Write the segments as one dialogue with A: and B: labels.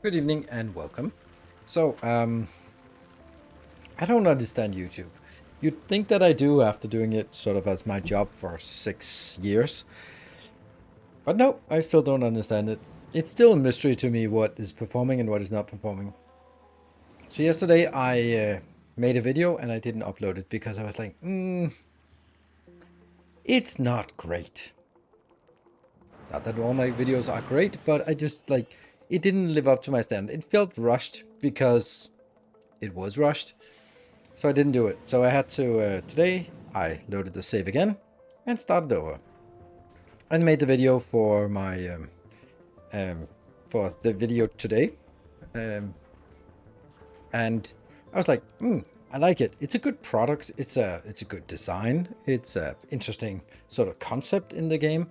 A: Good evening and welcome. So, I don't understand YouTube. You'd think that I do after doing it sort of as my job for 6 years. But no, I still don't understand it. It's still a mystery to me what is performing and what is not performing. So yesterday I made a video and I didn't upload it because I was like, it's not great. Not that all my videos are great, but I just like, it didn't live up to my standard. It felt rushed because it was rushed. So I didn't do it. So I had to, today, I loaded the save again and started over. And made the video for my, for the video today. And I was like, I like it. It's a good product. It's a good design. It's a interesting sort of concept in the game.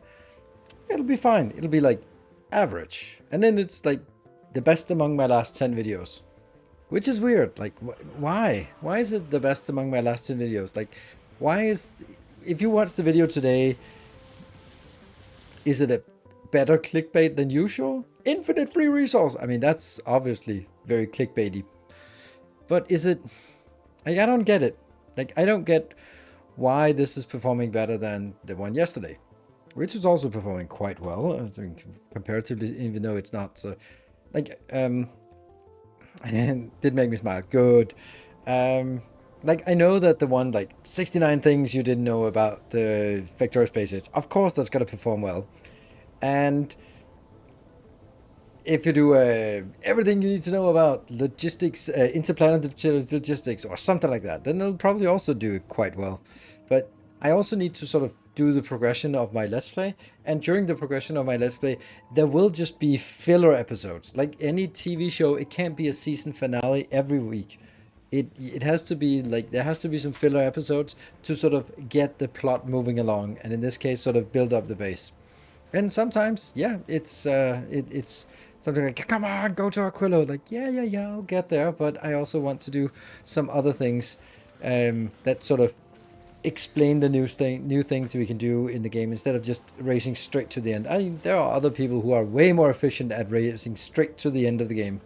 A: It'll be fine. It'll be like average. And then it's like the best among my last 10 videos, which is weird. Like, why? Why is it the best among my last 10 videos? Like, why is, if you watch the video today, is it a better clickbait than usual? Infinite free resource. I mean, that's obviously very clickbaity. But is it, like, I don't get it. Like, I don't get why this is performing better than the one yesterday, which is also performing quite well, I think, comparatively, even though it's not so, like, and did make me smile. Good. Like, I know that the one, like, 69 things you didn't know about the Factorio spaces, of course that's going to perform well. And if you do everything you need to know about logistics, interplanetary logistics, or something like that, then it'll probably also do quite well. But I also need to sort of do the progression of my Let's Play, and during the progression of my Let's Play, there will just be filler episodes. Like any TV show, it can't be a season finale every week. It has to be like, there has to be some filler episodes to sort of get the plot moving along, and in this case, sort of build up the base. And sometimes, yeah, it's something like, come on, go to Aquilo. Like, yeah, I'll get there. But I also want to do some other things that sort of explain the new things we can do in the game instead of just racing straight to the end. I mean, there are other people who are way more efficient at racing straight to the end of the game.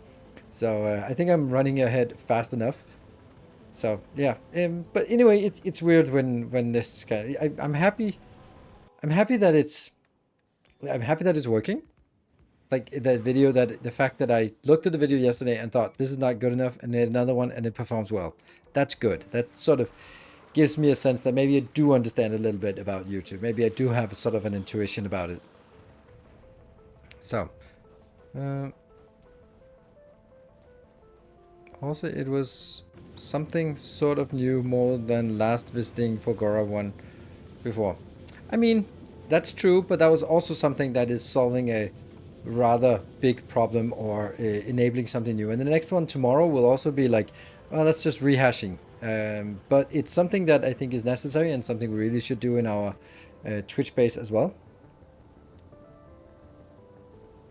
A: So I think I'm running ahead fast enough. So yeah, but anyway, it's weird when this kind of, I'm happy. I'm happy that it's working. Like that video, that the fact that I looked at the video yesterday and thought this is not good enough, and then another one and it performs well. That's good. That sort of gives me a sense that maybe I do understand a little bit about YouTube. Maybe I do have sort of an intuition about it. So, also it was something sort of new, more than last visiting for Gora one before. I mean, that's true, but that was also something that is solving a rather big problem, or enabling something new. And the next one tomorrow will also be like, well, that's just rehashing. But it's something that I think is necessary, and something we really should do in our Twitch base as well.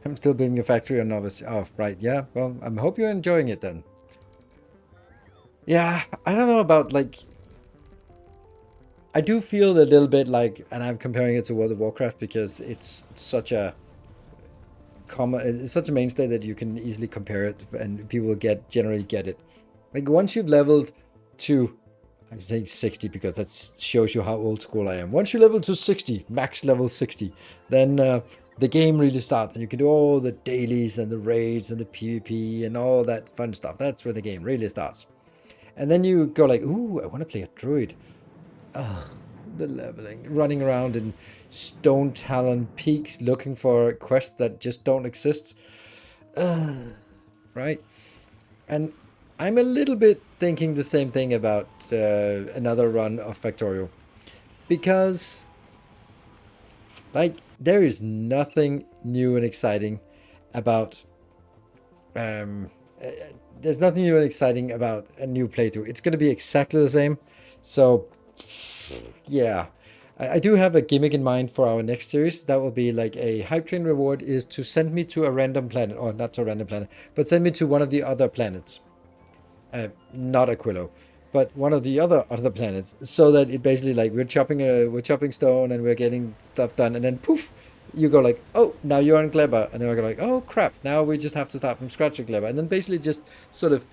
A: I'm still building a factory on novice. Oh, right. Yeah. Well, I hope you're enjoying it then. Yeah, I don't know about, like, I do feel a little bit like, and I'm comparing it to World of Warcraft because it's such a it's such a mainstay that you can easily compare it, and people generally get it. Like, once you've leveled to, I'm saying 60 because that shows you how old school I am. Once you level to 60, max level 60, then the game really starts, and you can do all the dailies and the raids and the PvP and all that fun stuff. That's where the game really starts. And then you go like, ooh, I want to play a druid. Ugh, the leveling, running around in Stone Talon peaks looking for quests that just don't exist. Right? And I'm a little bit thinking the same thing about another run of Factorio. Because, like, there is nothing new and exciting about there's nothing new and exciting about a new playthrough. It's going to be exactly the same. So, yeah. I do have a gimmick in mind for our next series. That will be like a hype train reward is to send me to a random planet. Or not to a random planet, but send me to one of the other planets. Not Aquilo, but one of the other planets. So that it basically, like, we're chopping stone and we're getting stuff done. And then poof, you go like, oh, now you're on Gleba. And then I go like, oh crap, now we just have to start from scratch at Gleba. And then basically just sort of,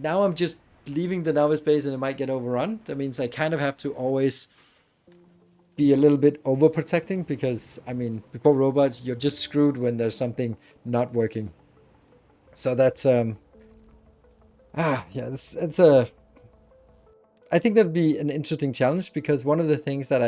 A: now I'm just leaving the novice base and it might get overrun. That means I kind of have to always be a little bit overprotecting, because, I mean, before robots, you're just screwed when there's something not working. So that's, yeah, it's a, I think that'd be an interesting challenge, because one of the things that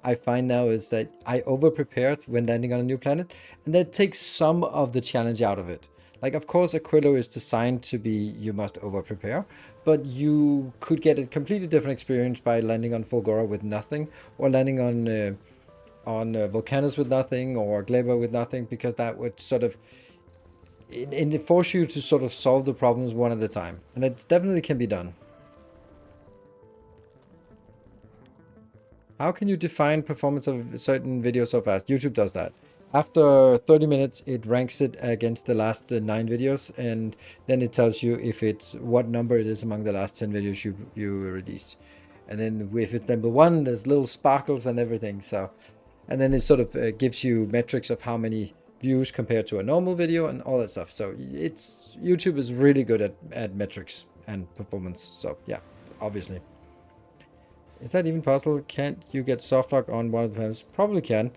A: I find now is that I over-prepared when landing on a new planet, and that takes some of the challenge out of it. Like, of course, Aquilo is designed to be, you must over-prepare, but you could get a completely different experience by landing on Fulgora with nothing, or landing on Volcanus with nothing, or Gleba with nothing, because that would sort of it forces you to sort of solve the problems one at a time, and it definitely can be done. How can you define performance of a certain video so fast? YouTube does that. After 30 minutes, it ranks it against the last 9 videos, and then it tells you if it's what number it is among the last 10 videos you released. And then if it's number 1, there's little sparkles and everything. So, and then it sort of gives you metrics of how many views compared to a normal video and all that stuff. So YouTube is really good at metrics and performance. So yeah, obviously. Is that even possible? Can't you get soft lock on one of the planets? Probably can,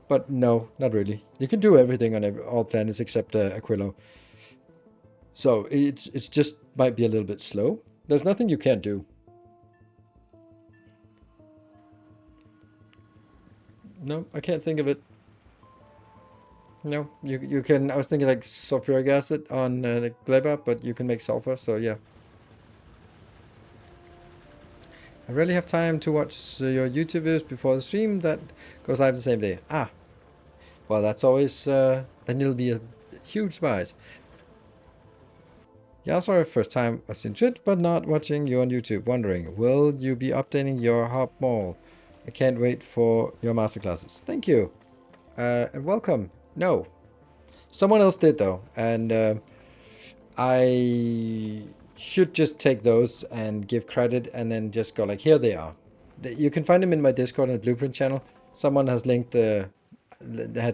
A: but no, not really. You can do everything on all planets except Aquilo. So it's just might be a little bit slow. There's nothing you can't do. No, I can't think of it. No, you can. I was thinking like sulfuric acid on the Gleba, but you can make sulfur. So yeah. I rarely have time to watch your YouTube videos before the stream that goes live the same day. Ah, well, that's always, then it'll be a huge surprise. Yeah, sorry, first time watching Twitch, but not watching you on YouTube. Wondering, will you be updating your hub more? I can't wait for your masterclasses. Thank you. And welcome. No. Someone else did though, and I should just take those and give credit and then just go like, here they are. You can find them in my Discord and Blueprint channel. Someone has linked had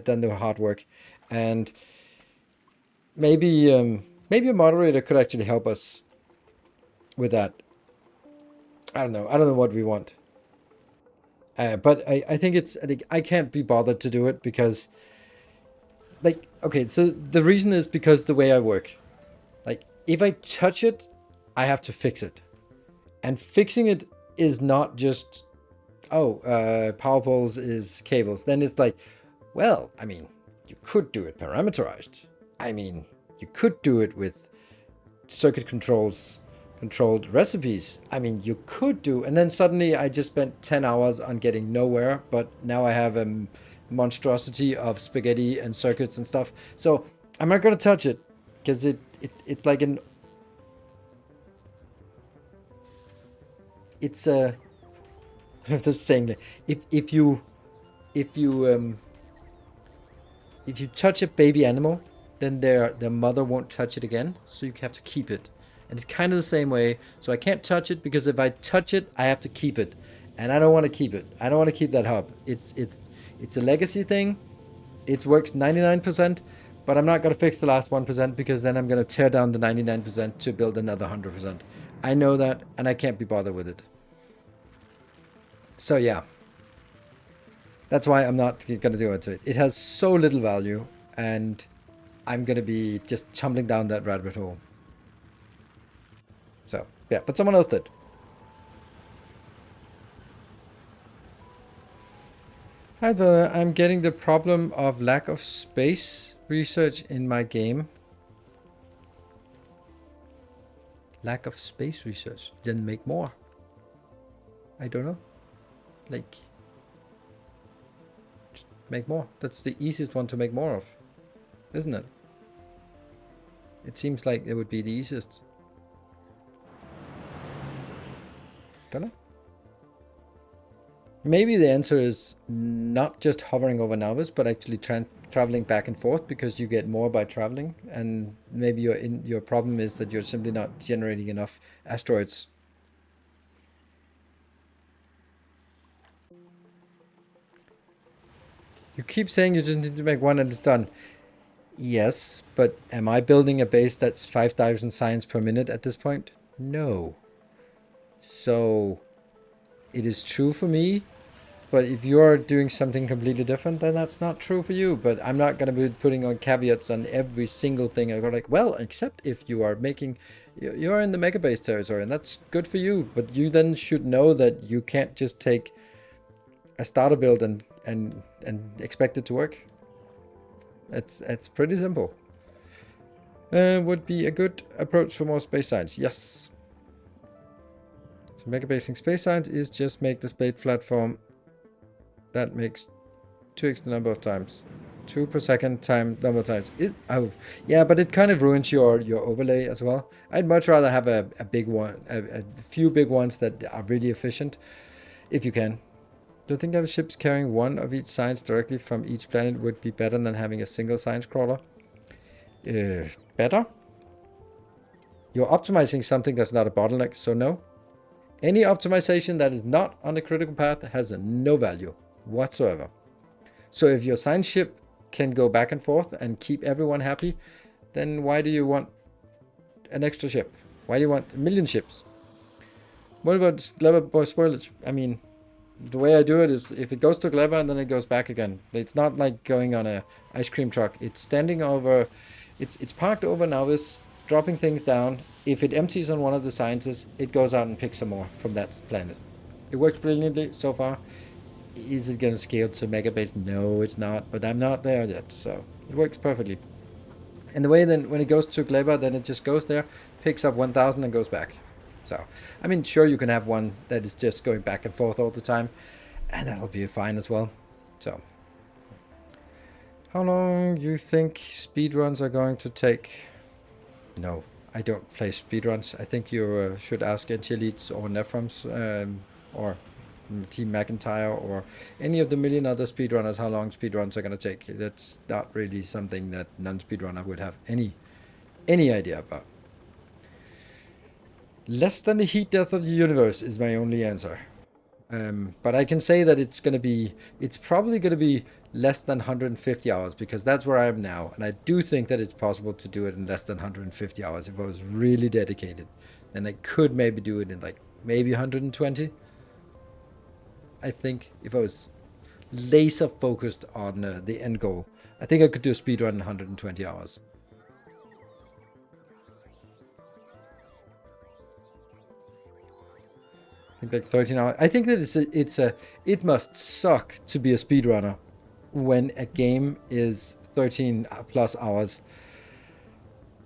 A: done the hard work, and maybe a moderator could actually help us with that. I don't know what we want, but I think I can't be bothered to do it because, like, okay, so the reason is because the way I work, like, if I touch it, I have to fix it. And fixing it is not just, power poles is cables. Then it's like, well, I mean, you could do it parameterized. I mean, you could do it with circuit controlled recipes. I mean, you could do, and then suddenly I just spent 10 hours on getting nowhere, but now I have a monstrosity of spaghetti and circuits and stuff. So I'm not going to touch it because it's like an, it's a, just saying, if you touch a baby animal, then their mother won't touch it again, so you have to keep it. And it's kind of the same way. So I can't touch it because if I touch it, I have to keep it, and I don't want to keep it. I don't want to keep that hub. It's a legacy thing. It works 99%, but I'm not gonna fix the last 1% because then I'm gonna tear down the 99% to build another 100%. I know that, and I can't be bothered with it. So yeah, that's why I'm not gonna do it to it. It has so little value, and I'm gonna be just tumbling down that rabbit hole. So yeah, but someone else did. Hi there, I'm getting the problem of lack of space research in my game. Lack of space research. Then make more. I don't know. Like, just make more. That's the easiest one to make more of, isn't it? It seems like it would be the easiest. Don't know. Maybe the answer is not just hovering over Navis, but actually traveling back and forth, because you get more by traveling. And maybe your problem is that you're simply not generating enough asteroids. You keep saying you just need to make one and it's done. Yes, but am I building a base that's 5,000 science per minute at this point? No. So it is true for me, but if you're doing something completely different, then that's not true for you. But I'm not going to be putting on caveats on every single thing. I go like, well, except if you are making, you're in the megabase territory, and that's good for you. But you then should know that you can't just take a starter build and expect it to work. It's pretty simple. Would be a good approach for more space science. Yes. So megabasing space science is just make the space platform that makes 2x the number of times. 2 per second time number times. Yeah, but it kind of ruins your overlay as well. I'd much rather have a big one, a few big ones that are really efficient, if you can. Do you think having ships carrying one of each science directly from each planet would be better than having a single science crawler? Better? You're optimizing something that's not a bottleneck, so no. Any optimization that is not on the critical path has no value whatsoever. So if your science ship can go back and forth and keep everyone happy, then why do you want an extra ship? Why do you want a million ships? What about Clever Boy spoilage? I mean, the way I do it is if it goes to Clever and then it goes back again. It's not like going on a ice cream truck. It's standing over, it's parked over Novice, dropping things down. If it empties on one of the sciences, it goes out and picks some more from that planet. It works brilliantly so far. Is it going to scale to megabase? No, it's not, but I'm not there yet, so it works perfectly. And the way then when it goes to Gleba, then it just goes there, picks up 1000 and goes back. So, I mean, sure, you can have one that is just going back and forth all the time, and that'll be fine as well. So, how long do you think speedruns are going to take? No, I don't play speedruns. I think you should ask Anti-Elites or Nephrons, or Team McIntyre or any of the million other speedrunners how long speedruns are going to take. That's not really something that non-speedrunner would have any idea about. Less than the heat death of the universe is my only answer. But I can say that it's probably going to be less than 150 hours because that's where I am now. And I do think that it's possible to do it in less than 150 hours if I was really dedicated. Then I could maybe do it in like maybe 120. I think if I was laser focused on the end goal, I think I could do a speedrun in 120 hours. I think like 13 hours. I think that it must suck to be a speedrunner when a game is 13 plus hours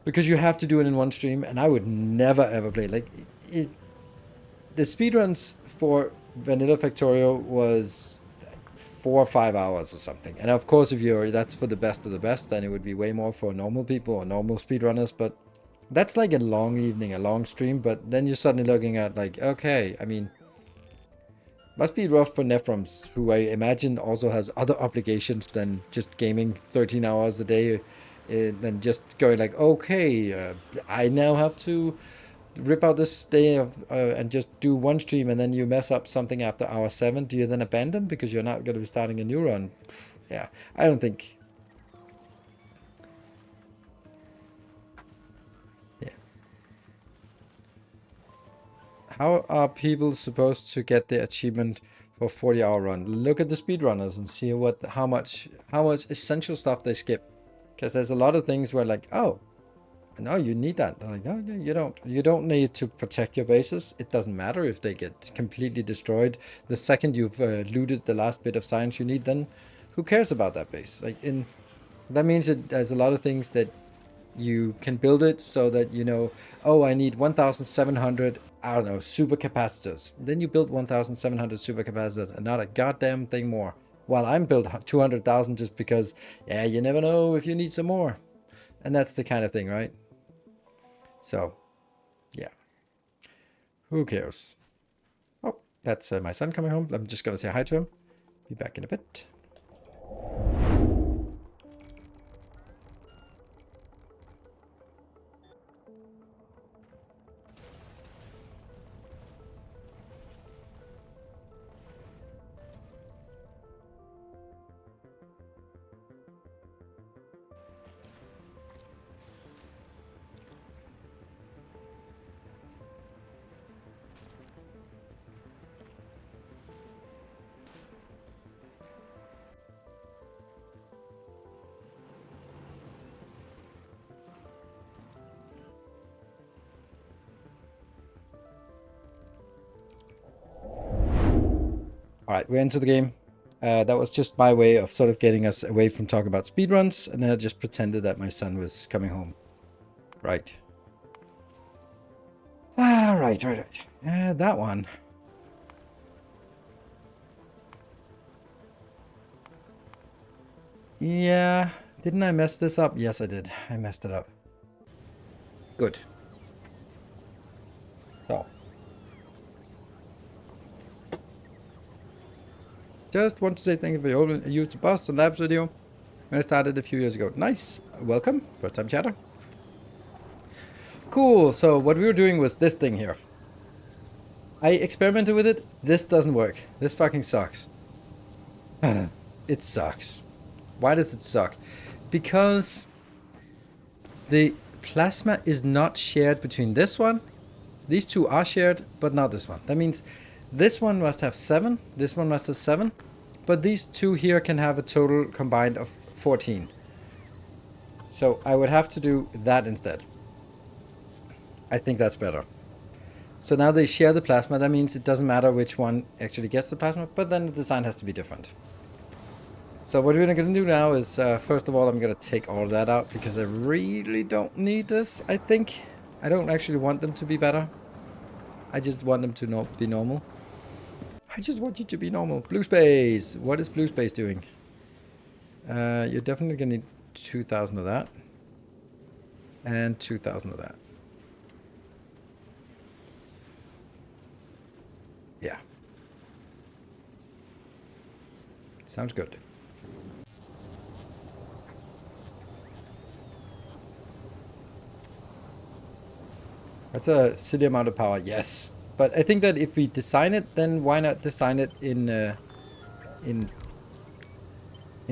A: because you have to do it in one stream, and I would never ever play like it. The speedruns for Vanilla Factorio was like 4 or 5 hours or something. And of course, if that's for the best of the best, then it would be way more for normal people or normal speedrunners. But that's like a long evening, a long stream. But then you're suddenly looking at like, okay, I mean, must be rough for Nephrons, who I imagine also has other obligations than just gaming 13 hours a day. Than just going like, okay, I now have to rip out this day of and just do one stream, and then you mess up something after hour 7. Do you then abandon because you're not going to be starting a new run? Yeah, I don't think. Yeah. How are people supposed to get the achievement for 40-hour run? Look at the speedrunners and see how much essential stuff they skip. Because there's a lot of things where like, oh, no, you need that. They're like, no, you don't. You don't need to protect your bases. It doesn't matter if they get completely destroyed. The second you've looted the last bit of science you need, then who cares about that base? Like that means that there's a lot of things that you can build it so that you know, oh, I need 1,700, I don't know, supercapacitors. Then you build 1,700 supercapacitors and not a goddamn thing more. While I'm built 200,000 just because, yeah, you never know if you need some more. And that's the kind of thing, right? So, yeah. Who cares? Oh, that's my son coming home. I'm just going to say hi to him. Be back in a bit. All right, we're into the game. That was just my way of sort of getting us away from talking about speedruns, and then I just pretended that my son was coming home. Right. Right. That one. Yeah, didn't I mess this up? Yes, I did. I messed it up. Good. So, just want to say thank you for your use the bus and labs video when I started a few years ago. Nice. Welcome. First time chatter. Cool. So what we were doing was this thing here. I experimented with it. This doesn't work. This fucking sucks. It sucks. Why does it suck? Because the plasma is not shared between this one. These two are shared, but not this one. That means this one must have 7. This one must have 7. But these two here can have a total combined of 14. So I would have to do that instead. I think that's better. So now they share the plasma. That means it doesn't matter which one actually gets the plasma, but then the design has to be different. So what we're going to do now is, first of all, I'm going to take all of that out because I really don't need this, I think. I don't actually want them to be better. I just want them to be normal. I just want you to be normal. Blue space. What is blue space doing? You're definitely going to need 2,000 of that. And 2,000 of that. Yeah. Sounds good. That's a silly amount of power, yes. But I think that if we design it, then why not design it in a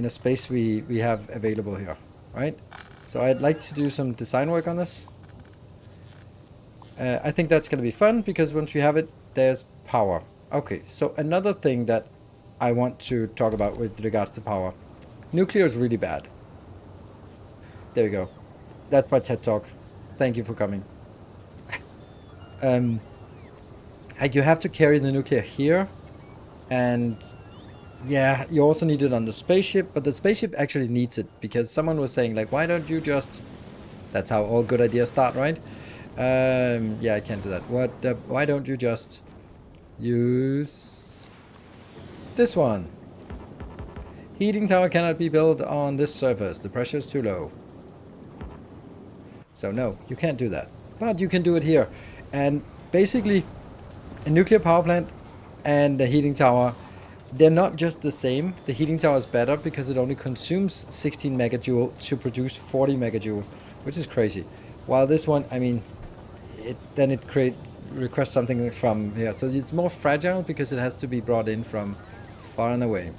A: space we have available here, right? So I'd like to do some design work on this. I think that's going to be fun because once we have it, there's power. Okay, so another thing that I want to talk about with regards to power. Nuclear is really bad. There we go. That's my TED talk. Thank you for coming. You have to carry the nuclear here, and yeah, you also need it on the spaceship, but the spaceship actually needs it because someone was saying like, why don't you just... That's how all good ideas start, right? Yeah, I can't do that. Why don't you just use this one? Heating tower cannot be built on this surface. The pressure is too low. So no, you can't do that. But you can do it here. And basically, a nuclear power plant and a heating tower, they're not just the same. The heating tower is better because it only consumes 16 megajoule to produce 40 megajoule, which is crazy. While this one, I mean, it requests something from here. So it's more fragile because it has to be brought in from far and away.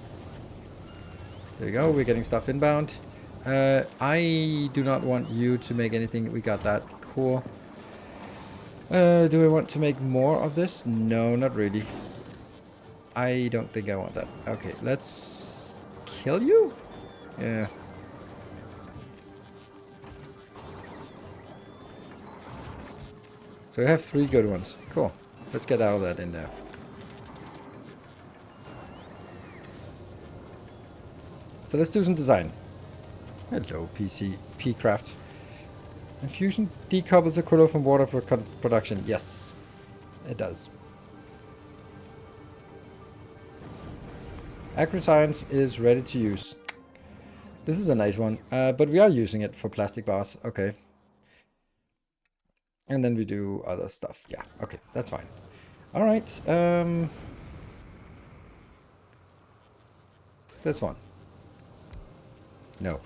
A: There you go, we're getting stuff inbound. I do not want you to make anything. We got that. Cool. Do I want to make more of this? No, not really. I don't think I want that. Okay, let's kill you? Yeah. So we have 3 good ones. Cool. Let's get all of that in there. So let's do some design. Hello, P-Craft. Infusion decouples Aquila from water production. Yes, it does. Agri-science is ready to use. This is a nice one, but we are using it for plastic bars. Okay. And then we do other stuff. Yeah, okay, that's fine. All right. This one. No.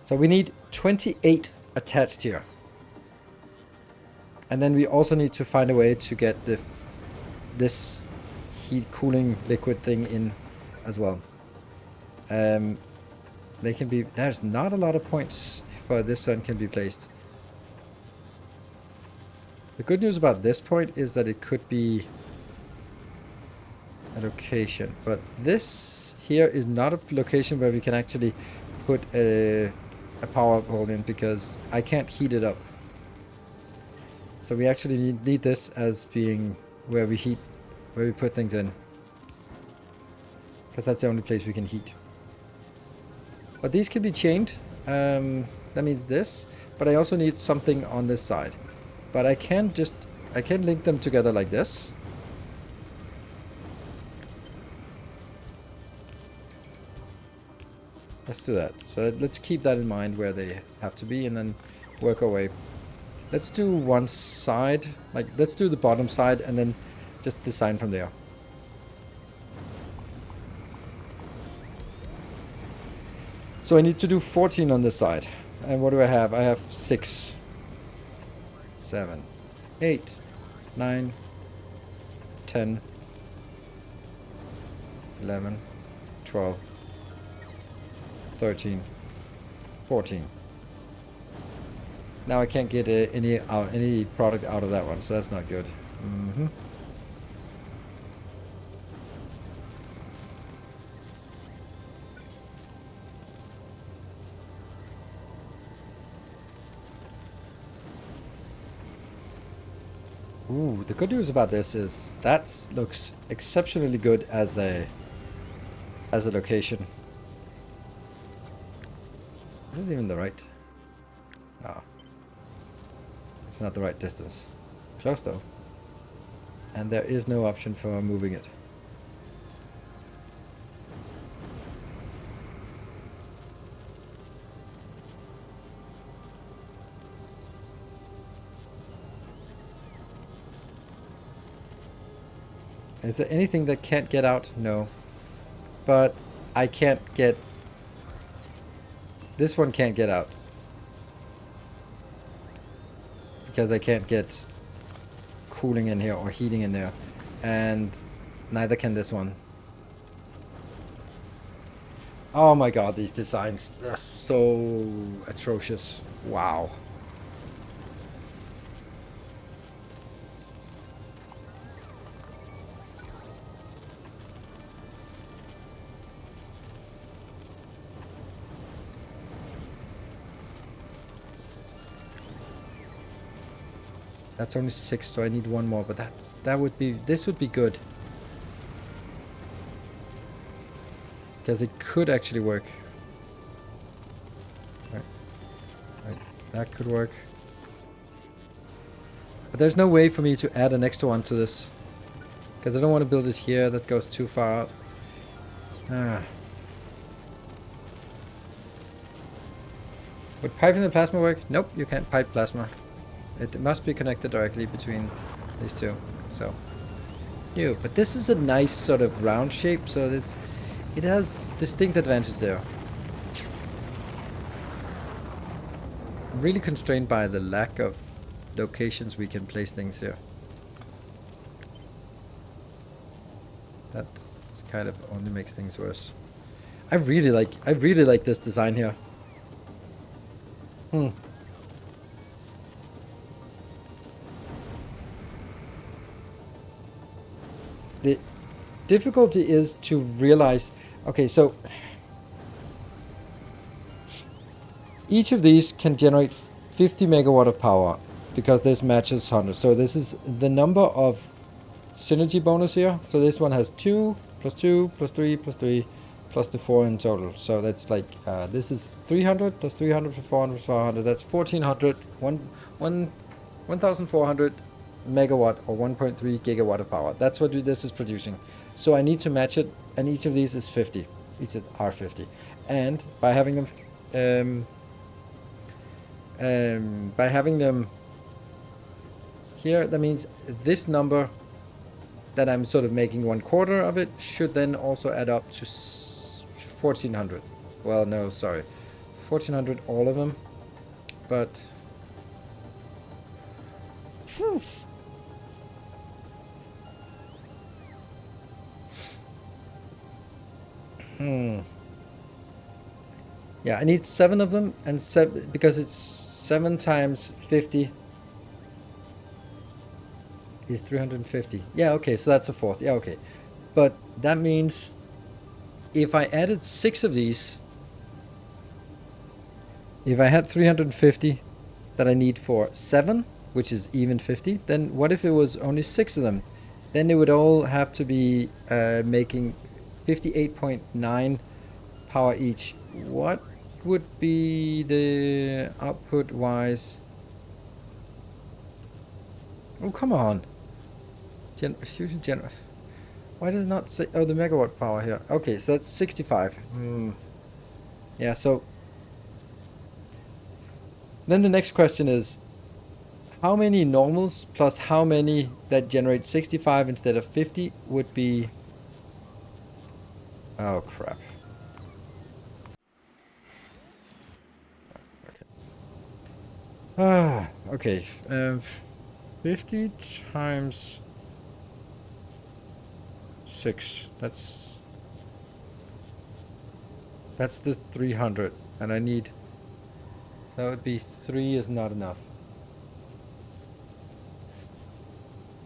A: So we need 28 attached here. And then we also need to find a way to get this heat cooling liquid thing in as well. They can be... There's not a lot of points where this sun can be placed. The good news about this point is that it could be a location. But this here is not a location where we can actually put a power pole in because I can't heat it up. So we actually need this as being where we put things in. Because that's the only place we can heat. But these can be chained. That means this. But I also need something on this side. But I can link them together like this. Let's do that. So let's keep that in mind where they have to be and then work our way. Let's do one side. Like, let's do the bottom side and then just design from there. So I need to do 14 on this side. And what do I have? I have 6, 7, 8, 9, 10, 11, 12, 13, 14. Now I can't get any product out of that one, so that's not good. Ooh, the good news about this is that looks exceptionally good as a location. Is it even the right? No. It's not the right distance. Close though. And there is no option for moving it. Is there anything that can't get out? No. But I can't get... This one can't get out. Because I can't get cooling in here or heating in there. And neither can this one. Oh my god, these designs. They're so atrocious. Wow. That's only 6, so I need one more, but this would be good. Because it could actually work. Right. That could work. But there's no way for me to add an extra one to this. Because I don't want to build it here, that goes too far out. Would piping the plasma work? Nope, you can't pipe plasma. It must be connected directly between these two. So, yeah, but this is a nice sort of round shape, so it has distinct advantage there. I'm really constrained by the lack of locations we can place things here. That kind of only makes things worse. I really like this design here. The difficulty is to realize, okay, so each of these can generate 50 megawatt of power because this matches 100. So this is the number of synergy bonus here. So this one has 2 plus 2 plus 3 plus 3 plus the 4 in total. So that's like, this is 300 plus 300 plus 400 plus 400. That's 1400, 1400 megawatt or 1.3 gigawatt of power. That's what this is producing. So I need to match it, and each of these is 50. Each are 50. And by having them here, that means this number that I'm sort of making 1/4 of it should then also add up to 1400. Well, no, sorry. 1400 all of them. But yeah, I need 7 of them, and because it's 7 times 50 is 350. Yeah, okay, so that's a fourth. Yeah, okay. But that means if I added 6 of these, if I had 350 that I need for 7, which is even 50, then what if it was only 6 of them? Then it would all have to be making 58.9 power each. What would be the output wise? Oh, come on. Fusion generous. Why does it not say, oh, the megawatt power here? Okay, so that's 65. Yeah, so then the next question is, how many normals plus how many that generate 65 instead of 50 would be... Oh, crap. Okay. Okay. 50 times 6. That's the 300. And I need... So it would be 3 is not enough.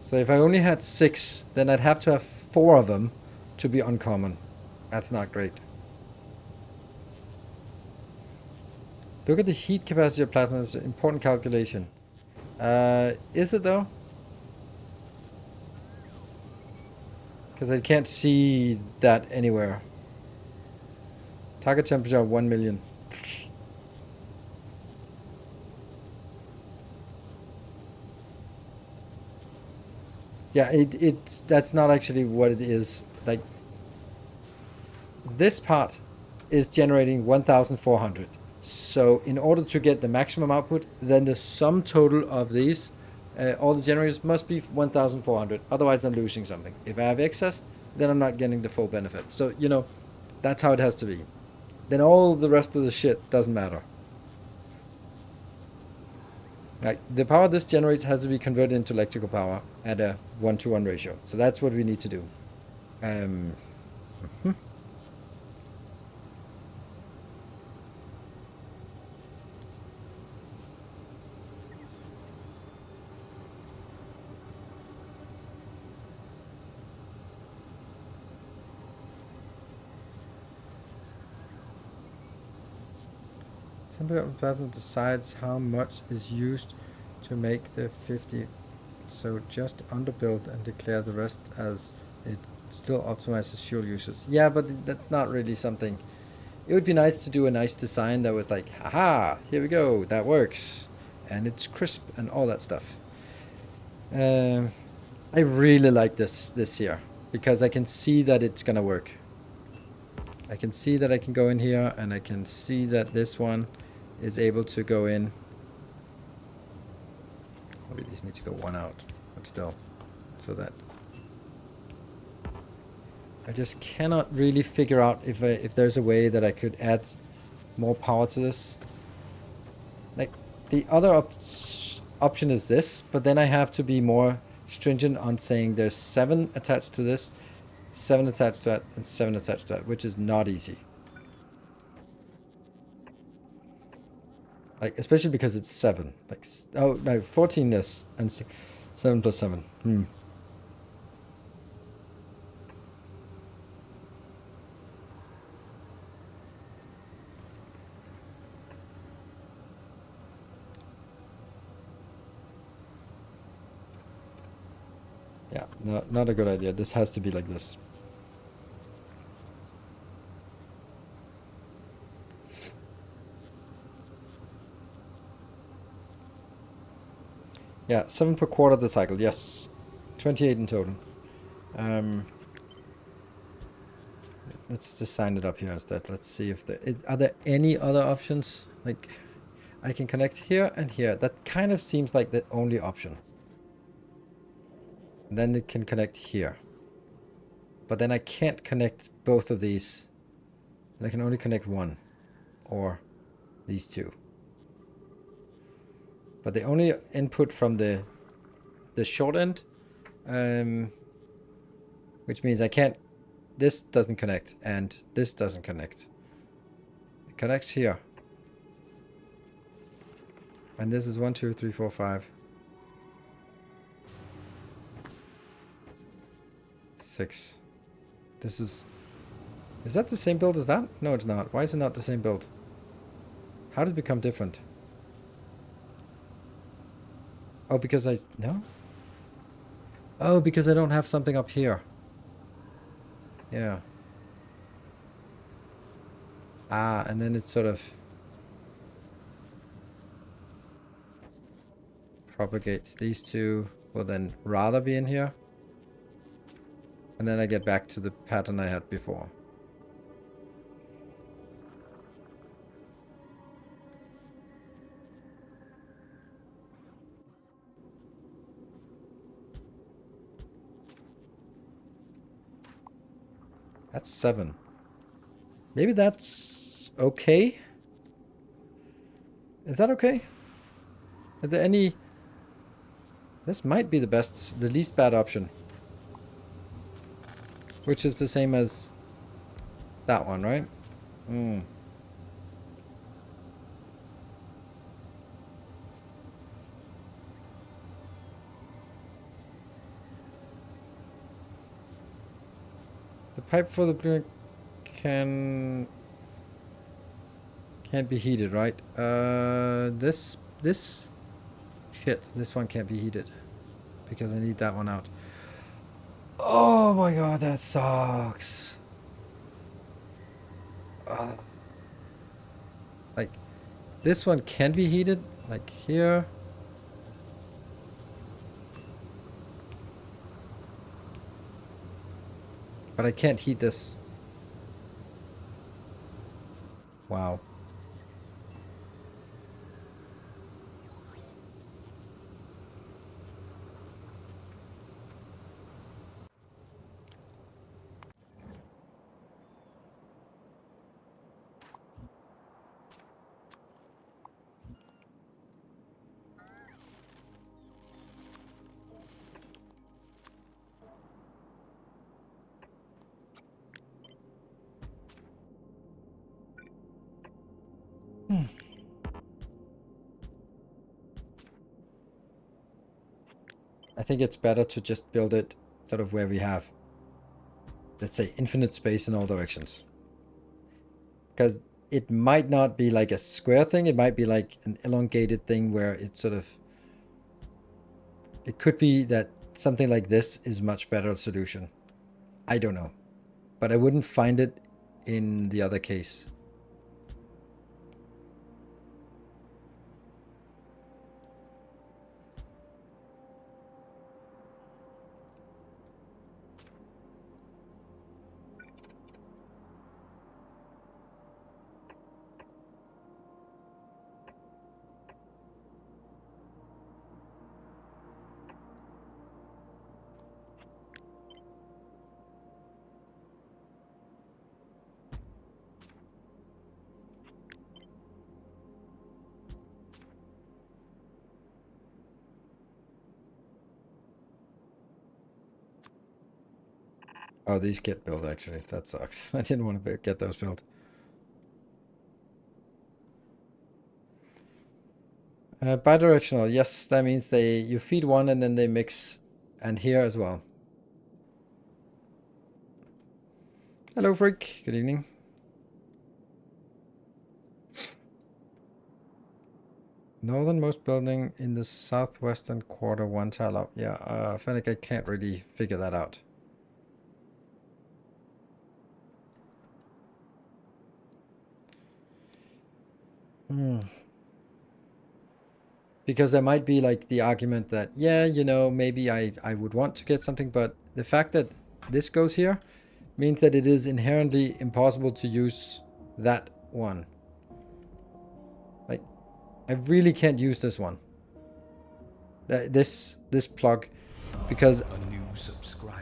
A: So if I only had 6, then I'd have to have 4 of them to be uncommon. That's not great. Look at the heat capacity of plasma. It's an important calculation. Is it though? Because I can't see that anywhere. Target temperature 1 million. Yeah, that's not actually what it is. Like, this part is generating 1,400. So in order to get the maximum output, then the sum total of these, all the generators must be 1,400. Otherwise, I'm losing something. If I have excess, then I'm not getting the full benefit. So, you know, that's how it has to be. Then all the rest of the shit doesn't matter. Like, the power this generates has to be converted into electrical power at a 1-to-1 ratio. So that's what we need to do. Temperature of plasma decides how much is used to make the 50. So just underbuild and declare the rest as it still optimizes fuel usage. Yeah, but that's not really something. It would be nice to do a nice design that was like, haha, here we go, that works. And it's crisp and all that stuff. I really like this here because I can see that it's gonna work. I can see that I can go in here and I can see that this one is able to go in. Maybe these need to go one out, but still, so that I just cannot really figure out if there's a way that I could add more power to this. Like, the other option is this, but then I have to be more stringent on saying there's 7 attached to this, 7 attached to that, and 7 attached to that, which is not easy. Like, especially because it's 7. Like, oh no, 14 this, and 7 plus 7. Yeah, not a good idea. This has to be like this. Yeah, 7 per quarter of the cycle. Yes, 28 in total. Let's just sign it up here instead. Let's see if are there any other options? Like, I can connect here and here. That kind of seems like the only option. And then it can connect here. But then I can't connect both of these. I can only connect one. Or these 2. But the only input from the short end, which means I can't, this doesn't connect and this doesn't connect. It connects here. And this is 1, 2, 3, 4, 5. 6. This is that the same build as that? No, it's not. Why is it not the same build? How did it become different? Oh, because no? Oh, because I don't have something up here. Yeah. Ah, and then it sort of propagates. These 2 will then rather be in here. And then I get back to the pattern I had before. That's 7. Maybe that's okay. Is that okay? Are there any... This might be the least bad option. Which is the same as that one, right? Hmm. The pipe for the blue can't be heated, right? This shit. This one can't be heated because I need that one out. Oh my god, that sucks. Like, this one can be heated, like here. But I can't heat this. Wow. I think it's better to just build it sort of where we have, let's say, infinite space in all directions. Because it might not be like a square thing. It might be like an elongated thing where it sort of... It could be that something like this is much better solution. I don't know. But I wouldn't find it in the other case. Oh, these get built, actually. That sucks. I didn't want to get those built. Bidirectional. Yes, that means you feed one and then they mix. And here as well. Hello, Freak. Good evening. Northernmost building in the southwestern quarter, one tile up. Yeah, I feel like I can't really figure that out. Because there might be like the argument that, yeah, you know, maybe I would want to get something, but the fact that this goes here means that it is inherently impossible to use that one. Like, I really can't use this one. This plug, because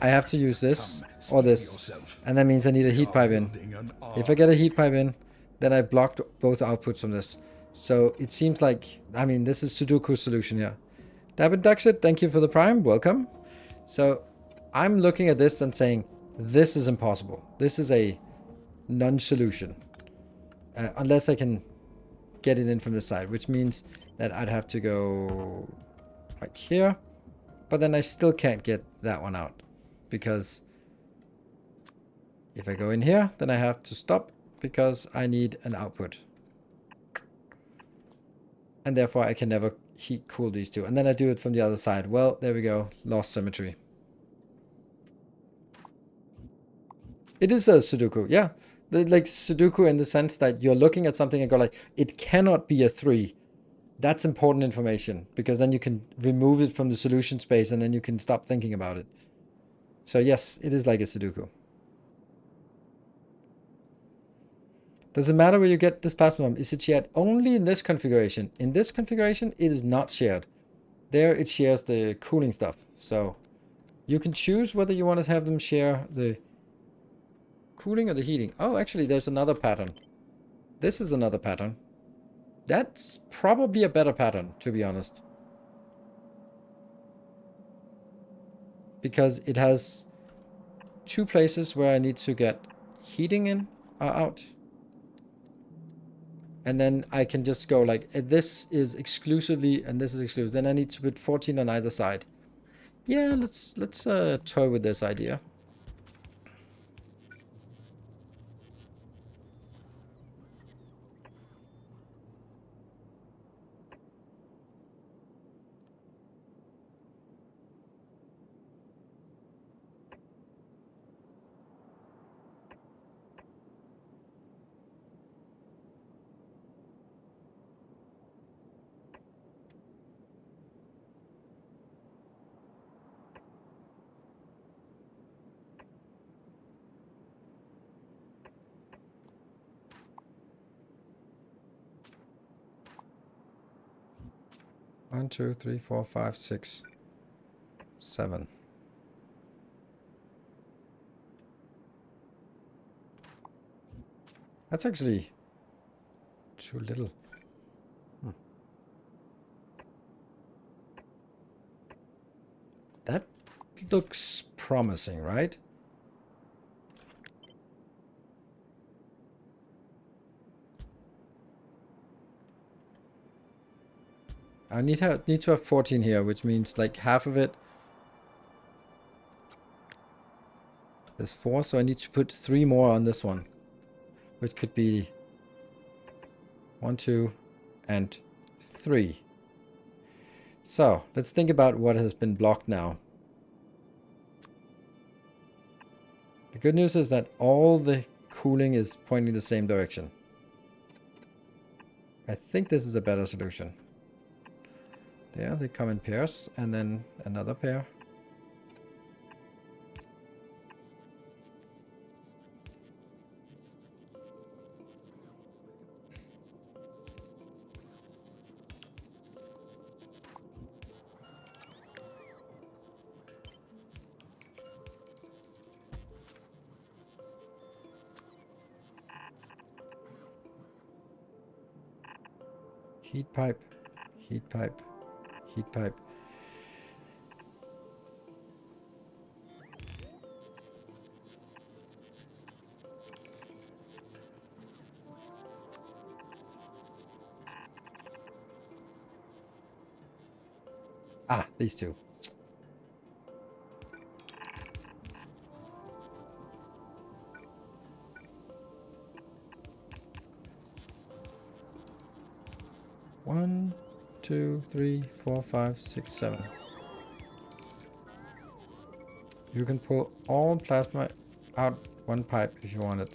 A: I have to use this or this, and that means I need a heat pipe in. If I get a heat pipe in, then I blocked both outputs from this. So it seems like, I mean, this is Sudoku solution here. David Duxit, thank you for the prime. Welcome. So I'm looking at this and saying, this is impossible. This is a non-solution. Unless I can get it in from the side, which means that I'd have to go right here. But then I still can't get that one out. Because if I go in here, then I have to stop because I need an output. And therefore I can never heat cool these two. And then I do it from the other side. Well, there we go. Lost symmetry. It is a Sudoku, yeah. Like Sudoku in the sense that you're looking at something and go like, it cannot be a 3. That's important information because then you can remove it from the solution space and then you can stop thinking about it. So yes, it is like a Sudoku. Does it matter where you get this plasma from? Is it shared only in this configuration? In this configuration, it is not shared. There it shares the cooling stuff. So you can choose whether you want to have them share the cooling or the heating? Oh, actually, there's another pattern. This is another pattern. That's probably a better pattern, to be honest. Because it has two places where I need to get heating in or out. And then I can just go like, this is exclusively, and this is exclusive. Then I need to put 14 on either side. Yeah, let's toy with this idea. One, two, three, four, five, six, 7. That's actually too little. That looks promising, right? I need to have 14 here, which means like half of it is 4, so I need to put 3 more on this one, which could be 1, 2, and 3. So let's think about what has been blocked now. The good news is that all the cooling is pointing the same direction. I think this is a better solution. There, they come in pairs, and then another pair. Heat pipe, heat pipe, heat pipe. Ah, these two. One, 2, 3, 4, 5, 6, 7. You can pull all plasma out one pipe if you want it.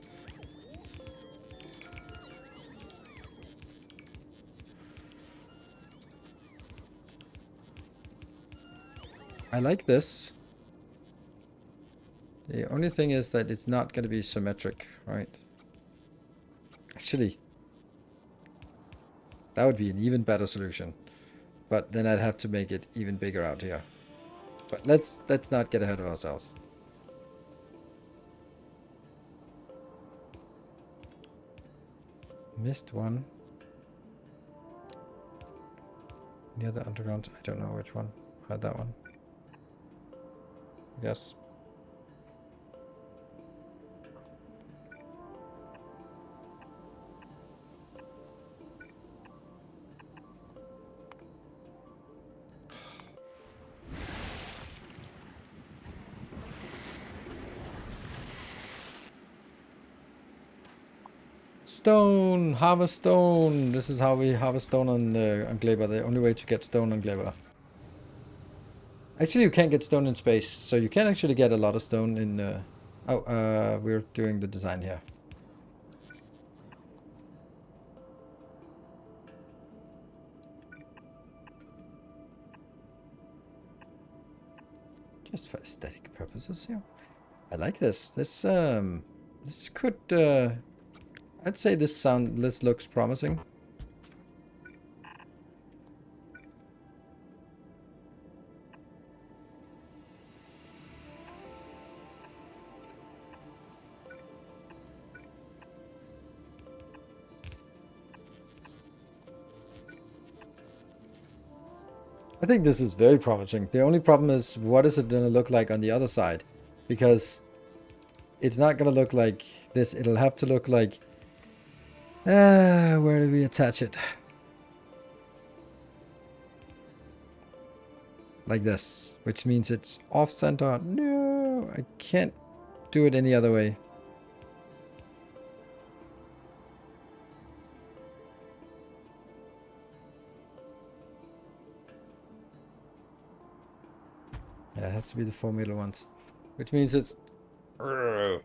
A: I like this. The only thing is that it's not going to be symmetric, right? Actually, that would be an even better solution. But then I'd have to make it even bigger out here. But let's not get ahead of ourselves. Missed one. Near the underground. I don't know which one. Had that one. Yes. Stone! Harvest stone! This is how we harvest stone on Gleba. The only way to get stone on Gleba. Actually, you can't get stone in space, so you can actually get a lot of stone in... we're doing the design here. Just for aesthetic purposes here. I like this. This could... I'd say this looks promising. I think this is very promising. The only problem is, what is it going to look like on the other side? Because it's not going to look like this. It'll have to look like... where do we attach it? Like this, which means it's off center. No, I can't do it any other way. Yeah, it has to be the 4 middle ones, which means it's... You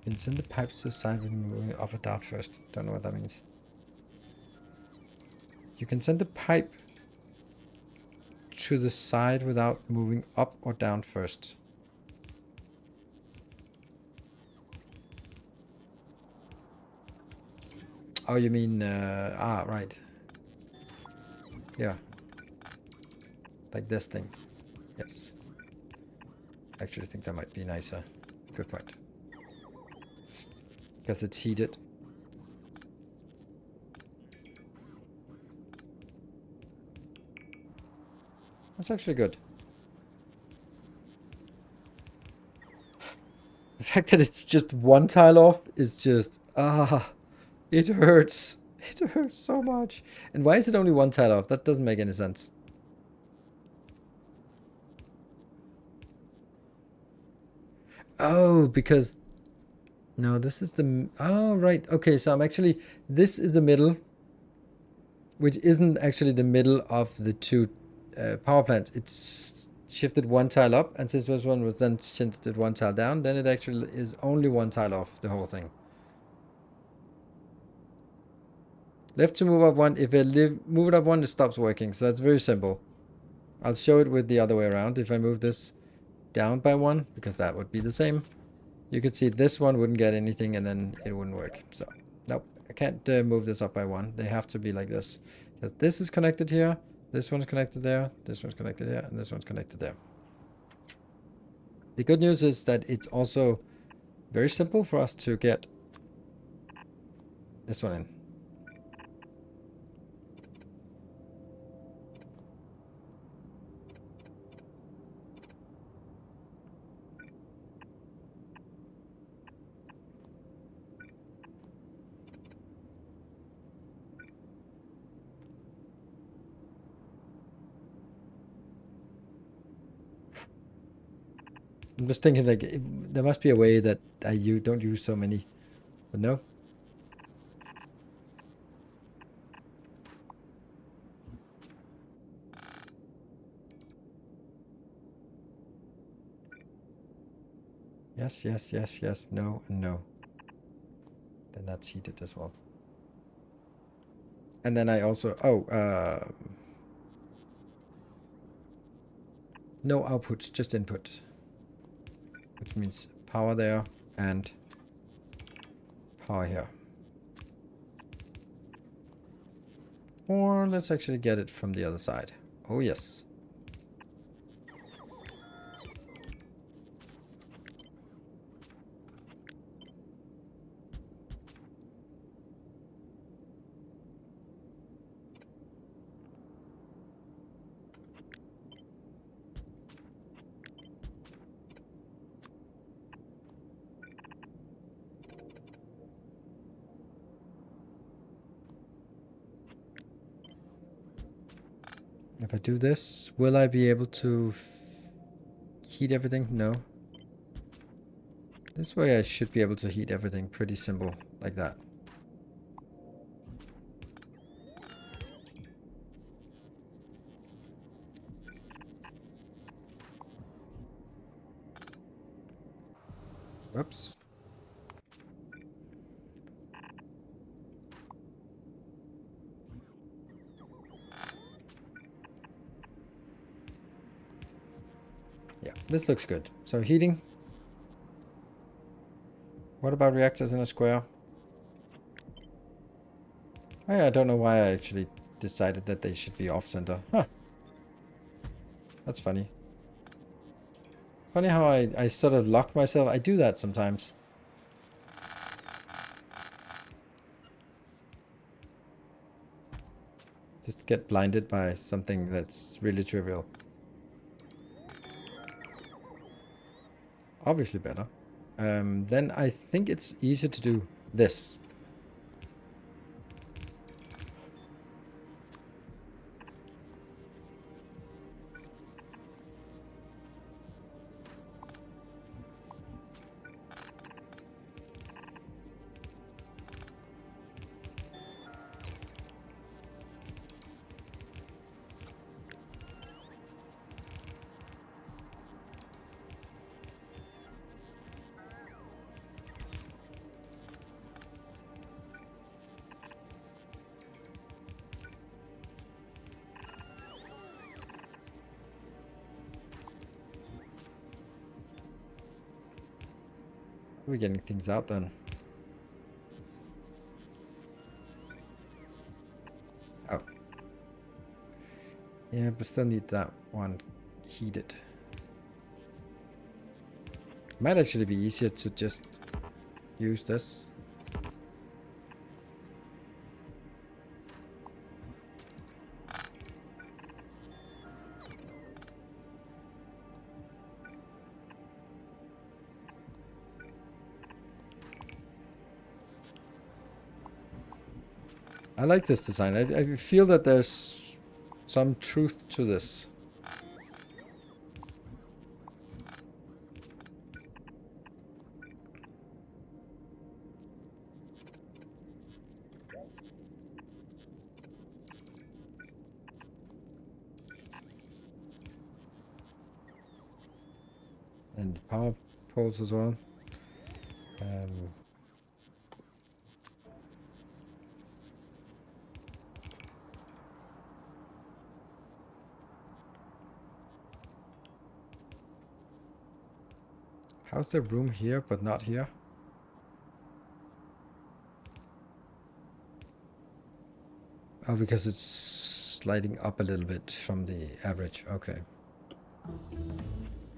A: can send the pipes to the side when moving up or down first. Don't know what that means. You can send the pipe to the side without moving up or down first. Oh, you mean, right. Yeah. Like this thing. Yes. I actually think that might be nicer. Good point. Because it's heated. That's actually good. The fact that it's just one tile off is just... it hurts. It hurts so much. And why is it only one tile off? That doesn't make any sense. Oh, because... No, this is the... Oh, right. Okay, so I'm actually... This is the middle, which isn't actually the middle of the two power plants. It's shifted one tile up, and since this one was then shifted one tile down, then it actually is only one tile off the whole thing. Left to move up one. If I move it up one, it stops working. So that's very simple. I'll show it with the other way around. If I move this down by one, because that would be the same, you could see this one wouldn't get anything and then it wouldn't work. So, nope, I can't move this up by one. They have to be like this. Because this is connected here, this one's connected there, this one's connected there, and this one's connected there. The good news is that it's also very simple for us to get this one in. I'm just thinking, like, there must be a way that you don't use so many, but no. Yes, yes, yes, yes, no, and no. Then that's heated as well. And then I also, no outputs, just input. Which means power there and power here. Or let's actually get it from the other side. Oh yes. If I do this, will I be able to heat everything? No. This way I should be able to heat everything pretty simple, like that. Whoops. Yeah, this looks good. So heating. What about reactors in a square? Oh, yeah, I don't know why I actually decided that they should be off-center. Huh. That's funny. Funny how I sort of lock myself. I do that sometimes. get blinded by something that's really trivial. Obviously better. Then I think it's easier to do this. We're getting things out then. Oh. Yeah, but still need that one heated. Might actually be easier to just use this. I like this design. I feel that there's some truth to this. And power poles as well. How's the room here, but not here? Oh, because it's sliding up a little bit from the average. Okay.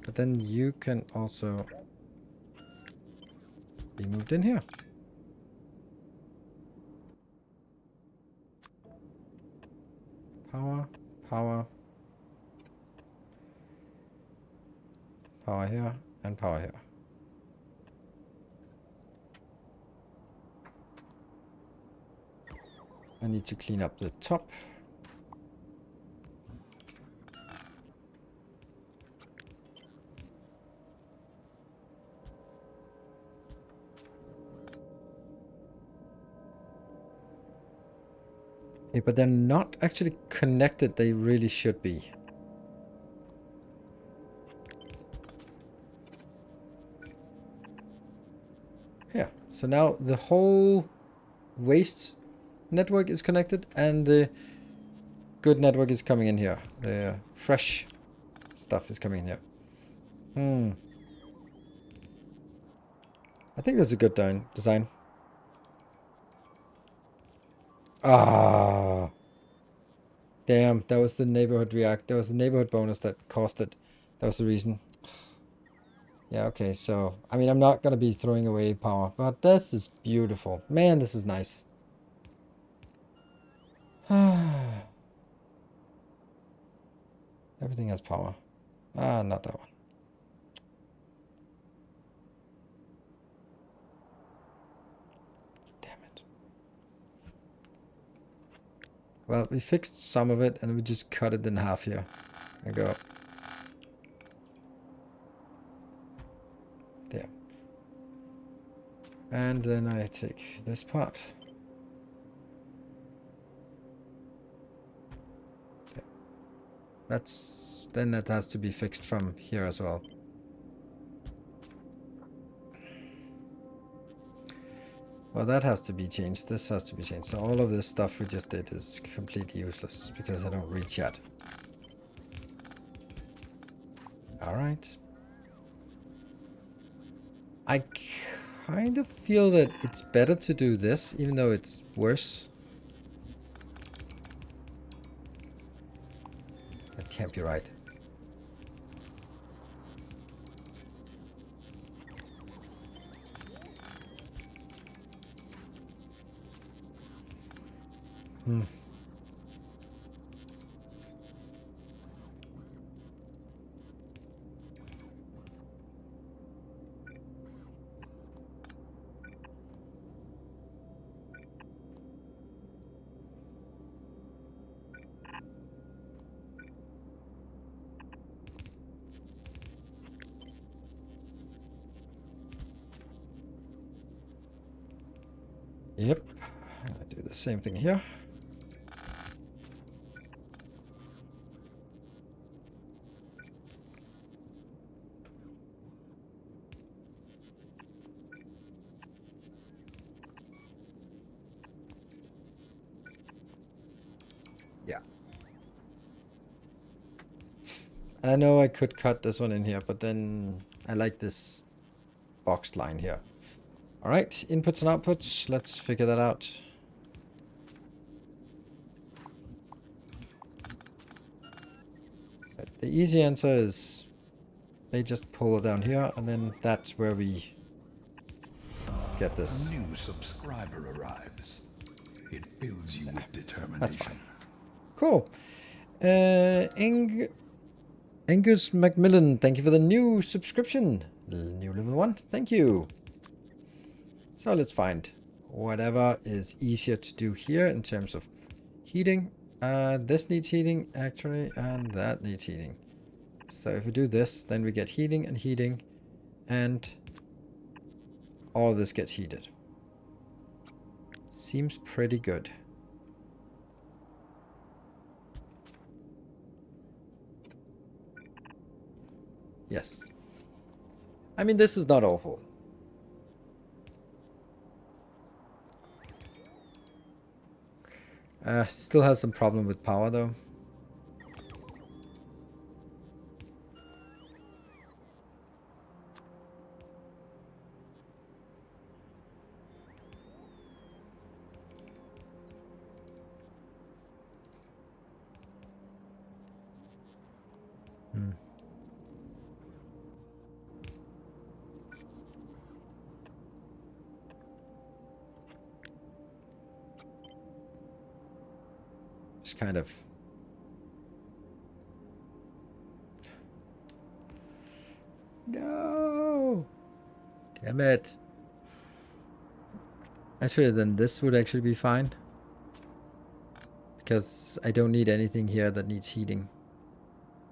A: But then you can also be moved in here. Power, power, power here, and power here. I need to clean up the top. Okay, but they're not actually connected. They really should be. Yeah, so now the whole waste network is connected and the good network is coming in here. The fresh stuff is coming in here. I think that's a good design. Ah. Damn, that was the neighborhood react. That was the neighborhood bonus that caused it. That was the reason. Yeah, okay, so, I mean, I'm not gonna be throwing away power, but this is beautiful. Man, this is nice. Everything has power. Ah, not that one. Damn it. Well, we fixed some of it, and we just cut it in half here. There you go. There. And then I take this part. There. Then that has to be fixed from here as well. Well, that has to be changed. This has to be changed. So all of this stuff we just did is completely useless because I don't read chat. Alright. I kind of feel that it's better to do this, even though it's worse. That can't be right. Yep. I do the same thing here. Yeah. I know I could cut this one in here, but then I like this boxed line here. All right, inputs and outputs. Let's figure that out. The easy answer is they just pull it down here, and then that's where we get this.
B: A new subscriber arrives. It fills you with determination.
A: That's fine. Cool. Angus Macmillan, thank you for the new subscription. New level 1. Thank you. So let's find whatever is easier to do here in terms of heating. This needs heating, actually, and that needs heating. So if we do this, then we get heating and heating, and all of this gets heated. Seems pretty good. Yes. I mean, this is not awful. Still has some problem with power, though. Just kind of... No! Damn it. Actually, then this would actually be fine. Because I don't need anything here that needs heating.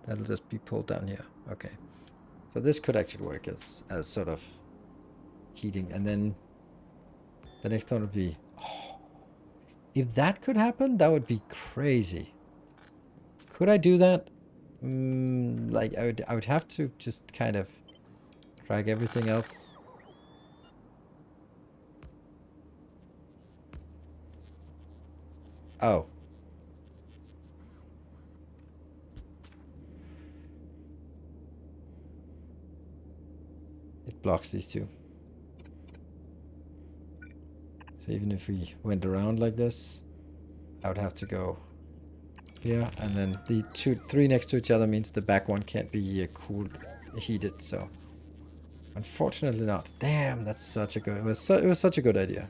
A: That'll just be pulled down here. Okay. So this could actually work as sort of heating. And then the next one would be... Oh, if that could happen, that would be crazy. Could I do that? Like I would have to just kind of drag everything else. Oh. It blocks these two. So even if we went around like this, I would have to go here, and then the three next to each other means the back one can't be cooled, heated. So unfortunately not. Damn, that's such a good. It was such a good idea.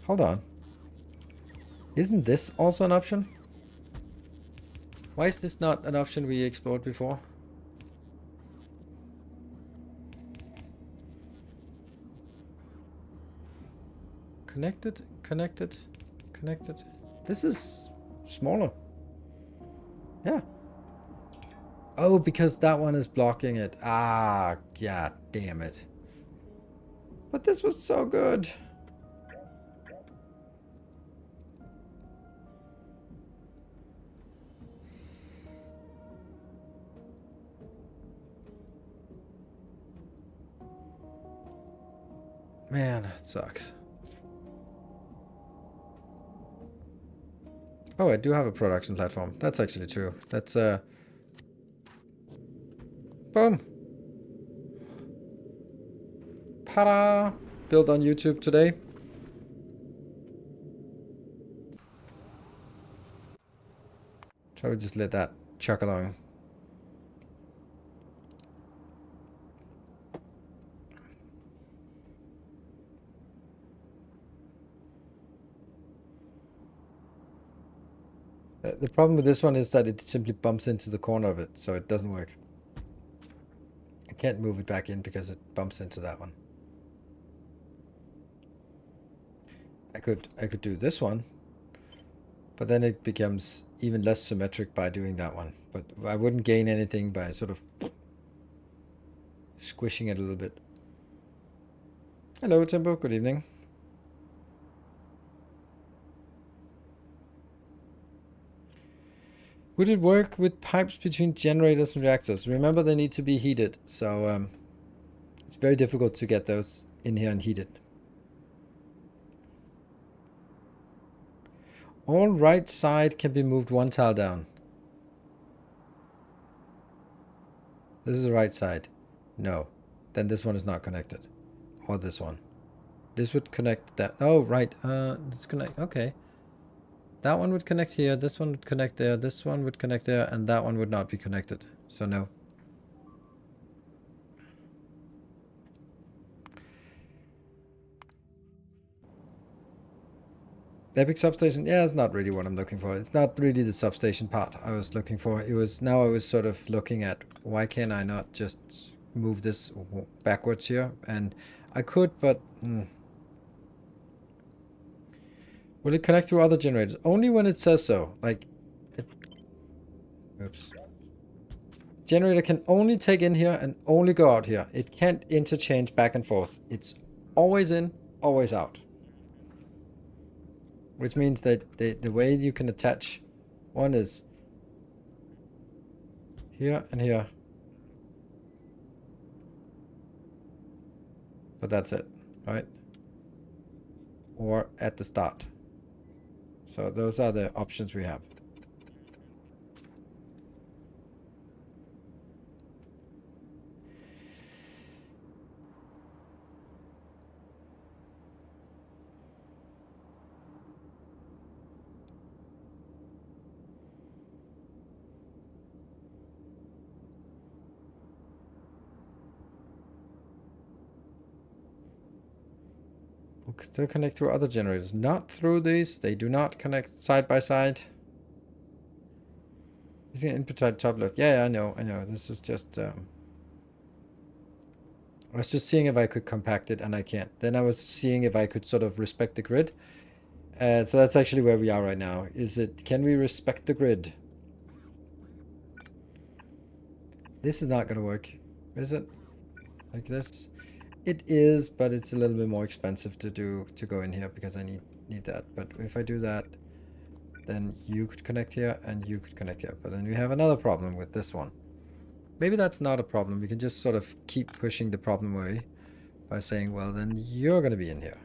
A: Hold on. Isn't this also an option? Why is this not an option we explored before? Connected, connected, connected. This is smaller. Yeah. Oh, because that one is blocking it. Ah, yeah, damn it. But this was so good. Man, that sucks. Oh, I do have a production platform. That's actually true. That's boom. Ta-da! Built on YouTube today. Shall we just let that chuck along? The problem with this one is that it simply bumps into the corner of it, so it doesn't work. I can't move it back in because it bumps into that one. I could do this one, but then it becomes even less symmetric by doing that one. But I wouldn't gain anything by sort of squishing it a little bit. Hello, Timbo. Good evening. Would it work with pipes between generators and reactors? Remember, they need to be heated, so it's very difficult to get those in here and heated. All right side can be moved one tile down. This is the right side. No. Then this one is not connected. Or this one. This would connect that. Oh, right. Let's connect. Okay. That one would connect here. This one would connect there. This one would connect there. And that one would not be connected. So no. Epic substation. Yeah, it's not really what I'm looking for. It's not really the substation part I was looking for. It was, now I was sort of looking at why can I not just move this backwards here? And I could, but will it connect through other generators? Only when it says so. Like, oops. Generator can only take in here and only go out here. It can't interchange back and forth. It's always in, always out. Which means that the way you can attach one is here and here. But that's it, right? Or at the start. So those are the options we have. They connect through other generators, not through these. They do not connect side by side. Using input type top left. Yeah, I know. This is just I was just seeing if I could compact it, and I can't. Then I was seeing if I could sort of respect the grid. So that's actually where we are right now. Can we respect the grid? This is not gonna work, is it? Like this? It is, but it's a little bit more expensive to go in here because I need that. But if I do that, then you could connect here and you could connect here. But then we have another problem with this one. Maybe that's not a problem. We can just sort of keep pushing the problem away by saying, well, then you're gonna be in here.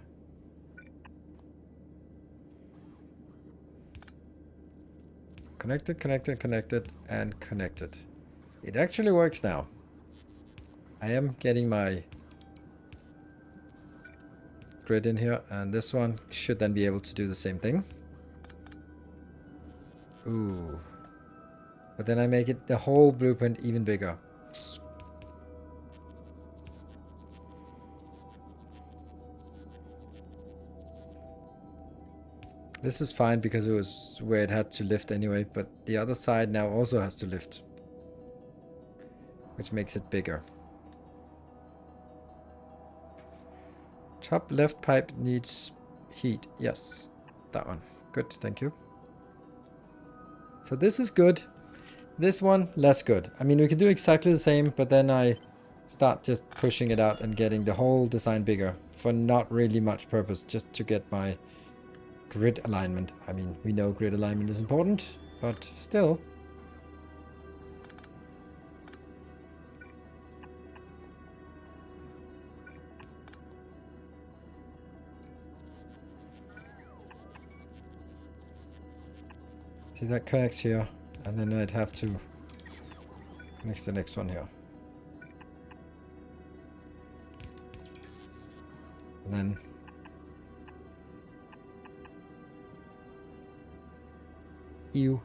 A: Connected, connected, connected, and connected. It actually works now. I am getting my grid in here, and this one should then be able to do the same thing. Ooh. But then I make it the whole blueprint even bigger. This is fine because it was where it had to lift anyway, but the other side now also has to lift, which makes it bigger. Top left pipe needs heat. Yes, that one. Good, thank you. So this is good. This one, less good. I mean, we can do exactly the same, but then I start just pushing it out and getting the whole design bigger for not really much purpose, just to get my grid alignment. I mean, we know grid alignment is important, but still. See, that connects here, and then I'd have to connect the next one here. And then ew.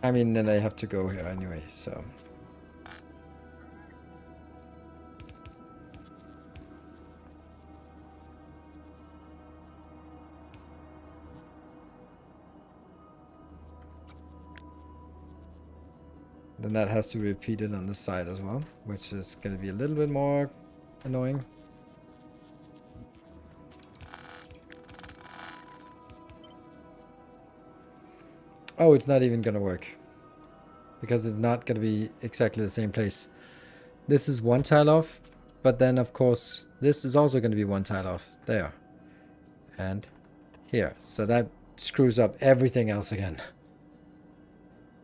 A: I mean, then I have to go here anyway, so. Then that has to be repeated on this side as well, which is going to be a little bit more annoying. Oh, it's not even gonna work. Because it's not gonna be exactly the same place. This is one tile off, but then of course this is also gonna be one tile off. There. And here. So that screws up everything else again.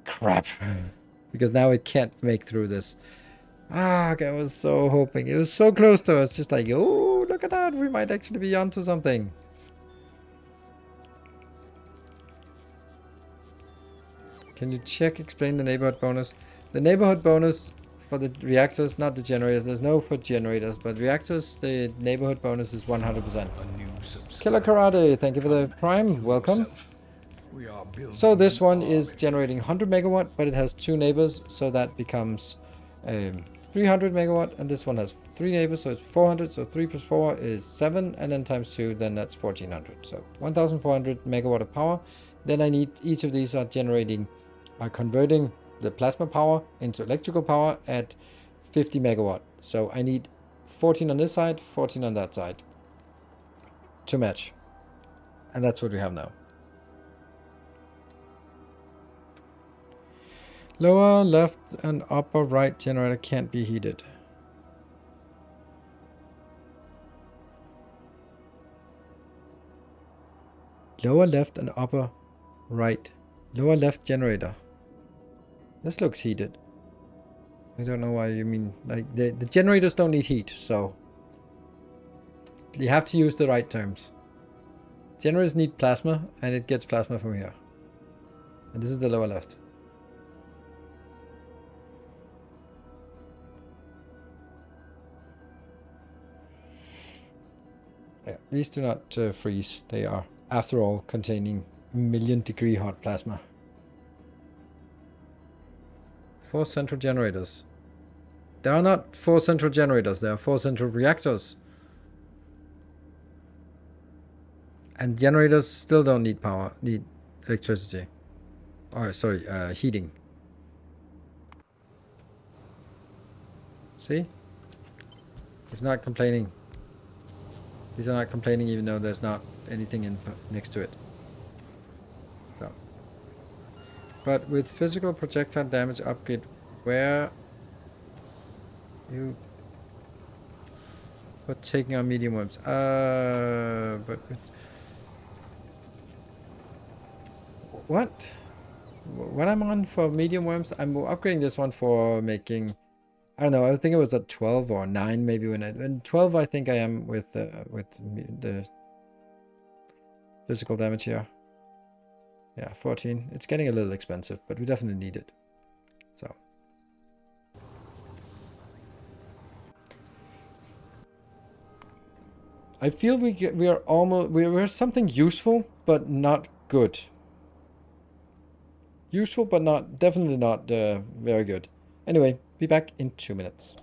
A: Crap. Because now it can't make through this. Ah, I was so hoping. It was so close to us. Just like, oh, look at that. We might actually be onto something. Can you explain the neighborhood bonus? The neighborhood bonus for the reactors, not the generators. There's no for generators, but reactors, the neighborhood bonus is 100%. Killer Karate, thank you for the prime. Welcome. So this one is generating 100 megawatt, but it has 2 neighbors, so that becomes 300 megawatt, and this one has 3 neighbors, so it's 400. So 3 plus 4 is 7, and then times 2, then that's 1400. So 1400 megawatt of power. Then I need, each of these are converting the plasma power into electrical power at 50 megawatt. So I need 14 on this side, 14 on that side to match. And that's what we have now. Lower left and upper right generator can't be heated. Lower left and upper right. Lower left generator. This looks heated. I don't know why you mean, like, the generators don't need heat, so you have to use the right terms. Generators need plasma, and it gets plasma from here. And this is the lower left. Yeah, these do not freeze. They are, after all, containing million-degree hot plasma. 4 central generators. There are not 4 central generators. There are 4 central reactors. And generators still don't need power, need electricity. Or, sorry, heating. See? It's not complaining. These are not complaining even though there's not anything next to it. So. But with physical projectile damage upgrade, where you put taking on medium worms? But what? When I'm on for medium worms, I'm upgrading this one for making. I don't know. I was thinking it was at 12 or 9 maybe when 12 I think I am with the physical damage here. Yeah, 14. It's getting a little expensive, but we definitely need it. So. I feel we're something useful but not good. Useful but not, definitely not very good. Anyway, be back in 2 minutes.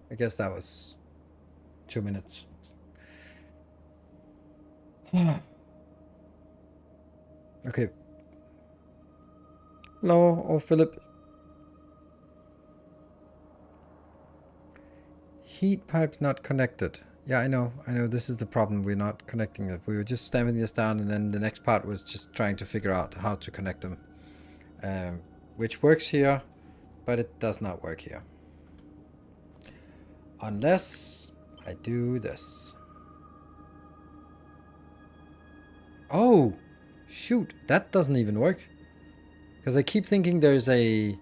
A: I guess that was 2 minutes. Okay. Hello, or Philip. Heat pipes not connected. Yeah, I know. This is the problem. We're not connecting it. We were just stamping this down, and then the next part was just trying to figure out how to connect them. which works here, but it does not work here. Unless I do this. Oh, shoot, that doesn't even work. Because I keep thinking there's an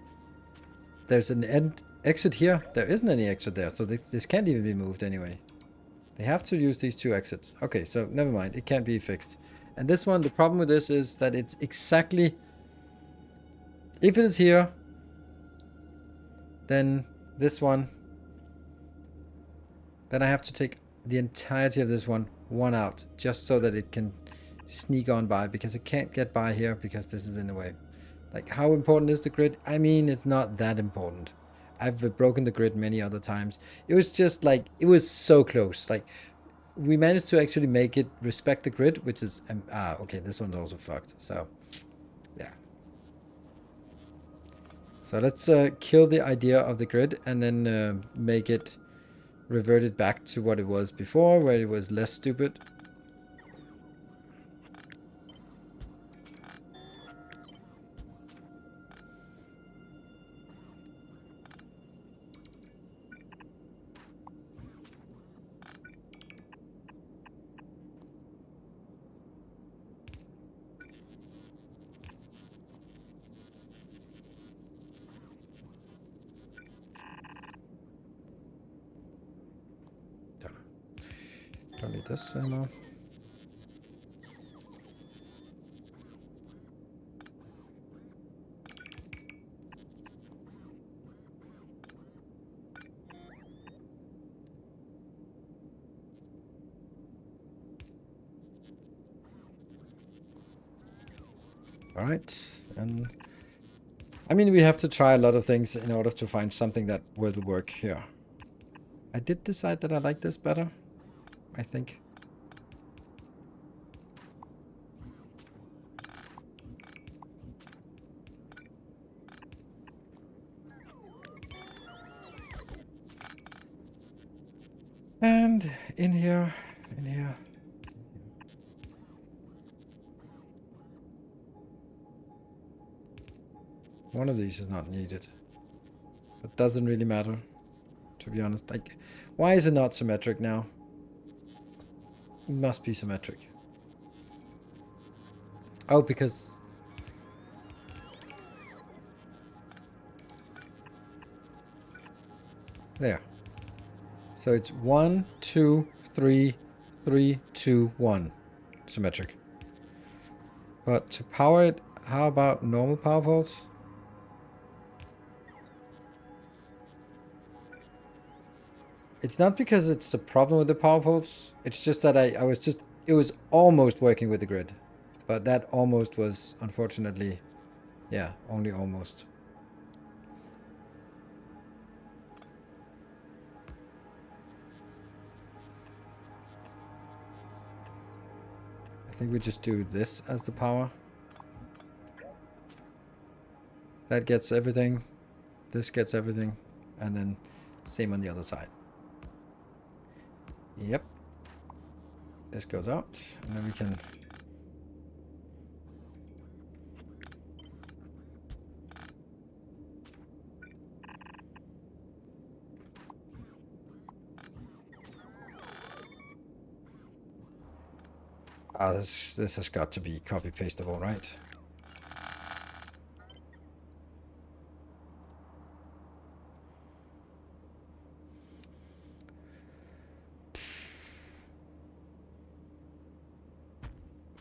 A: exit here. There isn't any exit there, so this can't even be moved anyway. They have to use these two exits. Okay, so never mind, it can't be fixed. And this one, the problem with this is that it's exactly... If it is here, then this one... Then I have to take the entirety of this one out, just so that it can sneak on by, because it can't get by here because this is in the way. Like, how important is the grid? I mean, it's not that important. I've broken the grid many other times. It was just like, it was so close. Like, we managed to actually make it respect the grid, which is, okay, this one's also fucked. So, yeah. So let's kill the idea of the grid and then make it revert it back to what it was before, where it was less stupid. Don't need this anymore. Alright, and I mean, we have to try a lot of things in order to find something that will work here. I did decide that I like this better, I think. And in here, in here. One of these is not needed. But doesn't really matter, to be honest. Like, why is it not symmetric now? It must be symmetric. Oh, because... There. So it's 1, 2, 3, 3, 2, 1. Symmetric. But to power it, how about normal power ports? It's not because it's a problem with the power ports. It's just that it was almost working with the grid. But that almost was, unfortunately, yeah, only almost. I think we just do this as the power. That gets everything. This gets everything. And then same on the other side. Yep. This goes out. And then we can... this has got to be copy-pastable, right?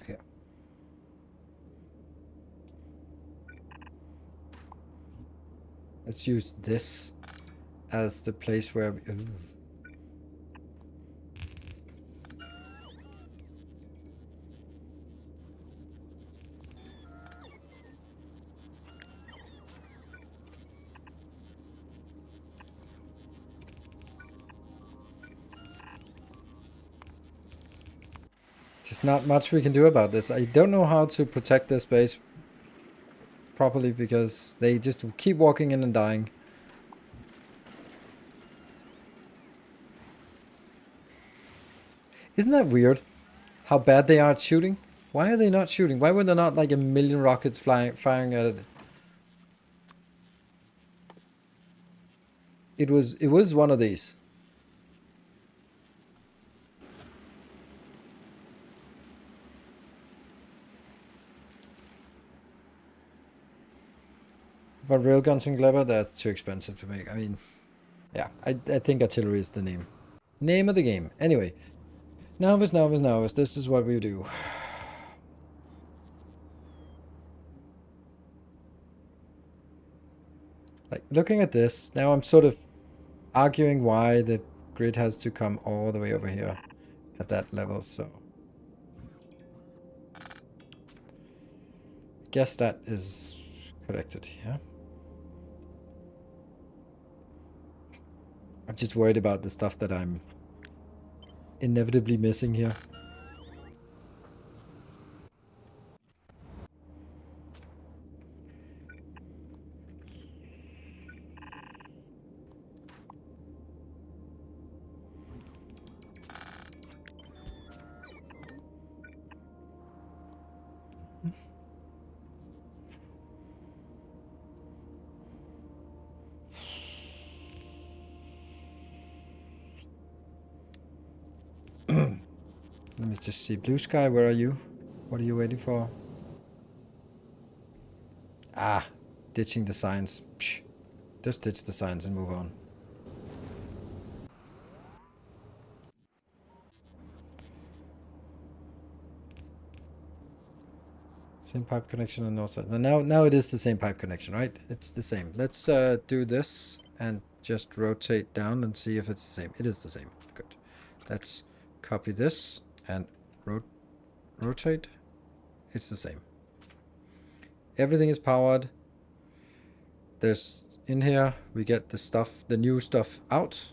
A: Yeah. Let's use this as the place where we... Ooh. Just not much we can do about this. I don't know how to protect this base properly because they just keep walking in and dying. Isn't that weird? How bad they are at shooting? Why are they not shooting? Why were there not like a million rockets firing at it? It was one of these. But railguns in Gleba, that's too expensive to make. I mean, yeah, I think artillery is the name. Name of the game. Anyway, novice. This is what we do. Like, looking at this, now I'm sort of arguing why the grid has to come all the way over here at that level, so... I guess that is corrected, yeah? I'm just worried about the stuff that I'm inevitably missing here. Let me just see. Blue Sky, where are you? What are you waiting for? Ah, ditching the signs. Psh, just ditch the signs and move on. Same pipe connection on north side. Now it is the same pipe connection, right? It's the same. Let's do this and just rotate down and see if it's the same. It is the same. Good. Let's copy this and rotate. It's the same. Everything is powered. There's in here we get the stuff, the new stuff out.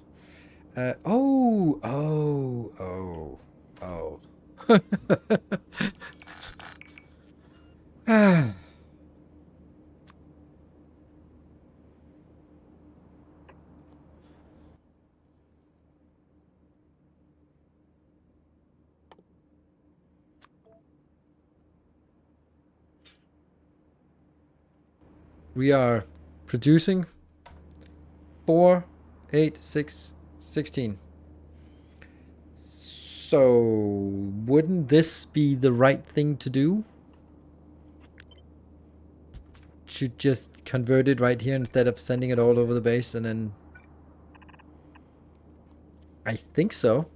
A: Oh. We are producing 4, 8, 6, 16. So wouldn't this be the right thing to do? Should just convert it right here instead of sending it all over the base and then... I think so.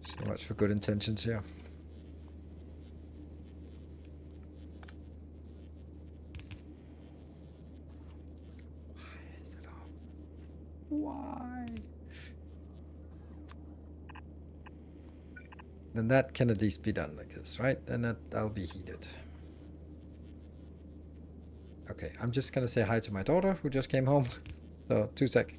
A: So much for good intentions here. Why is it off? Why? Then that can at least be done like this, right? Then that'll be heated. Okay, I'm just gonna say hi to my daughter who just came home. So, 2 sec.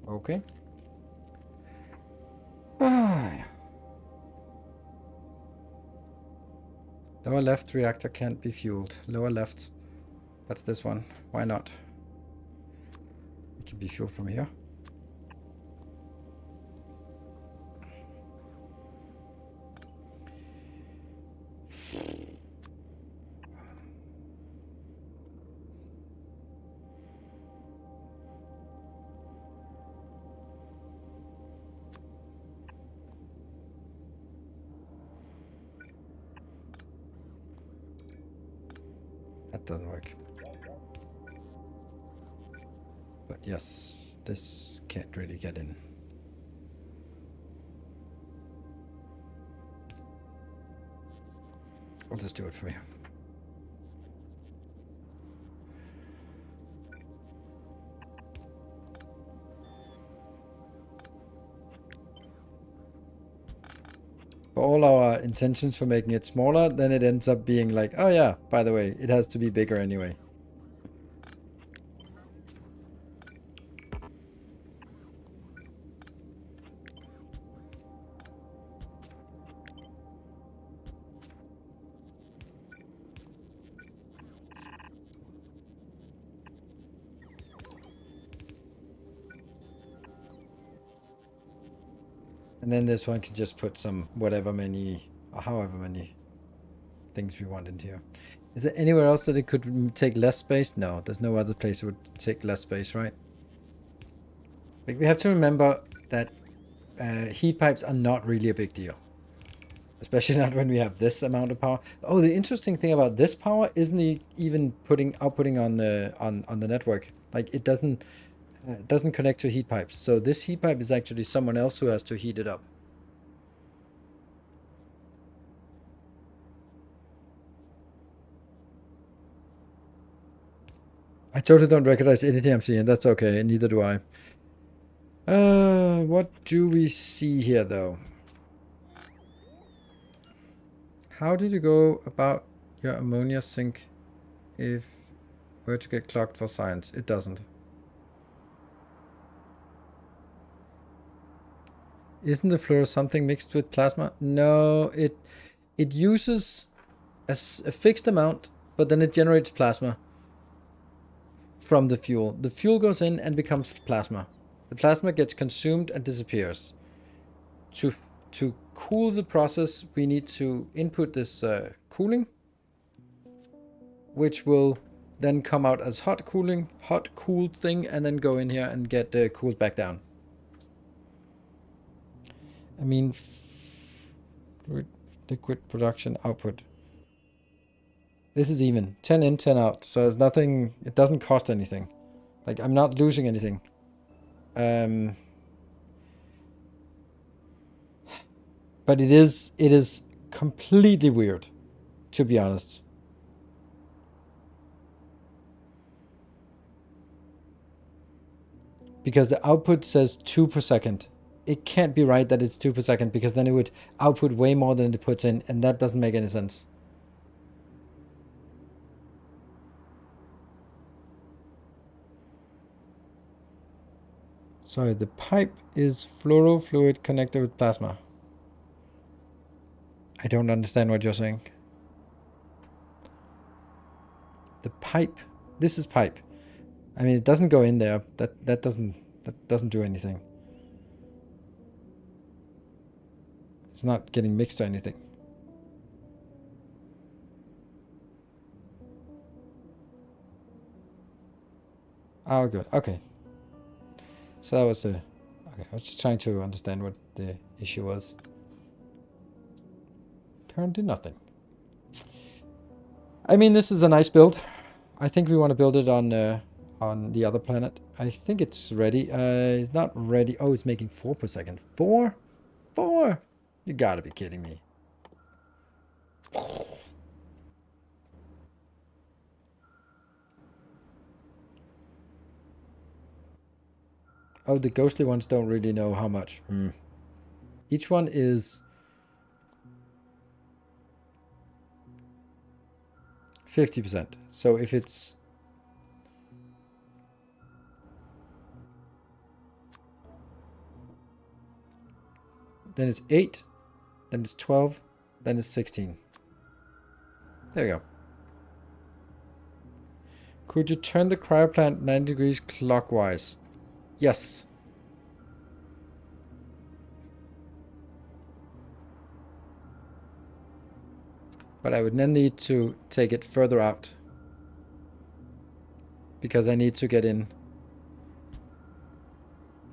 A: Okay. Lower left reactor can't be fueled. Lower left. That's this one. Why not? It can be fueled from here. that doesn't work. But yes, this can't really get in. I'll just do it for you. For all our intentions for making it smaller, then it ends up being like, oh yeah, by the way, it has to be bigger anyway. And then this one can just put some whatever many, or however many things we want in here. Is there anywhere else that it could take less space? No, there's no other place it would take less space, right? Like, we have to remember that heat pipes are not really a big deal. Especially not when we have this amount of power. Oh, the interesting thing about this power isn't even outputting on the network. Like, it doesn't connect to heat pipes. So this heat pipe is actually someone else who has to heat it up. I totally don't recognize anything I'm seeing. That's okay. Neither do I. What do we see here, though? How did you go about your ammonia sink if were to get clogged for science? It doesn't. Isn't the fluor something mixed with plasma? No, it uses a fixed amount, but then it generates plasma from the fuel. The fuel goes in and becomes plasma. The plasma gets consumed and disappears. To cool the process, we need to input this cooling, which will then come out as hot cooled thing, and then go in here and get cooled back down. I mean, liquid production output. This is even 10 in, 10 out. So there's nothing. It doesn't cost anything. Like, I'm not losing anything. But it is completely weird, to be honest. Because the output says 2 per second. It can't be right that it's 2 per second, because then it would output way more than it puts in, and that doesn't make any sense. Sorry, the pipe is fluorofluid connected with plasma. I don't understand what you're saying. The pipe. This is pipe. I mean, it doesn't go in there. That doesn't do anything. It's not getting mixed or anything. Oh, good. Okay. So that was the... Okay, I was just trying to understand what the issue was. Apparently nothing. I mean, this is a nice build. I think we want to build it on the other planet. I think it's ready. It's not ready. Oh, it's making 4 per second. 4? 4? You gotta be kidding me. Oh, the ghostly ones don't really know how much. Each one is 50%. So if it's... then it's 8, then it's 12, then it's 16. There you go. Could you turn the cryoplant 90 degrees clockwise? Yes. But I would then need to take it further out, because I need to get in.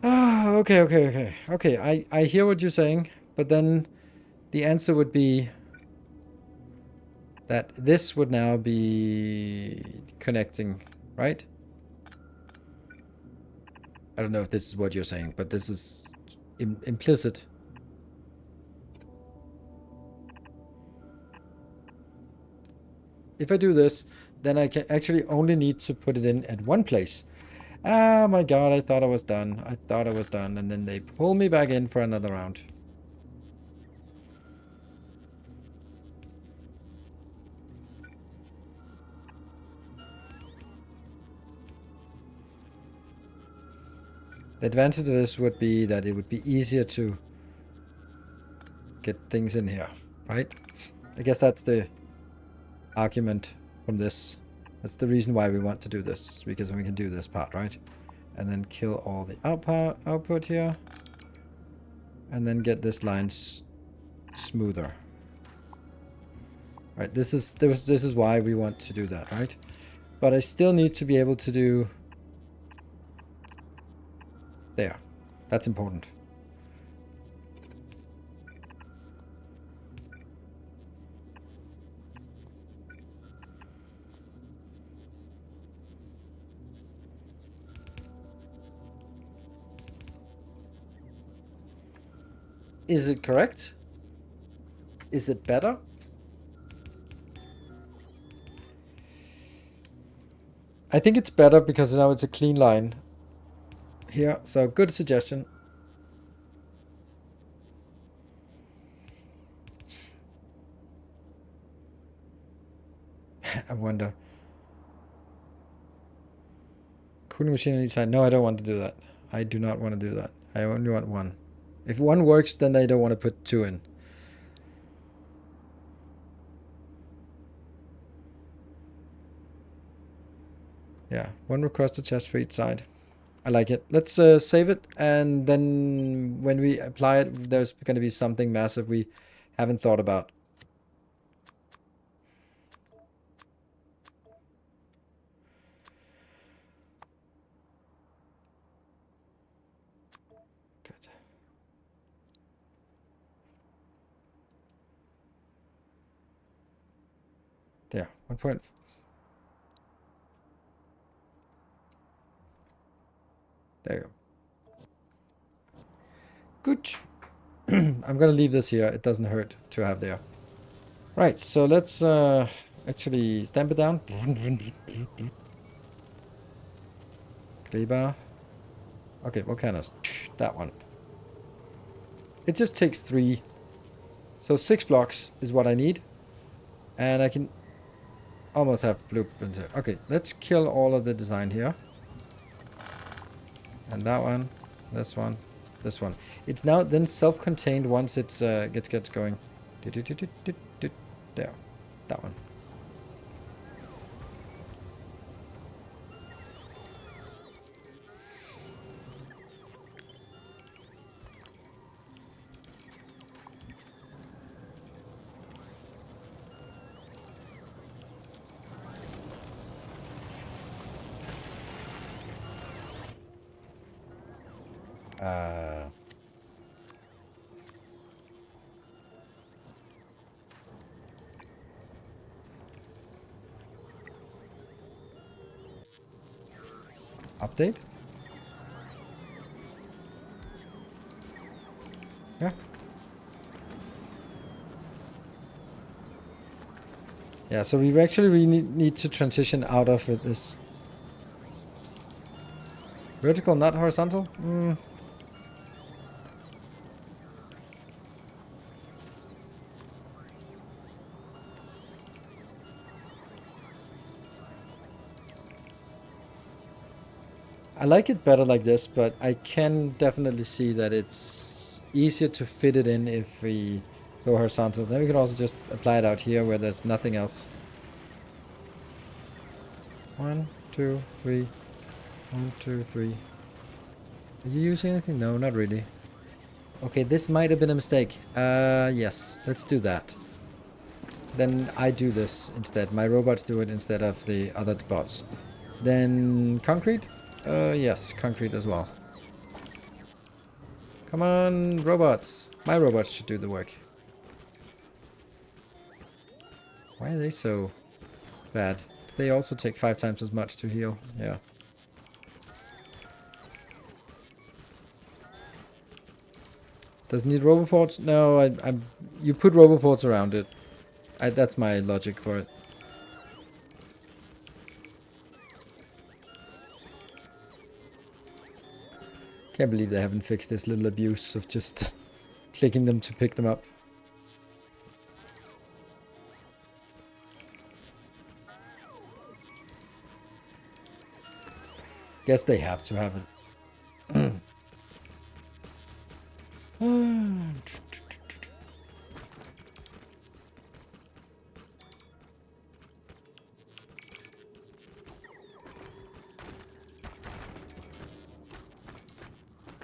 A: Ah, okay. I hear what you're saying, but then the answer would be that this would now be connecting, right? I don't know if this is what you're saying, but this is implicit. If I do this, then I can actually only need to put it in at one place. Ah, my god, I thought I was done. I thought I was done, and then they pull me back in for another round. The advantage of this would be that it would be easier to get things in here, right? I guess that's the argument from this. That's the reason why we want to do this, because we can do this part, right? And then kill all the output here. And then get this line smoother. Right, this is why we want to do that, right? But I still need to be able to do there. That's important. Is it correct? Is it better? I think it's better because now it's a clean line here. So good suggestion. I wonder. Cooling machine on each side. No, I don't want to do that. I do not want to do that. I only want one. If one works, then I don't want to put two in. Yeah, one request to test for each side. I like it. Let's save it, and then when we apply it, there's going to be something massive we haven't thought about. Good. There, 1 point. There you go. Good. I'm going to leave this here. It doesn't hurt to have there. Right, so let's actually stamp it down. Kleber. Okay, volcanoes. That one. It just takes 3. So 6 blocks is what I need. And I can almost have blueprints here. Okay, let's kill all of the design here. And that one, this one, this one. It's now then self-contained once it's gets going. There, that one. Update? Yeah. Yeah, so we actually really need to transition out of this. Vertical, not horizontal? I like it better like this, but I can definitely see that it's easier to fit it in if we go horizontal. Then we can also just apply it out here where there's nothing else. 1, 2, 3. 1, 2, 3. Are you using anything? No, not really. Okay, this might have been a mistake. Yes, let's do that. Then I do this instead. My robots do it instead of the other bots. Then concrete? Yes, concrete as well. Come on, robots. My robots should do the work. Why are they so bad? They also take 5 times as much to heal. Yeah. Does it need roboports? No, you put roboports around it. That's my logic for it. Can't believe they haven't fixed this little abuse of just clicking them to pick them up. Guess they have to have it.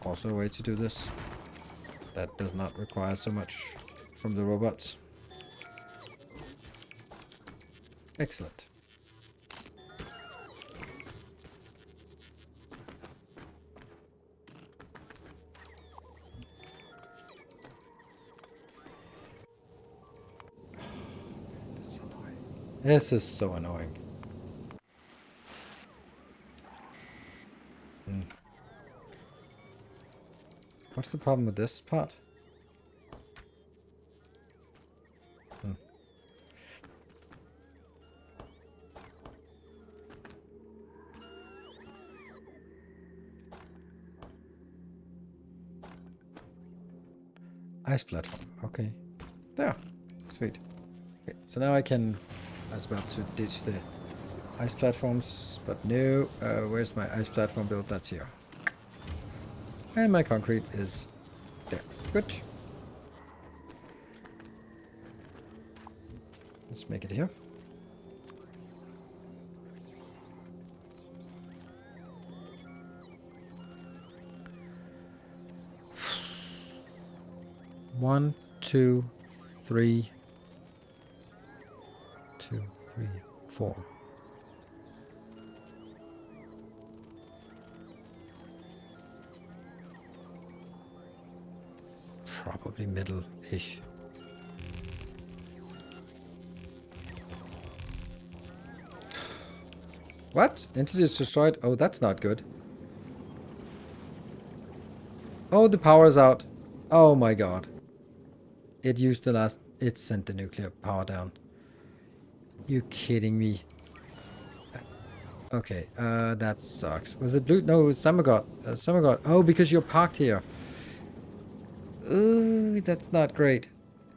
A: Also a way to do this that does not require so much from the robots. Excellent. This is annoying. This is so annoying. What's the problem with this part? Ice platform. Okay. There. Sweet. Okay, so now I was about to ditch the ice platforms, but no. Where's my ice platform build? That's here. And my concrete is there. Good. Let's make it here. One, two, three. 2, 3, 4. Probably middle-ish. What? Entity is destroyed? Oh, that's not good. Oh, the power's out. Oh my god. It used the last... It sent the nuclear power down. You kidding me? Okay, that sucks. Was it blue? No, it was Summer God. Summer God. Oh, because you're parked here. Ooh, that's not great.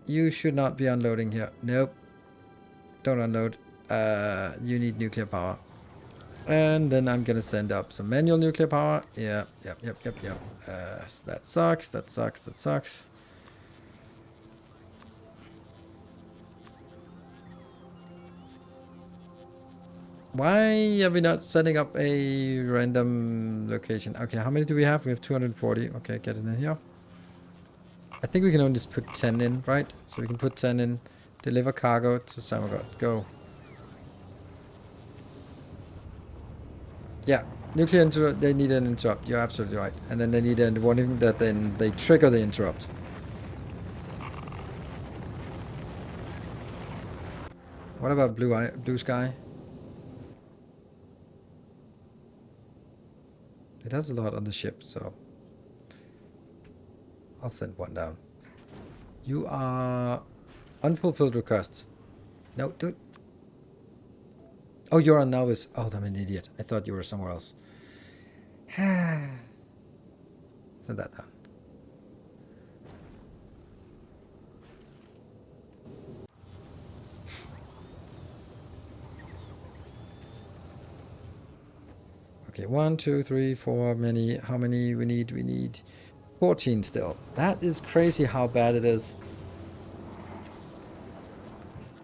A: You should not be unloading here. Nope. Don't unload. You need nuclear power. And then I'm gonna send up some manual nuclear power. Yeah, yep. So that sucks, that sucks. Why are we not setting up a random location? Okay, how many do we have? We have 240. Okay, get it in here. I think we can only just put 10 in, right? So we can put 10 in. Deliver cargo to Samagod. Go. Yeah, nuclear interrupt. They need an interrupt. You're absolutely right. And then they need a warning that then they trigger the interrupt. What about blue sky? It has a lot on the ship, so I'll send one down. You are unfulfilled request. No, dude. Oh, you're on Novice. Oh, I'm an idiot. I thought you were somewhere else. Send that down. Okay, 1, 2, 3, 4. Many. How many we need? We need 14 still. That is crazy how bad it is.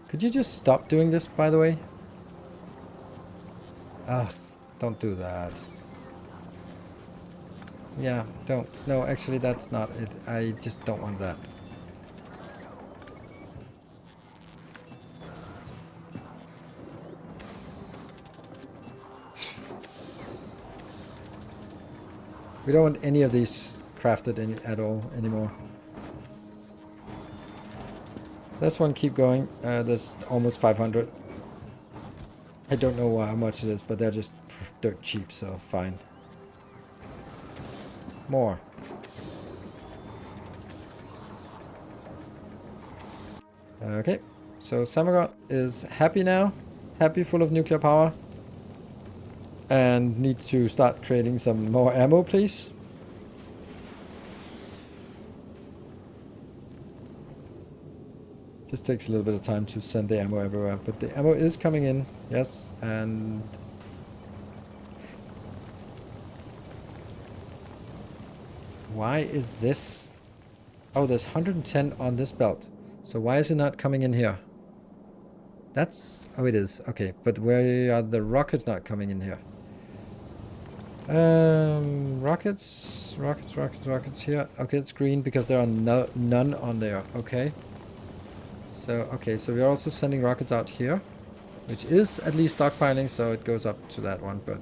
A: Could you just stop doing this, by the way? Ah, don't do that. Yeah, don't. No, actually, that's not it. I just don't want that. We don't want any of these crafted at all anymore. This one keep going. There's almost 500. I don't know how much it is, but they're just dirt cheap, so fine. More. Okay, so Samagott is happy now. Happy, full of nuclear power. And needs to start creating some more ammo, please. Just takes a little bit of time to send the ammo everywhere, but the ammo is coming in, yes, and why is this? Oh, there's 110 on this belt, so why is it not coming in here? That's, oh, it is, okay, but where are the rockets not coming in here? Rockets here. Okay, it's green because there are none on there. Okay. So, okay, so we're also sending rockets out here, which is at least stockpiling, so it goes up to that one, but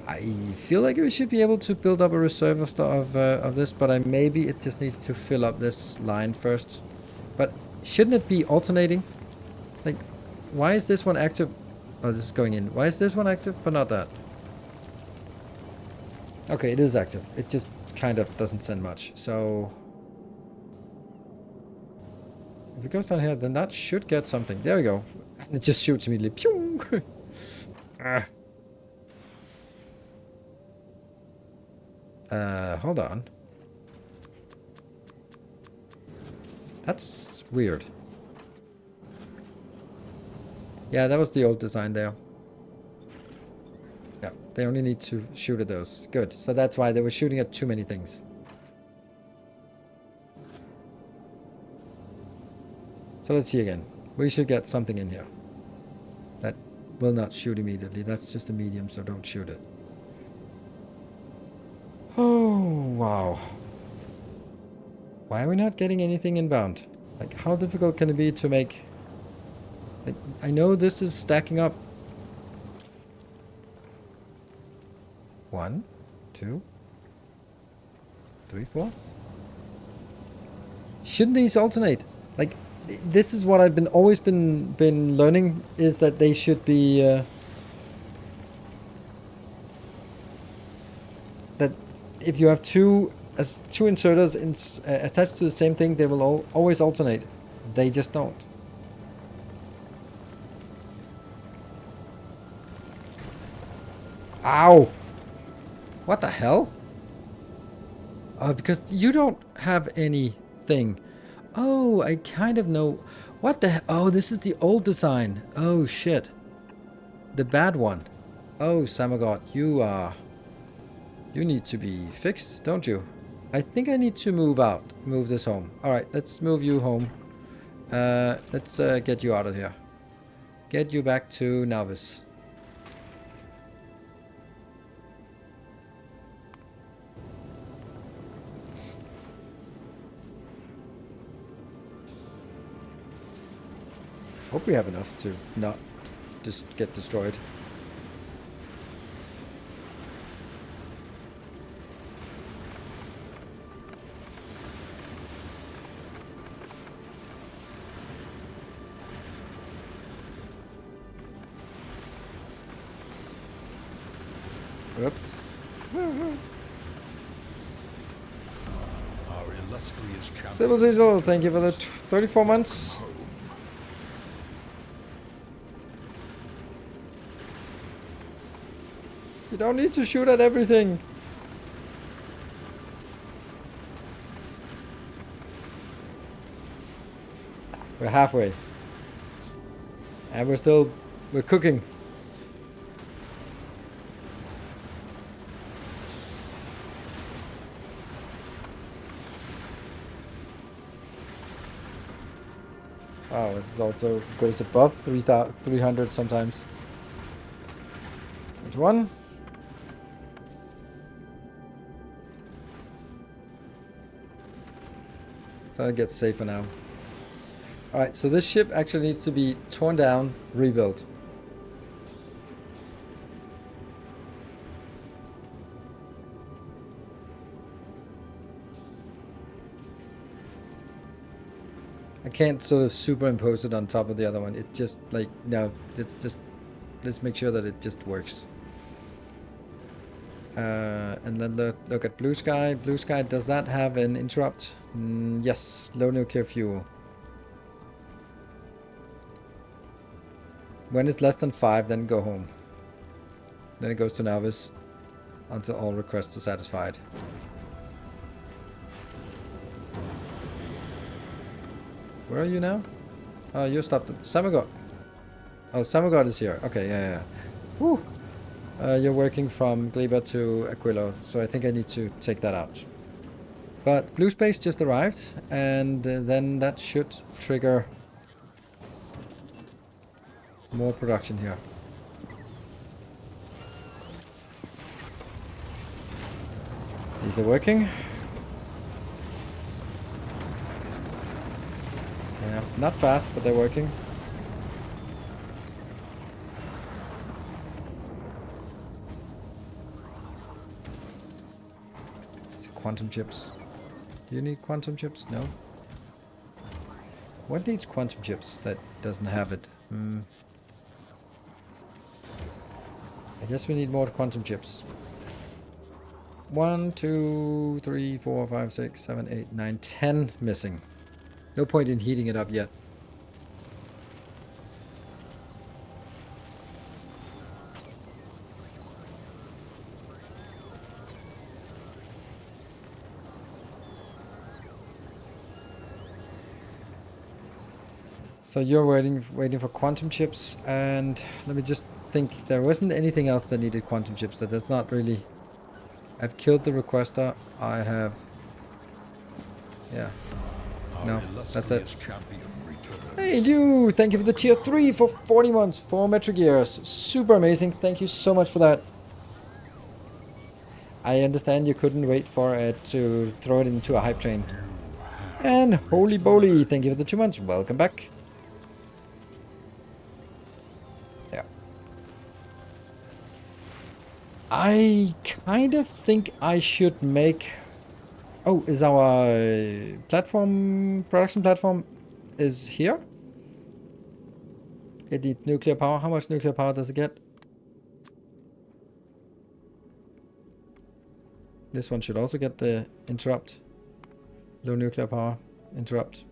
A: I feel like we should be able to build up a reserve of this, but maybe it just needs to fill up this line first. But shouldn't it be alternating? Like, why is this one active? Oh, this is going in. Why is this one active, but not that? Okay, it is active. It just kind of doesn't send much. So if it goes down here, then that should get something. There we go. And it just shoots immediately. Pew! Hold on. That's weird. Yeah, that was the old design there. Yeah, they only need to shoot at those. Good. So that's why they were shooting at too many things. So let's see again. We should get something in here. That will not shoot immediately. That's just a medium, so don't shoot it. Oh, wow. Why are we not getting anything inbound? Like, how difficult can it be to make... Like, I know this is stacking up. 1, 2, 3, 4. Shouldn't these alternate? Like, this is what I've always been learning, is that they should be that if you have two inserters attached to the same thing, they will always alternate. They just don't. Ow! What the hell? Because you don't have anything. Oh, I kind of know. What the hell? Oh, this is the old design. Oh, shit. The bad one. Oh, Samagott, you need to be fixed, don't you? I think I need to move this home. Alright, let's move you home. Let's get you out of here. Get you back to Navis. Hope we have enough to not just get destroyed. Oops.
B: Our illustrious champion.
A: Civil Cecil, thank you for the 34 months. You don't need to shoot at everything. We're halfway. And we're cooking. Oh, it also goes above 300 sometimes. 21. So it gets safer now. Alright, so this ship actually needs to be torn down, rebuilt. I can't sort of superimpose it on top of the other one. It just like, no, just let's make sure that it just works. And then look at Blue Sky. Blue Sky, does that have an interrupt? Yes, low nuclear fuel. When it's less than 5, then go home. Then it goes to Navis until all requests are satisfied. Where are you now? Oh, you stopped at Samagod. Oh, Samagod is here. Okay, yeah. Woo! You're working from Gleba to Aquilo, so I think I need to take that out. But Blue Space just arrived, and then that should trigger more production here. These are working. Yeah, not fast, but they're working. It's quantum chips. Do you need quantum chips? No. What needs quantum chips that doesn't have it? I guess we need more quantum chips. 1, 2, 3, 4, 5, 6, 7, 8, 9, 10 missing. No point in heating it up yet. So you're waiting for quantum chips, and let me just think. There wasn't anything else that needed quantum chips. That's not really. I've killed the requester. I have. Yeah. No, that's it. Hey, you! Thank you for the tier 3 for 40 months, 4 metric years. Super amazing. Thank you so much for that. I understand you couldn't wait for it to throw it into a hype train. And Holy Boly, thank you for the 2 months. Welcome back. Yeah. I kind of think I should make... Oh, is our production platform is here? It needs nuclear power. How much nuclear power does it get? This one should also get the interrupt. Low nuclear power, interrupt.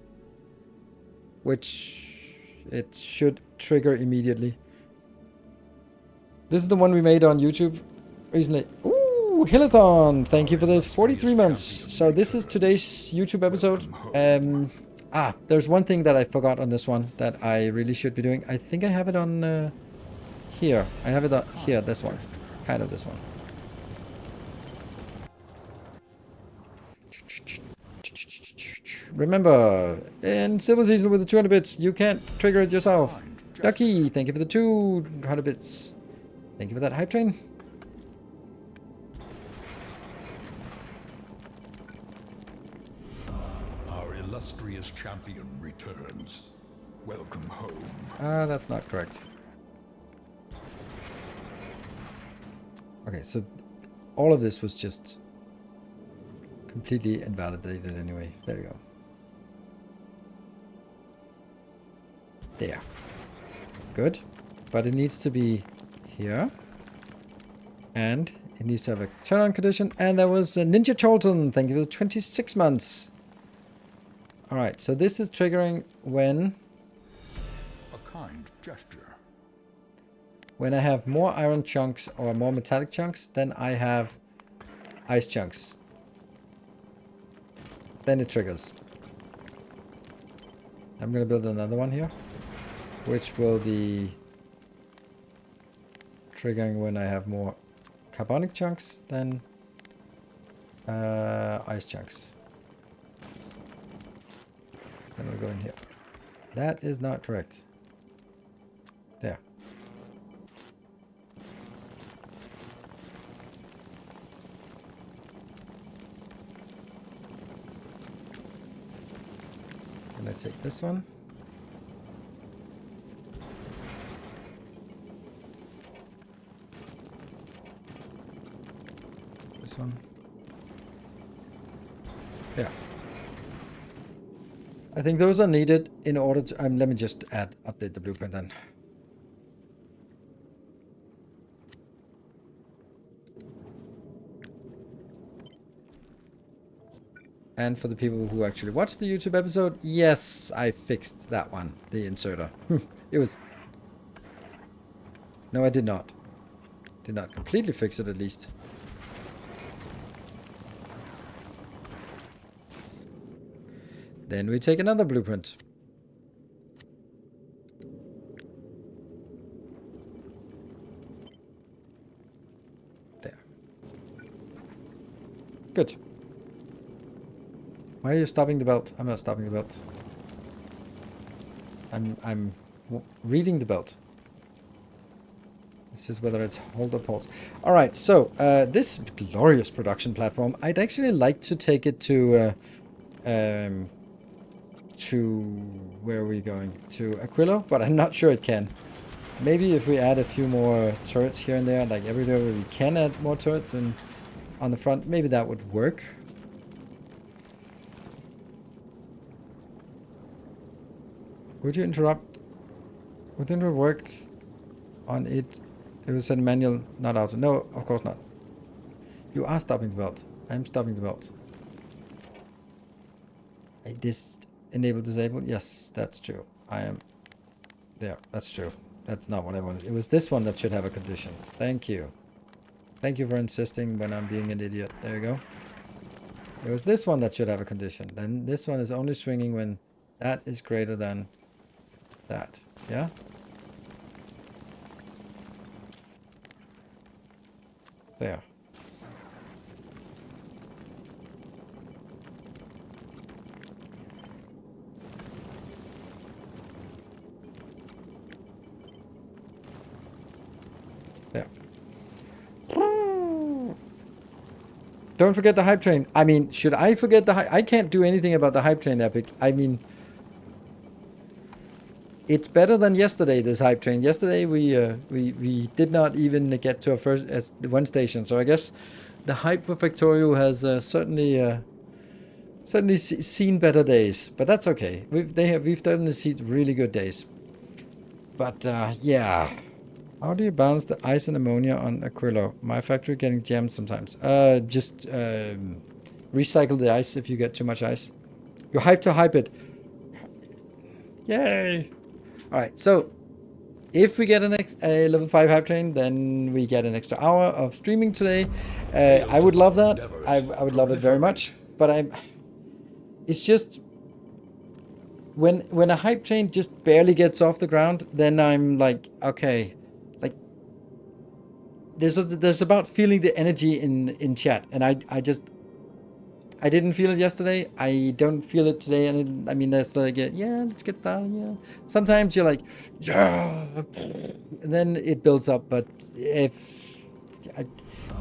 A: Which it should trigger immediately. This is the one we made on YouTube recently. Ooh, Hillathon! Thank you for the 43 months. So this is today's YouTube episode. There's one thing that I forgot on this one that I really should be doing. I think I have it on here. I have it on here, this one. Kind of this one. Remember, in Silver Season with the 200 bits, you can't trigger it yourself. Ducky, thank you for the 200 bits. Thank you for that hype train.
B: Our illustrious champion returns. Welcome home.
A: That's not correct. Okay, so all of this was just completely invalidated anyway. There you go. There. Good. But it needs to be here. And it needs to have a turn on condition. And there was Ninja Cholton. Thank you for 26 months. Alright, so this is triggering when...
B: A kind gesture.
A: When I have more iron chunks or more metallic chunks, then I have ice chunks. Then it triggers. I'm going to build another one here, which will be triggering when I have more carbonic chunks than ice chunks. Then we'll go in here. That is not correct. There. And I take this one. This one. Yeah. I think those are needed in order to... let me just update the blueprint then. And for the people who actually watched the YouTube episode, yes, I fixed that one, the inserter. It was... No, I did not. Did not completely fix it, at least. Then we take another blueprint. There. Good. Why are you stopping the belt? I'm not stopping the belt. I'm reading the belt. This is whether it's hold or pause. All right, so this glorious production platform, I'd actually like to take it to where are we going? To Aquilo, but I'm not sure it can. Maybe if we add a few more turrets here and there, like everywhere we can add more turrets and on the front, maybe that would work. Would you interrupt? Wouldn't it work on it? It was a manual, not auto. No, of course not. You are stopping the belt. I'm stopping the belt. I enable disable. Yes, that's true. I am there. That's true. That's not what I wanted. It was this one that should have a condition. Thank you. Thank you for insisting when I'm being an idiot. There you go. It was this one that should have a condition. Then this one is only swinging when that is greater than that. Yeah? There. There. Don't forget the hype train. I mean, should I forget the hype? I can't do anything about the hype train, Epic. I mean, it's better than yesterday, this hype train. Yesterday we did not even get to our first one station. So I guess the hype for Factorio has certainly seen better days. But that's okay. We've definitely seen really good days. But yeah. How do you balance the ice and ammonia on Aquilo? My factory getting jammed sometimes. Just recycle the ice if you get too much ice. You have to hype it. Yay! Alright, so if we get a level 5 hype train, then we get an extra hour of streaming today. I would love that. I would love it very much. But it's just... When a hype train just barely gets off the ground, then I'm like, okay... There's about feeling the energy in chat, and I didn't feel it yesterday. I don't feel it today, and I mean that's like yeah, let's get that. Yeah, sometimes you're like yeah, and then it builds up. But there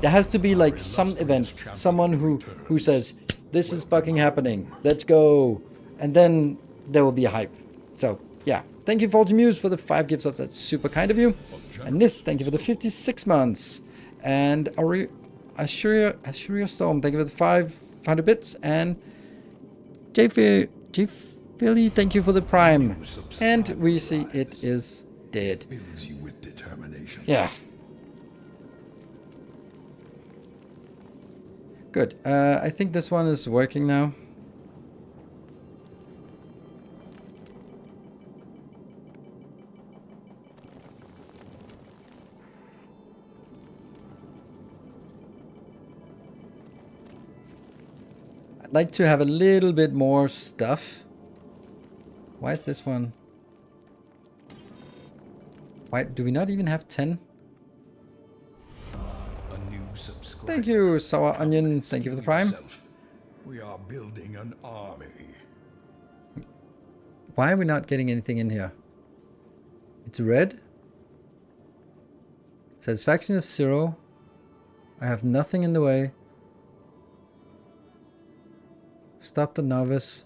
A: has to be like some event, someone who says this is fucking happening, let's go, and then there will be a hype. So yeah, thank you for Muse for the 5 gifts up. That's super kind of you. And this, thank you for the 56 months. And Ashuria Storm, thank you for the 500 bits. And J Philly, thank you for the Prime. And we see it is dead. Yeah. Good. I think this one is working now. Like to have a little bit more stuff. Why is this one? Why do we not even have 10? Thank you, Sour Onion. Thank you for the Prime.
B: We are building an army.
A: Why are we not getting anything in here? It's red. Satisfaction is 0. I have nothing in the way. Stop the novice.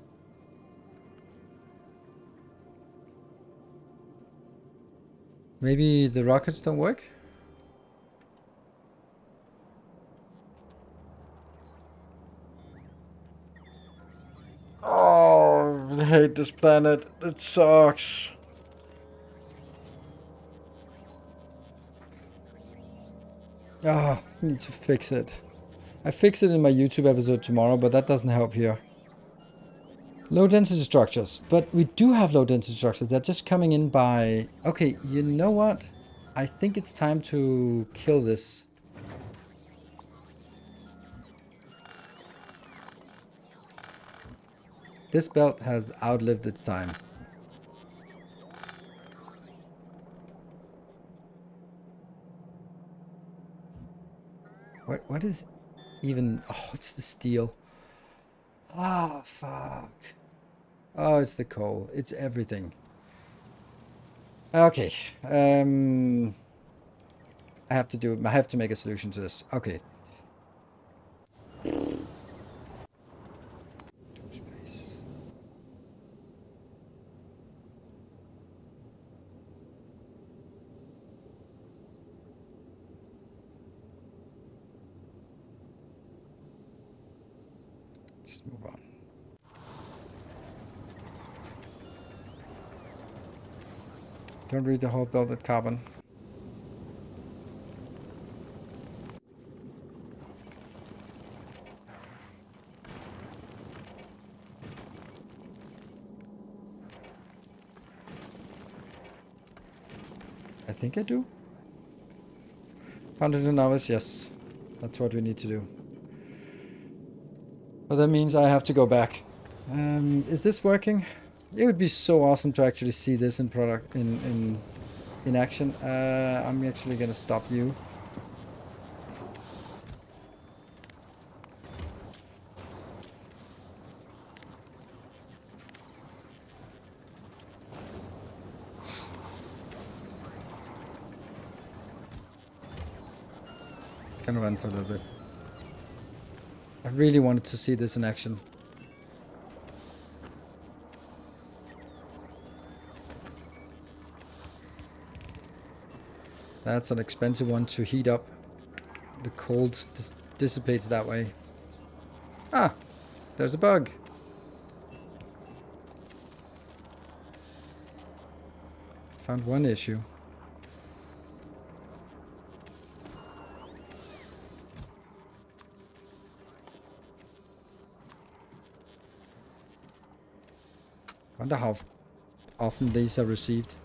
A: Maybe the rockets don't work? Oh, I hate this planet. It sucks. Ah, I need to fix it. I fix it in my YouTube episode tomorrow, but that doesn't help here. Low density structures. But we do have low density structures. They're just coming in by... Okay, you know what? I think it's time to kill this. This belt has outlived its time. What is even... Oh, it's the steel. Ah, fuck. Oh, it's the coal. It's everything. Okay. I have to make a solution to this. Okay. Space. Just move on. Don't read the whole belted carbon. I think I do. Found it in novice, yes. That's what we need to do. But that means I have to go back. Is this working? It would be so awesome to actually see this in in action. I'm actually gonna stop you. It's gonna run for a little bit. I really wanted to see this in action. That's an expensive one to heat up. The cold dissipates that way. Ah, there's a bug. Found one issue. Wonder how often these are received.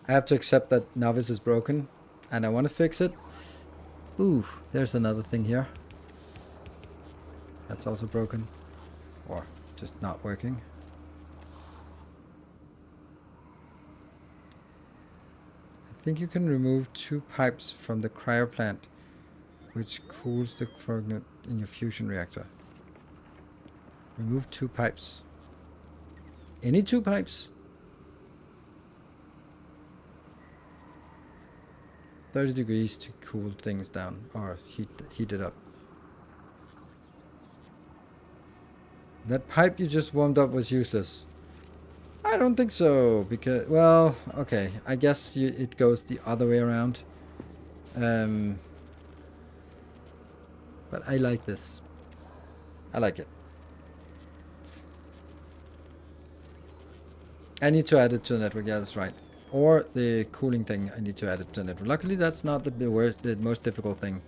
A: I have to accept that novice is broken, and I want to fix it. Ooh, there's another thing here. That's also broken. Or just not working. I think you can remove 2 pipes from the cryo plant, which cools the fragment in your fusion reactor. Remove 2 pipes. Any 2 pipes? 30 degrees to cool things down, or heat it up. That pipe you just warmed up was useless. I don't think so, because, well, okay, I guess it goes the other way around. But I like this. I like it. I need to add it to the network, yeah, that's right. Or the cooling thing, I need to add it to the network. Luckily, that's not the most difficult thing.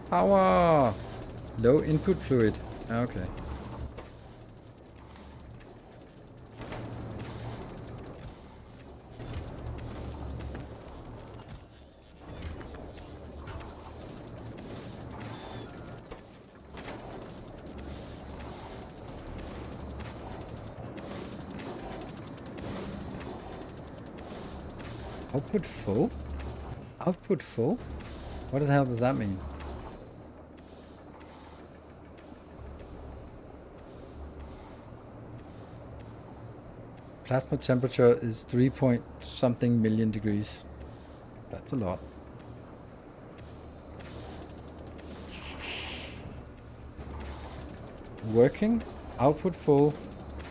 A: Power! Low input fluid. Okay. Output full? Output full? What the hell does that mean? Plasma temperature is 3 point something million degrees. That's a lot. Working? Output full.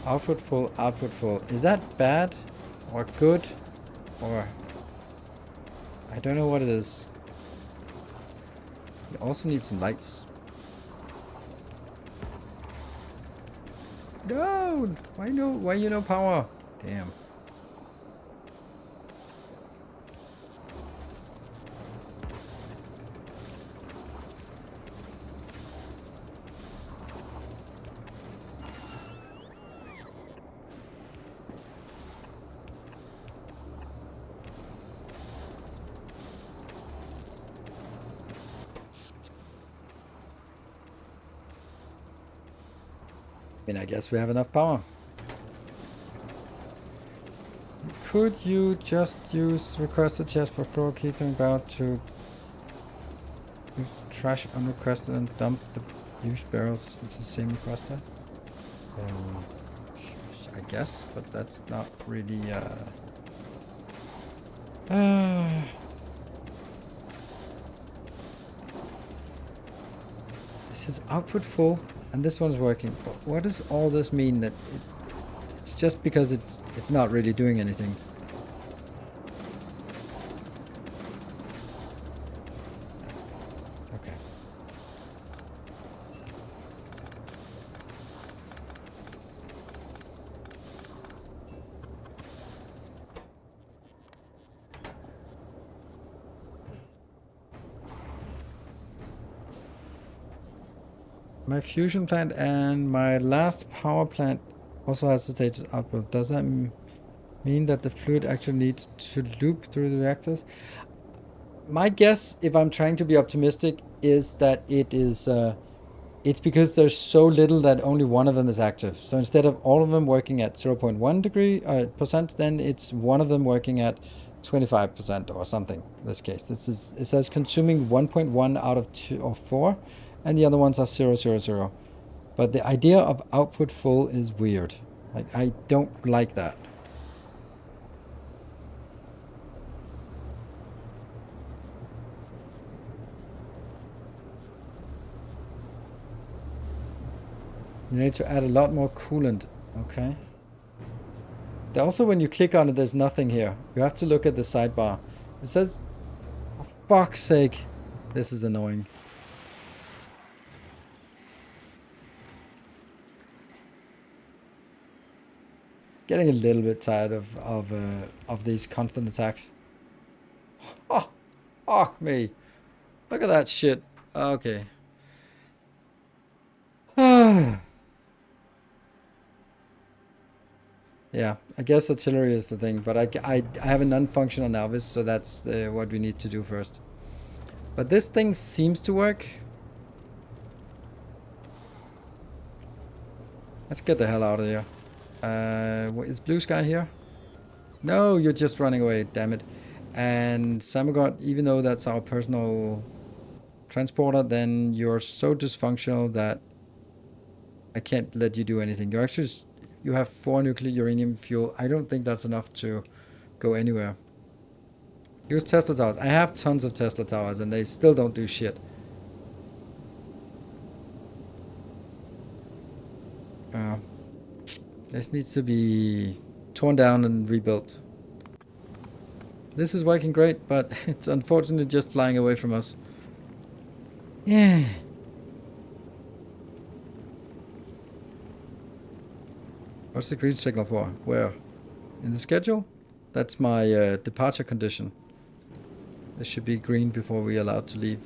A: Output full. Output full. Is that bad? Or good? Or... I don't know what it is. You also need some lights. No! Why you no power? Damn. I mean, I guess we have enough power. Could you just use requested chest for pro catering about to use trash unrequested and dump the used barrels into the same requester? I guess, but that's not really this is output full and this one's working. What does all this mean? That it's just because it's not really doing anything. Okay. My fusion plant and my last power plant also has the status output. Does that mean that the fluid actually needs to loop through the reactors? My guess, if I'm trying to be optimistic, is that it is it's because there's so little that only one of them is active. So instead of all of them working at 0.1 degree percent, then it's one of them working at 25% or something. In this case, it says consuming 1.1 out of 2 or 4, and the other ones are 0.0.0. But the idea of output full is weird. I don't like that. You need to add a lot more coolant. Okay. Also, when you click on it, there's nothing here. You have to look at the sidebar. It says, for fuck's sake, this is annoying. Getting a little bit tired of these constant attacks. Oh, fuck me. Look at that shit. Okay. Yeah, I guess artillery is the thing, but I have a non-functional Navis, so that's what we need to do first. But this thing seems to work. Let's get the hell out of here. Is Blue Sky here? No, you're just running away, damn it. And Samagot, even though that's our personal transporter, then you're so dysfunctional that I can't let you do anything. You're actually... You have 4 nuclear uranium fuel. I don't think that's enough to go anywhere. Use Tesla towers. I have tons of Tesla towers and they still don't do shit. This needs to be torn down and rebuilt. This is working great, but it's unfortunately just flying away from us. Yeah. What's the green signal for? Where? In the schedule? That's my departure condition. It should be green before we're allowed to leave.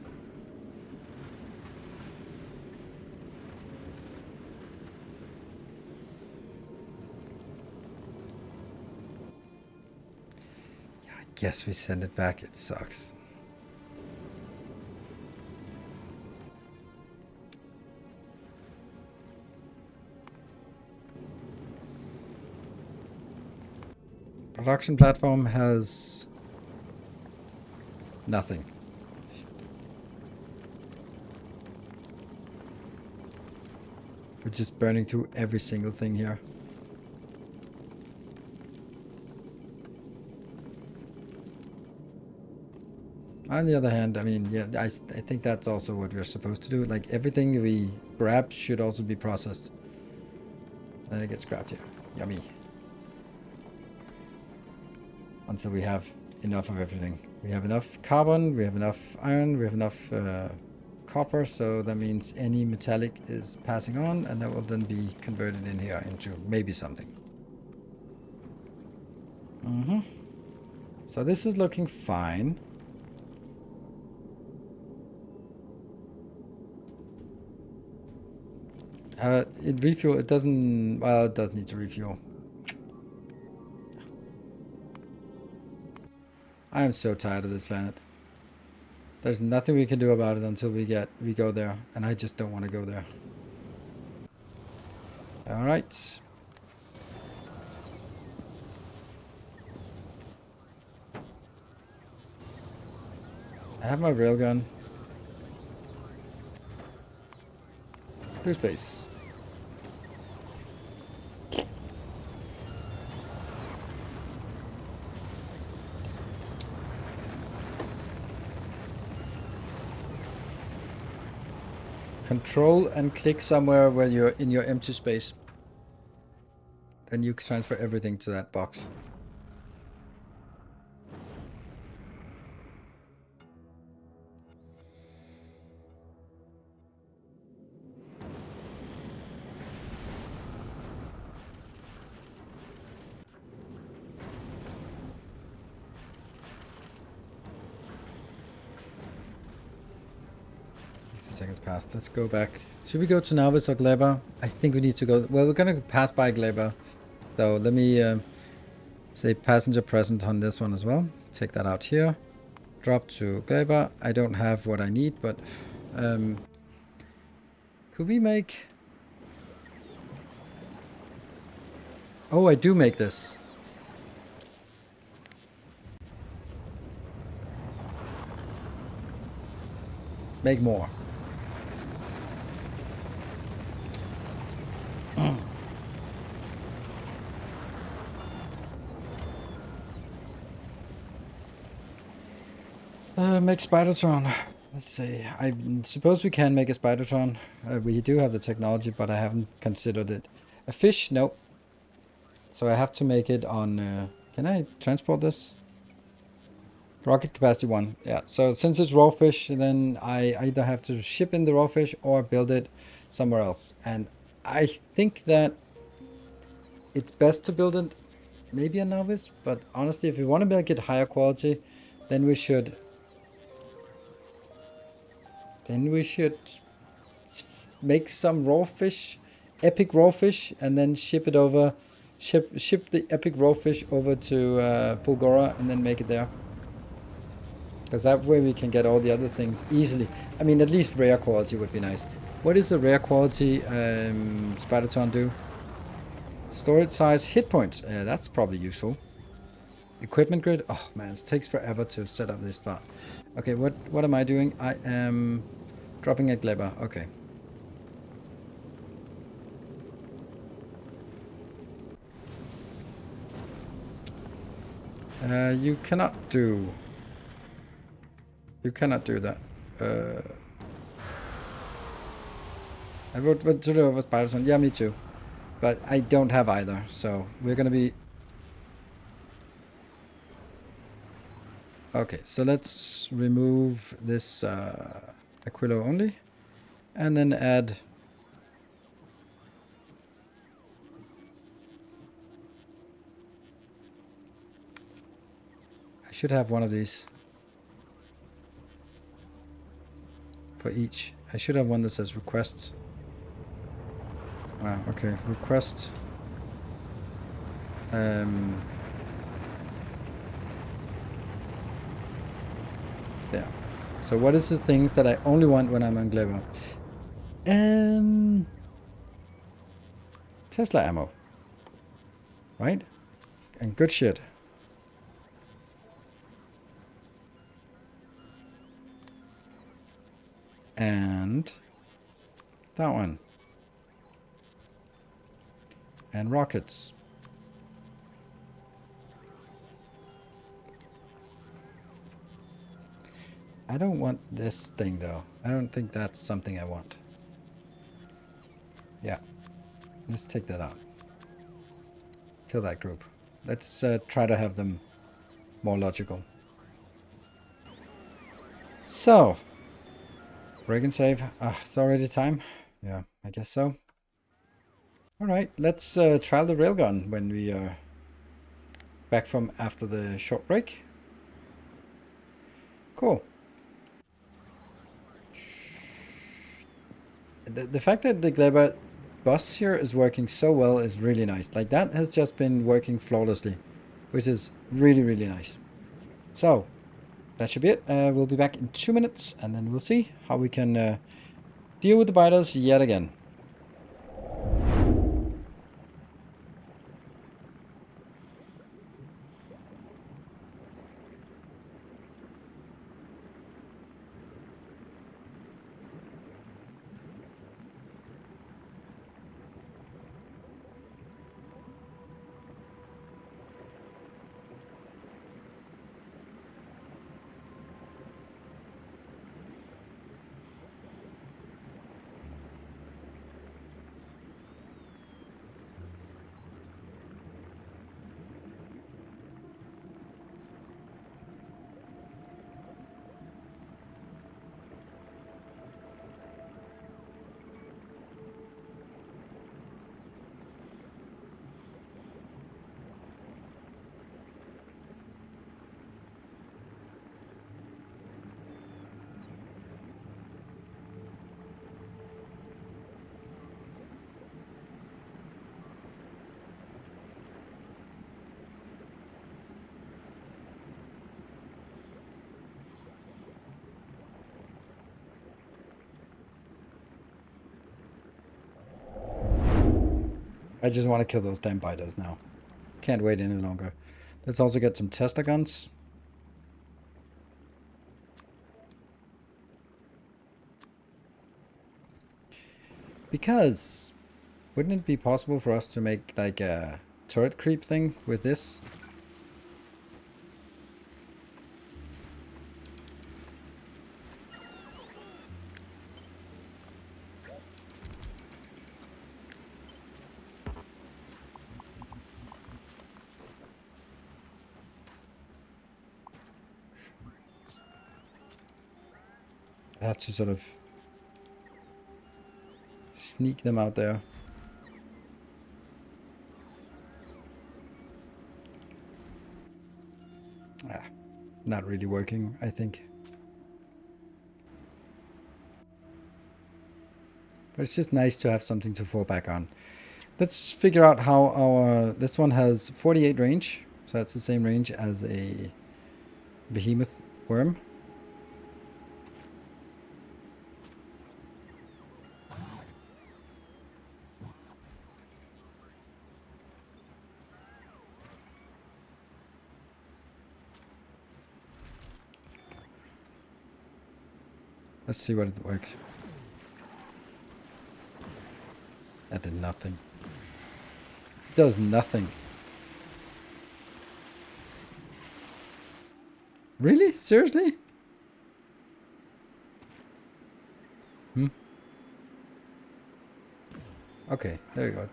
A: Yeah, I guess we send it back. It sucks. Production platform has Nothing. We're just burning through every single thing here. On the other hand, I mean, yeah, I think that's also what we're supposed to do. Like, everything we grab should also be processed. And it gets grabbed here. Yummy. Until we have enough of everything. We have enough carbon, we have enough iron, we have enough copper, so that means any metallic is passing on, and that will then be converted in here into maybe something. So this is looking fine. It doesn't, well, it does need to refuel. I am so tired of this planet. There's nothing we can do about it until we go there, and I just don't want to go there. All right. I have my railgun. Blue space. Control and click somewhere where you're in your empty space. Then you can transfer everything to that box. 60 seconds passed. Let's go back. Should we go to Navis or Gleba? I think we need to go. Well, we're going to pass by Gleba. So let me say passenger present on this one as well. Take that out here. Drop to Gleba. I don't have what I need, but could we make... Oh, I do make this. Make more. Make Spidertron. Let's see. I suppose we can make a Spidertron. We do have the technology, but I haven't considered it. A fish? Nope. So I have to make it on... can I transport this? Rocket capacity 1. Yeah, so since it's raw fish, then I either have to ship in the raw fish or build it somewhere else. And I think that it's best to build it maybe a novice, but honestly, if we want to make it higher quality, then we should... make some raw fish, epic raw fish, and then ship it over... Ship the epic raw fish over to Fulgora and then make it there. Because that way we can get all the other things easily. I mean, at least rare quality would be nice. What does the rare quality Spidertron do? Storage size, hit points. That's probably useful. Equipment grid. Oh man, it takes forever to set up this part. Okay, what am I doing? I am dropping at Gleba. Okay. You cannot do... You cannot do that. I wrote what to do with Spidertron. Yeah, me too. But I don't have either, so we're gonna be... Okay, so let's remove this Aquilo only, and then add... I should have one of these. For each. I should have one that says requests. Wow, okay. Request. Yeah. So what is the things that I only want when I'm on Gleba? Tesla ammo. Right? And good shit. And that one. And rockets. I don't want this thing though. I don't think that's something I want. Yeah, let's take that out. Kill that group. Let's try to have them more logical. So, break and save. It's already time. Yeah, I guess so. Alright, let's try the railgun when we are back from after the short break. Cool. The fact that the Gleber bus here is working so well is really nice. Like, that has just been working flawlessly, which is really, really nice. So, that should be it. We'll be back in 2 minutes, and then we'll see how we can deal with the biters yet again. I just want to kill those damn biters now. Can't wait any longer. Let's also get some Tesla guns. Because wouldn't it be possible for us to make like a turret creep thing with this? I have to sort of sneak them out there. Not really working, I think. But it's just nice to have something to fall back on. Let's figure out how our... This one has 48 range. So that's the same range as a behemoth worm. Let's see what it works. That did nothing. It does nothing. Really? Seriously? Hmm? Okay, there you go.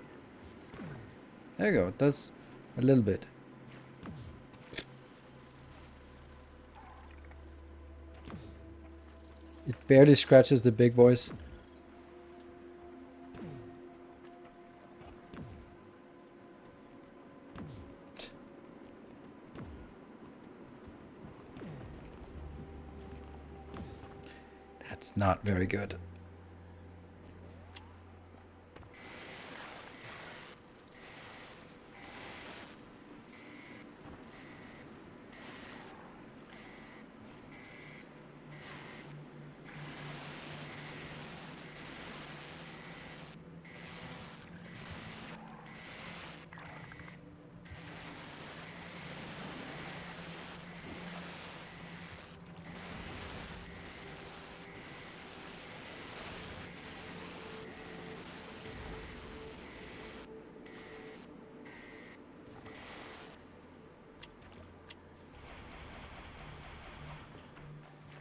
A: There you go. It does a little bit. It barely scratches the big boys. That's not very good.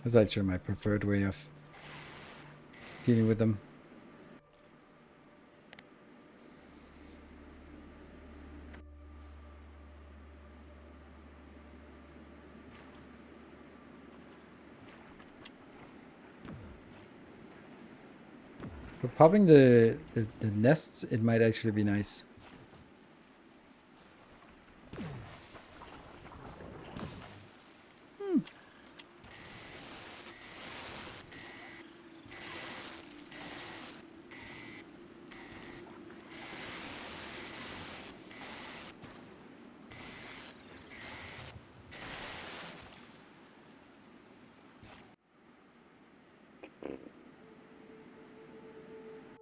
A: That's actually my preferred way of dealing with them. For popping the nests, it might actually be nice.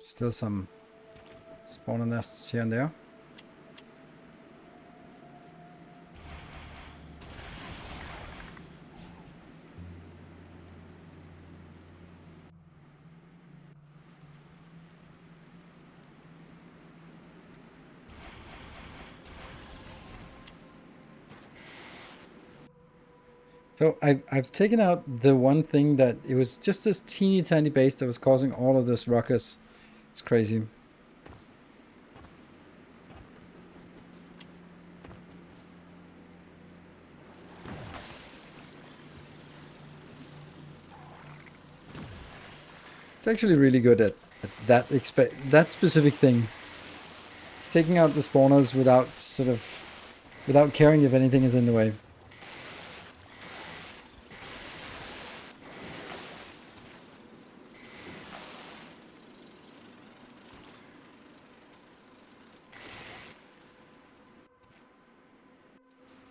A: Still some spawner nests here and there. So I've taken out the one thing that it was just this teeny tiny base that was causing all of this ruckus. It's crazy. It's actually really good at that that specific thing. Taking out the spawners without caring if anything is in the way.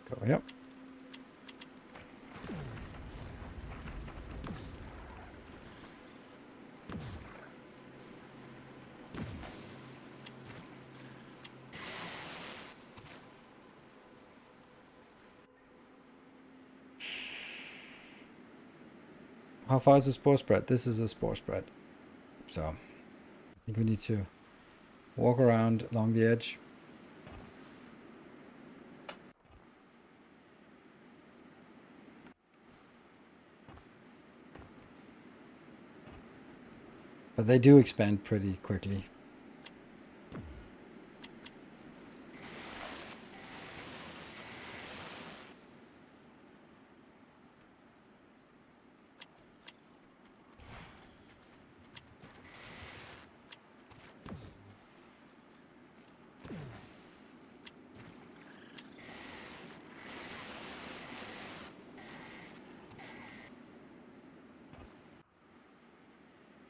A: Go, yep. How far is the spore spread? This is a spore spread. So I think we need to walk around along the edge. But they do expand pretty quickly.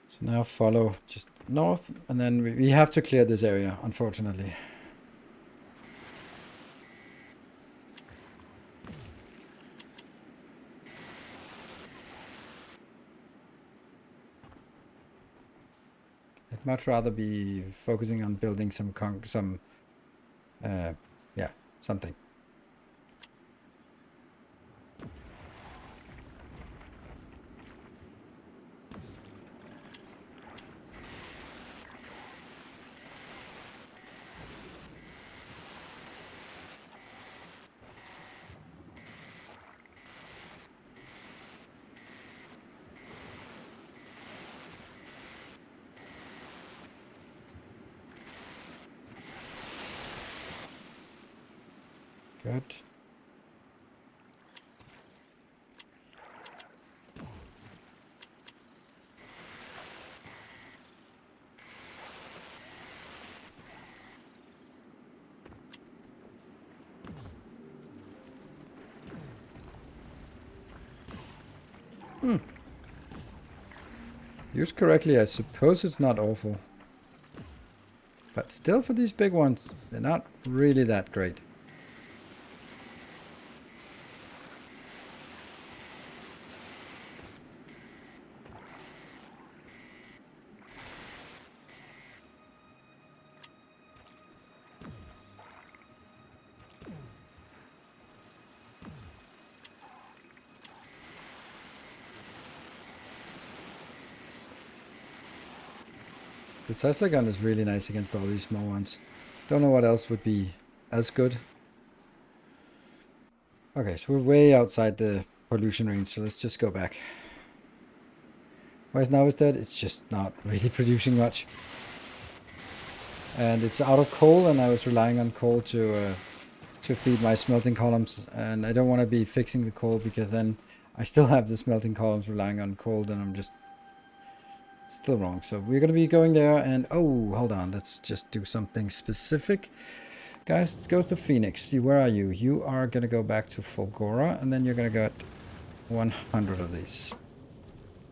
A: So now follow just north, and then we have to clear this area, unfortunately. I'd much rather be focusing on building some yeah, something. Good. Used correctly, I suppose it's not awful. But still, for these big ones, they're not really that great. The Tesla gun is really nice against all these small ones. Don't know what else would be as good. Okay, so we're way outside the pollution range, so let's just go back. Why is Novice dead? It's just not really producing much. And it's out of coal, and I was relying on coal to feed my smelting columns. And I don't want to be fixing the coal, because then I still have the smelting columns relying on coal, and I'm just still wrong. So we're going to be going there, and oh, hold on. Let's just do something specific. Guys, it goes to Phoenix. See, where are you? You are going to go back to Fulgora, and then you're going to get 100 of these.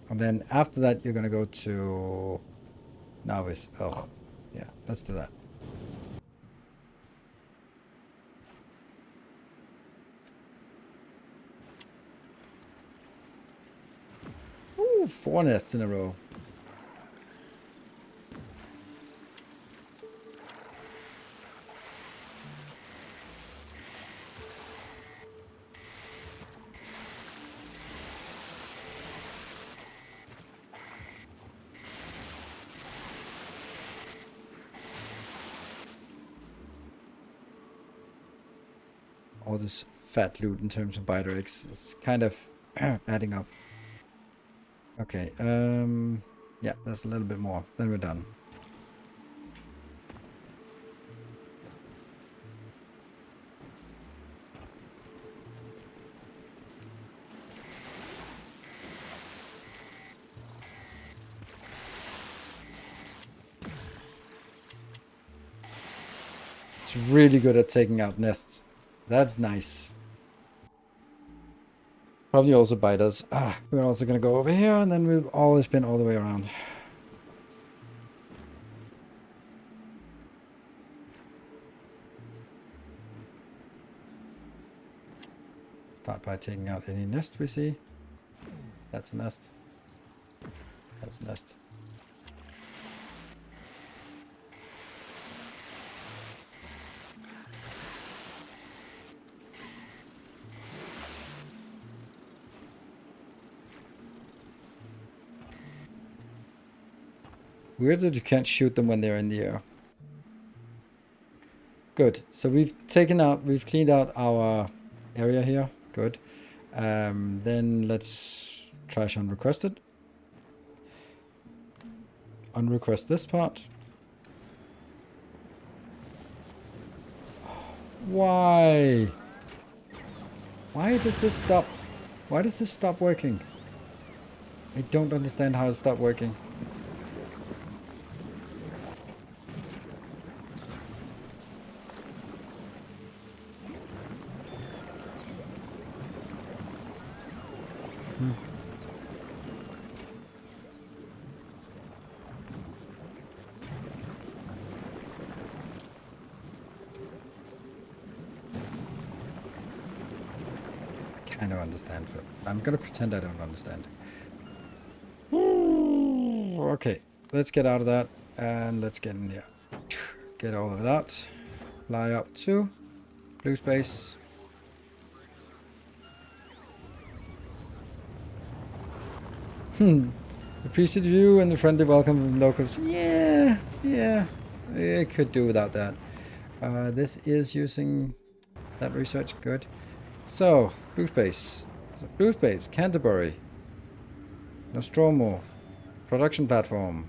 A: And then after that, you're going to go to Novice. Ugh. Yeah, let's do that. Ooh, 4 nests in a row. All this fat loot in terms of biter eggs is kind of adding up. Okay, yeah, that's a little bit more. Then we're done. It's really good at taking out nests. That's nice. Probably also biters. We're also gonna go over here, and then we'll always spin all the way around. Start by taking out any nest we see. That's a nest. That's a nest. Weird that you can't shoot them when they're in the air. Good. So we've cleaned out our area here. Good. Then let's trash unrequested. Unrequest this part. Why? Why does this stop? Why does this stop working? I don't understand how it stopped working. I don't understand, but I'm gonna pretend I don't understand. Okay, let's get out of that, and let's get in here. Get all of it out. Fly up to blue space. Appreciate view and the friendly welcome from locals. Yeah, it could do without that. This is using that research. Good. So, blue space. So, blue space, Canterbury. Nostromo. Production platform.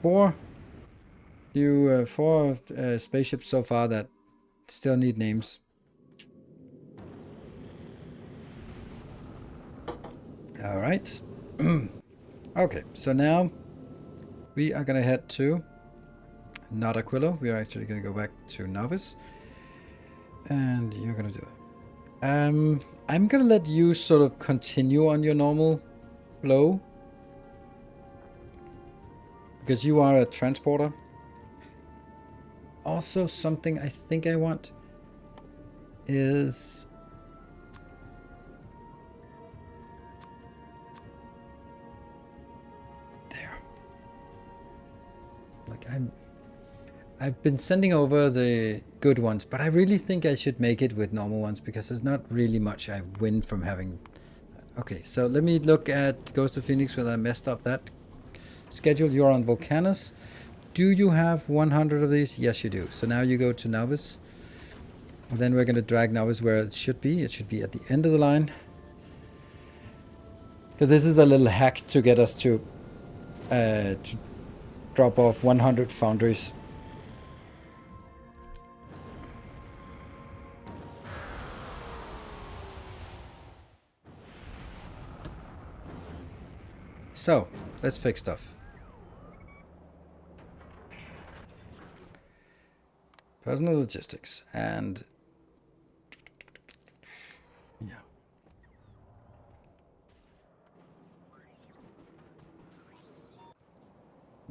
A: 4 spaceships so far that still need names. Alright. Okay, so now we are gonna head to not Aquilo. We are actually gonna go back to Novice. And you're gonna do it. I'm gonna let you sort of continue on your normal flow, because you are a transporter. Also, something I think I want is there. Like I've been sending over the good ones, but I really think I should make it with normal ones, because there's not really much I win from having. Okay, so let me look at Ghost of Phoenix, where I messed up that schedule. You're on Volcanus. Do you have 100 of these? Yes, you do. So now you go to Novice. And then we're going to drag Novice where it should be. It should be at the end of the line. Because this is the little hack to get us to drop off 100 foundries. So, let's fix stuff. Personal logistics and yeah.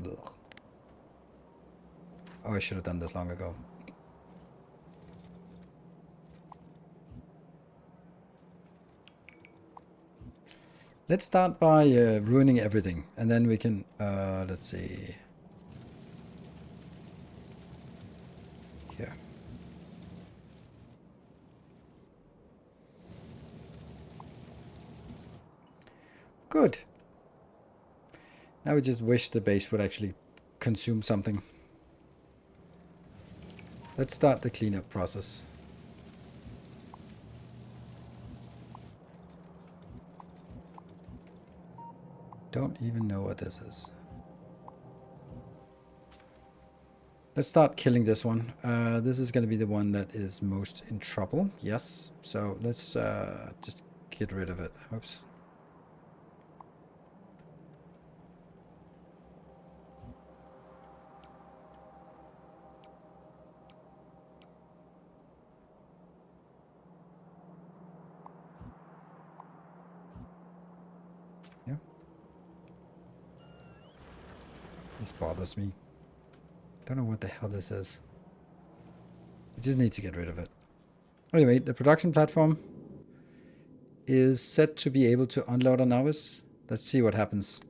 A: Ugh. Oh, I should have done this long ago. Let's start by ruining everything, and then we can, let's see. Here. Good. Now we just wish the base would actually consume something. Let's start the cleanup process. Don't even know what this is. Let's start killing this one. This is going to be the one that is most in trouble. Yes. So let's just get rid of it. Oops. Yeah. This bothers me. Don't know what the hell this is. I just need to get rid of it. Anyway, the production platform is set to be able to unload a novice. Let's see what happens.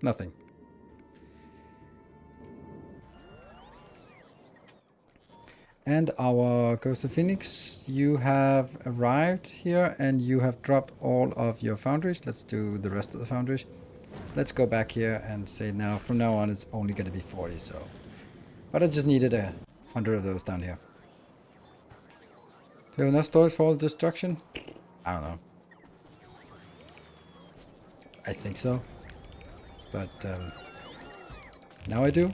A: Nothing. And our Ghost of Phoenix, you have arrived here and you have dropped all of your foundries. Let's do the rest of the foundries. Let's go back here and say now, from now on, it's only going to be 40. So, but I just needed 100 of those down here. Do you have enough storage for all destruction? I don't know. I think so. But now I do.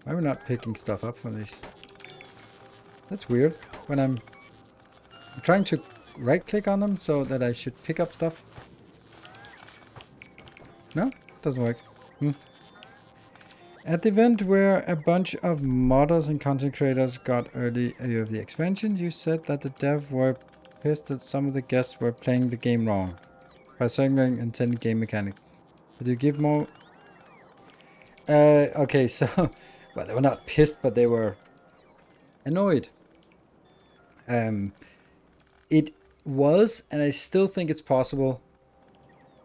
A: Why are we not picking stuff up from these? That's weird. When I'm trying to right click on them so that I should pick up stuff. No, doesn't work. At the event where a bunch of modders and content creators got early of the expansion, you said that the dev were pissed that some of the guests were playing the game wrong by segmenting intended game mechanic. Did you give more? Okay, so well, they were not pissed, but they were annoyed. It was, and I still think it's possible.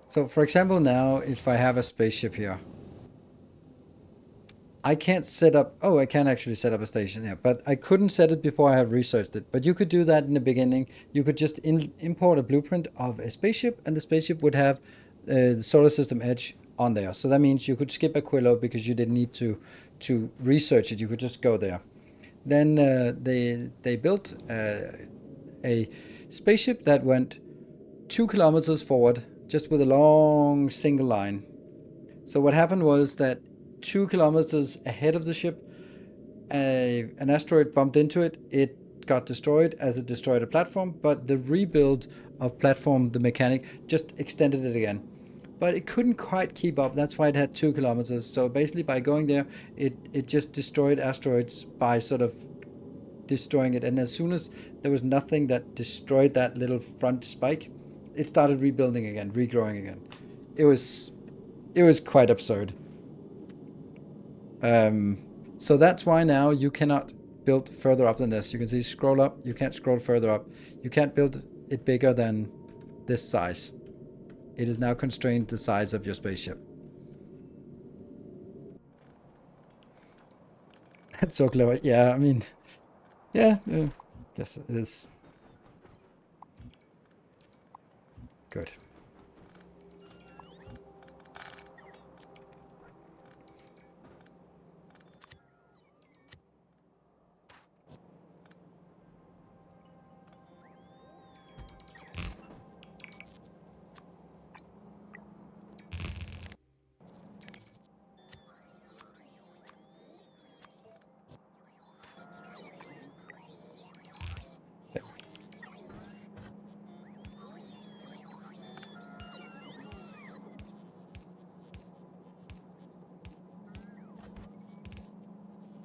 A: So, for example, now if I have a spaceship here, I can't set up. Oh, I can actually set up a station here, but I couldn't set it before I have researched it. But you could do that in the beginning. You could just import a blueprint of a spaceship, and the spaceship would have the solar system edge on there. So that means you could skip Aquilo because you didn't need to research it. You could just go there. Then they built a spaceship that went 2 kilometers forward, just with a long single line. So what happened was that 2 kilometers ahead of the ship, an asteroid bumped into it. It got destroyed as it destroyed a platform, but the rebuild of platform, the mechanic, just extended it again. But it couldn't quite keep up. That's why it had 2 kilometers. So basically by going there, it just destroyed asteroids by sort of destroying it. And as soon as there was nothing that destroyed that little front spike, it started rebuilding again, regrowing again. It was quite absurd. So that's why now you cannot build further up than this. You can see scroll up, you can't scroll further up. You can't build it bigger than this size. It is now constrained the size of your spaceship. That's so clever. Yeah, I mean, yeah, guess it is. Good.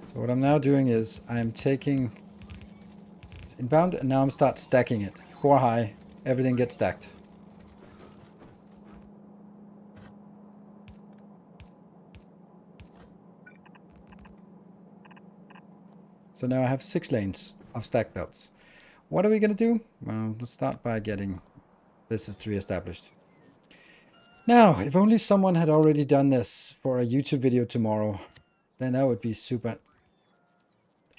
A: So what I'm now doing is I'm taking it's inbound and now I'm start stacking it. 4 high, everything gets stacked. So now I have 6 lanes of stack belts. What are we going to do? Well, let's start by getting this is 3 established. Now, if only someone had already done this for a YouTube video tomorrow, then that would be super.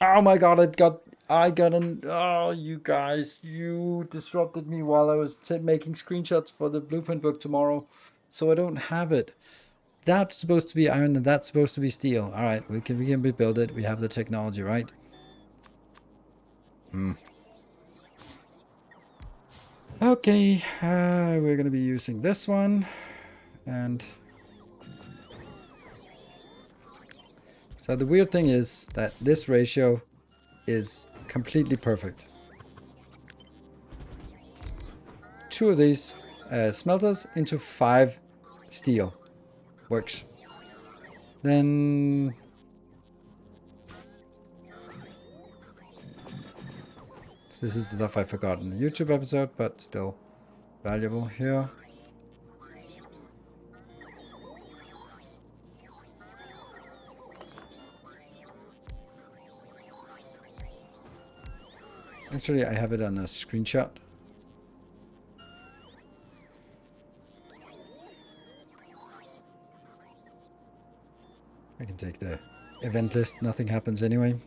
A: Oh my god, oh, you guys, you disrupted me while I was making screenshots for the blueprint book tomorrow. So I don't have it. That's supposed to be iron and that's supposed to be steel. All right, we can rebuild it. We have the technology, right? Okay, we're gonna be using this one, and so the weird thing is that this ratio is completely perfect. 2 of these smelters into 5 steel works. Then so this is the stuff I forgot in the YouTube episode, but still valuable here. Actually, I have it on a screenshot. I can take the event list. Nothing happens anyway.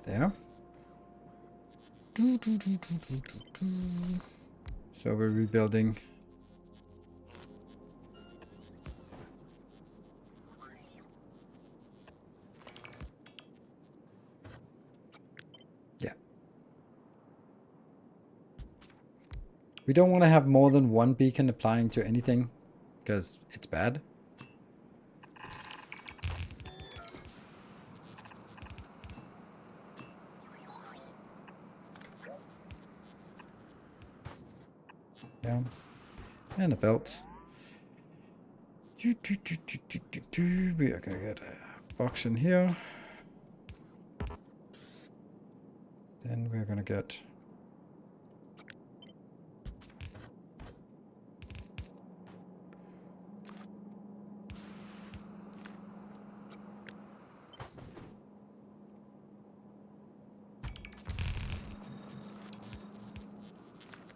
A: There. So we're rebuilding. Yeah. We don't want to have more than 1 beacon applying to anything because it's bad. Yeah. And a belt. We are going to get a box in here. Then we're going to get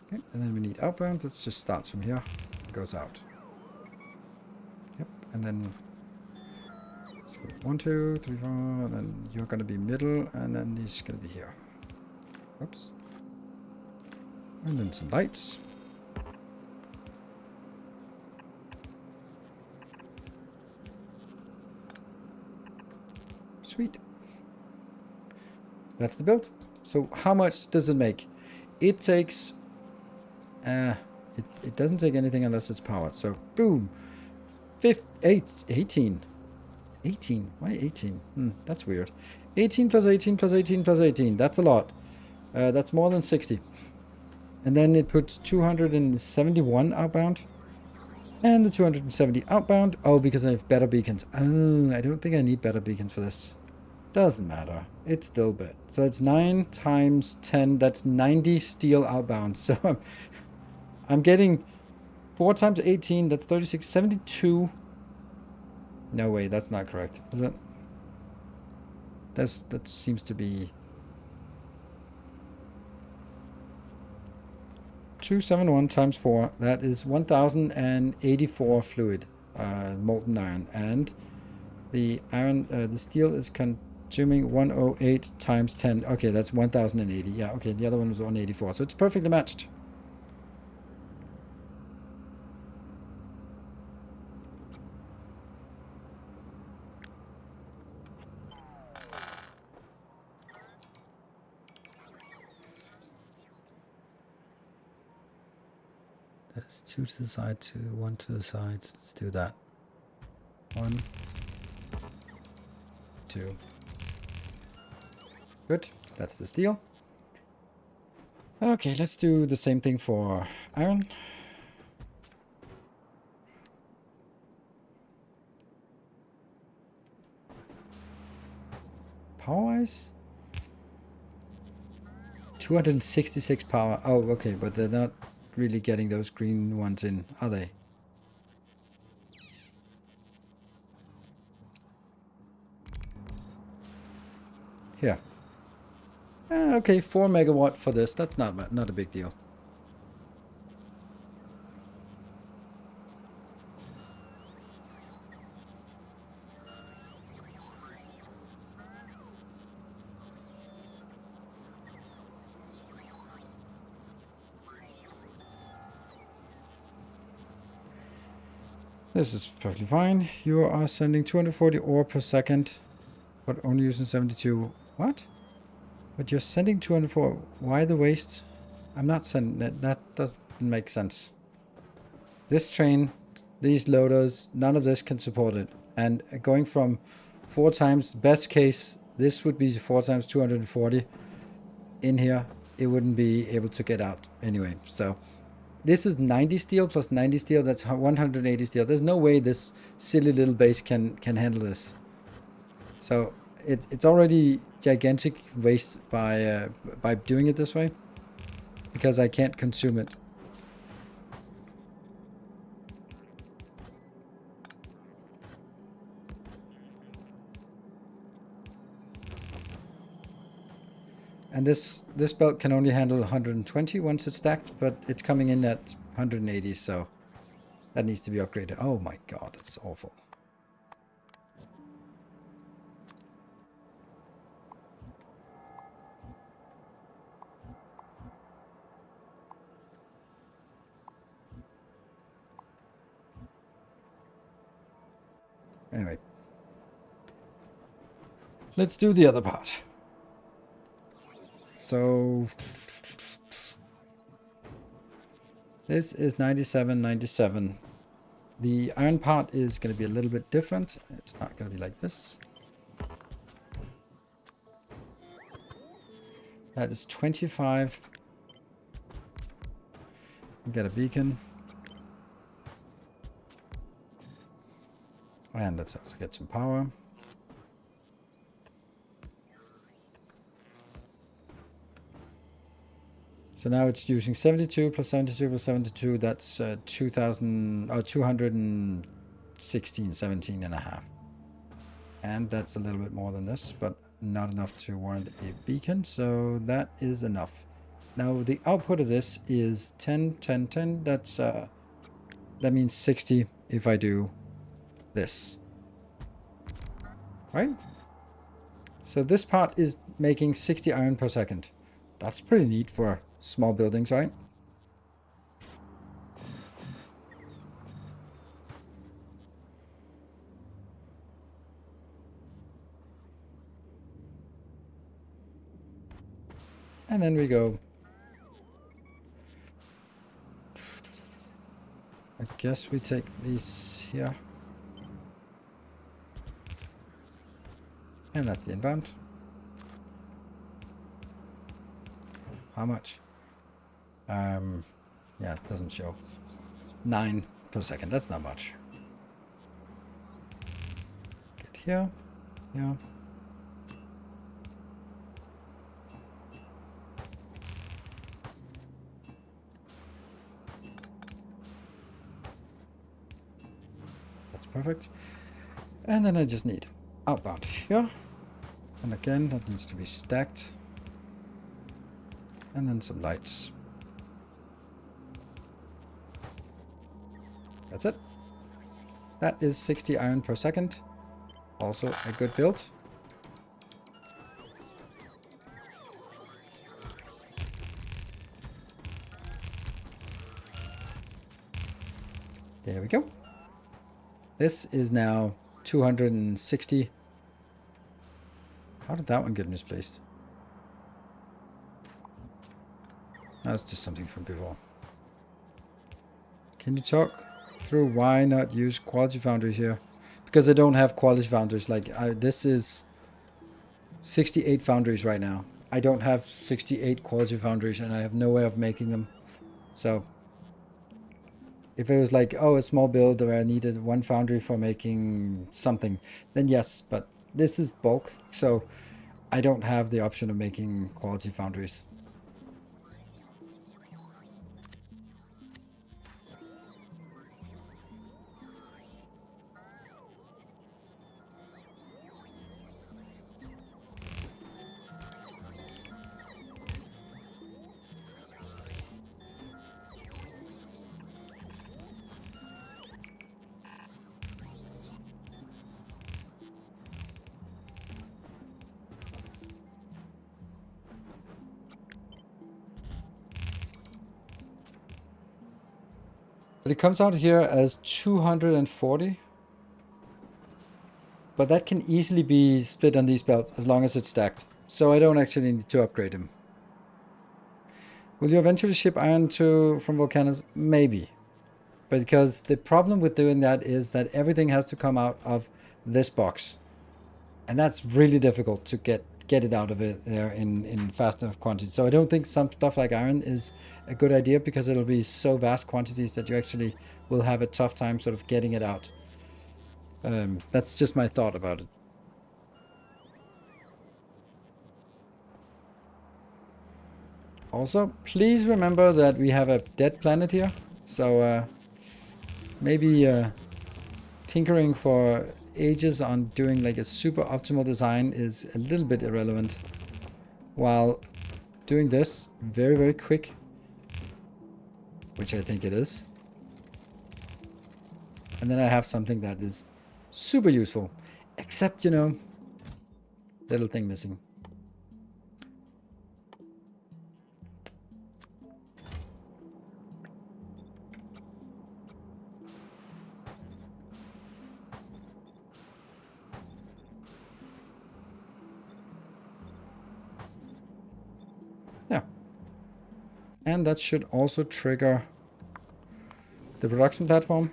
A: okay, and then we need outbound. Let's just start from here. It goes out. Yep, and then so 1, 2, 3, 4, and then you're going to be middle, and then he's going to be here. Oops. And then some lights. Sweet. That's the build. So how much does it make? It takes... it doesn't take anything unless it's powered. So boom. 18. 18? Why 18? That's weird. 18 plus 18 plus 18 plus 18. That's a lot. That's more than 60. And then it puts 271 outbound. And the 270 outbound. Oh, because I have better beacons. Oh, I don't think I need better beacons for this. Doesn't matter. It's still bit. So it's 9 times 10. That's 90 steel outbound. So I'm getting 4 times 18. That's 36. 72. No way. That's not correct. Is it? That seems to be 271 times 4. That is 1084 fluid, molten iron. And the iron, the steel is consuming 108 times 10. Okay, that's 1080. Yeah, okay, the other one was 184. So it's perfectly matched. That's 2 to the side, 2, 1 to the side. Let's do that. 1, 2. Good. That's the steel. Okay, let's do the same thing for iron. Power-wise? 266 power. Oh, okay, but they're not really getting those green ones in, are they? Here. Okay, 4 megawatt for this. That's not a big deal. This is perfectly fine. You are sending 240 ore per second, but only using 72. What? But you're sending 204. Why the waste? I'm not sending that. That doesn't make sense. This train, these loaders, none of this can support it. And going from 4 times, best case, this would be 4 times 240 in here. It wouldn't be able to get out anyway. So this is 90 steel plus 90 steel. That's 180 steel. There's no way this silly little base can handle this. So it's already gigantic waste by doing it this way, because I can't consume it. And this belt can only handle 120 once it's stacked, but it's coming in at 180, so that needs to be upgraded. Oh my god, that's awful. Anyway, let's do the other part. So this is 97, 97. The iron part is going to be a little bit different. It's not going to be like this. That is 25. Get a beacon. And let's also get some power. So now it's using 72 plus 72 plus 72. That's 216, 17 and a half. And that's a little bit more than this, but not enough to warrant a beacon. So that is enough. Now the output of this is 10, 10, 10. That's that means 60 if I do this. Right? So this part is making 60 iron per second. That's pretty neat for small buildings, right? And then we go. I guess we take these here. And that's the inbound. How much? Yeah, it doesn't show. 9 per second. That's not much. Get here. Yeah. That's perfect. And then I just need outbound here. And again, that needs to be stacked. And then some lights. That's it. That is 60 iron per second. Also a good build. There we go. This is now 260. How did that one get misplaced? No, it's just something from before. Can you talk through why not use quality foundries here? Because I don't have quality foundries. Like, this is 68 foundries right now. I don't have 68 quality foundries, and I have no way of making them. So if it was like, oh, a small build where I needed one foundry for making something, then yes, but this is bulk, so I don't have the option of making quality foundries. But it comes out here as 240. But that can easily be split on these belts as long as it's stacked. So I don't actually need to upgrade them. Will you eventually ship iron from volcanoes? Maybe. But because the problem with doing that is that everything has to come out of this box. And that's really difficult to get it out of it there in fast enough quantities. So I don't think some stuff like iron is a good idea because it'll be so vast quantities that you actually will have a tough time sort of getting it out. That's just my thought about it. Also, please remember that we have a dead planet here. So maybe tinkering for ages on doing like a super optimal design is a little bit irrelevant. While doing this very, very quick, which I think it is. And then I have something that is super useful. Except, you know, little thing missing. Yeah. And that should also trigger the production platform.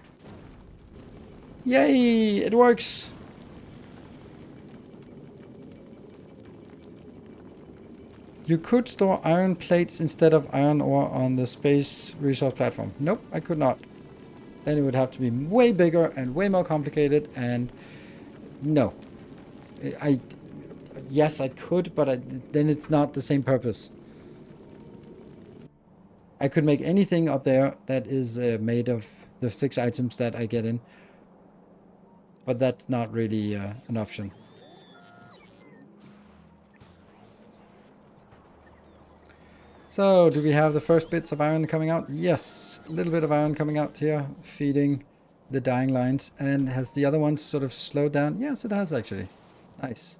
A: Yay! It works! You could store iron plates instead of iron ore on the space resource platform. Nope, I could not. Then it would have to be way bigger and way more complicated, and no. Yes, I could, but then it's not the same purpose. I could make anything up there that is made of the 6 items that I get in, but that's not really an option. So, do we have the first bits of iron coming out? Yes, a little bit of iron coming out here, feeding the dying lines. And has the other ones sort of slowed down? Yes, it has actually. Nice.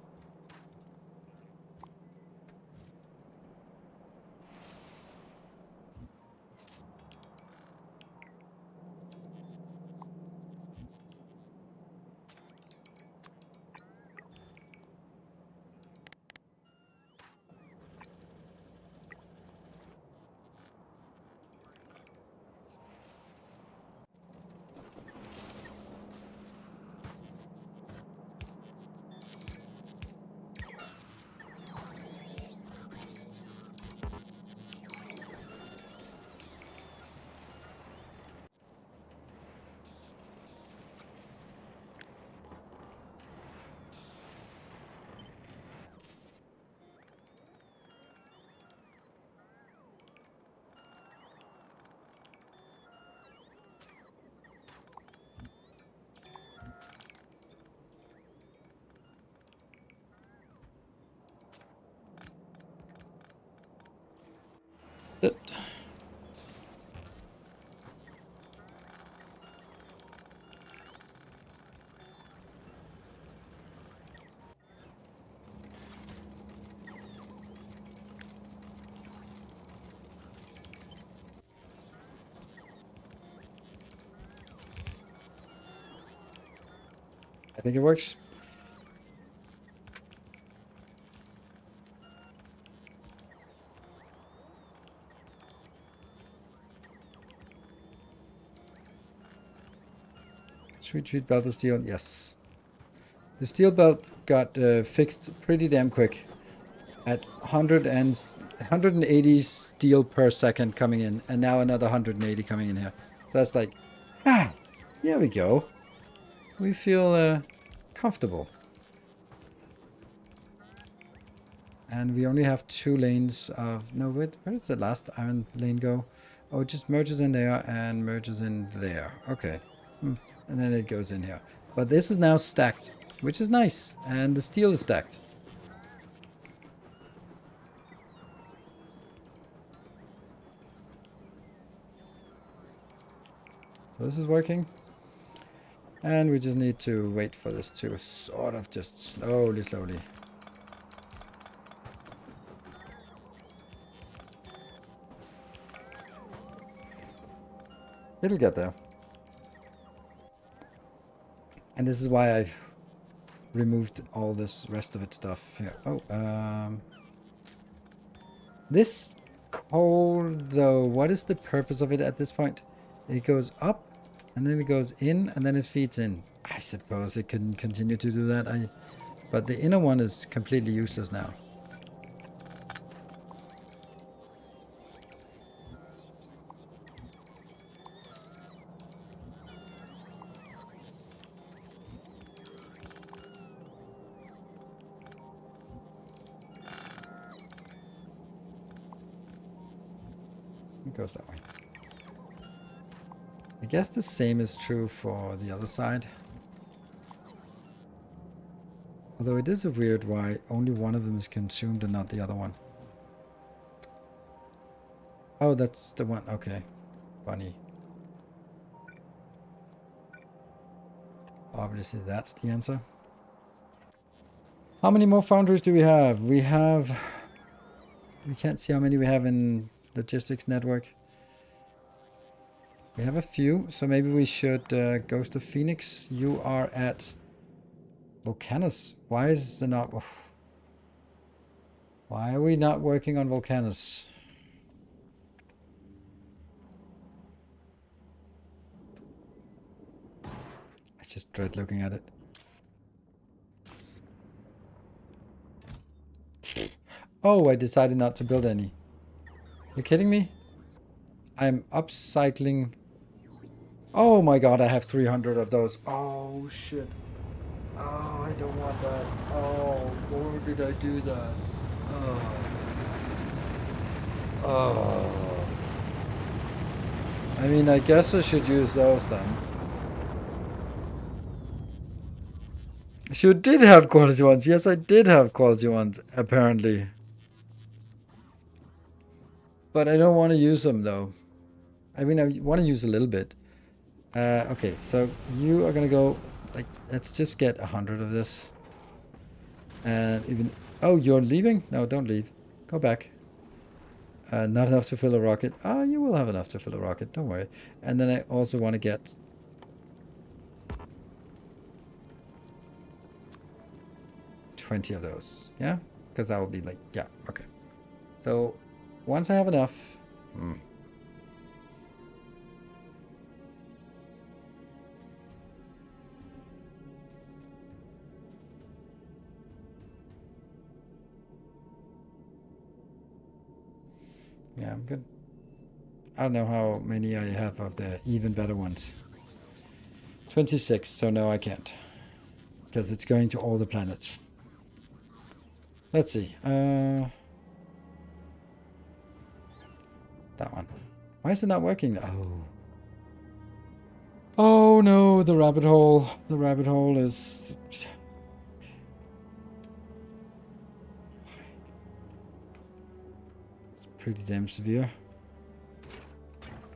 A: Good. think it works. Sweet belt of steel. Yes. The steel belt got fixed pretty damn quick. At 180 steel per second coming in, and now another 180 coming in here. So that's like, here we go. We feel comfortable. And we only have 2 lanes of... No, wait, where does the last iron lane go? Oh, it just merges in there and merges in there. Okay. And then it goes in here. But this is now stacked, which is nice. And the steel is stacked. So this is working. And we just need to wait for this to sort of just slowly. It'll get there. And this is why I've removed all this rest of its stuff here. Oh, this coal, though, what is the purpose of it at this point? It goes up, and then it goes in, and then it feeds in. I suppose it can continue to do that. But the inner one is completely useless now. It goes that way. I guess the same is true for the other side. Although it is a weird why only one of them is consumed and not the other one. Oh, that's the one. Okay. Funny. Obviously, that's the answer. How many more foundries do we have? We can't see how many we have in logistics network. We have a few, so maybe we should Ghost of Phoenix. You are at Volcanus. Why is the not... Why are we not working on Volcanus? I just dread looking at it. Oh, I decided not to build any. You kidding me? I'm upcycling. Oh my god, I have 300 of those. Oh shit. Oh, I don't want that. Oh, why did I do that? Oh. Oh. I mean, I guess I should use those then. You did have quality ones. Yes, I did have quality ones, apparently. But I don't want to use them, though. I mean, I want to use a little bit. Okay, so you are going to go... Like, let's just get 100 of this. And even... Oh, you're leaving? No, don't leave. Go back. Not enough to fill a rocket. Ah, you will have enough to fill a rocket. Don't worry. And then I also want to get... 20 of those. Yeah? Because that will be like... Yeah, okay. So, once I have enough... Yeah, I'm good. I don't know how many I have of the even better ones. 26, so no, I can't. Because it's going to all the planets. Let's see. That one. Why is it not working? Oh. Oh no, the rabbit hole. The rabbit hole is... It's pretty damn severe.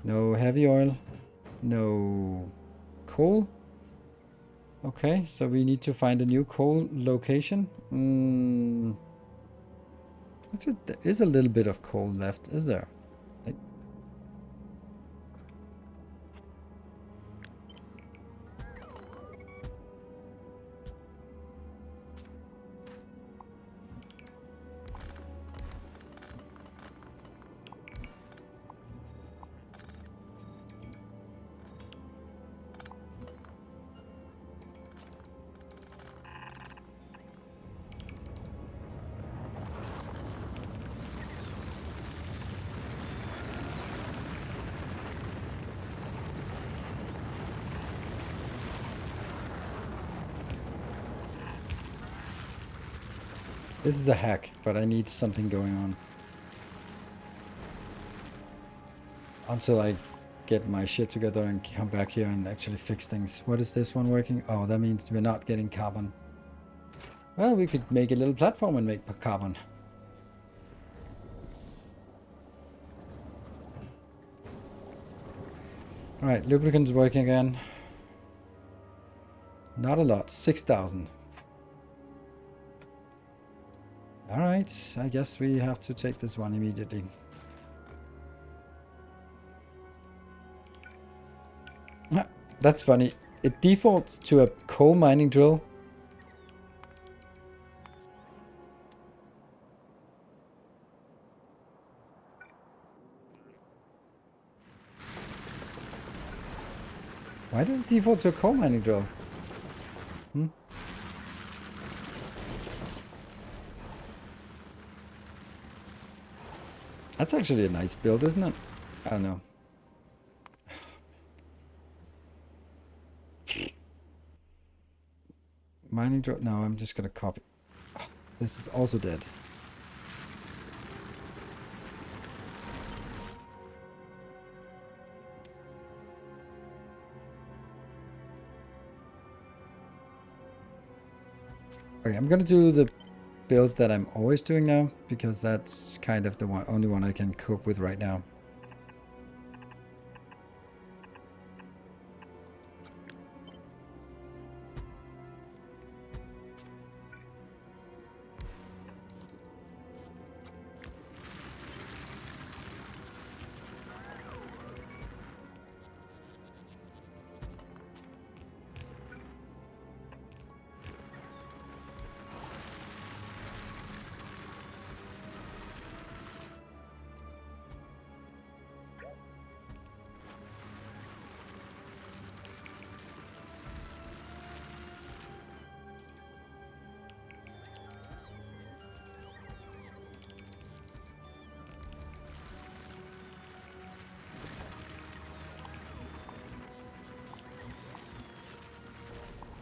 A: No heavy oil. No coal. Okay, so we need to find a new coal location. Actually, there is a little bit of coal left, is there? Like... This is a hack, but I need something going on. Until I get my shit together and come back here and actually fix things. What is this one working? Oh, that means we're not getting carbon. Well, we could make a little platform and make carbon. Alright, lubricant's working again. Not a lot, 6,000. Alright, I guess we have to take this one immediately. That's funny. It defaults to a coal mining drill. Why does it default to a coal mining drill? That's actually a nice build, isn't it? I don't know. Mining drill? No, I'm just gonna copy. Oh, this is also dead. Okay, I'm gonna do the build that I'm always doing now, because that's kind of the only one I can cope with right now.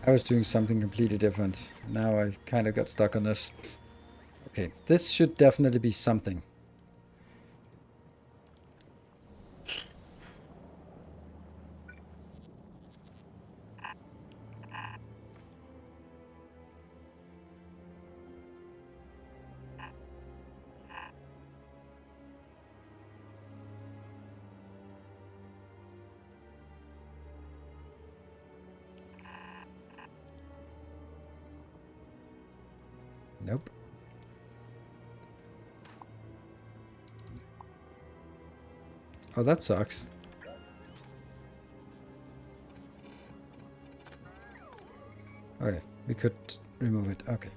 A: I was doing something completely different. Now I kind of got stuck on this. Okay, this should definitely be something. Nope. Oh, that sucks. Okay, we could remove it. Okay.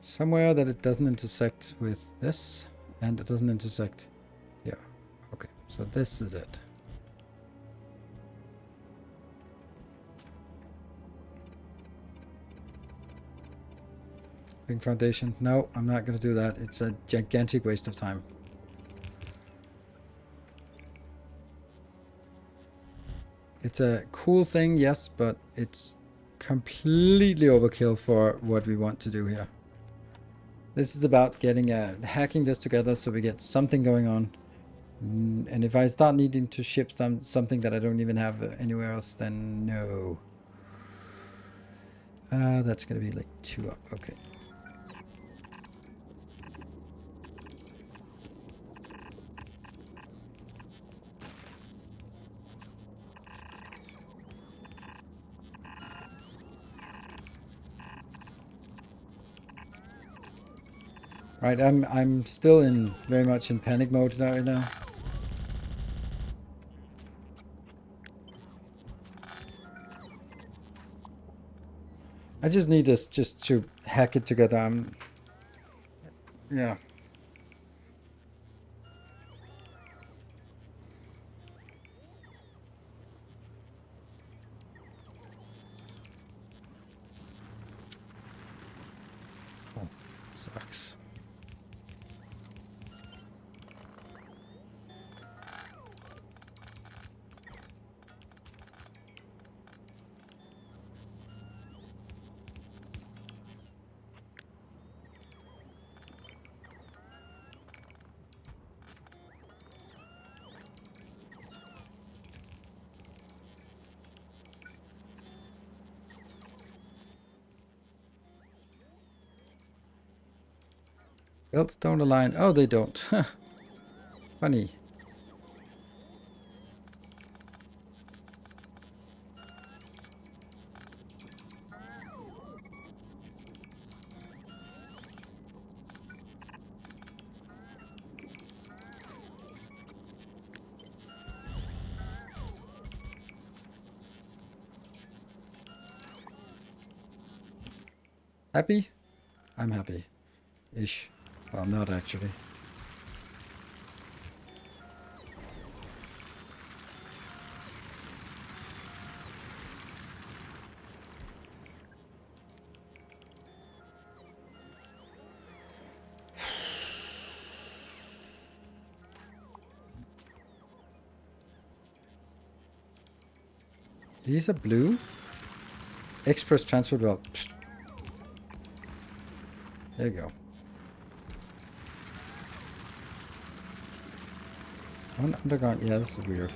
A: Somewhere that it doesn't intersect with this, and it doesn't intersect here. Okay, so this is it. Big foundation. No, I'm not going to do that. It's a gigantic waste of time. It's a cool thing, yes, but it's completely overkill for what we want to do here. This is about getting hacking this together so we get something going on. And if I start needing to ship something that I don't even have anywhere else, then no. That's going to be like 2 up. Okay. Right, I'm still very much in panic mode right now. I just need this just to hack it together. Yeah. Oh, sucks. Belts don't align. Oh, they don't. Funny. Happy? I'm happy. Ish. Well, I'm not actually. These are blue? Express transport belt. Pfft. There you go. One underground. Yeah, this is weird.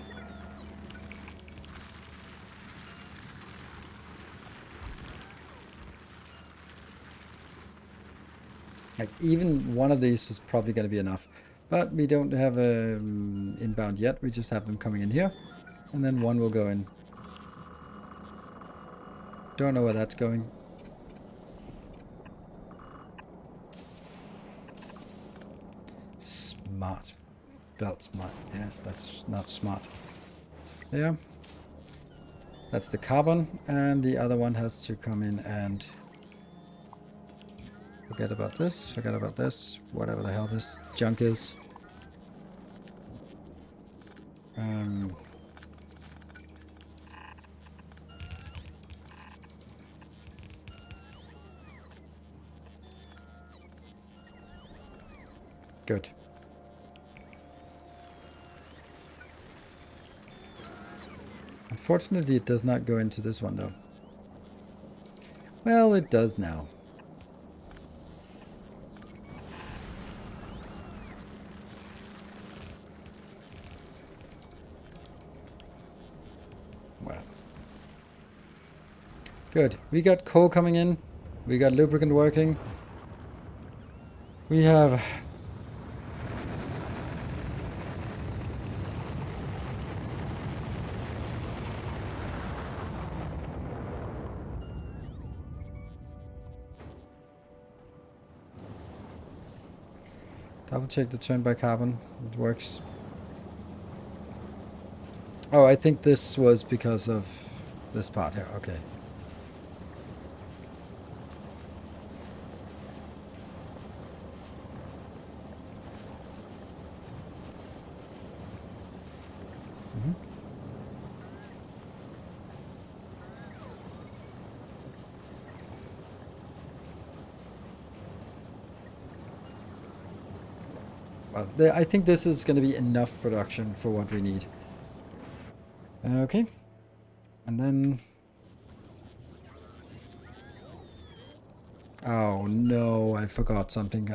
A: Like, even one of these is probably going to be enough. But we don't have inbound yet. We just have them coming in here. And then one will go in. Don't know where that's going. Smart. Belt smart. Yes, that's not smart. There. That's the carbon. And the other one has to come in and... Forget about this. Forget about this. Whatever the hell this junk is. Good. Unfortunately, it does not go into this one, though. Well, it does now. Well. Good. We got coal coming in. We got lubricant working. We have... Double check the turn by carbon. It works. Oh, I think this was because of this part here. Okay. Well, I think this is going to be enough production for what we need. Okay. And then... Oh, no, I forgot something.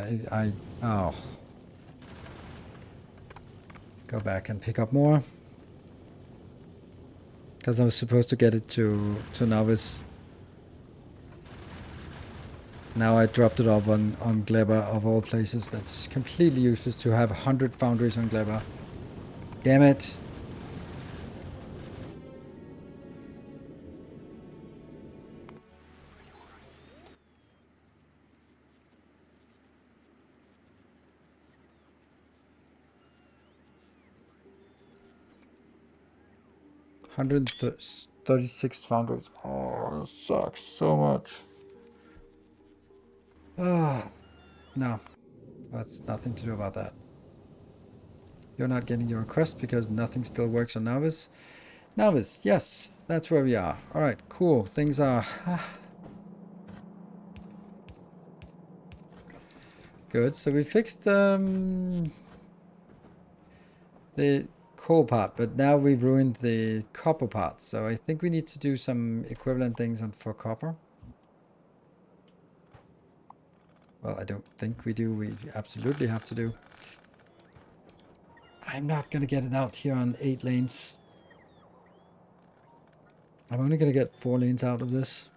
A: Oh. Go back and pick up more. Because I was supposed to get it to Novice. Now I dropped it off on Gleber, of all places. That's completely useless to have 100 foundries on Gleber. Damn it. $136 foundries. Oh, it sucks so much. Ah, no. That's nothing to do about that. You're not getting your request because nothing still works on Novice. Novice, yes, that's where we are. Alright, cool. Things are... Good. So we fixed the coal part, but now we've ruined the copper part. So I think we need to do some equivalent things for copper. Well, I don't think we do. We absolutely have to do. I'm not going to get it out here on 8 lanes. I'm only going to get 4 lanes out of this.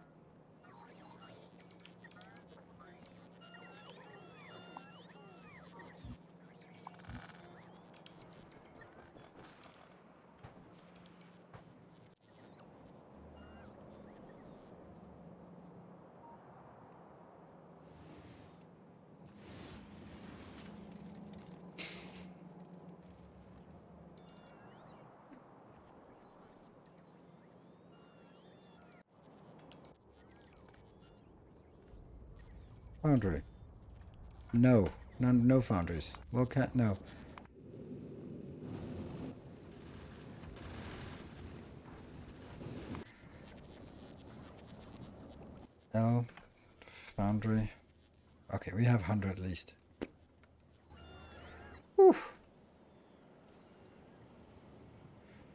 A: Foundry. No. No foundries. Volcan, no. No. Foundry. Okay, we have 100 at least. Whew.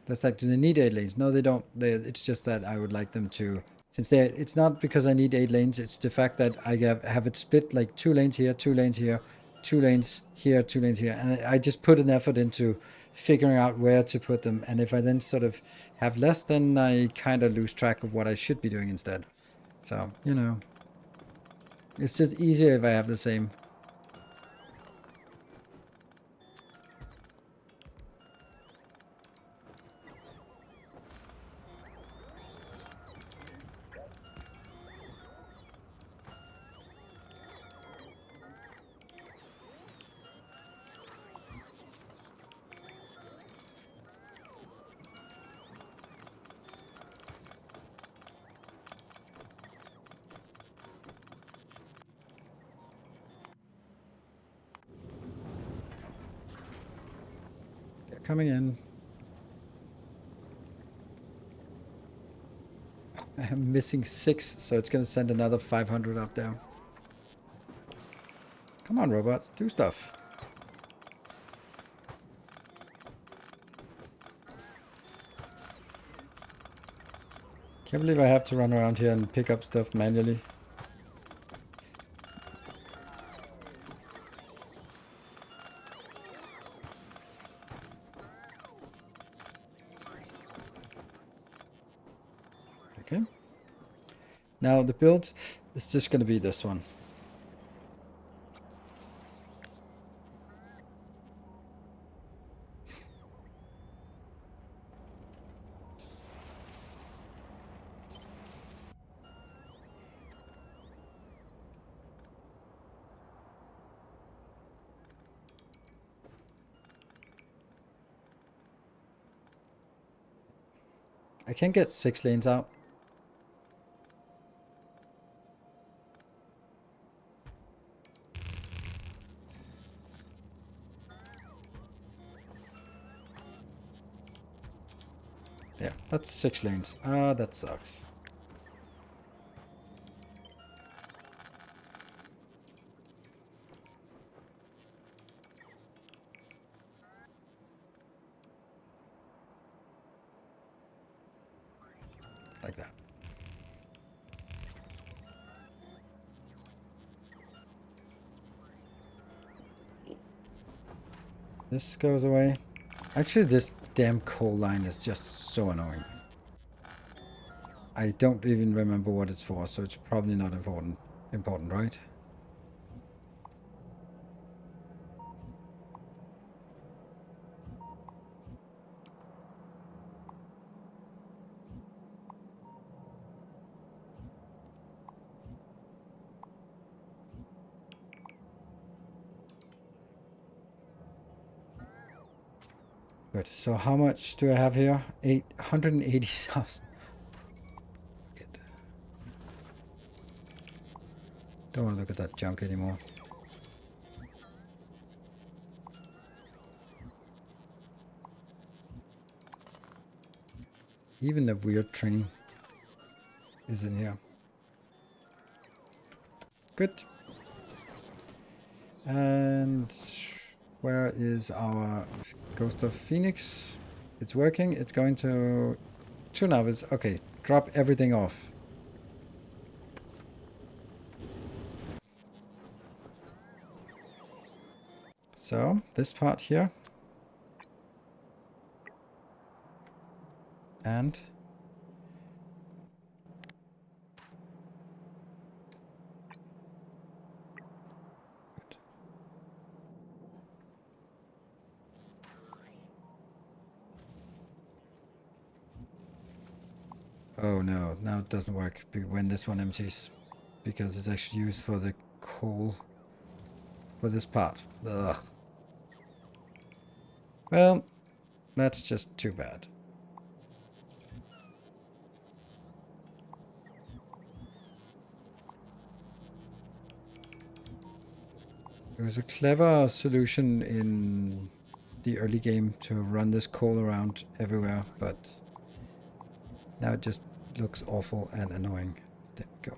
A: That's like, do they need 8 lanes? No, they don't. It's just that I would like them to, since it's not because I need 8 lanes, it's the fact that I have it split like 2 lanes here, 2 lanes here, 2 lanes here, 2 lanes here. And I just put an effort into figuring out where to put them. And if I then sort of have less, then I kind of lose track of what I should be doing instead. So, you know, it's just easier if I have the same. They're coming in. I'm missing 6, so it's going to send another 500 up there. Come on, robots, do stuff. Can't believe I have to run around here and pick up stuff manually. Okay. Now the build is just going to be this one. I can get 6 lanes out. Yeah, that's 6 lanes. Ah, that sucks. Like that. This goes away. Actually, this damn coal line is just so annoying. I don't even remember what it's for, so it's probably not important. Important, right? Good. So how much do I have here? 880,000. Good. Don't want to look at that junk anymore. Even the weird train is in here. Good. And where is our Ghost of Phoenix? It's working. It's going to Navis. Okay, drop everything off. So, this part here. And good. Oh no, now it doesn't work when this one empties, because it's actually used for the coal for this part. Ugh. Well, that's just too bad. It was a clever solution in the early game to run this coal around everywhere, but now it just looks awful and annoying. There we go.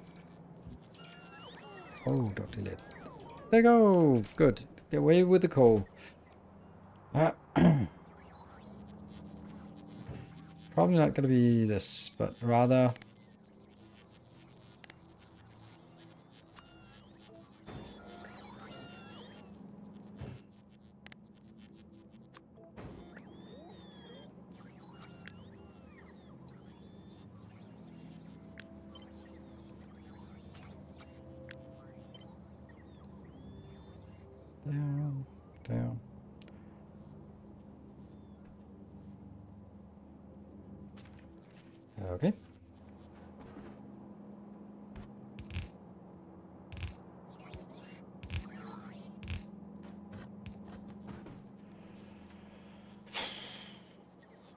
A: Oh, don't delay it. There you go! Good. Get away with the coal. Probably not going to be this, but rather... Down, down. Okay.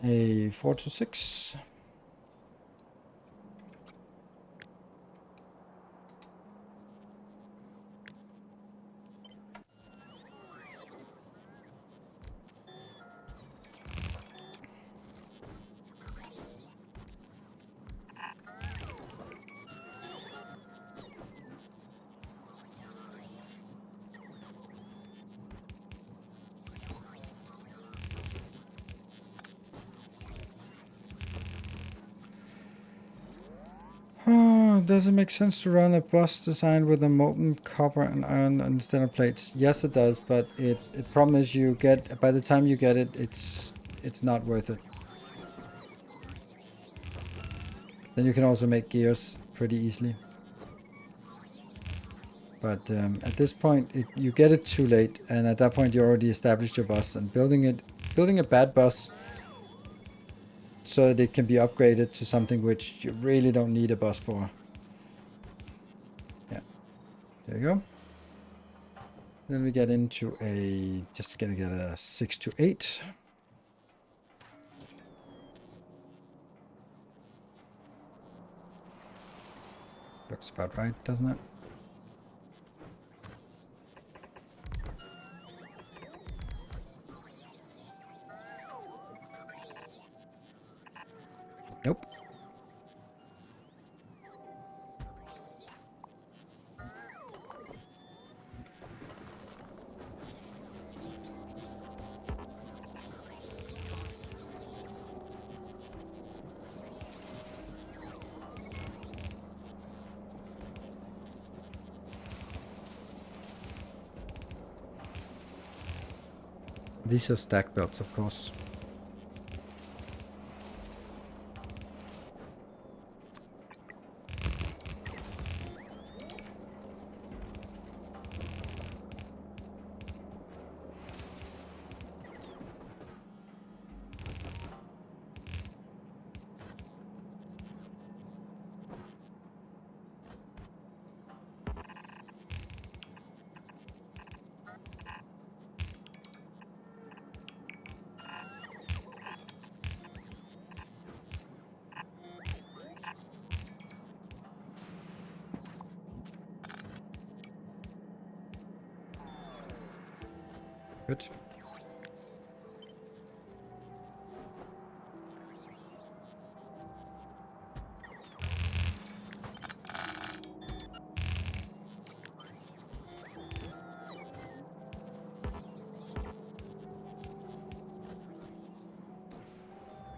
A: A 4 to 6. Oh, does it make sense to run a bus designed with a molten copper and iron instead of plates? Yes, it does, but it problem is you get, by the time you get it, it's not worth it. Then you can also make gears pretty easily. But at this point, you get it too late, and at that point you already established your bus, and building a bad bus so that it can be upgraded to something which you really don't need a bus for. Yeah, there you go. Then we get into just gonna get a 6 to 8. Looks about right, doesn't it? Nope. These are stack belts, of course. Good.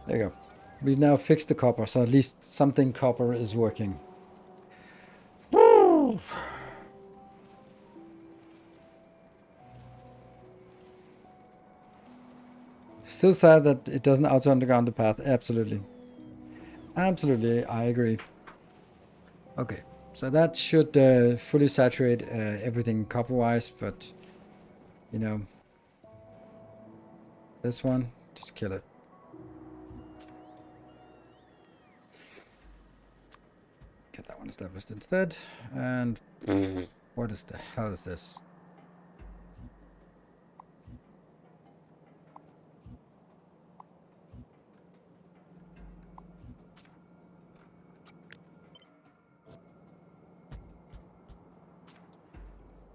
A: There you go. We've now fixed the copper, so at least something copper is working. Woo! Still sad that it doesn't auto underground the path. Absolutely. Absolutely, I agree. Okay, so that should fully saturate everything copper-wise, but, you know, this one, just kill it. Get that one established instead, and what is the hell is this?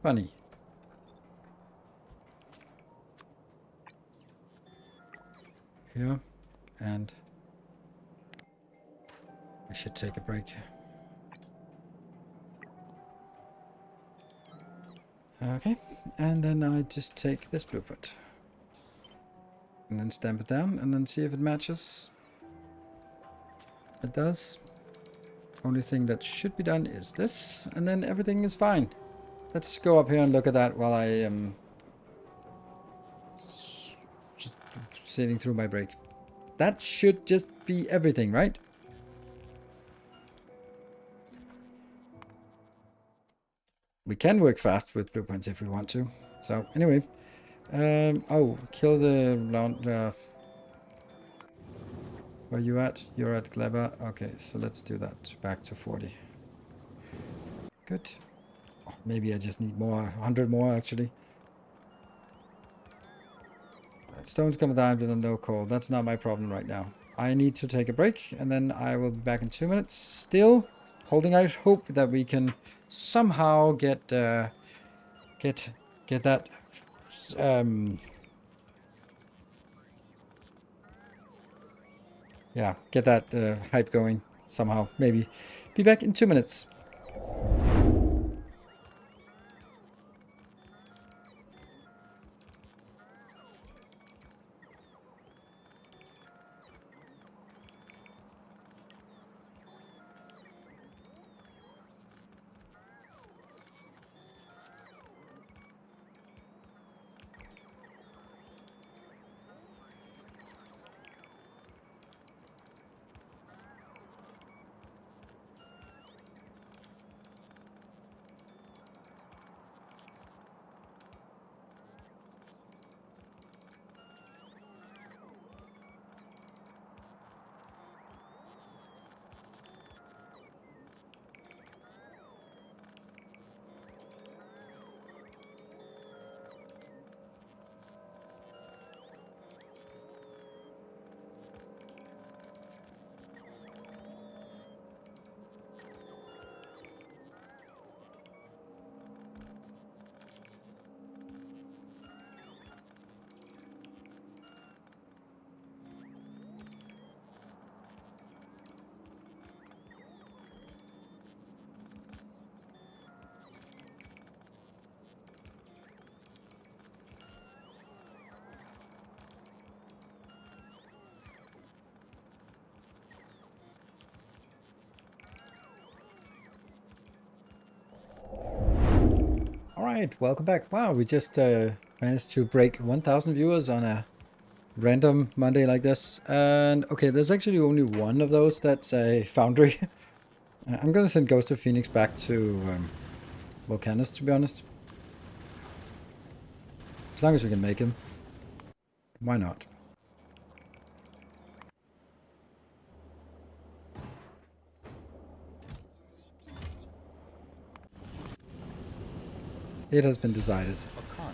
A: Funny. here. And I should take a break. Okay, and then I just take this blueprint. And then stamp it down, and then see if it matches. It does. Only thing that should be done is this, and then everything is fine. Let's go up here and look at that while I am just sitting through my break. That should just be everything, right? We can work fast with blueprints if we want to. So anyway, oh, kill the round. Where you at? You're at Clever. Okay, so let's do that. Back to 40. Good. Oh, maybe I just need more. 100 more actually. Stone's gonna die with a no coal. That's not my problem right now. I need to take a break, and then I will be back in 2 minutes. Still holding out hope that we can somehow get that yeah, get that hype going somehow. Maybe. Be back in 2 minutes. Alright, welcome back. Wow, we just managed to break 1,000 viewers on a random Monday like this. And okay, there's actually only one of those that's a foundry. I'm gonna send Ghost of Phoenix back to Volcanus, to be honest. As long as we can make him. Why not? It has been decided.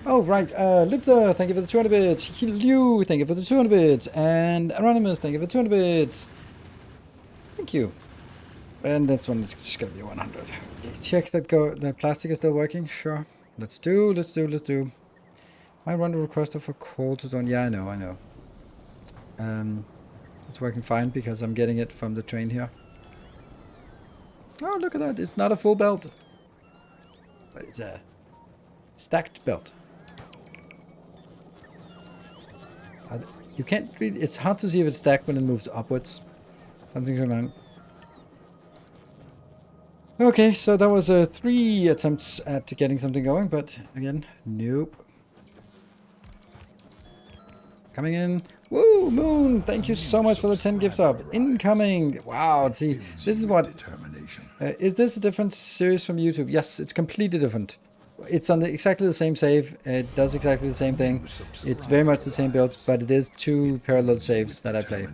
A: Oh, right. Lipter, thank you for the 200 bits. Liu, thank you for the 200 bits. And Anonymous, thank you for 200 bits. Thank you. And that's one is just going to be 100. Okay, check that the plastic is still working. Sure. Let's do. I run the requester for coal to zone. Yeah, I know. It's working fine because I'm getting it from the train here. Oh, look at that. It's not a full belt. But it's a stacked belt. You can't really, it's hard to see if it's stacked when it moves upwards. Something to mind. Okay, so that was 3 attempts at getting something going, but again, nope. Coming in. Woo, Moon! Thank you so much for the 10 gift sub. Incoming! Wow, see, this is what... is this a different series from YouTube? Yes, it's completely different. It's on exactly the same save. It does exactly the same thing. It's very much the same build, but it is 2 parallel saves that I play.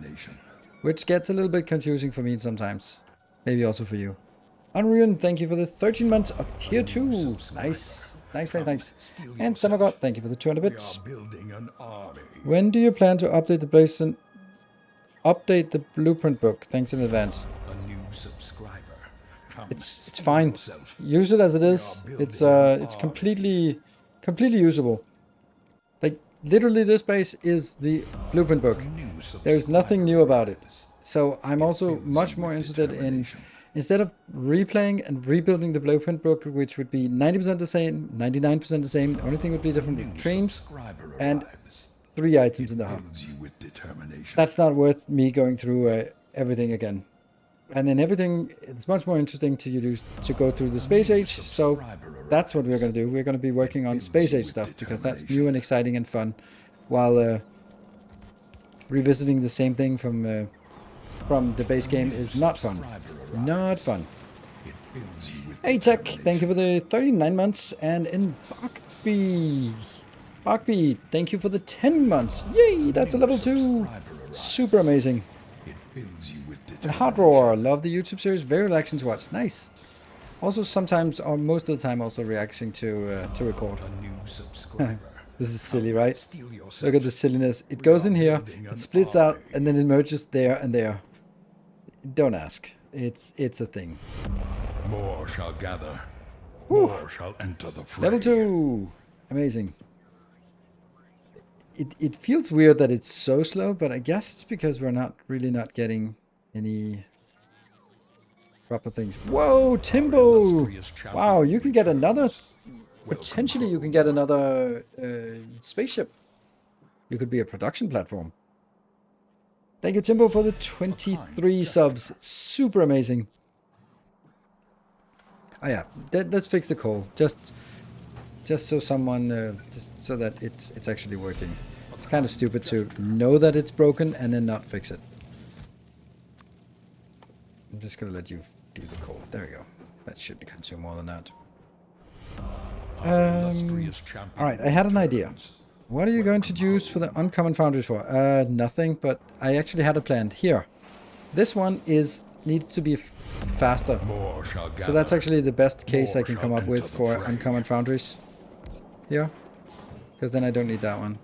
A: Which gets a little bit confusing for me sometimes. Maybe also for you. Unruin, thank you for the 13 months of tier 2. Nice. Nice. And Samagot, thank you for the 200 bits. When do you plan to update the place and update the blueprint book? Thanks in advance.
B: A new subscriber.
A: It's fine. Use it as it is. It's completely usable. Like literally, this base is the blueprint book. There's nothing new about it.
B: arrives.
A: So I'm also
B: fills
A: much
B: you
A: more
B: with
A: interested in,
B: determination.
A: instead of replaying and rebuilding the blueprint book, which would be 90% the same, 99% the same, the only thing would be different with
B: New
A: trains
B: subscriber
A: and
B: arrives.
A: 3 items
B: It
A: in the hub.
B: fills you with determination.
A: That's not worth me going through everything again. And then everything, it's much more interesting to go through the Space Age. So that's what we're going to do. We're going to be working on Space Age stuff because that's new and exciting and fun, while revisiting the same thing from the base game is not fun. Not fun.
B: It fills you with
A: Hey Tech, thank you for the 39 months, and in Bakby, thank you for the 10 months. Yay, that's a level 2. Super amazing.
B: It fills you with
A: And
B: determination.
A: Hot Roar, love the YouTube series, very relaxing to watch. Nice. Also sometimes, or most of the time, also reacting to record.
B: A new subscriber.
A: This is silly, right?
B: Steal yourself.
A: Look at the silliness. It goes in here, it splits out, and then it merges there and there. Don't ask. It's a thing.
B: More shall gather. More shall enter the fray.
A: Level 2. Amazing. It feels weird that it's so slow, but I guess it's because we're not getting any proper things. Whoa, Timbo! Wow, you can get another... Potentially you can get another spaceship. You could be a production platform. Thank you, Timbo, for the 23 subs. Super amazing. Oh yeah, let's fix the call. Just so someone, just so that it's actually working. It's kind of stupid to know that it's broken and then not fix it. I'm just gonna let you do the call. There we go. That shouldn't consume more than that. Alright, I had an idea. What are you going to use for the uncommon foundries for? Nothing, but I actually had a plan. Here. This one needs to be faster.
B: More shall gather.
A: So that's actually the best case I
B: More
A: can
B: shall
A: come up
B: enter
A: with
B: the
A: for
B: fray.
A: uncommon foundries. Here. Because then I don't need that one.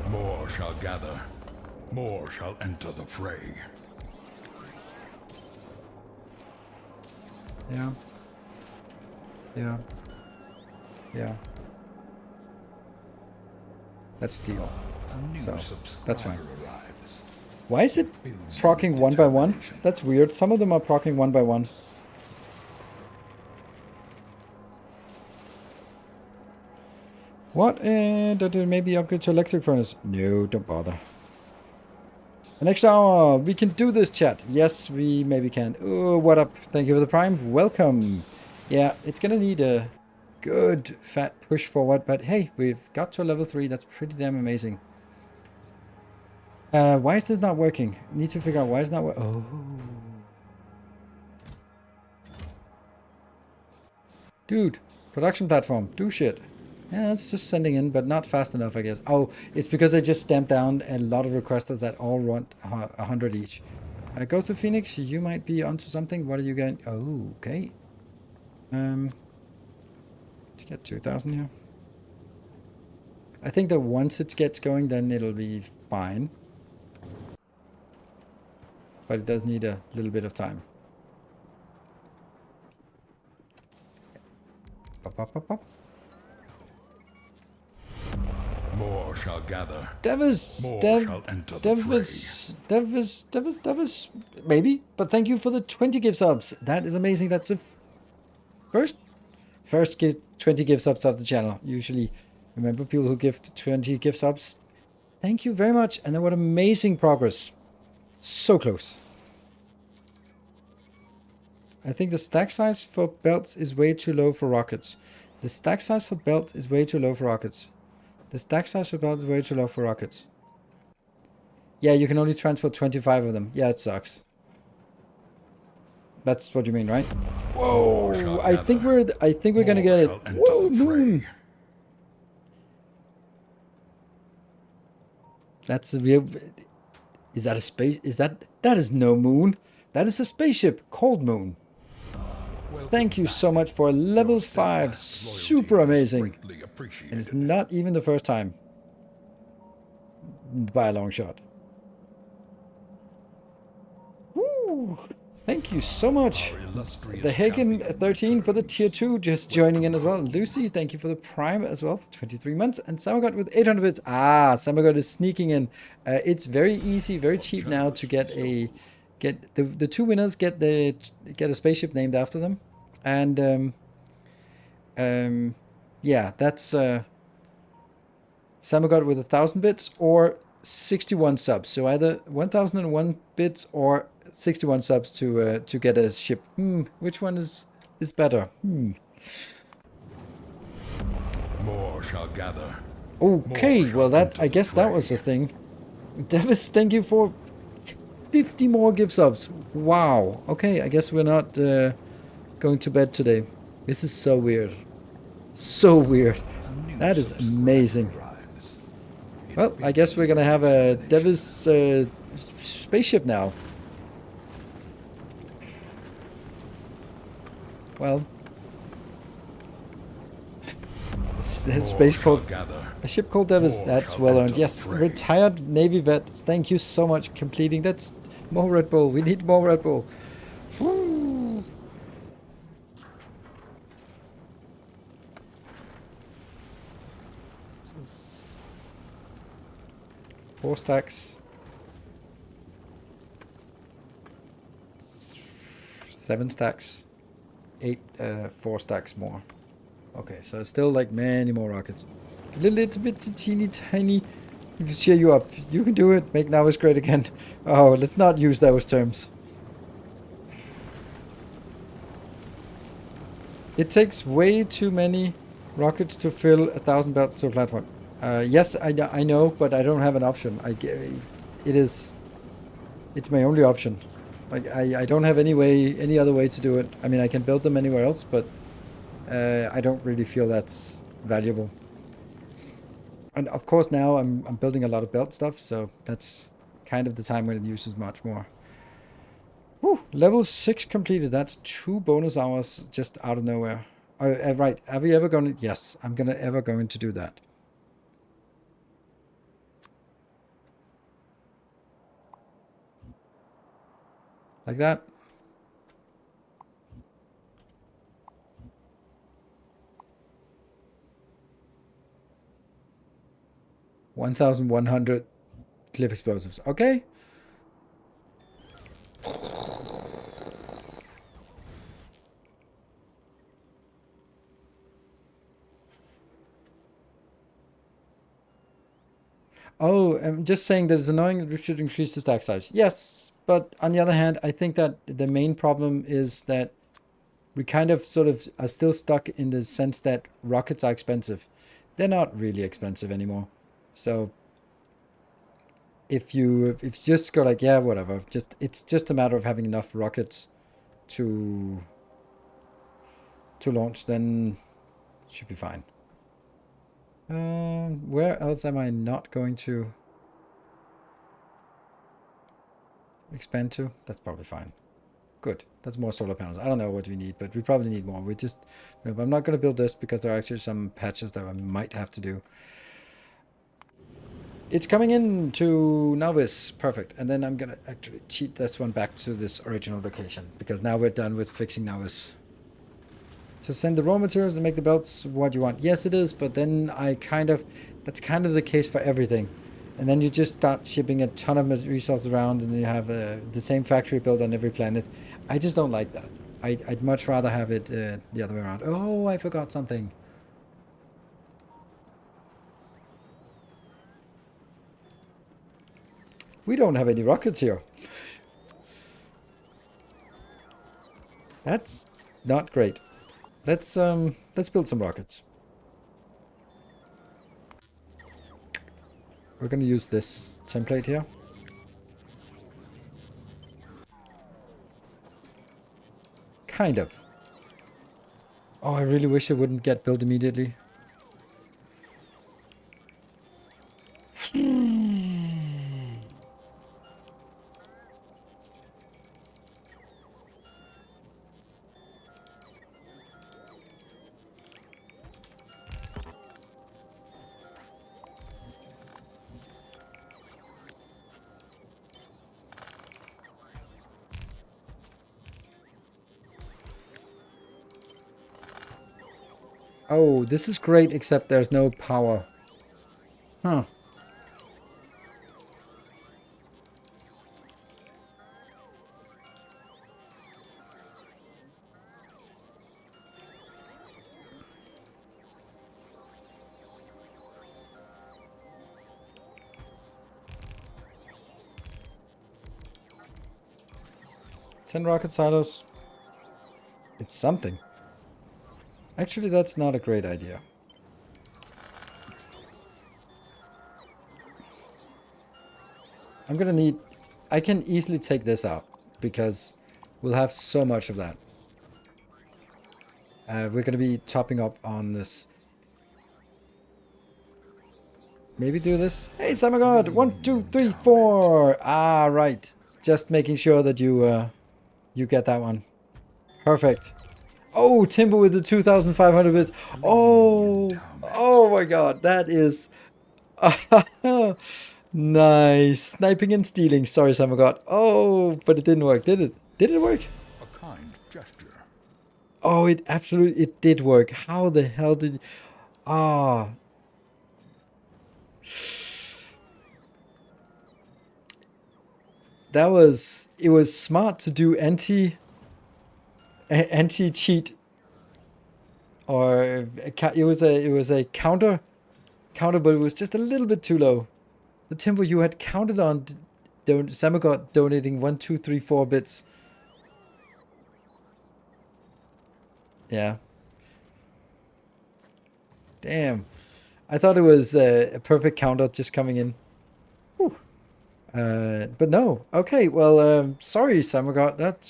B: More shall gather. More shall enter the fray.
A: Yeah. Yeah. Yeah. That's steel.
B: A new
A: So,
B: subscriber
A: that's fine.
B: arrives.
A: Why is it
B: Fills you
A: proccing
B: with
A: one by one?
B: determination.
A: That's weird. Some of them are proccing one by one. What? Did it maybe upgrade to electric furnace? No, don't bother. The next hour, we can do this, chat. Yes, we maybe can. Oh, what up? Thank you for the prime. Welcome. Yeah, it's gonna need a good fat push forward, but hey, we've got to level 3. That's pretty damn amazing. Why is this not working? Need to figure out why it's not working. Oh. Dude, production platform, do shit. Yeah, it's just sending in, but not fast enough, I guess. Oh, it's because I just stamped down a lot of requesters that all want 100 each. Go to Phoenix, you might be onto something. What are you going? Oh, okay. Let's get 2,000 here. I think that once it gets going, then it'll be fine. But it does need a little bit of time. Pop, pop, pop, pop.
B: More shall gather.
A: Devis,
B: More
A: Dev,
B: shall enter the
A: Devis, maybe. But thank you for the 20 gift subs. That is amazing. That's a first 20 gift subs of the channel. Usually, remember people who give 20 gift subs. Thank you very much. And then what amazing progress. So close. I think the stack size for belts is way too low for rockets. The stack size for belt is way too low for rockets. The stack size for belt is way too low for rockets. Yeah, you can only transport 25 of them. Yeah, it sucks. That's what you mean, right? Whoa! I think we're gonna get it. Whoa, moon! That's a real. Is that a space? That is no moon. That is a spaceship called Moon. Thank you so much for level 5. Super amazing. And it's not even the first time. By a long shot. Woo! Thank you so much.
B: Our illustrious
A: The Hagen
B: champion
A: 13 for the tier
B: returns.
A: 2 just joining in as well. Lucy, thank you for the prime as well for 23 months. And Samagot with 800 bits. Ah, Samagot is sneaking in. It's very easy, very cheap now to get a the two winners get a spaceship named after them. And yeah, that's Samagot with 1,000 bits or 61 subs. So either 1,001 bits or 61 subs to get a ship. Which one is better?
B: More shall gather.
A: Okay,
B: More
A: well
B: shall
A: that
B: enter
A: I
B: the
A: guess that was
B: fray.
A: the thing. Davis, thank you for 50 more gift subs. Wow. Okay, I guess we're not going to bed today. This is so weird. So weird.
B: A new
A: That is
B: subscriber
A: amazing.
B: arrives. It
A: Well, I
B: fills
A: guess we're
B: you
A: gonna
B: with
A: have a
B: determination.
A: Davis spaceship now. Well, a
B: More
A: space
B: shall
A: called
B: gather.
A: a ship called Davis.
B: More
A: That's
B: shall
A: well
B: enter
A: earned.
B: the
A: Yes,
B: fray.
A: retired Navy vet. Thank you so much. Completing. That's more Red Bull. We need more Red Bull. This is 4 stacks. 7 stacks. 8 4 stacks more. Okay, so it's still like many more rockets. A little bit teeny tiny to cheer you up. You can do it. Make Navis great again. Oh, let's not use those terms. It takes way too many rockets to fill 1,000 belts to a platform. Yes, I know, but I don't have an option. It's my only option. Like I don't have any other way to do it. I mean, I can build them anywhere else, but I don't really feel that's valuable. And of course now I'm building a lot of belt stuff, so that's kind of the time when it uses much more. Whew, level 6 completed. That's 2 bonus hours just out of nowhere. Right. Are we ever going to... Yes, I'm going to do that. Like that. $1,100 cliff explosives. Okay. Oh, I'm just saying that it's annoying that we should increase the stack size. Yes, but on the other hand, I think that the main problem is that we kind of sort of are still stuck in the sense that rockets are expensive. They're not really expensive anymore. So if you just go like, yeah, whatever, it's just a matter of having enough rockets to launch, then it should be fine. Where else am I not going to expand to? That's probably fine. Good. That's more solar panels. I don't know what we need, but we probably need more. I'm not going to build this because there are actually some patches that I might have to do. It's coming in to Novice. Perfect. And then I'm going to actually cheat this one back to this original location because now we're done with fixing Novice. To send the raw materials and make the belts what you want. Yes, it is, but then that's kind of the case for everything. And then you just start shipping a ton of resources around and you have the same factory built on every planet. I just don't like that. I'd much rather have it the other way around. Oh, I forgot something. We don't have any rockets here. That's not great. Let's build some rockets. We're gonna use this template here. Kind of. Oh, I really wish it wouldn't get built immediately. Oh, this is great, except there's no power. Huh. Ten rocket silos. It's something. Actually, that's not a great idea. I'm gonna need... I can easily take this out, because we'll have so much of that. We're gonna be topping up on this. Maybe do this. Hey, Samagod! 1, 2, 3, 4! Ah, right. Just making sure that you get that one. Perfect. Oh, Timber with the 2,500 bits. Oh, oh my god, that is... Nice. Sniping and stealing. Sorry, Samagod. Oh, but it didn't work, did it? Did it work?
B: A kind gesture.
A: Oh, it absolutely... It did work. How the hell did... Ah. That was... It was smart to do anti-cheat, or it was a counter, but it was just a little bit too low. The tempo you had counted on Samagod donating 1, 2, 3, 4 bits. Yeah. Damn. I thought it was a perfect counter just coming in. Whew. But no. Okay, well, sorry, Samagod. That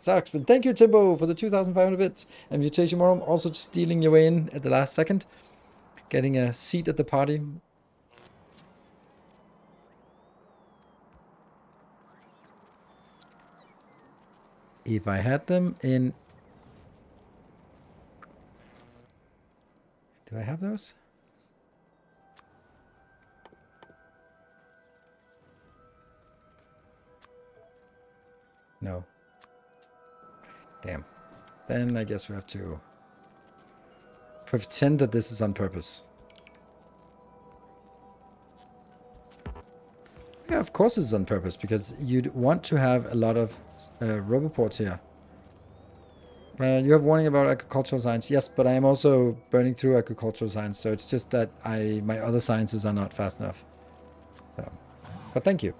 A: sucks. But thank you, Timbo, for the 2,500 bits. And Mutation Morum also stealing your way in at the last second. Getting a seat at the party. If I had them in... Do I have those? No. Damn. Then I guess we have to pretend that this is on purpose. Yeah, of course it's on purpose, because you'd want to have a lot of roboports here. You have warning about agricultural science. Yes, but I am also burning through agricultural science, so it's just that my other sciences are not fast enough. So, but thank you.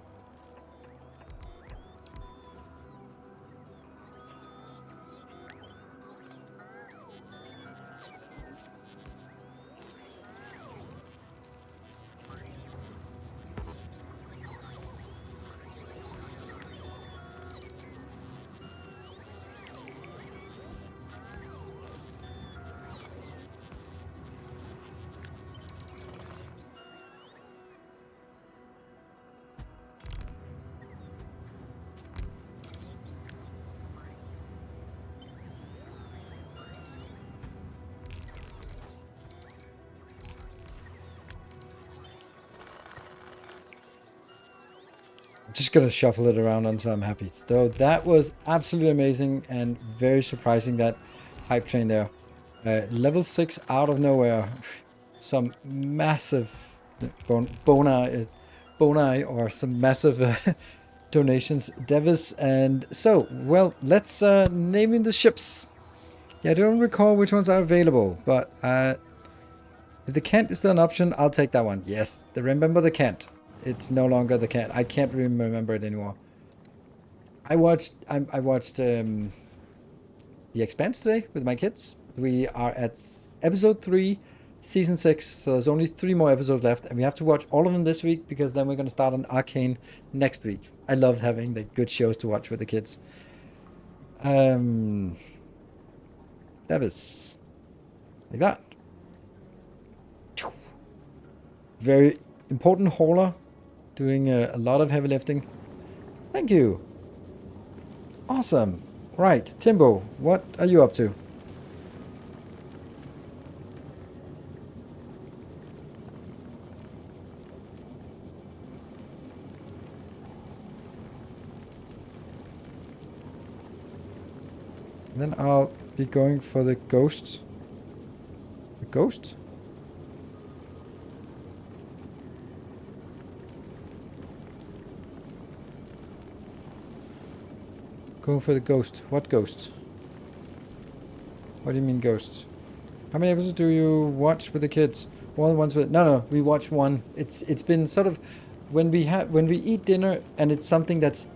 A: I'm just going to shuffle it around until I'm happy. So that was absolutely amazing and very surprising, that hype train there. Level 6 out of nowhere. Some massive boni or some massive donations. Devis. And so, well, let's name in the ships. Yeah, I don't recall which ones are available, but if the Kent is still an option, I'll take that one. Yes, remember the Kent. It's no longer the Kent. I can't remember it anymore. I watched The Expanse today with my kids. We are at episode 3, season 6, so there's only 3 more episodes left, and we have to watch all of them this week, because then we're going to start on Arcane next week. I loved having the good shows to watch with the kids. Davis. Like that. Very important hauler. Doing a lot of heavy lifting. Thank you. Awesome. Right, Timbo, what are you up to? Then I'll be going for the ghosts. Ghost? Going for the ghost. What ghost? What do you mean ghosts? How many episodes do you watch with the kids? More than once with... No, we watch one. It's been sort of... When we eat dinner and it's something that's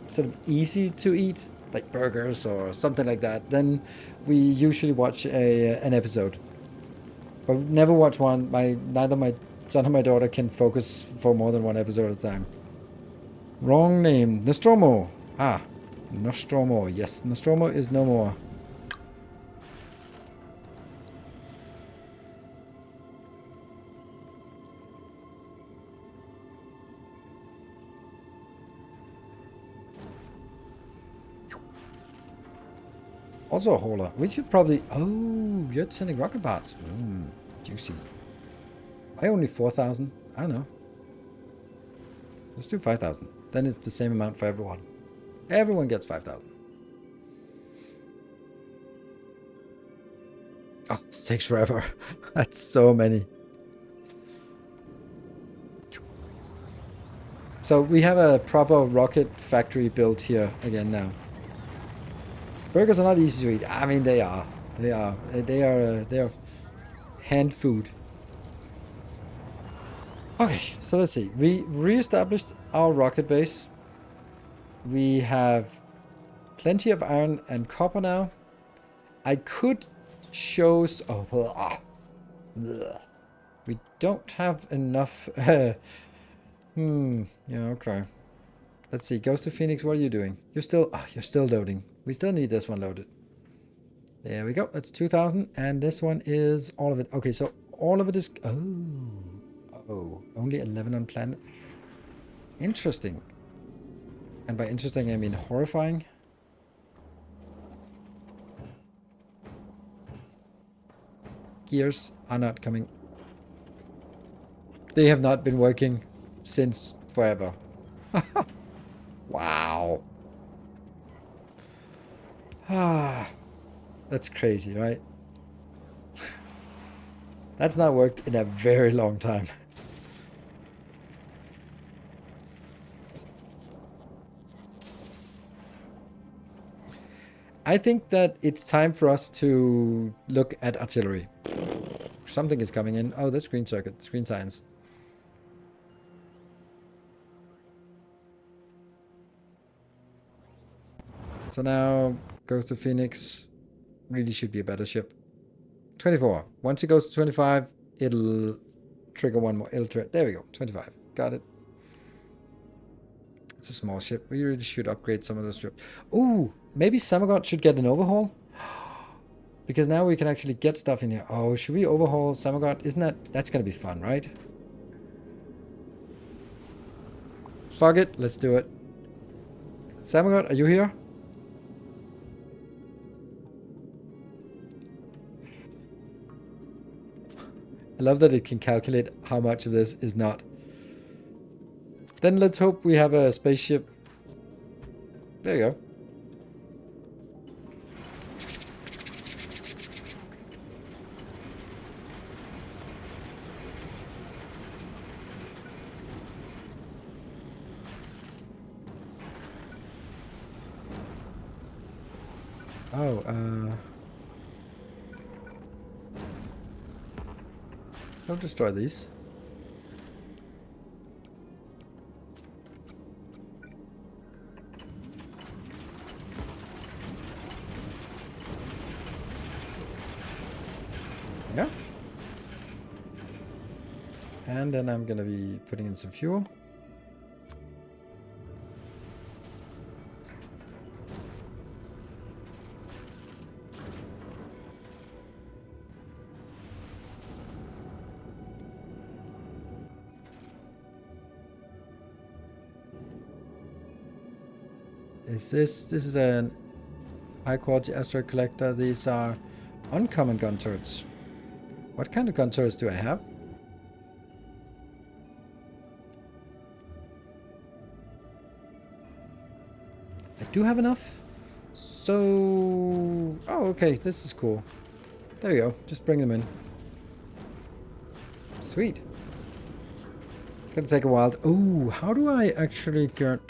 A: sort of easy to eat, like burgers or something like that, then we usually watch an episode. But we never watch one. Neither my son or my daughter can focus for more than one episode at a time. Wrong name. Nostromo. Ah, Nostromo. Yes, Nostromo is no more. Also a hauler. We should probably... Oh, you're sending rocket parts. Juicy. Why only 4,000? I don't know. Let's do 5,000. Then it's the same amount for everyone. Everyone gets 5,000. Oh, this takes forever. That's so many. So we have a proper rocket factory built here again now. Burgers are not easy to eat. I mean, they are. They are. They are hand food. Okay, so let's see. We re-established our rocket base. We have plenty of iron and copper now. I could show... We don't have enough... yeah, okay. Let's see. Ghost of Phoenix, what are you doing? You're still loading. We still need this one loaded. There we go. That's 2,000. And this one is all of it. Okay, so all of it is... Oh, only 11 on planet. Interesting. And by interesting, I mean horrifying. Gears are not coming. They have not been working since forever. Wow. That's crazy, right? That's not worked in a very long time. I think that it's time for us to look at artillery. Something is coming in. Oh, that's green circuit, screen science. So now goes to Phoenix. Really should be a better ship. 24. Once it goes to 25, it'll trigger one more. There we go. 25. Got it. It's a small ship. We really should upgrade some of those ships. Ooh, maybe Samagot should get an overhaul. Because now we can actually get stuff in here. Oh, should we overhaul Samagot? That's going to be fun, right? Fuck it. Let's do it. Samagot, are you here? I love that it can calculate how much of this is not. Then let's hope we have a spaceship. There you go. Oh, don't destroy these. Yeah. And then I'm gonna be putting in some fuel. This is a high quality asteroid collector. These are uncommon gun turrets. What kind of gun turrets do I have? I do have enough. So, oh, okay, this is cool. There you go. Just bring them in. Sweet. It's gonna take a while. Oh, how do I actually get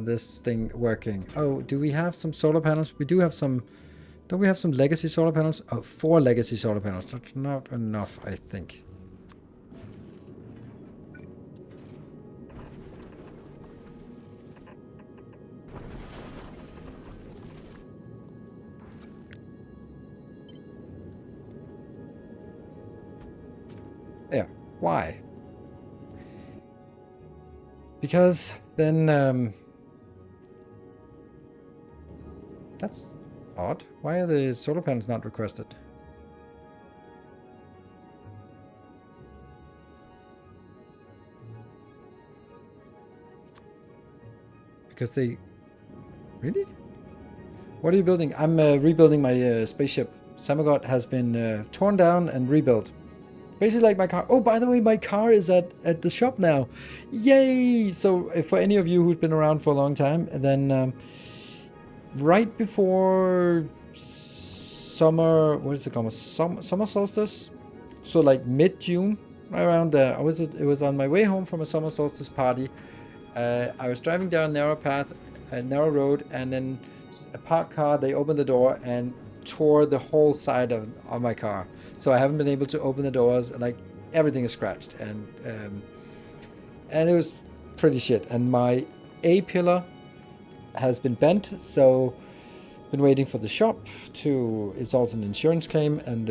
A: this thing working? Oh, do we have some solar panels? We do have some. Don't we have some legacy solar panels? Oh, 4 legacy solar panels. That's not enough, I think. There. Why? Because then that's odd. Why are the solar panels not requested? Because they... Really? What are you building? I'm rebuilding my spaceship. Samagod has been torn down and rebuilt. Basically like my car. Oh, by the way, my car is at the shop now. Yay! So for any of you who've been around for a long time, then right before summer, what is it called? Summer solstice? So like mid-June, right around there. It was on my way home from a summer solstice party. I was driving down a narrow path, a narrow road, and then a parked car, they opened the door and tore the whole side of my car. So I haven't been able to open the doors, and like everything is scratched, and it was pretty shit. And my A pillar has been bent, so been waiting for the shop to. It's also an insurance claim, and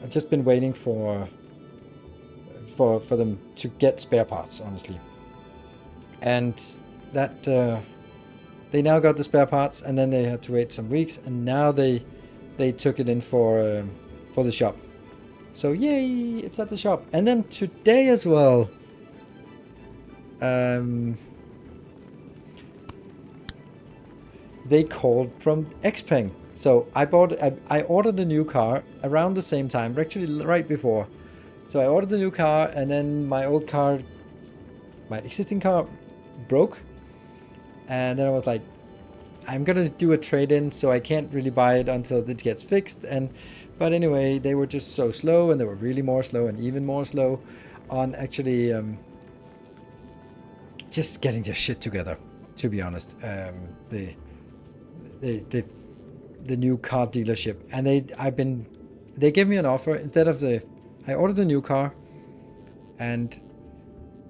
A: I've just been waiting for them to get spare parts, honestly. And that they now got the spare parts, and then they had to wait some weeks, and now they took it in for the shop. So yay, it's at the shop. And then today as well, they called from Xpeng. So I ordered a new car around the same time, actually right before. So I ordered a new car, and then my existing car broke, and then I was like, I'm gonna do a trade-in, so I can't really buy it until it gets fixed. But anyway, they were just so slow, and they were really more slow and even more slow on actually just getting their shit together, to be honest. The new car dealership, and they gave me an offer instead of I ordered a new car, and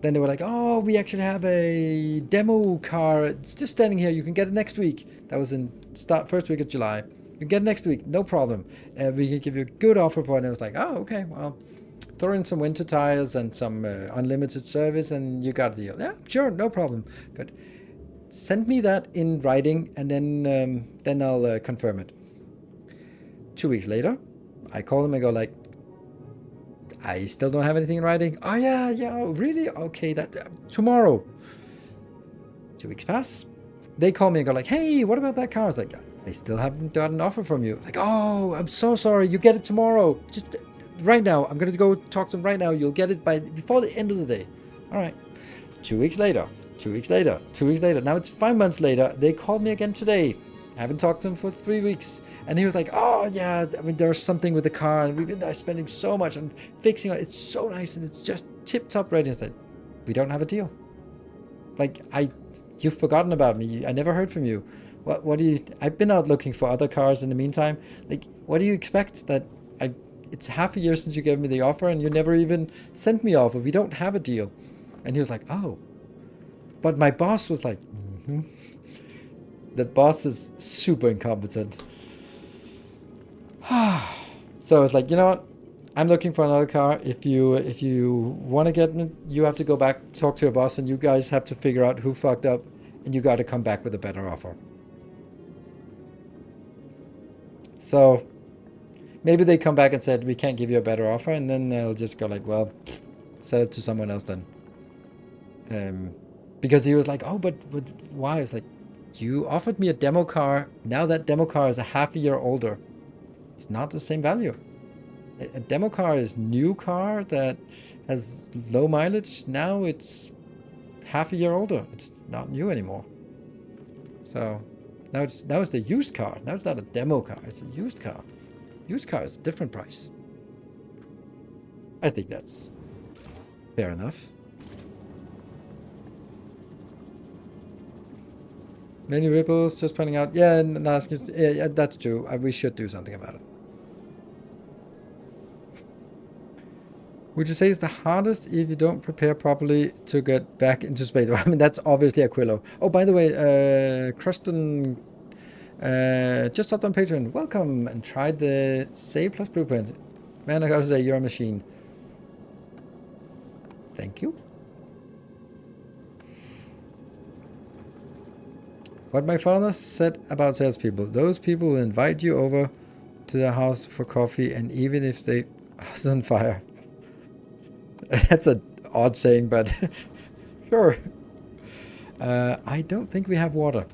A: then they were like, oh, we actually have a demo car. It's just standing here. You can get it next week. That was in first week of July. You can get it next week. No problem. We can give you a good offer for it. And I was like, oh, okay. Well, throw in some winter tires and some unlimited service, and you got a deal. Yeah, sure. No problem. Good. Send me that in writing, and then I'll confirm it. 2 weeks later, I call them and go like, I still don't have anything in writing. Oh yeah, really? Okay, that tomorrow. 2 weeks pass. They call me and go like, hey, what about that car? I was like, I still haven't got an offer from you. Like, oh, I'm so sorry. You get it tomorrow. Just right now. I'm gonna go talk to them right now. You'll get it before the end of the day. All right. 2 weeks later. 2 weeks later. 2 weeks later. Now it's 5 months later. They called me again today. I haven't talked to him for 3 weeks. And he was like, oh, yeah, I mean, there's something with the car, and we've been there spending so much on fixing it. It's so nice, and it's just tip-top ready. I said, we don't have a deal. Like, you've forgotten about me. I never heard from you. What do you... I've been out looking for other cars in the meantime. Like, what do you expect? That it's half a year since you gave me the offer, and you never even sent me offer. We don't have a deal. And he was like, oh. But my boss was like, mm-hmm. The boss is super incompetent. So I was like, you know what? I'm looking for another car. If you want to get me, you have to go back, talk to your boss, and you guys have to figure out who fucked up, and you got to come back with a better offer. So maybe they come back and said, we can't give you a better offer, and then they'll just go like, well, sell it to someone else then. Because he was like, oh, but why? It's like, you offered me a demo car. Now that demo car is a half a year older. It's not the same value. A demo car is new car that has low mileage. Now it's half a year older. It's not new anymore. So now it's the used car. Now it's not a demo car. It's a used car. Used car is a different price. I think that's fair enough. Many ripples, just pointing out. Yeah, yeah, that's true. We should do something about it. Would you say it's the hardest if you don't prepare properly to get back into space? I mean, that's obviously Aquilo. Oh, by the way, Cruston just hopped on Patreon. Welcome, and tried the Save Plus Blueprint. Man, I gotta say, you're a machine. Thank you. What my father said about salespeople. Those people will invite you over to their house for coffee, and even if they house on fire. That's an odd saying, but sure. I don't think we have water.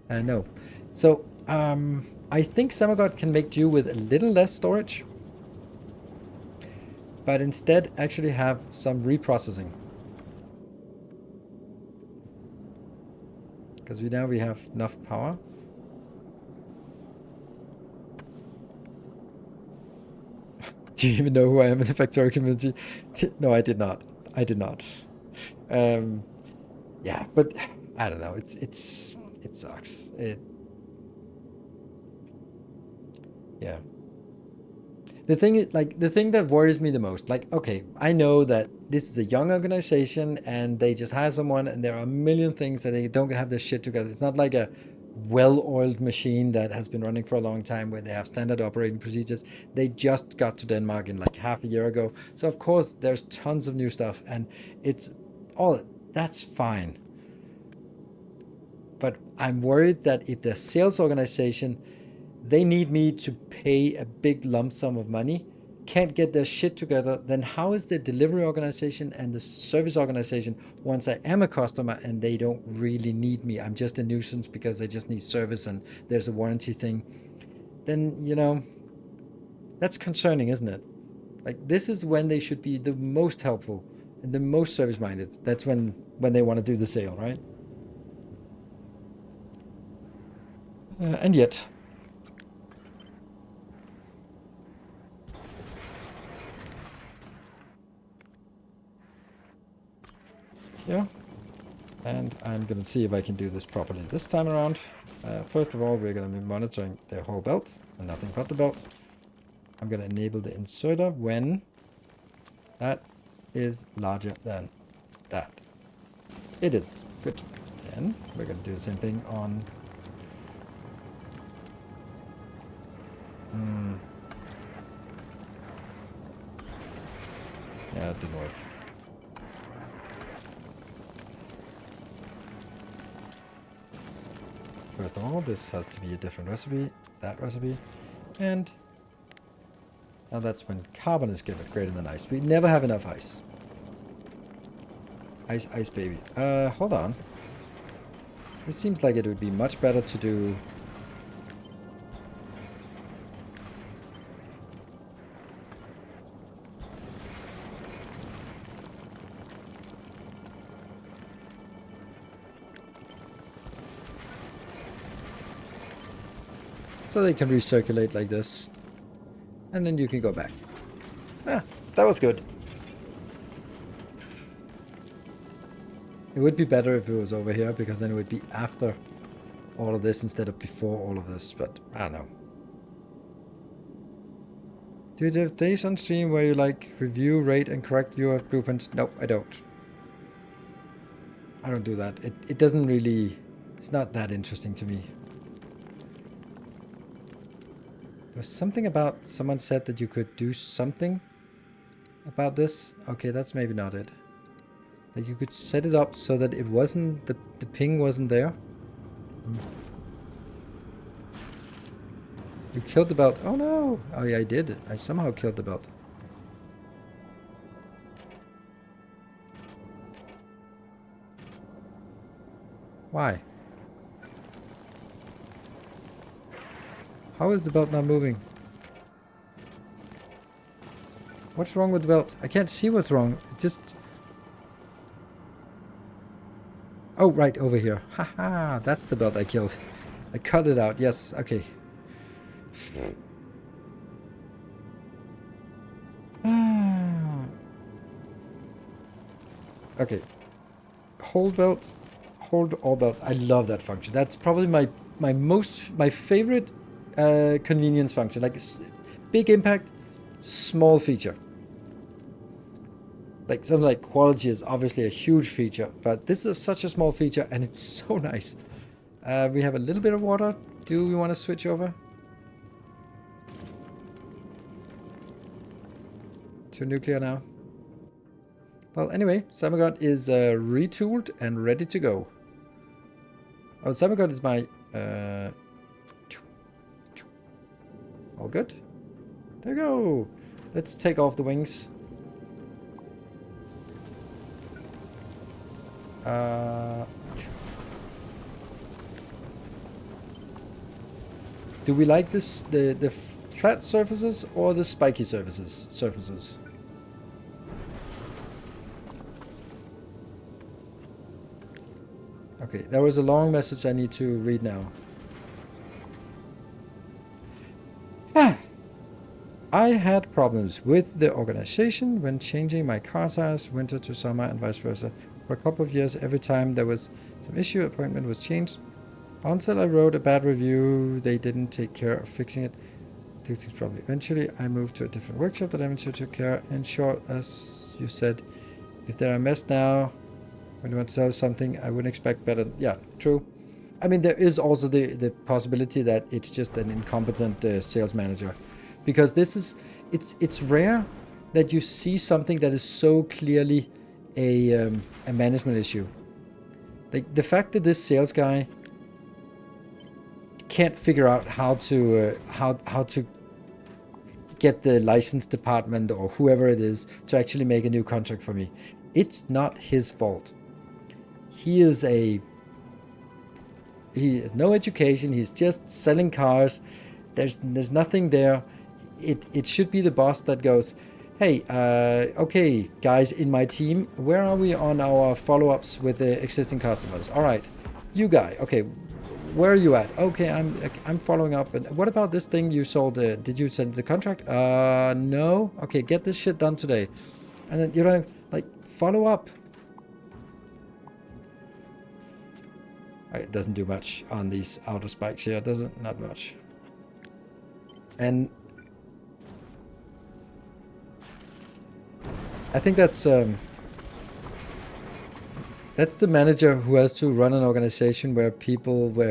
A: No. So, I think Samagod can make do with a little less storage, but instead actually have some reprocessing. Because now we have enough power. Do you even know who I am in the Factorio community? No, I did not. I did not. Yeah, but I don't know. It sucks. Yeah. The thing is, like, the thing that worries me the most, like, okay, I know that this is a young organization and they just hire someone and there are a million things that they don't have their shit together. It's not like a well-oiled machine that has been running for a long time where they have standard operating procedures. They just got to Denmark in like half a year ago. So of course there's tons of new stuff and it's all, that's fine. But I'm worried that if the sales organization, they need me to pay a big lump sum of money, can't get their shit together, then how is the delivery organization and the service organization once I am a customer and they don't really need me? I'm just a nuisance because they just need service and there's a warranty thing. Then, you know, that's concerning, isn't it? Like, this is when they should be the most helpful and the most service-minded. That's when they want to do the sale, right? And yet, yeah. And I'm going to see if I can do this properly this time around. First of all, we're going to be monitoring the whole belt and nothing but the belt. I'm going to enable the inserter when that is larger than that. It is. Good. Then we're going to do the same thing on... Yeah, it didn't work. First of all, this has to be a different recipe, that recipe, and now that's when carbon is given greater than ice. We never have enough ice. Ice, ice, baby. Hold on. This seems like it would be much better to do... So they can recirculate like this. And then you can go back. Ah, that was good. It would be better if it was over here, because then it would be after all of this instead of before all of this, but I don't know. Do you have days on stream where you like review, rate, and correct viewer blueprints? No, I don't. I don't do that. It doesn't really... It's not that interesting to me. There was something about... Someone said that you could do something about this. Okay, that's maybe not it. That you could set it up so that it wasn't... The ping wasn't there. You killed the belt. Oh no! Oh yeah, I did. I somehow killed the belt. Why? How is the belt not moving? What's wrong with the belt? I can't see what's wrong. It just... Oh, right, over here. Haha, that's the belt I killed. I cut it out. Yes, okay. Okay, hold belt, hold all belts. I love that function. That's probably my favorite convenience function. Like big impact, small feature. Like something like quality is obviously a huge feature, but this is such a small feature and it's so nice. We have a little bit of water. Do we want to switch over to nuclear now? Well, anyway, Samagod is retooled and ready to go. Oh, Samagod is my... all good. There we go. Let's take off the wings. Do we like this the flat surfaces or the spiky surfaces? Okay, there was a long message I need to read now. I had problems with the organization when changing my car tires winter to summer and vice versa. For a couple of years, every time there was some issue, appointment was changed. Until I wrote a bad review, they didn't take care of fixing it. Two things probably. Eventually, I moved to a different workshop that eventually took care. In short, as you said, if they're a mess now, when you want to sell something, I wouldn't expect better. Yeah, true. I mean, there is also the possibility that it's just an incompetent sales manager, because this is it's rare that you see something that is so clearly a management issue. The fact that this sales guy can't figure out how to how to get the license department or whoever it is to actually make a new contract for me, it's not his fault. He has no education. He's just selling cars. There's nothing there. It should be the boss that goes, hey, okay, guys in my team, where are we on our follow-ups with the existing customers? All right, you guy, okay, where are you at? Okay, I'm following up. And what about this thing you sold? Did you send the contract? No. Okay, get this shit done today. And then, you know, like, follow up. It doesn't do much on these outer spikes here, does it? Not much. And I think that's the manager who has to run an organization where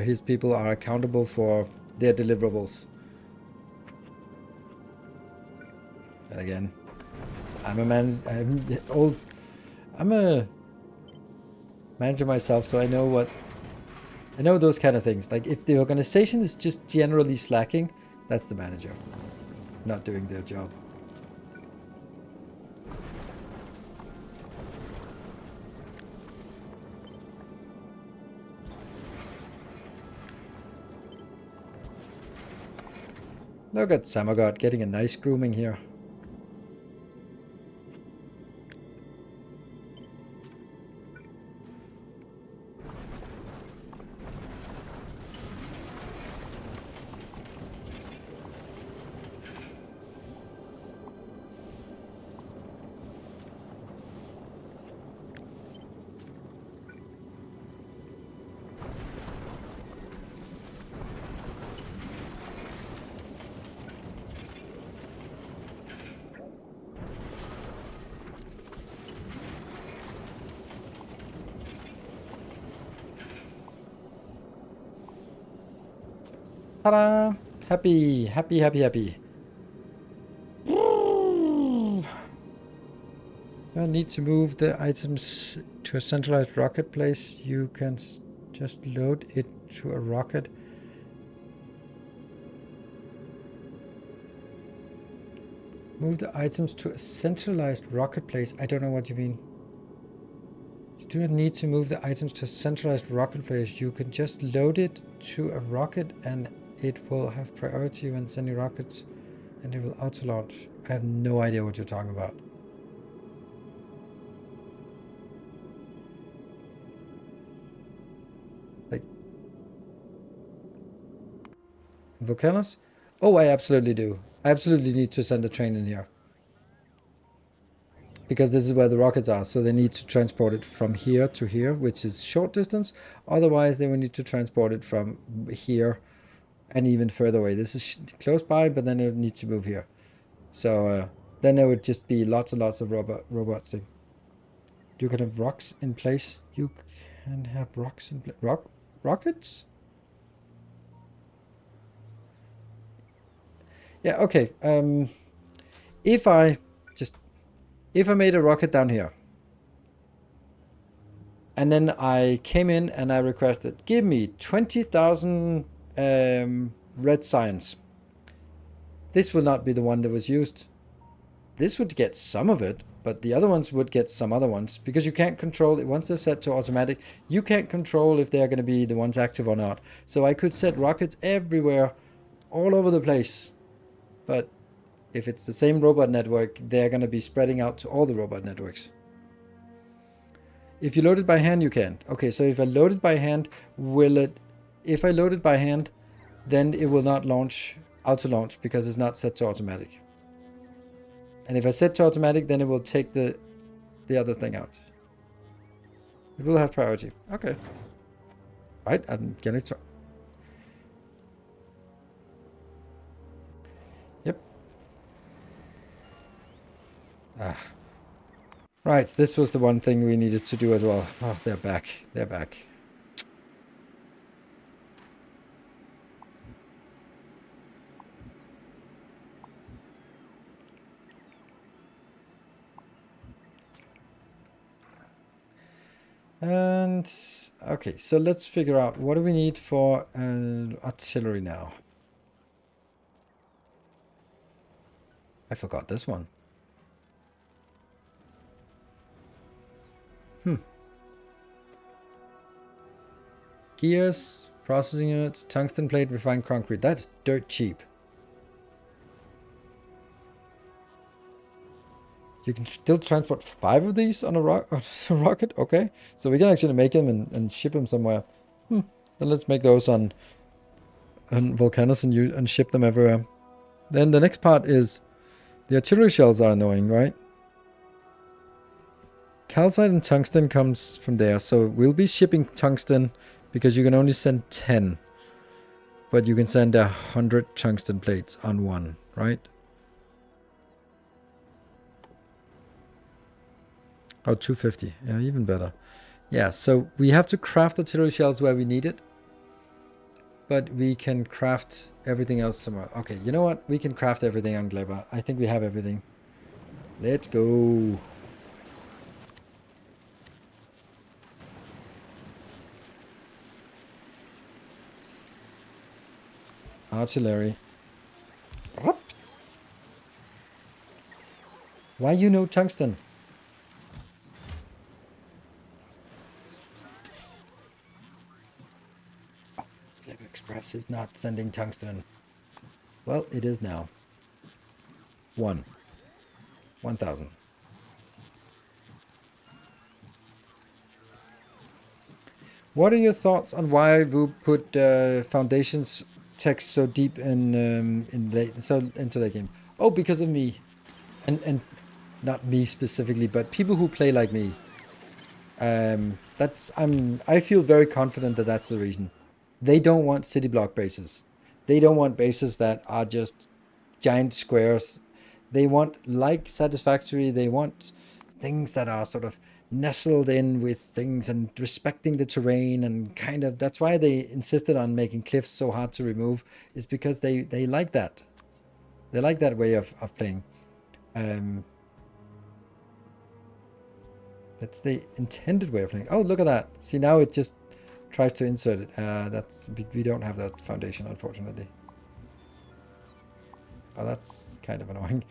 A: his people are accountable for their deliverables. And again, I'm a manager myself, so I know those kind of things. Like if the organization is just generally slacking, that's the manager not doing their job. Look at Samagod getting a nice grooming here. Ta-da! Happy, happy, happy, happy. Do I need to move the items to a centralized rocket place? You can just load it to a rocket. Move the items to a centralized rocket place. I don't know what you mean. You do not need to move the items to a centralized rocket place. You can just load it to a rocket and it will have priority when sending rockets and it will auto-launch. I have no idea what you're talking about. Like volcanoes? Oh, I absolutely do. I absolutely need to send a train in here. because this is where the rockets are. So they need to transport it from here to here, which is short distance. Otherwise, they will need to transport it from here and even further away. This is close by, but then it needs to move here. So then there would just be lots and lots of robots thing. You can have rocks in place. You can have rocks in place. Rockets? Yeah, okay. If I made a rocket down here, and then I came in and I requested, give me 20,000 red science. This will not be the one that was used. This would get some of it, but the other ones would get some other ones, because you can't control it. Once they're set to automatic, you can't control if they're going to be the ones active or not. So I could set rockets everywhere, all over the place. But if it's the same robot network, they're going to be spreading out to all the robot networks. If you load it by hand, you can. Okay, so if I load it by hand, if I load it by hand, then it will not launch, auto launch, because it's not set to automatic. And if I set to automatic, then it will take the other thing out. It will have priority. Okay. Right, I'm gonna try. Yep. Right, this was the one thing we needed to do as well. Oh, they're back. They're back. And okay, so let's figure out what do we need for artillery now. I forgot this one. Gears, processing units, tungsten plate, refined concrete. That's dirt cheap. You can still transport 5 of these on a rocket? Okay. So we can actually make them and ship them somewhere. Then let's make those on volcanoes and ship them everywhere. Then the next part is the artillery shells are annoying, right? Calcite and tungsten comes from there. So we'll be shipping tungsten because you can only send 10. But you can send 100 tungsten plates on one, right? Oh, 250. Yeah, even better. Yeah, so we have to craft artillery shells where we need it. But we can craft everything else somewhere. Okay, you know what? We can craft everything on Gleba. I think we have everything. Let's go. Artillery. Why you know tungsten? Gleba Express is not sending tungsten. Well, it is now. 1,000. What are your thoughts on why we put Foundations text so deep into the game? Oh, because of me, and not me specifically, but people who play like me. I feel very confident that that's the reason. They don't want city block bases. They don't want bases that are just giant squares. They want, like Satisfactory, they want things that are sort of nestled in with things and respecting the terrain, and kind of, that's why they insisted on making cliffs so hard to remove, is because they like that. They like that way of playing. That's the intended way of playing. Oh, look at that. See, now it just tries to insert it. We don't have that foundation, unfortunately. Oh, that's kind of annoying.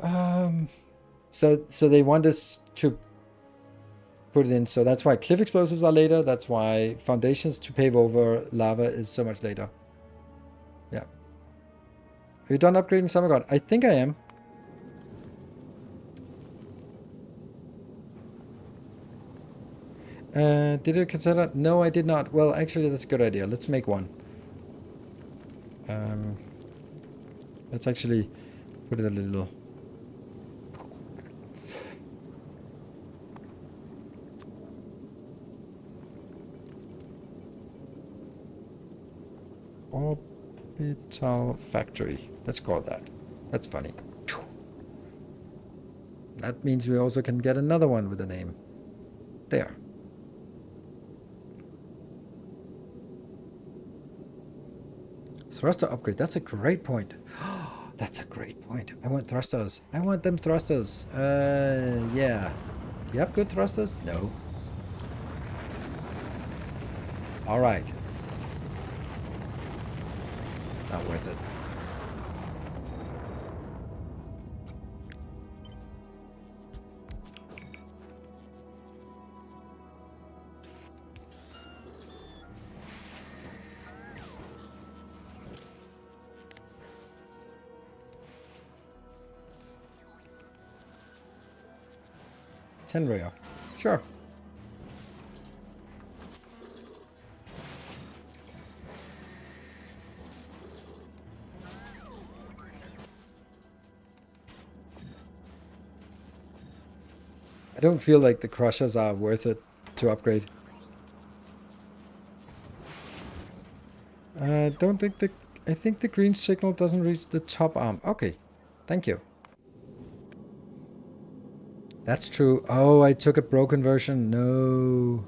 A: Yeah. So they want us to put it in. So that's why cliff explosives are later. That's why foundations to pave over lava is so much later. Yeah. Are you done upgrading Summer God? I think I am. Did you consider? No, I did not. Well, actually, that's a good idea. Let's make one. Let's actually put it a little... Orbital Factory. Let's call it that. That's funny. That means we also can get another one with a name. There. Thruster upgrade. That's a great point. That's a great point. I want thrusters. I want them thrusters. Yeah. Do you have good thrusters? No. Alright. It's not worth it. Tenrio. Sure. I don't feel like the crushers are worth it to upgrade. Don't think the... I think the green signal doesn't reach the top arm. Okay. Thank you. That's true. Oh, I took a broken version. No.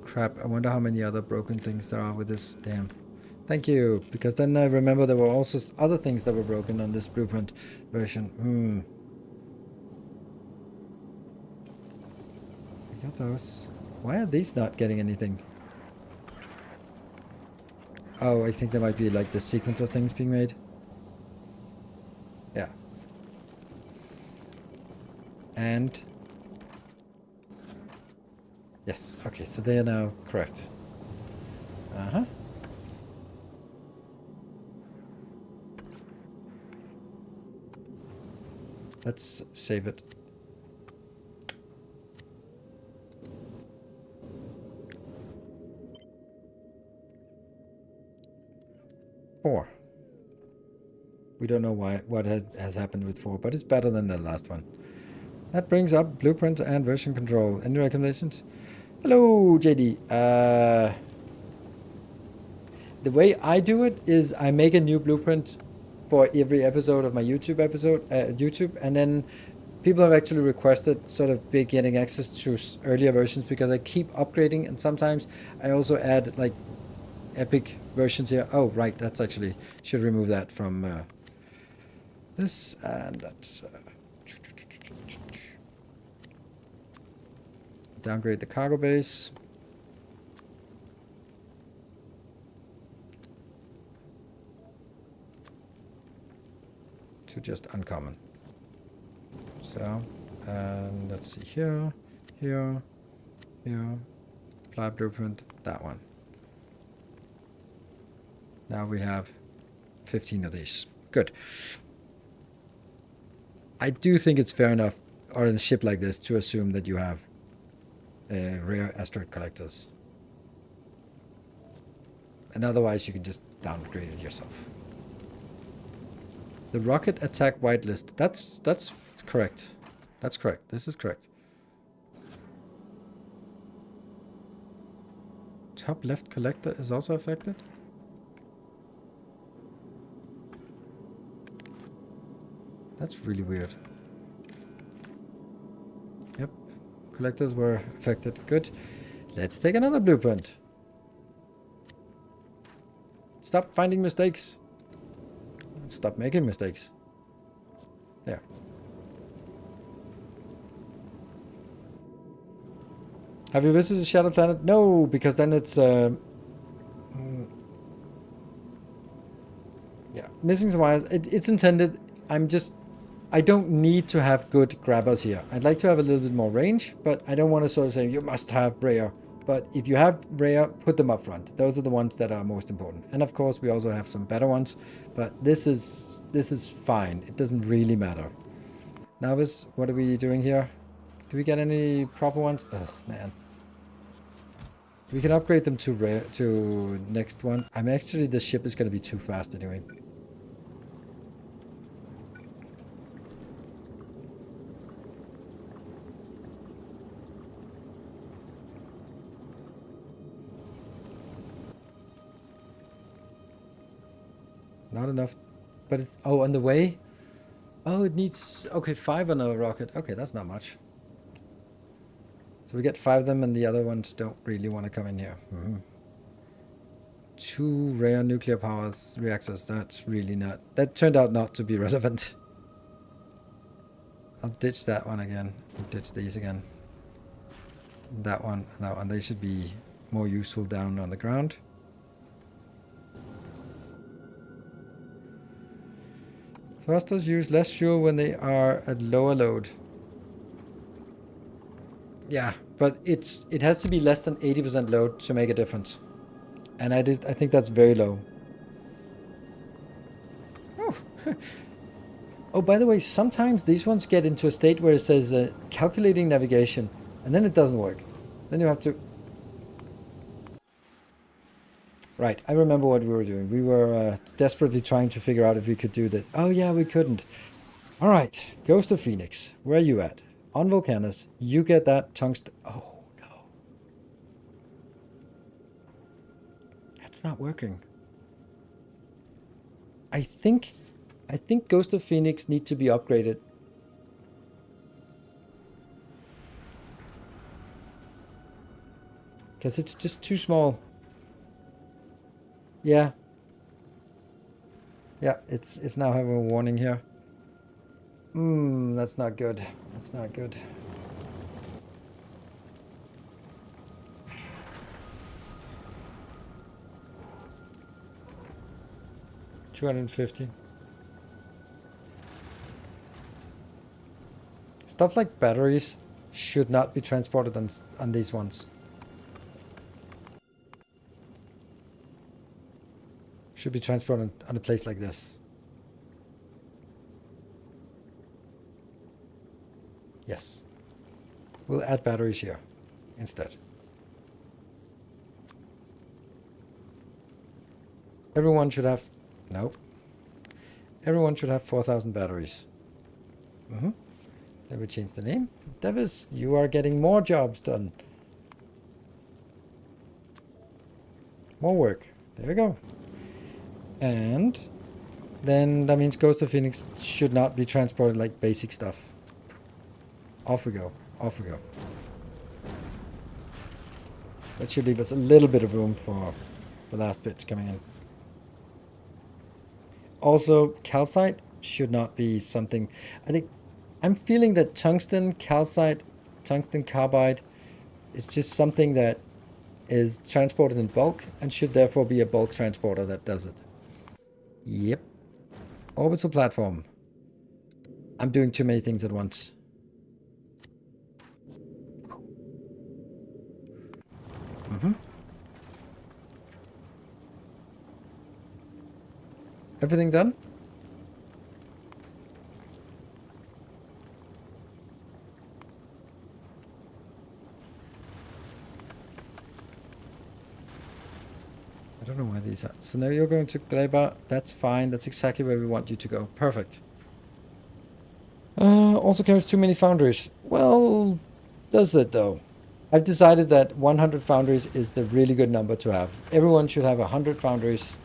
A: Crap. I wonder how many other broken things there are with this. Damn. Thank you. Because then I remember there were also other things that were broken on this blueprint version. We got those. Why are these not getting anything? Oh, I think there might be like the sequence of things being made. Yeah. And... yes, okay, so they are now correct. Uh-huh. Let's save it. Four. We don't know what has happened with 4, but it's better than the last one. That brings up blueprint and version control. Any recommendations? Hello, JD. The way I do it is I make a new blueprint for every episode of my YouTube and then people have actually requested sort of getting access to earlier versions because I keep upgrading, and sometimes I also add like epic versions here. Oh, right, that's actually, should remove that from this, and that's downgrade the cargo base. To just uncommon. So, and let's see here, here, here, apply blueprint, that one. Now we have 15 of these. Good. I do think it's fair enough on a ship like this to assume that you have rare asteroid collectors. And otherwise you can just downgrade it yourself. The rocket attack whitelist. That's correct. That's correct. This is correct. Top left collector is also affected. That's really weird. Yep. Collectors were affected. Good. Let's take another blueprint. Stop finding mistakes. Stop making mistakes. There. Have you visited Shadow Planet? No, because then it's yeah, missing some wires. It's intended. I don't need to have good grabbers here. I'd like to have a little bit more range, but I don't want to sort of say you must have rare. But if you have rare, put them up front. Those are the ones that are most important. And of course, we also have some better ones. But this is fine. It doesn't really matter. Novice, what are we doing here? Do we get any proper ones? Ugh, man. We can upgrade them to rare, to next one. Actually, the ship is going to be too fast anyway. Not enough. But it's... Oh, on the way? Oh, it needs... Okay, 5 on a rocket. Okay, that's not much. So we get 5 of them and the other ones don't really want to come in here. 2 rare nuclear power reactors. That's really not... That turned out not to be relevant. I'll ditch that one again. I'll ditch these again. That one and that one. They should be more useful down on the ground. Thrusters use less fuel when they are at lower load. Yeah, but it has to be less than 80% load to make a difference. And I think that's very low. Oh. Oh, by the way, sometimes these ones get into a state where it says calculating navigation, and then it doesn't work. Then you have to... Right, I remember what we were doing. We were desperately trying to figure out if we could do that. Oh yeah, we couldn't. All right, Ghost of Phoenix, where are you at? On Volcanus, you get that tungsten... Oh no. That's not working. I think Ghost of Phoenix need to be upgraded. Because it's just too small. Yeah. Yeah, it's now having a warning here. That's not good. That's not good. $250. Stuff like batteries should not be transported on these ones. Should be transported on a place like this. Yes. We'll add batteries here instead. Everyone should have... Nope. Everyone should have 4,000 batteries. Then we change the name. Davis, you are getting more jobs done. More work. There we go. And then that means Ghost of Phoenix should not be transported like basic stuff. Off we go. Off we go. That should leave us a little bit of room for the last bits coming in. Also, calcite should not be something... I think I'm feeling that tungsten, calcite, tungsten carbide is just something that is transported in bulk and should therefore be a bulk transporter that does it. Yep. Orbital platform. I'm doing too many things at once. Everything done? I don't know where these are. So now you're going to Gleba. That's fine. That's exactly where we want you to go. Perfect. Also carries too many foundries. Well, does it though? I've decided that 100 foundries is the really good number to have. Everyone should have 100 foundries.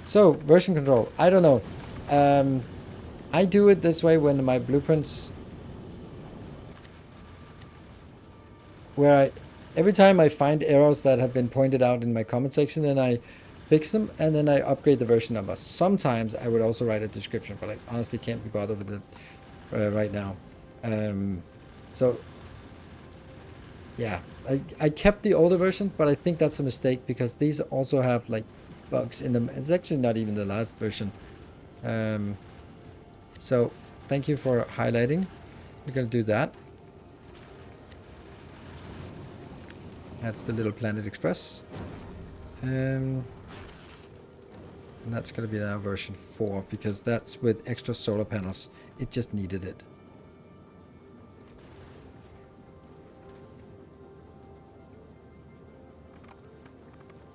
A: So, version control. I don't know. I do it this way when my blueprints... Where every time I find errors that have been pointed out in my comment section, then I fix them and then I upgrade the version number. Sometimes I would also write a description, but I honestly can't be bothered with it right now. So, yeah. I kept the older version, but I think that's a mistake because these also have like bugs in them. It's actually not even the last version. So thank you for highlighting. We're going to do that. That's the little Planet Express. And that's going to be now version 4 because that's with extra solar panels. It just needed it.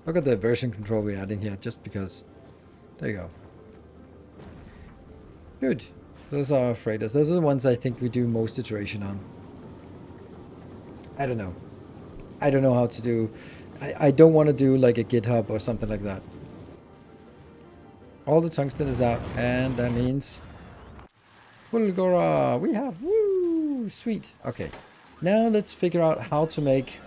A: Look at the version control we're adding here, just because. There you go. Good. Those are our freighters. Those are the ones I think we do most iteration on. I don't know. I don't know how to do... I don't want to do like a GitHub or something like that. All the tungsten is out, and that means Fulgora. We have, woo, sweet. Okay, now let's figure out how to make.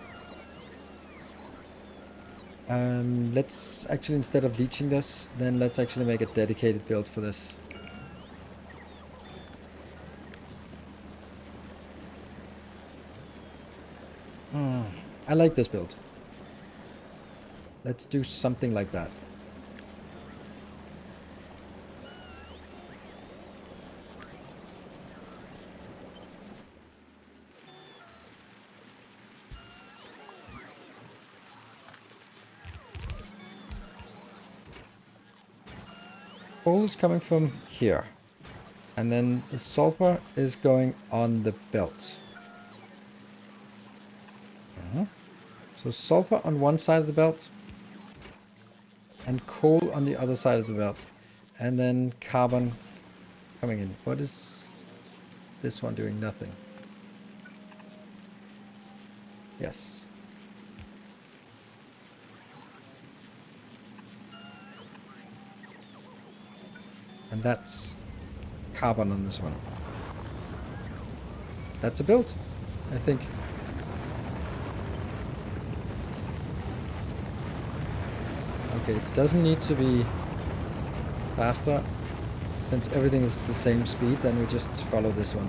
A: Let's actually, instead of leeching this, then let's actually make a dedicated build for this. I like this build. Let's do something like that. Coal is coming from here. And then the sulfur is going on the belt. So sulfur on one side of the belt. And coal on the other side of the belt. And then carbon coming in. What is this one doing? Nothing. Yes. And that's carbon on this one. That's a build, I think. Okay, it doesn't need to be faster. Since everything is the same speed, then we just follow this one.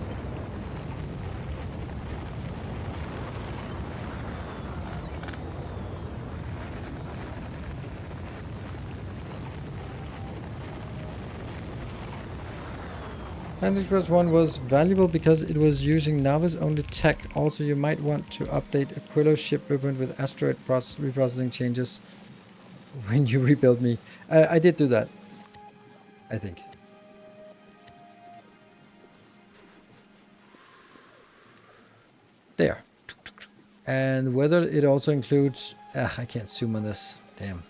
A: Vantage Press 1 was valuable because it was using novice only tech. Also, you might want to update Aquilo ship blueprint with asteroid reprocessing changes when you rebuild me. I did do that, I think. There. And whether it also includes... I can't zoom on this. Damn.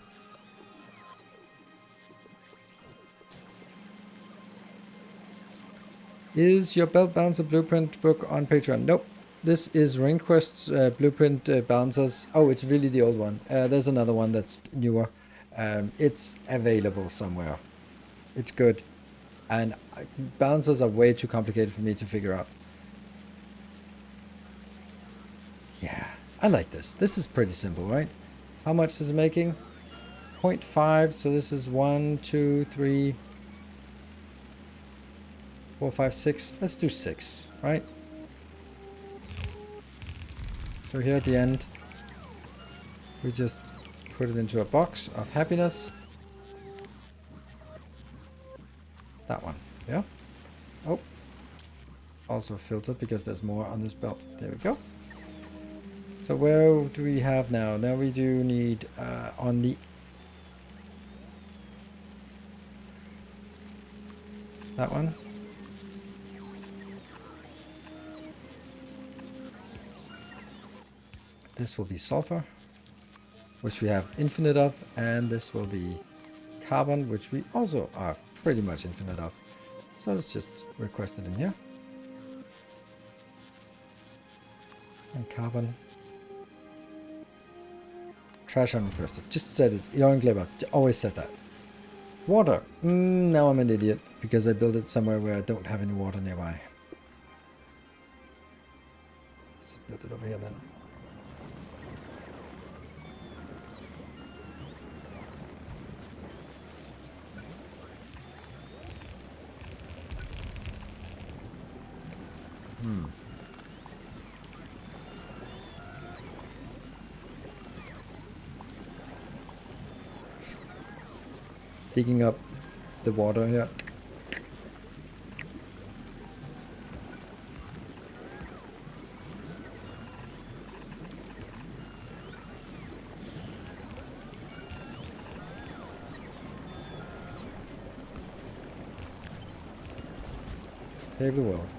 A: Is your belt balancer blueprint book on Patreon? Nope. This is RainQuest's blueprint balancers. Oh, it's really the old one. There's another one that's newer. It's available somewhere. It's good. And balancers are way too complicated for me to figure out. Yeah, I like this. This is pretty simple, right? How much is it making? 0.5. So this is 1, 2, 3... 4, 5, 6. Let's do 6, right? So here at the end, we just put it into a box of happiness. That one, yeah. Oh, also filtered because there's more on this belt. There we go. So where do we have now? Now we do need on the... that one. This will be sulfur, which we have infinite of, and this will be carbon, which we also are pretty much infinite of. So let's just request it in here. And carbon. Trash unrequested. Just said it. You're clever. Always said that. Water. Now I'm an idiot because I built it somewhere where I don't have any water nearby. Let's build it over here then. Digging up the water here. Save the world.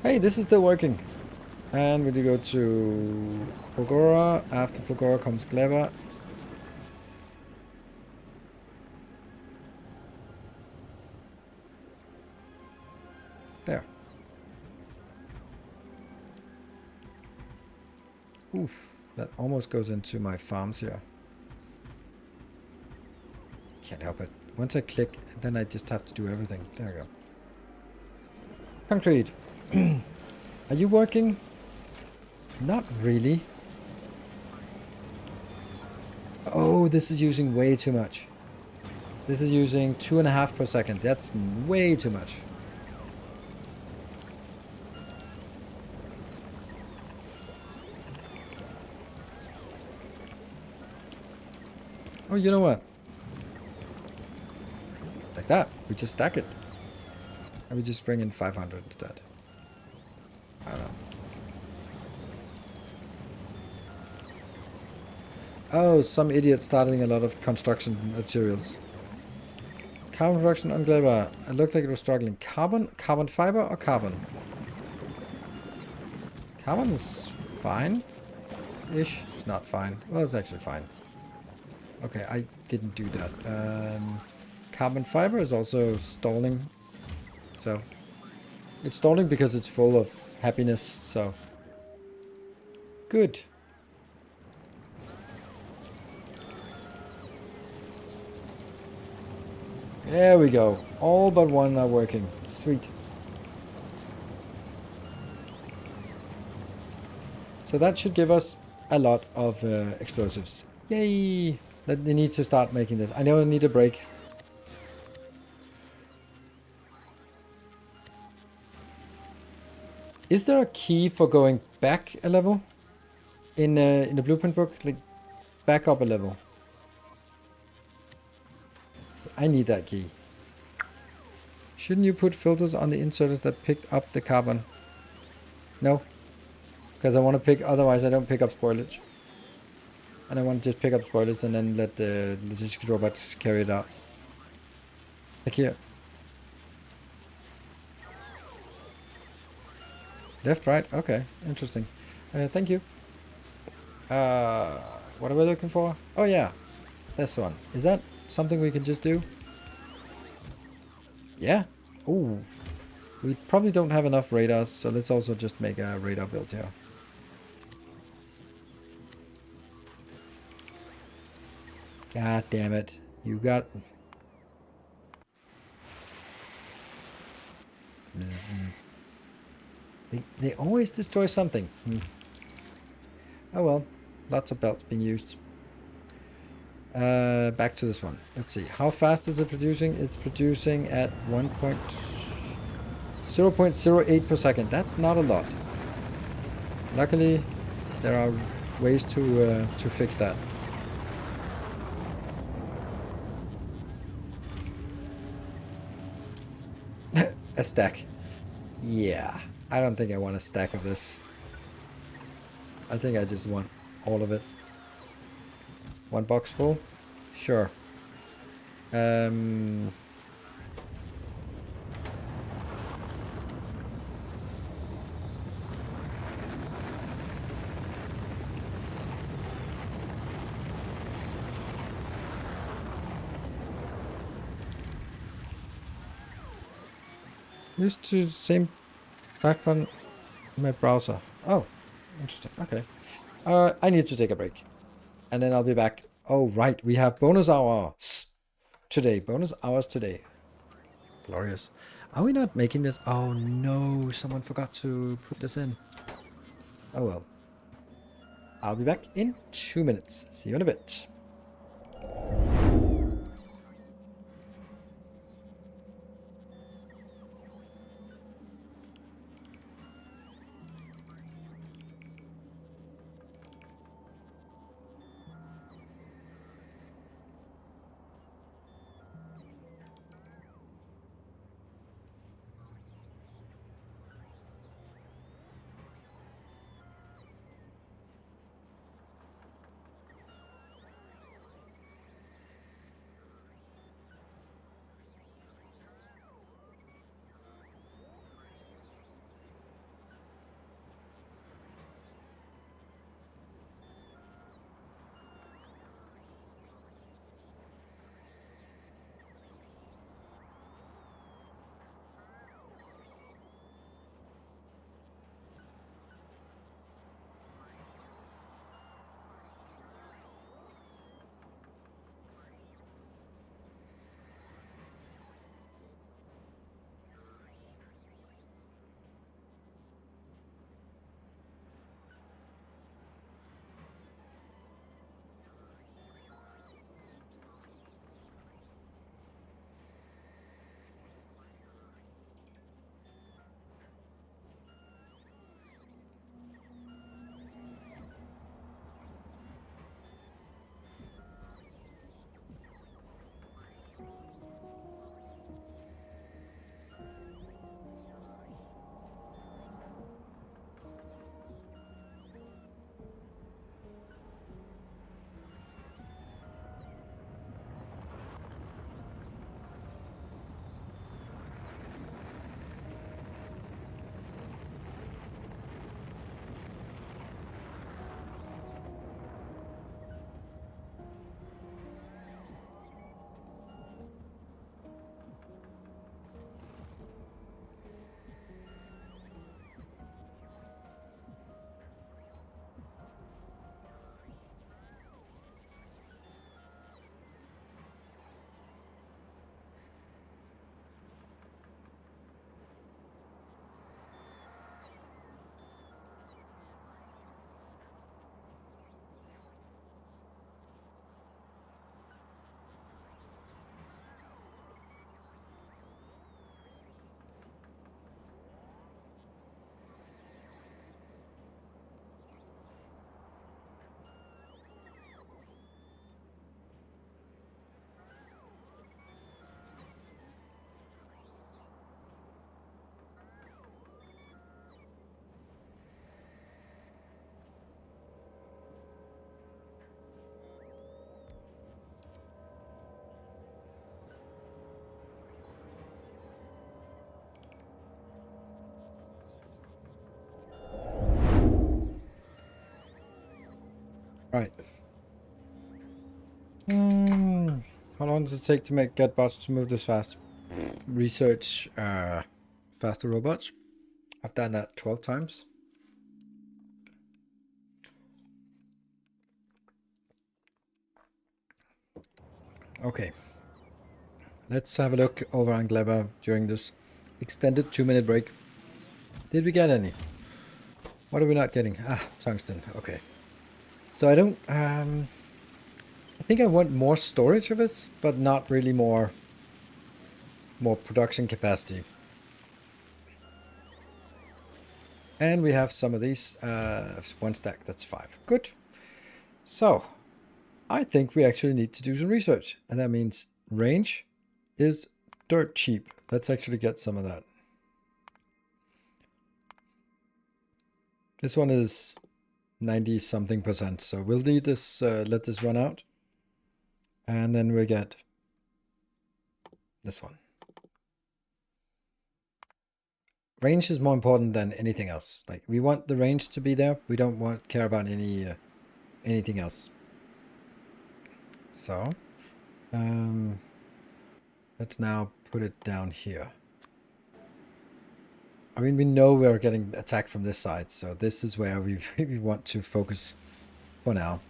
A: Hey, this is still working. And we do go to Fulgora. After Fulgora comes Clever. There. Oof, that almost goes into my farms here. can't help it. Once I click, then I just have to do everything. There we go. Concrete. Are you working? Not really. Oh, this is using way too much. This is using 2.5 per second. That's way too much. Oh, you know what? Like that. We just stack it. And we just bring in 500 instead. I don't know. Oh, some idiot starting a lot of construction materials. Carbon production on Gleba. It looked like it was struggling. Carbon? Carbon fiber or carbon? Carbon is fine-ish. It's not fine. Well, it's actually fine. Okay, I didn't do that. Carbon fiber is also stalling. So, it's stalling because it's full of happiness. So, good. There we go. All but one are working. Sweet. So that should give us a lot of explosives. Yay! They need to start making this. I know I need a break. Is there a key for going back a level in the blueprint book? Like back up a level. So I need that key. Shouldn't you put filters on the inserters that picked up the carbon? No, because I want to pick. Otherwise, I don't pick up spoilage. And I want to just pick up spoilage and then let the logistics robots carry it out. Like here. Left, right. Okay, interesting. Thank you. What are we looking for? Oh yeah, this one. Is that something we can just do? Yeah. Ooh. We probably don't have enough radars, so let's also just make a radar build here. God damn it. You got... Bzz, bzz. They always destroy something. Oh well. Lots of belts being used. Back to this one. Let's see. How fast is it producing? It's producing at 0.08 per second. That's not a lot. Luckily, there are ways to fix that. A stack. Yeah. I don't think I want a stack of this. I think I just want all of it. One box full? Sure. Used to the same background in my browser. Oh, interesting. Okay. I need to take a break. And then I'll be back. Oh, right. We have bonus hours today. Bonus hours today. Glorious. Are we not making this? Oh, no. Someone forgot to put this in. Oh, well. I'll be back in 2 minutes. See you in a bit. Right. How long does it take to get bots to move this fast? Research faster robots. I've done that 12 times. Okay. Let's have a look over on Gleba during this extended 2-minute break. Did we get any? What are we not getting? Ah, tungsten. Okay. So I don't... I think I want more storage of it, but not really more production capacity. And we have some of these. 1 stack, that's 5. Good. So, I think we actually need to do some research. And that means range is dirt cheap. Let's actually get some of that. This one is 90-something%. So we'll need this, let this run out. And then we get this one. Range is more important than anything else. Like, we want the range to be there. We don't care about anything else. So, let's now put it down here. I mean, we know we're getting attacked from this side, so this is where we want to focus for now.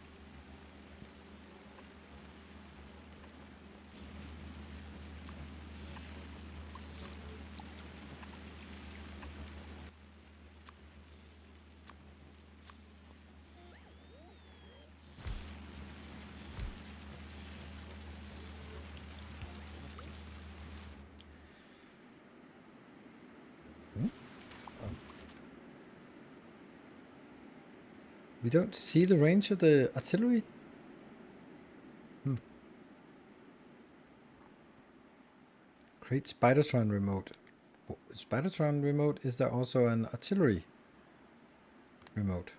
A: We don't see the range of the artillery. Create Spidertron remote. Spidertron remote, is there also an artillery remote?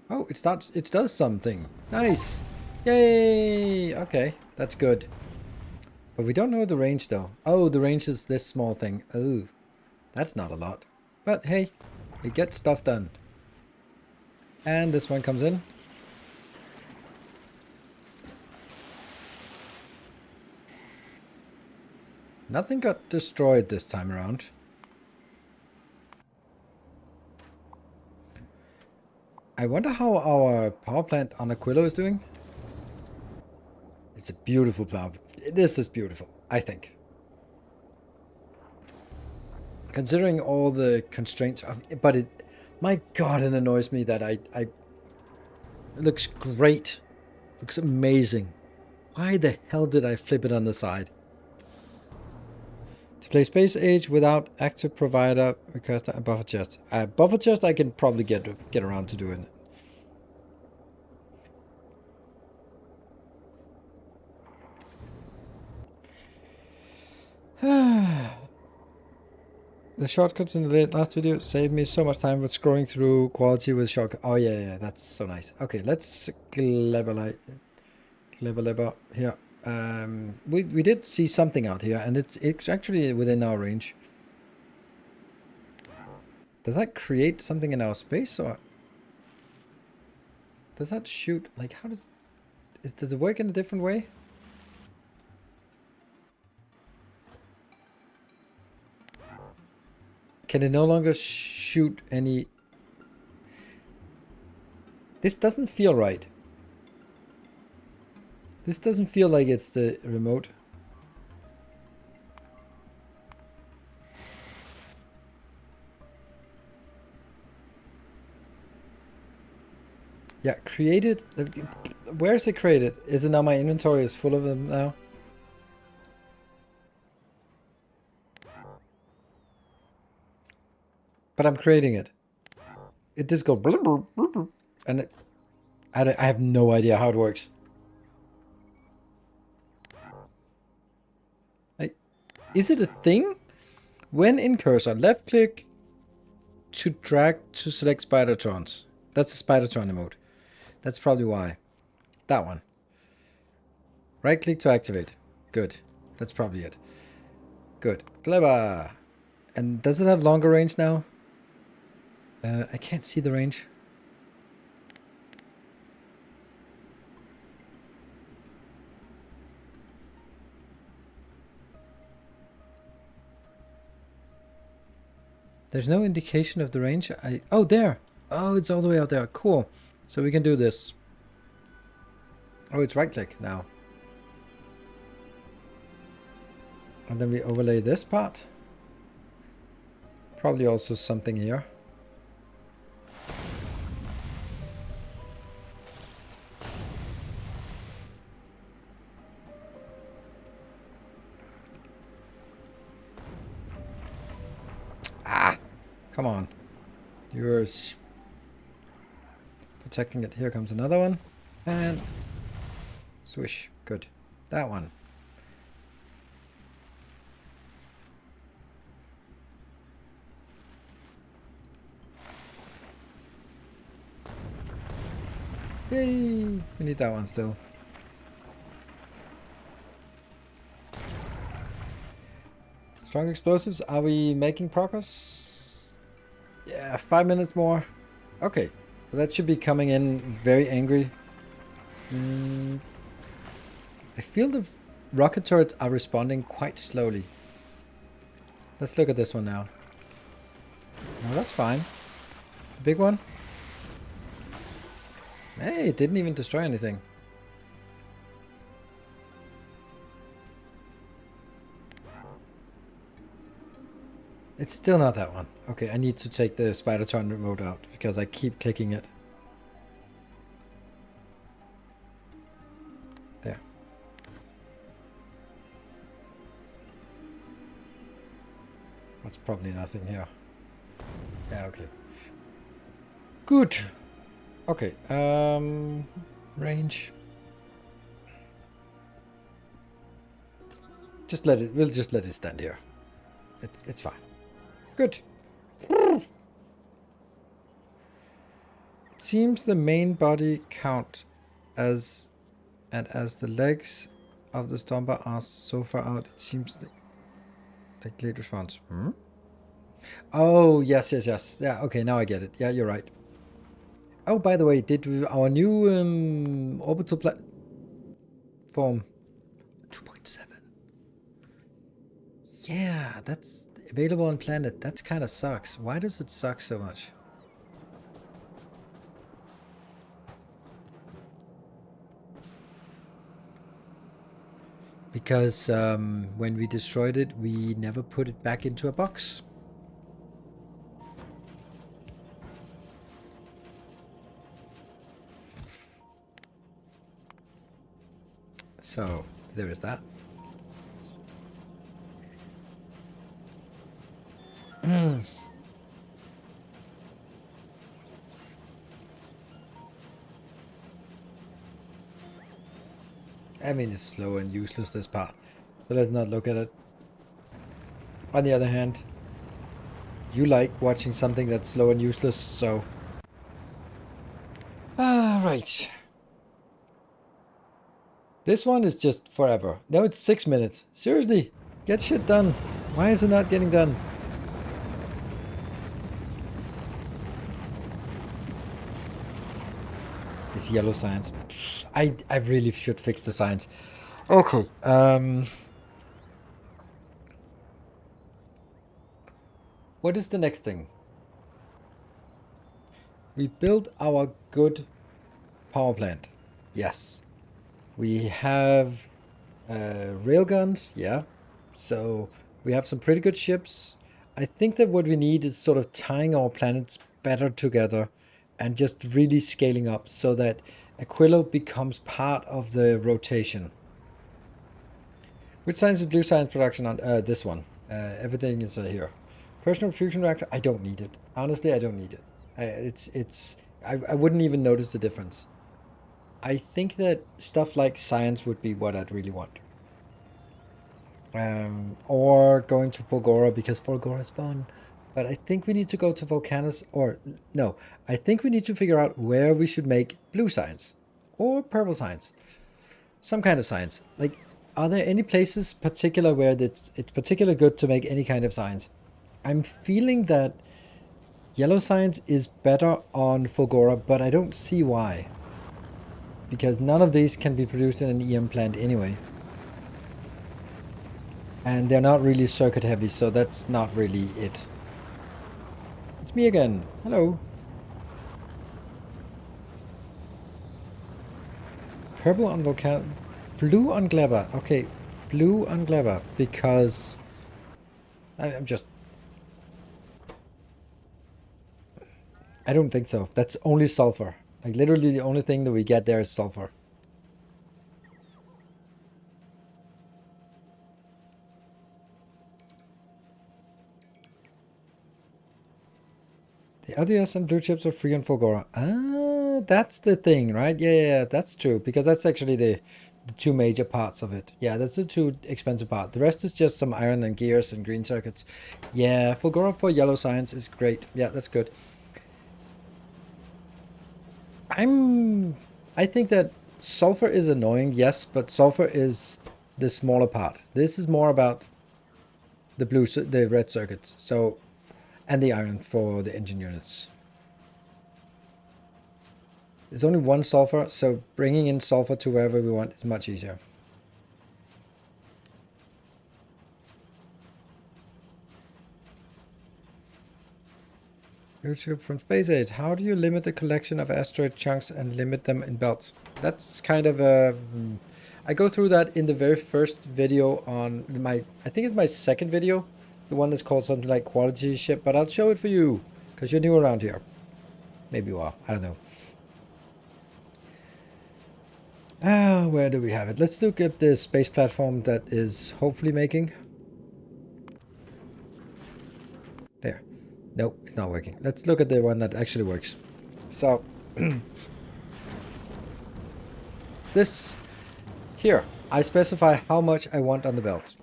A: Oh, it does something. Nice. Yay. Okay, that's good. But we don't know the range though. Oh, the range is this small thing. Oh, that's not a lot. But hey, it gets stuff done. And this one comes in. Nothing got destroyed this time around. I wonder how our power plant on Aquilo is doing. It's a beautiful plant. This is beautiful, I think. Considering all the constraints, but it, my God, it annoys me that it looks great. Looks amazing. Why the hell did I flip it on the side? To play Space Age without active provider, request a buffer chest. Buffer chest I can probably get around to doing it. The shortcuts in the last video saved me so much time with scrolling through quality with shortcut. Oh yeah, that's so nice. Okay, let's clever here. We did see something out here, and it's actually within our range. Does that create something in our space, or does that shoot? Like, how does it work in a different way? Can it no longer shoot any? This doesn't feel right. This doesn't feel like it's the remote. Yeah, created. Where is it created? Is it now my inventory is full of them now? But I'm creating it. It just goes blub, blub, blub, blub, and I have no idea how it works. Like, is it a thing? When in cursor, left click to drag to select Spidertrons. That's a Spidertron emote. That's probably why. That one. Right click to activate. Good. That's probably it. Good. Clever. And does it have longer range now? I can't see the range. There's no indication of the range. Oh, there. Oh, it's all the way out there. Cool. So we can do this. Oh, it's right click now. And then we overlay this part. Probably also something here. Ah, come on. Yours. Protecting it. Here comes another one. And swish. Good. That one. Yay! We need that one still. Strong explosives. Are we making progress? Yeah, 5 minutes more. Okay. So that should be coming in very angry. Bzzz. I feel the rocket turrets are responding quite slowly. Let's look at this one now. No, that's fine. The big one? Hey, it didn't even destroy anything. It's still not that one. Okay, I need to take the Spider-Tron remote out because I keep clicking it. There. That's probably nothing here. Yeah, okay. Good. Okay, range. Just let it, we'll just let it stand here. It's fine. Good. It seems the main body count as the legs of the Stomper are so far out, it seems like late response. Hmm? Oh, yes. Yeah, okay, now I get it. Yeah, you're right. Oh, by the way, our new orbital platform 2.7. Yeah, that's available on planet. That kind of sucks. Why does it suck so much? Because when we destroyed it, we never put it back into a box. So, there is that. I mean, it's slow and useless, this part. So let's not look at it. On the other hand, you like watching something that's slow and useless, so... right. This one is just forever. No, it's 6 minutes. Seriously, get shit done. Why is it not getting done? It's yellow science. I really should fix the science. Okay. What is the next thing? We built our good power plant. Yes. We have railguns. Yeah. So we have some pretty good ships. I think that what we need is sort of tying our planets better together and just really scaling up so that Aquilo becomes part of the rotation. Which science is blue science production on? This one. Everything is here. Personal fusion reactor. I don't need it. Honestly, I don't need it. I wouldn't even notice the difference. I think that stuff like science would be what I'd really want. Or going to Fulgora because Fulgora is fun. But I think we need to go to Volcanus, or no, I think we need to figure out where we should make blue science or purple science. Some kind of science. Like, are there any places particular where it's particularly good to make any kind of science? I'm feeling that Yellow science is better on Fulgora, but I don't see why. Because none of these can be produced in an EM plant anyway. And they're not really circuit heavy, so that's not really it. It's me again. Hello. Purple on Volcano. Blue on Gleba. Okay, blue on Gleba. Because I'm just... I don't think so. That's only sulfur. Like literally the only thing that we get there is sulfur. The LDS and blue chips are free on Fulgora. Ah, that's the thing, right? Yeah, that's true. Because that's actually the two major parts of it. Yeah, that's the two expensive part. The rest is just some iron and gears and green circuits. Yeah, Fulgora for yellow science is great. Yeah, that's good. I think that sulfur is annoying, yes, but sulfur is the smaller part. This is more about the red circuits. So, and the iron for the engine units. There's only one sulfur, so bringing in sulfur to wherever we want is much easier. YouTube from Space Age. How do you limit the collection of asteroid chunks and limit them in belts? That's kind of a... I go through that in the very first video on my... I think it's my second video. The one that's called something like Quality Ship, but I'll show it for you, because you're new around here. Maybe you are. I don't know. Where do we have it? Let's look at the space platform that is hopefully making. There. Nope, it's not working. Let's look at the one that actually works. So, this here, I specify how much I want on the belt.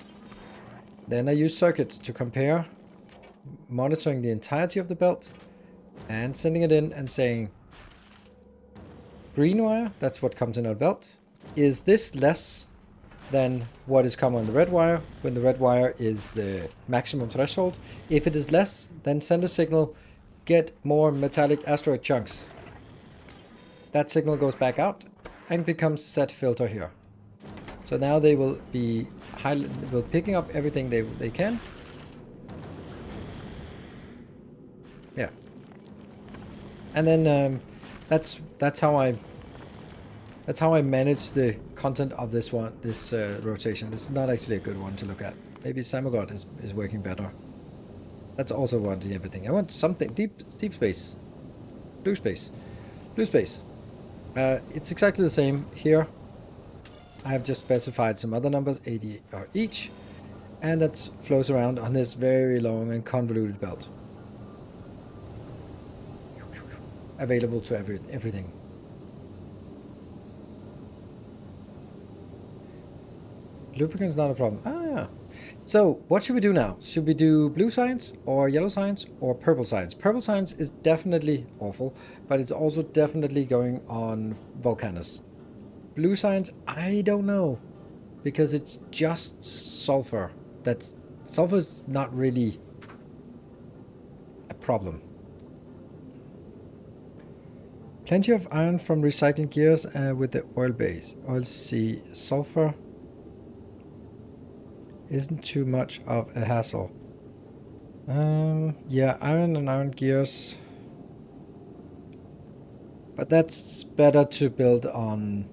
A: Then I use circuits to compare, monitoring the entirety of the belt, and sending it in and saying, green wire, that's what comes in our belt. Is this less than what is common on the red wire, when the red wire is the maximum threshold? If it is less, then send a signal, get more metallic asteroid chunks. That signal goes back out and becomes set filter here. So now they will be picking up everything they can. Yeah. And then that's how I manage the content of this rotation. This is not actually a good one to look at. Maybe Samagod is working better. That's also wanting everything. I want something deep space, blue space, blue space. It's exactly the same here. I have just specified some other numbers, 80 are each, and that flows around on this very long and convoluted belt. Available to everything. Lubricant's not a problem. Ah, yeah. So, what should we do now? Should we do blue science, or yellow science, or purple science? Purple science is definitely awful, but it's also definitely going on Volcanus. Blue science, I don't know, because it's just sulfur. Sulfur is not really a problem. Plenty of iron from recycling gears with the oil base. Oil C. Sulfur isn't too much of a hassle. Yeah, iron and iron gears. But that's better to build on...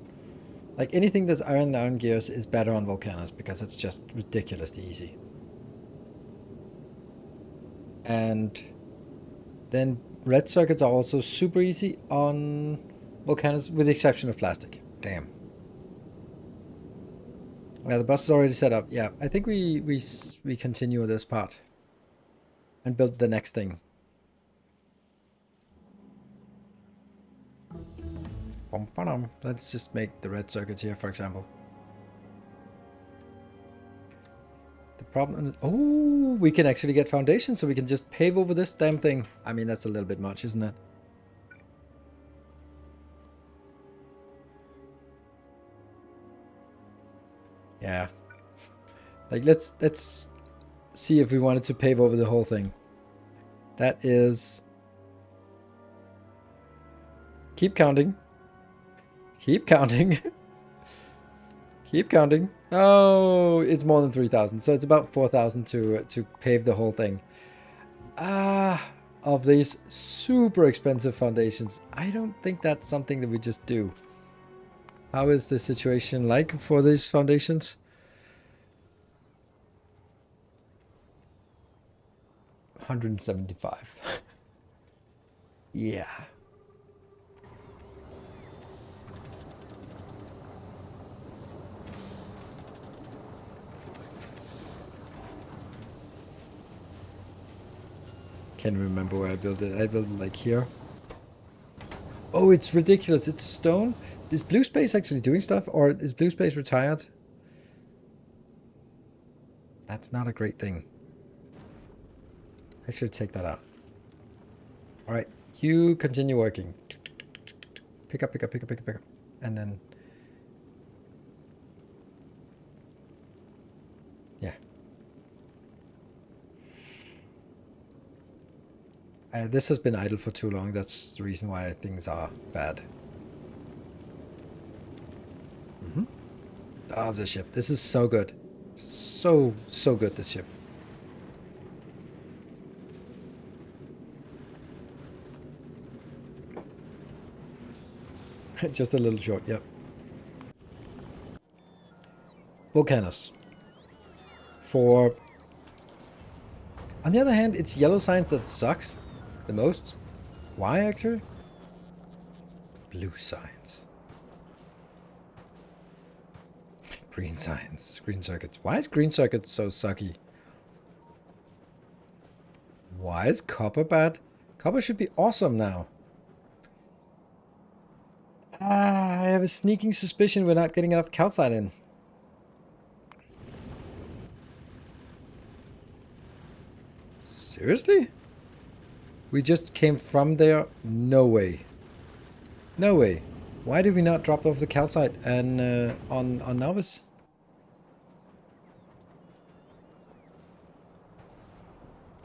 A: Like anything that's iron and iron gears is better on Volcanus because it's just ridiculously easy. And then red circuits are also super easy on Volcanus with the exception of plastic. Damn. Yeah, the bus is already set up. Yeah, I think we continue this part and build the next thing. Let's just make the red circuits here, for example. The problem is, oh, we can actually get foundations, so we can just pave over this damn thing. I mean, that's a little bit much, isn't it? Yeah. Like, let's see if we wanted to pave over the whole thing. That is Keep counting. Keep counting. Keep counting. Oh, it's more than 3,000. So it's about 4,000 to pave the whole thing. Of these super expensive foundations, I don't think that's something that we just do. How is the situation like for these foundations? 175. Yeah. Can't remember where I built it. I built it like here. Oh, it's ridiculous. It's stone. Is Blue Space actually doing stuff? Or is Blue Space retired? That's not a great thing. I should take that out. Alright, you continue working. Pick up, pick up, pick up, pick up, pick up. And then... yeah. This has been idle for too long. That's the reason why things are bad. Oh, the ship. This is so good. So good, this ship. Just a little short, yep. Volcanoes. For... on the other hand, it's yellow science that sucks the most. Why, actually? Blue science. Green science. Green circuits. Why is green circuits so sucky? Why is copper bad? Copper should be awesome now. I have a sneaking suspicion we're not getting enough calcite in. Seriously? We just came from there? No way. No way. Why did we not drop off the calcite and on Novice?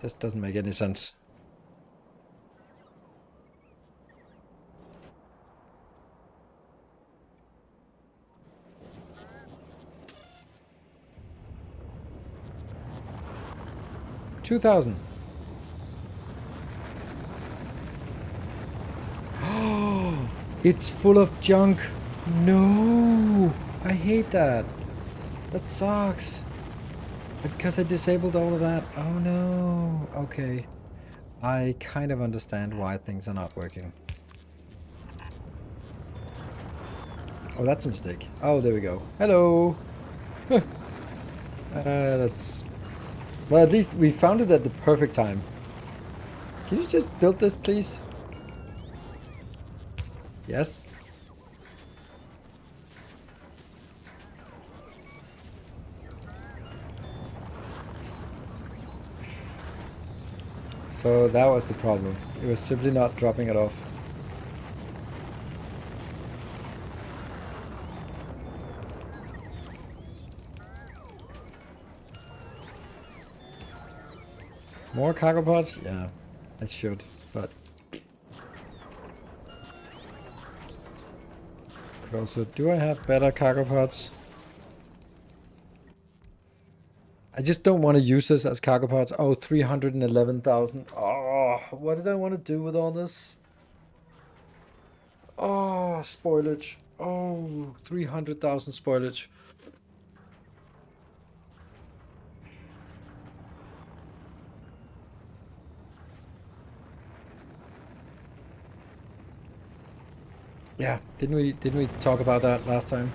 A: This doesn't make any sense. $2,000. Oh, it's full of junk. No, I hate that. That sucks. Because I disabled all of that. Oh no. Okay. I kind of understand why things are not working. Oh, that's a mistake. Oh, there we go. Hello. That's... well, at least we found it at the perfect time. Can you just build this, please? Yes. So that was the problem. It was simply not dropping it off. More cargo pods? Yeah, I should, but... could also... do I have better cargo pods? I just don't want to use this as cargo pods. Oh, 311,000. Oh, what did I want to do with all this? Oh, spoilage. Oh, 300,000 spoilage. Yeah, didn't we talk about that last time?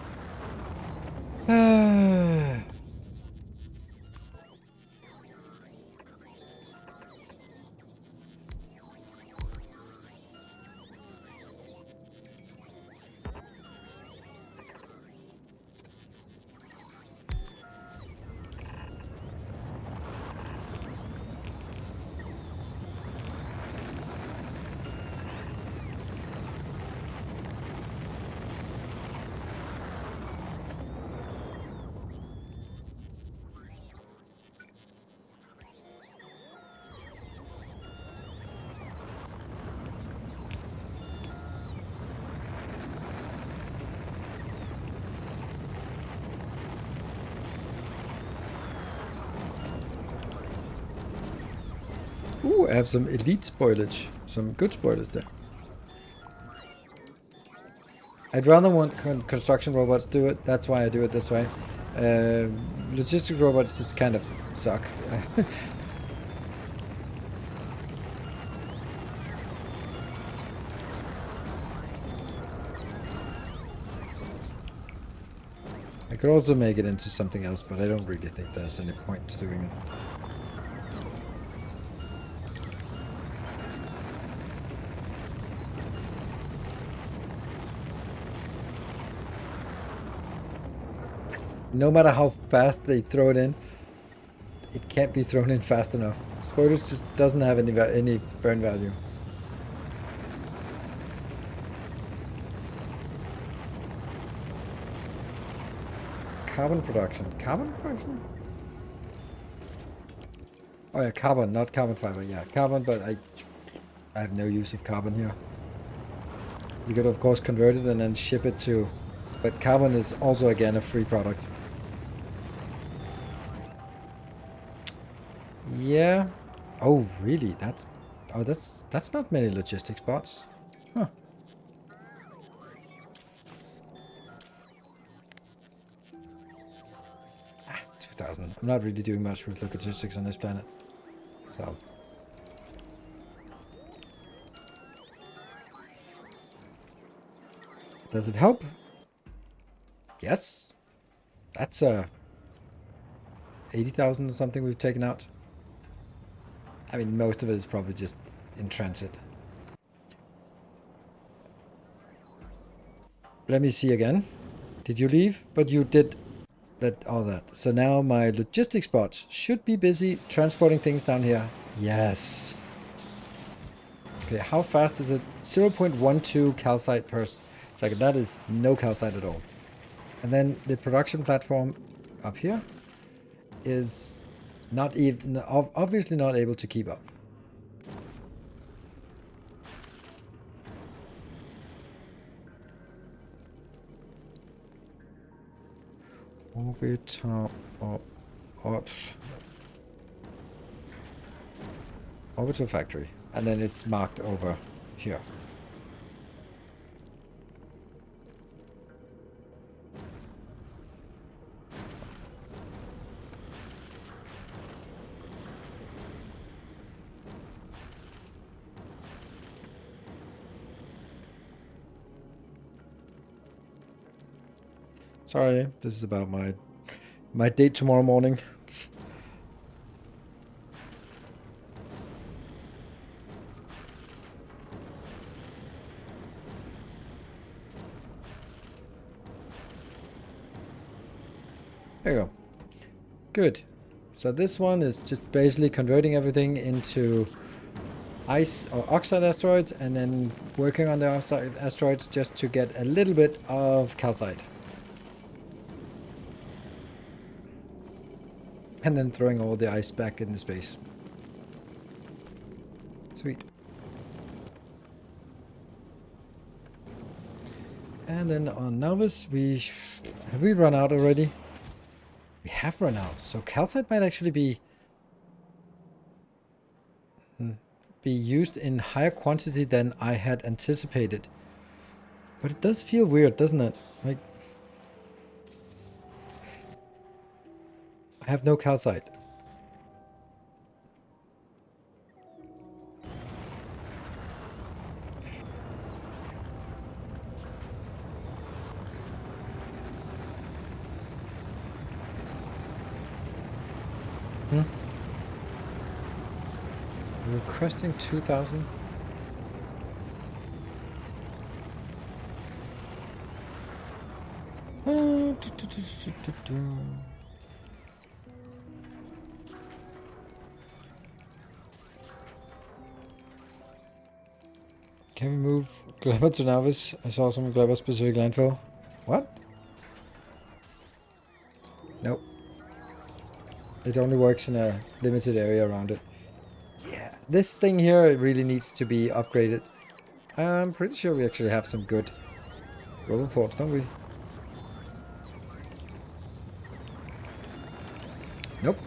A: Ooh, I have some elite spoilage. Some good spoilers there. I'd rather want construction robots do it. That's why I do it this way. Logistic robots just kind of suck. I could also make it into something else, but I don't really think there's any point to doing it. No matter how fast they throw it in, it can't be thrown in fast enough. Spoilers just doesn't have any burn value. Carbon production. Carbon production? Oh yeah, carbon, not carbon fiber. Yeah, carbon, but I have no use of carbon here. You could of course convert it and then ship it to... But carbon is also again a free product. Yeah. Oh really? That's not many logistics bots. Huh. Ah, 2000. I'm not really doing much with logistics on this planet. So does it help? Yes. That's 80,000 or something we've taken out. I mean, most of it is probably just in transit. Let me see again. Did you leave? But you did all that. So now my logistics bots should be busy transporting things down here. Yes. Okay, how fast is it? 0.12 calcite per second. That is no calcite at all. And then the production platform up here is not even, obviously not able to keep up. Orbital factory. And then it's marked over here. Sorry, this is about my date tomorrow morning. There you go. Good. So this one is just basically converting everything into ice or oxide asteroids and then working on the oxide asteroids just to get a little bit of calcite. And then throwing all the ice back into space. Sweet. And then on Novus, have we run out already? We have run out. So calcite might actually be used in higher quantity than I had anticipated. But it does feel weird, doesn't it? Like, I have no calcite. Requesting 2,000. Can we move Gleba to Navis? I saw some Gleba specific landfill. What? Nope. It only works in a limited area around it. Yeah. This thing here really needs to be upgraded. I'm pretty sure we actually have some good roboports, don't we? Nope.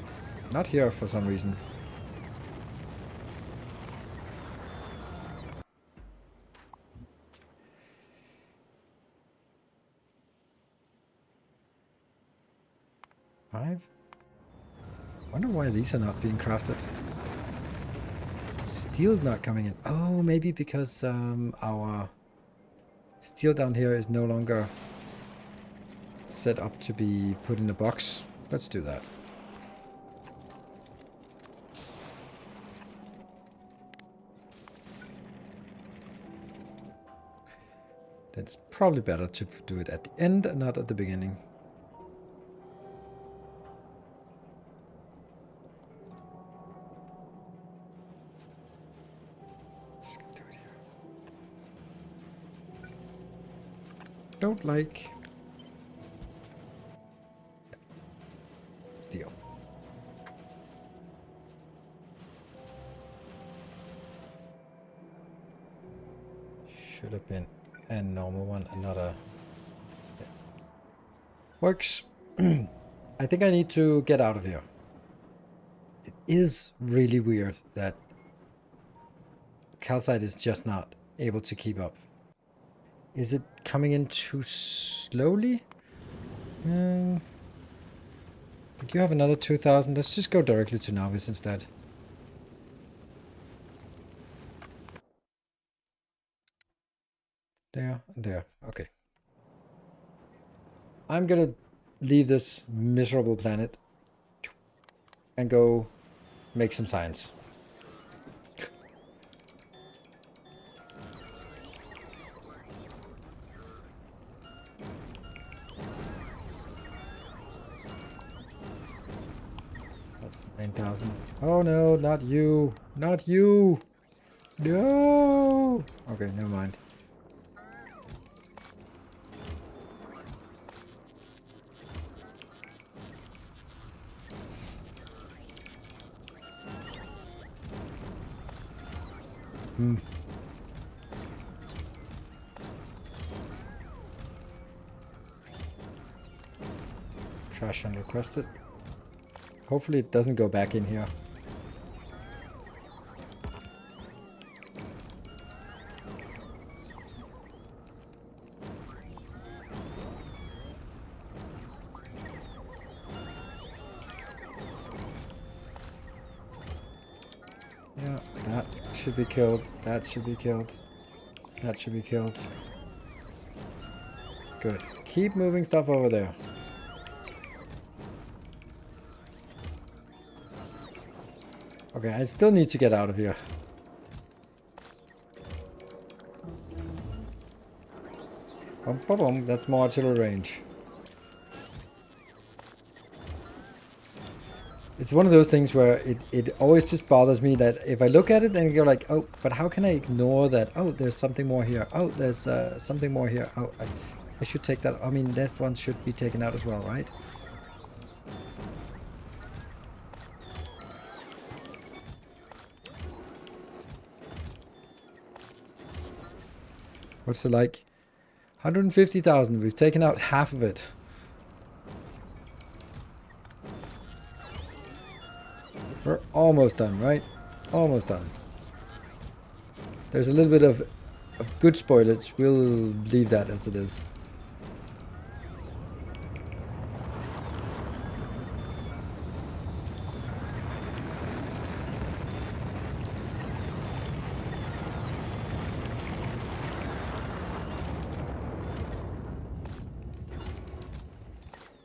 A: Not here for some reason. wonder why these are not being crafted. Steel's not coming in. Oh, maybe because our steel down here is no longer set up to be put in a box. Let's do that. It's probably better to do it at the end and not at the beginning. Just gonna do it here. Don't like. Yeah. Steel. Should have been a normal one and not a... Yeah. Works. I think I need to get out of here. It is really weird that calcite is just not able to keep up. Is it coming in too slowly? I think you have another 2,000. Let's just go directly to novice instead. There and there. Okay. I'm gonna leave this miserable planet and go make some science. That's 9,000. Oh no, not you. Not you. No. Okay, never mind. Trash unrequested. Hopefully it doesn't go back in here. Yeah, that should be killed. That should be killed. That should be killed. Good. Keep moving stuff over there. Okay, I still need to get out of here. Boom, boom, boom. That's more artillery range. It's one of those things where it always just bothers me that if I look at it and go like, oh, but how can I ignore that? Oh, there's something more here. Oh, there's something more here. Oh, I should take that. I mean, this one should be taken out as well, right? What's it like? 150,000. We've taken out half of it. We're almost done, right? Almost done. There's a little bit of good spoilage. We'll leave that as it is.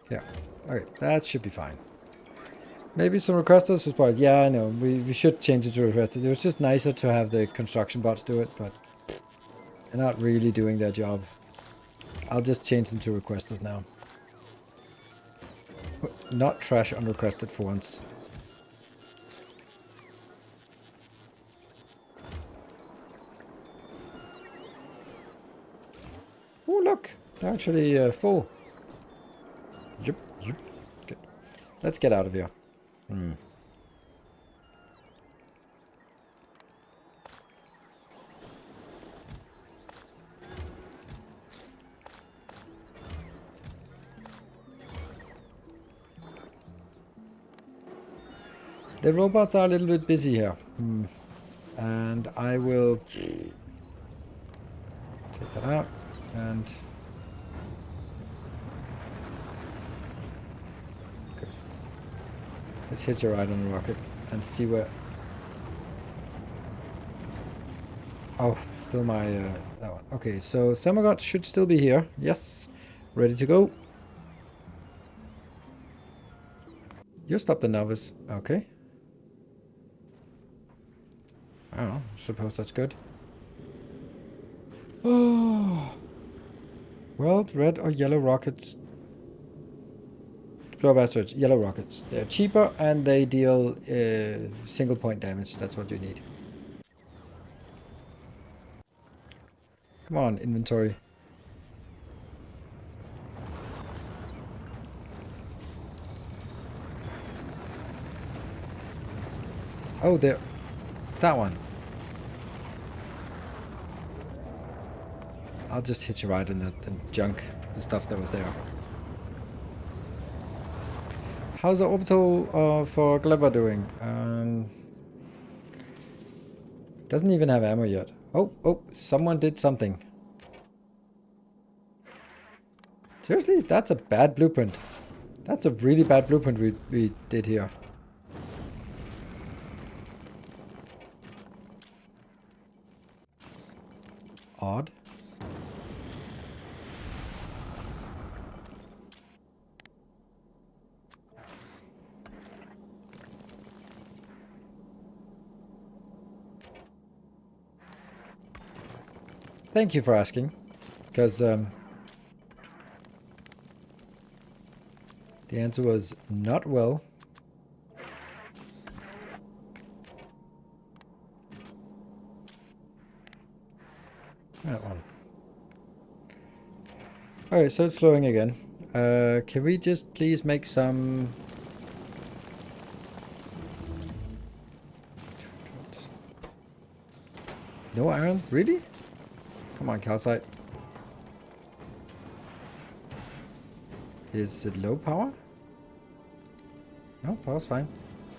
A: Yeah. Okay, that should be fine. Maybe some requesters was part. Yeah, I know. We should change it to requesters. It was just nicer to have the construction bots do it, but they're not really doing their job. I'll just change them to requesters now. Not trash unrequested for once. Oh, look. They're actually full. Yep, yep. Good. Let's get out of here. The robots are a little bit busy here. And I will take that out and good. Let's hitch a ride on the rocket and see where... Oh, still my... that one. Okay, so Samagot should still be here. Yes. Ready to go. You stopped the novice. Okay. I don't know. Suppose that's good. Oh. World, red or yellow rockets? Global search. Yellow rockets. They're cheaper and they deal single point damage. That's what you need. Come on, inventory. Oh, there. That one. I'll just hitch a ride in the junk, the stuff that was there. How's the orbital for Gleba doing? Doesn't even have ammo yet. Oh, someone did something. Seriously? That's a bad blueprint. That's a really bad blueprint we did here. Odd. Thank you for asking, because the answer was not well. That one. Alright, so it's flowing again. Can we just please make some... No iron? Really? Come on, calcite. Is it low power? No, power's fine.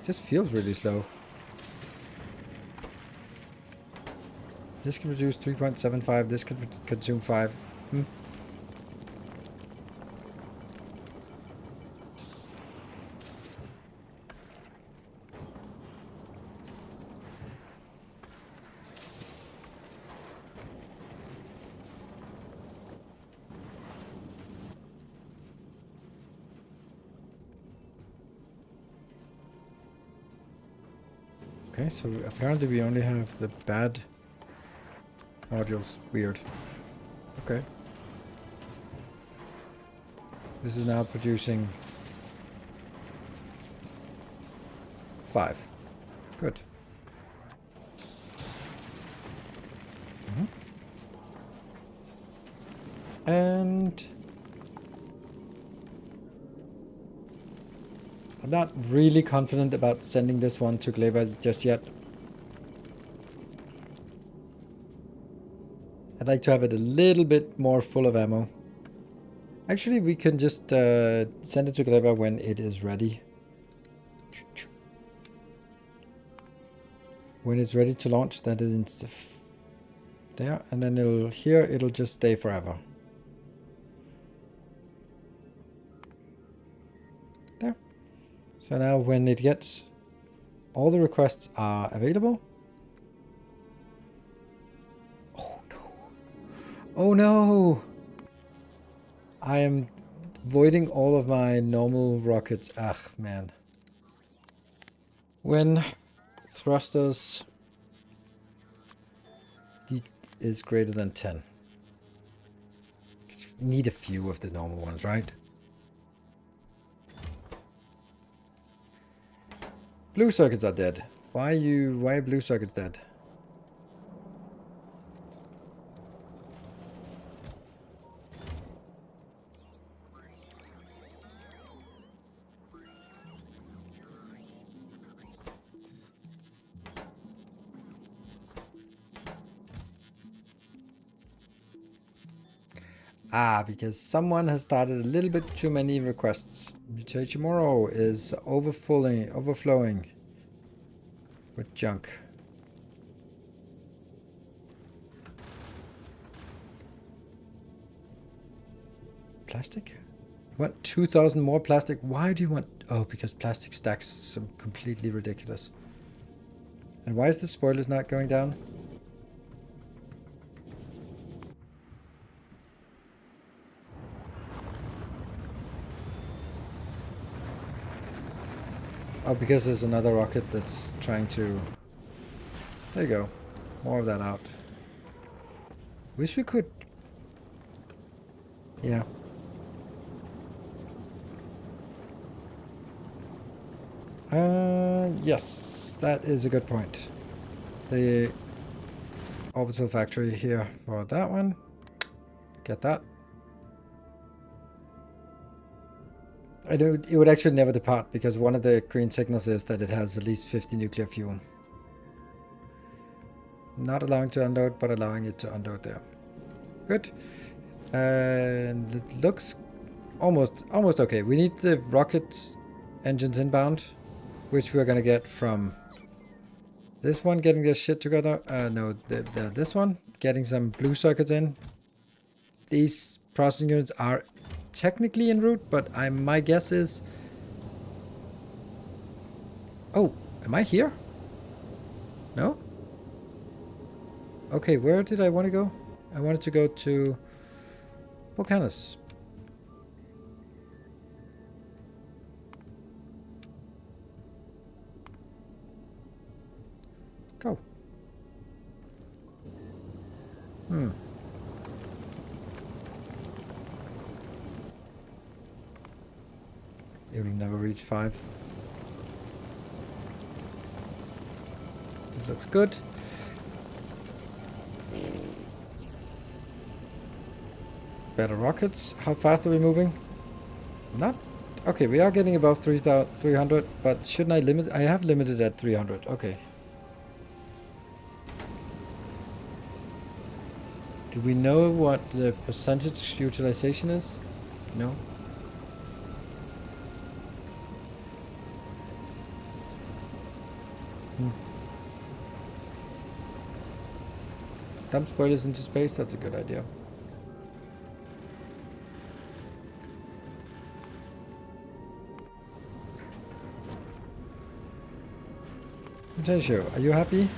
A: Just feels really slow. This can produce 3.75. This could consume 5. Okay, so apparently we only have the bad modules. Weird. Okay. This is now producing 5. Good. And I'm not really confident about sending this one to Gleba just yet. I'd like to have it a little bit more full of ammo. Actually, we can just send it to Gleba when it is ready. When it's ready to launch, that is there, and then it'll just stay forever. There. So now when it gets all the requests are available. Oh no. Oh no. I am voiding all of my normal rockets. Ugh, man. When thrusters is greater than 10. Need a few of the normal ones, right? Blue circuits are dead. Why are blue circuits dead? Ah, because someone has started a little bit too many requests. Tomorrow is overflowing with junk. Plastic? You want 2,000 more plastic? Why do you want... Oh, because plastic stacks some completely ridiculous. And why is the spoilers not going down? Oh, because there's another rocket that's trying to... There you go. More of that out. Wish we could... Yeah. Yes, that is a good point. The orbital factory here for that one. Get that. I know it would actually never depart because one of the green signals is that it has at least 50 nuclear fuel. Not allowing to unload, but allowing it to unload there. Good. And it looks almost okay. We need the rocket engines inbound, which we're gonna get from this one getting their shit together. No, this one getting some blue circuits in. These processing units are technically en route, but my guess is... Oh, am I here? No? Okay, where did I want to go? I wanted to go to Volcanus. Go. It will never reach 5. This looks good. Better rockets. How fast are we moving? Not... Okay, we are getting above 300, but shouldn't I limit... I have limited at 300. Okay. Do we know what the percentage utilization is? No? Dump spoilers into space? That's a good idea. Potential, are you happy?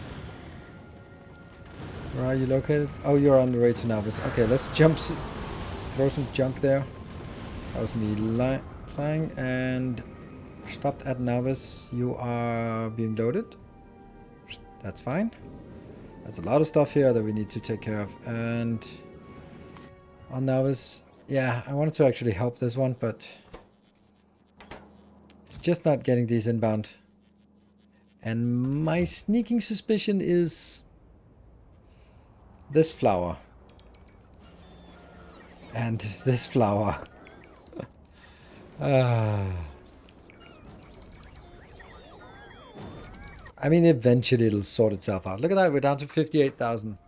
A: Where are you located? Oh, you're on the way to Navis. Okay, let's jump... Throw some junk there. That was me flying and... Stopped at Navis. You are being loaded. That's fine. That's a lot of stuff here that we need to take care of. And... On Navis... Yeah, I wanted to actually help this one, but... It's just not getting these inbound. And my sneaking suspicion is... This flower. And this flower. I mean, eventually it'll sort itself out. Look at that, we're down to 58,000.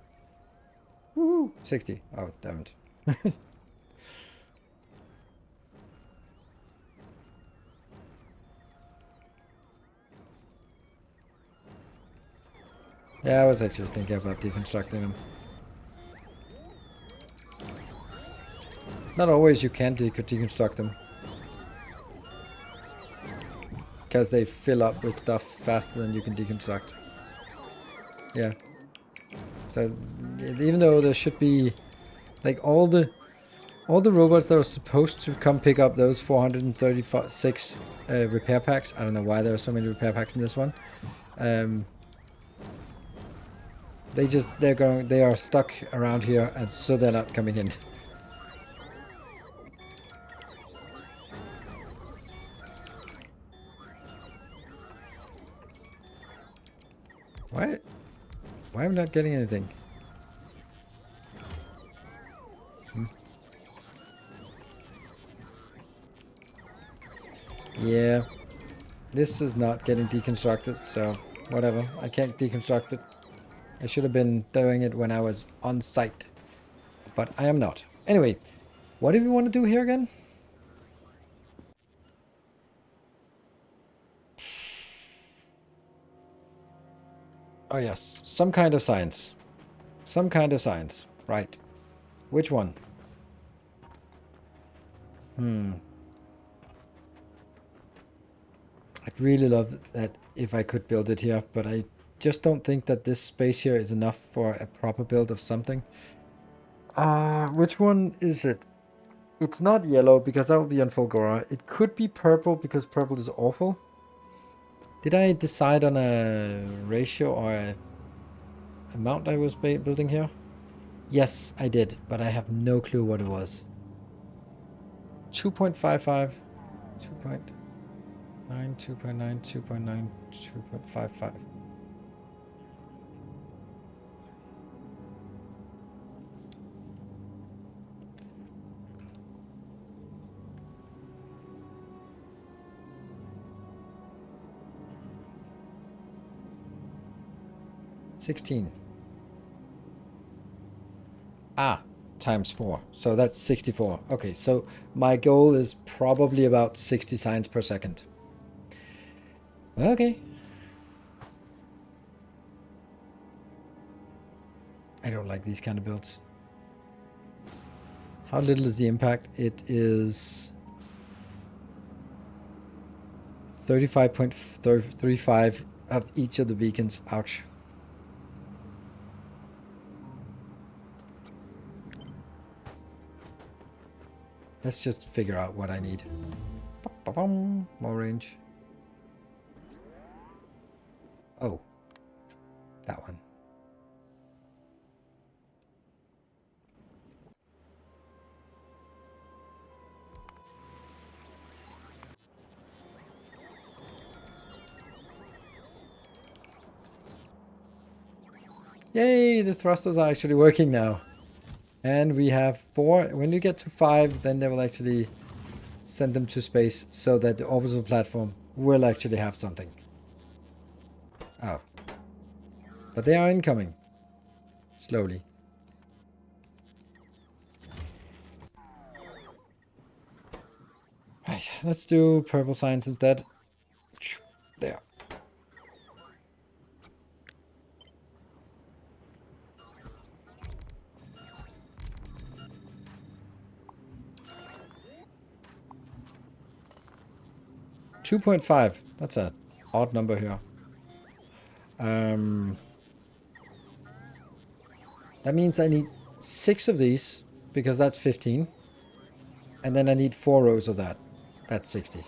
A: Woohoo! 60. Oh, damn it. Yeah, I was actually thinking about deconstructing them. It's not always you can deconstruct them. Because they fill up with stuff faster than you can deconstruct. Yeah. So, even though there should be... Like, all the robots that are supposed to come pick up those 436 repair packs. I don't know why there are so many repair packs in this one. They are stuck around here, and so they're not coming in. Why am I not getting anything? Yeah, this is not getting deconstructed, so whatever. I can't deconstruct it. I should have been doing it when I was on site, but I am not. Anyway, what do we want to do here again? Oh yes, some kind of science. Some kind of science, right. Which one? I'd really love that if I could build it here, but I just don't think that this space here is enough for a proper build of something. Which one is it? It's not yellow because that would be on Fulgora. It could be purple because purple is awful. Did I decide on a ratio or a amount I was building here? Yes, I did, but I have no clue what it was. 2.55, 2.9, 2.9, 2.9, 2.55. $16. Times 4. So that's 64. Okay, so my goal is probably about 60 signs per second. Okay. I don't like these kind of builds. How little is the impact? It is 35.35 of each of the beacons. Ouch. Let's just figure out what I need. More range. Oh, that one. Yay, the thrusters are actually working now. And we have 4. When you get to 5, then they will actually send them to space so that the orbital platform will actually have something. Oh. But they are incoming. Slowly. Right, let's do purple signs instead. There. $2.5. That's a odd number here. That means I need 6 of these because that's 15. And then I need 4 rows of that. That's 60.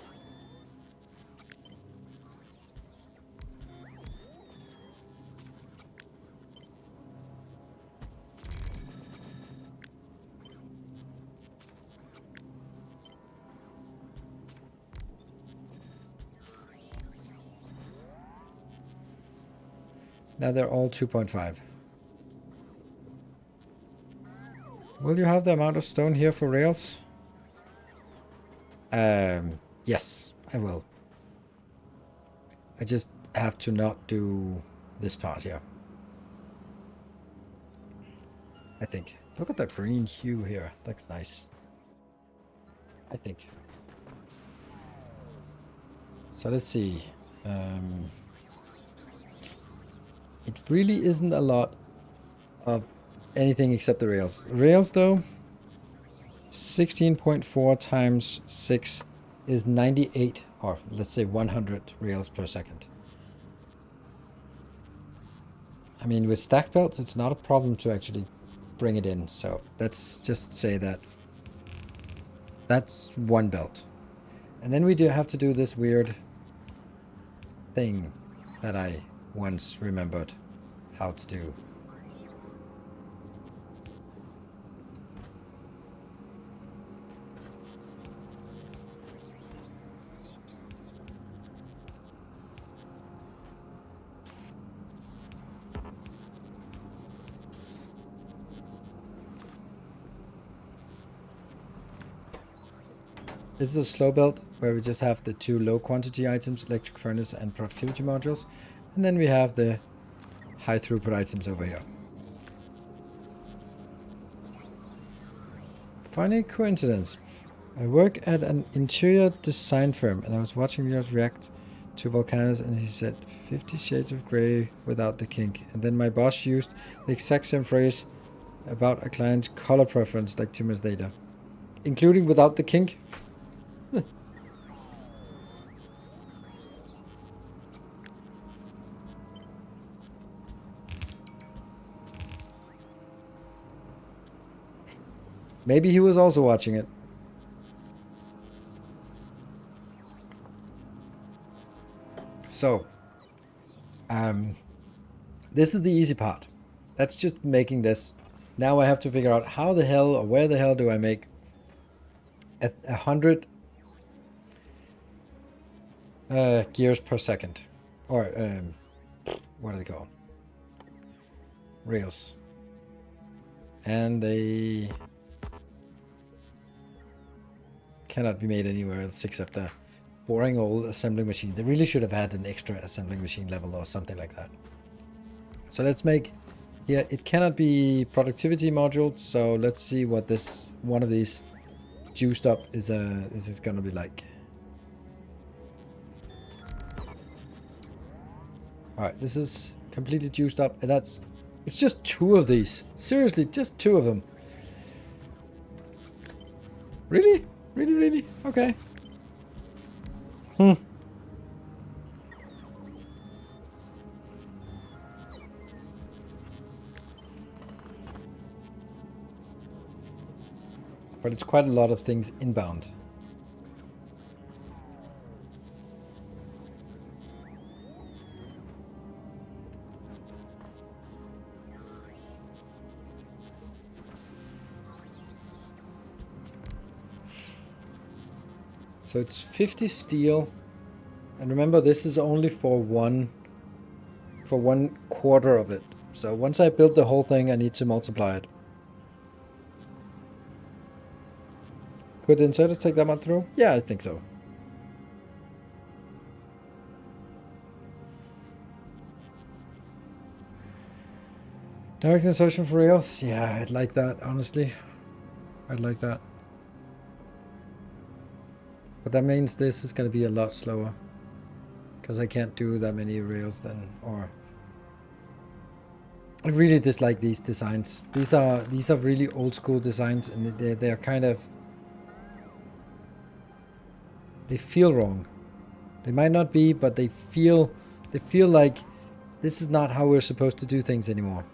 A: Now they're all 2.5. Will you have the amount of stone here for rails? Yes, I will. I just have to not do this part here. I think. Look at that green hue here. Looks nice. I think. So let's see. It really isn't a lot of anything except the rails. Rails though, 16.4 times 6 is 98, or let's say 100 rails per second. I mean, with stack belts, it's not a problem to actually bring it in. So let's just say that that's one belt. And then we do have to do this weird thing that I once remembered how to do. This is a slow belt where we just have the 2 low quantity items, electric furnace and productivity modules. And then we have the high throughput items over here. Funny coincidence. I work at an interior design firm and I was watching videos react to volcanoes and he said 50 shades of grey without the kink. And then my boss used the exact same phrase about a client's color preference like 2 minutes later. Including without the kink. Maybe he was also watching it. So, this is the easy part. That's just making this. Now I have to figure out how the hell or where the hell do I make 100 gears per second. Or, what are they called? Rails. And they cannot be made anywhere else except a boring old assembling machine. They really should have had an extra assembling machine level or something like that. So let's make, yeah, it cannot be productivity modules. So let's see what this one of these juiced up is it gonna be like. All right, this is completely juiced up, and it's just 2 of these. Seriously, just 2 of them. Really? Really, really? Okay. But it's quite a lot of things inbound. So it's 50 steel. And remember, this is only for one quarter of it. So once I build the whole thing, I need to multiply it. Could the inserters take that much through? Yeah, I think so. Direct insertion for rails? Yeah, I'd like that, honestly. I'd like that. But that means this is going to be a lot slower. Because I can't do that many rails then. Or I really dislike these designs. These are really old school designs, and they're kind of, they feel wrong. They might not be, but they feel like this is not how we're supposed to do things anymore.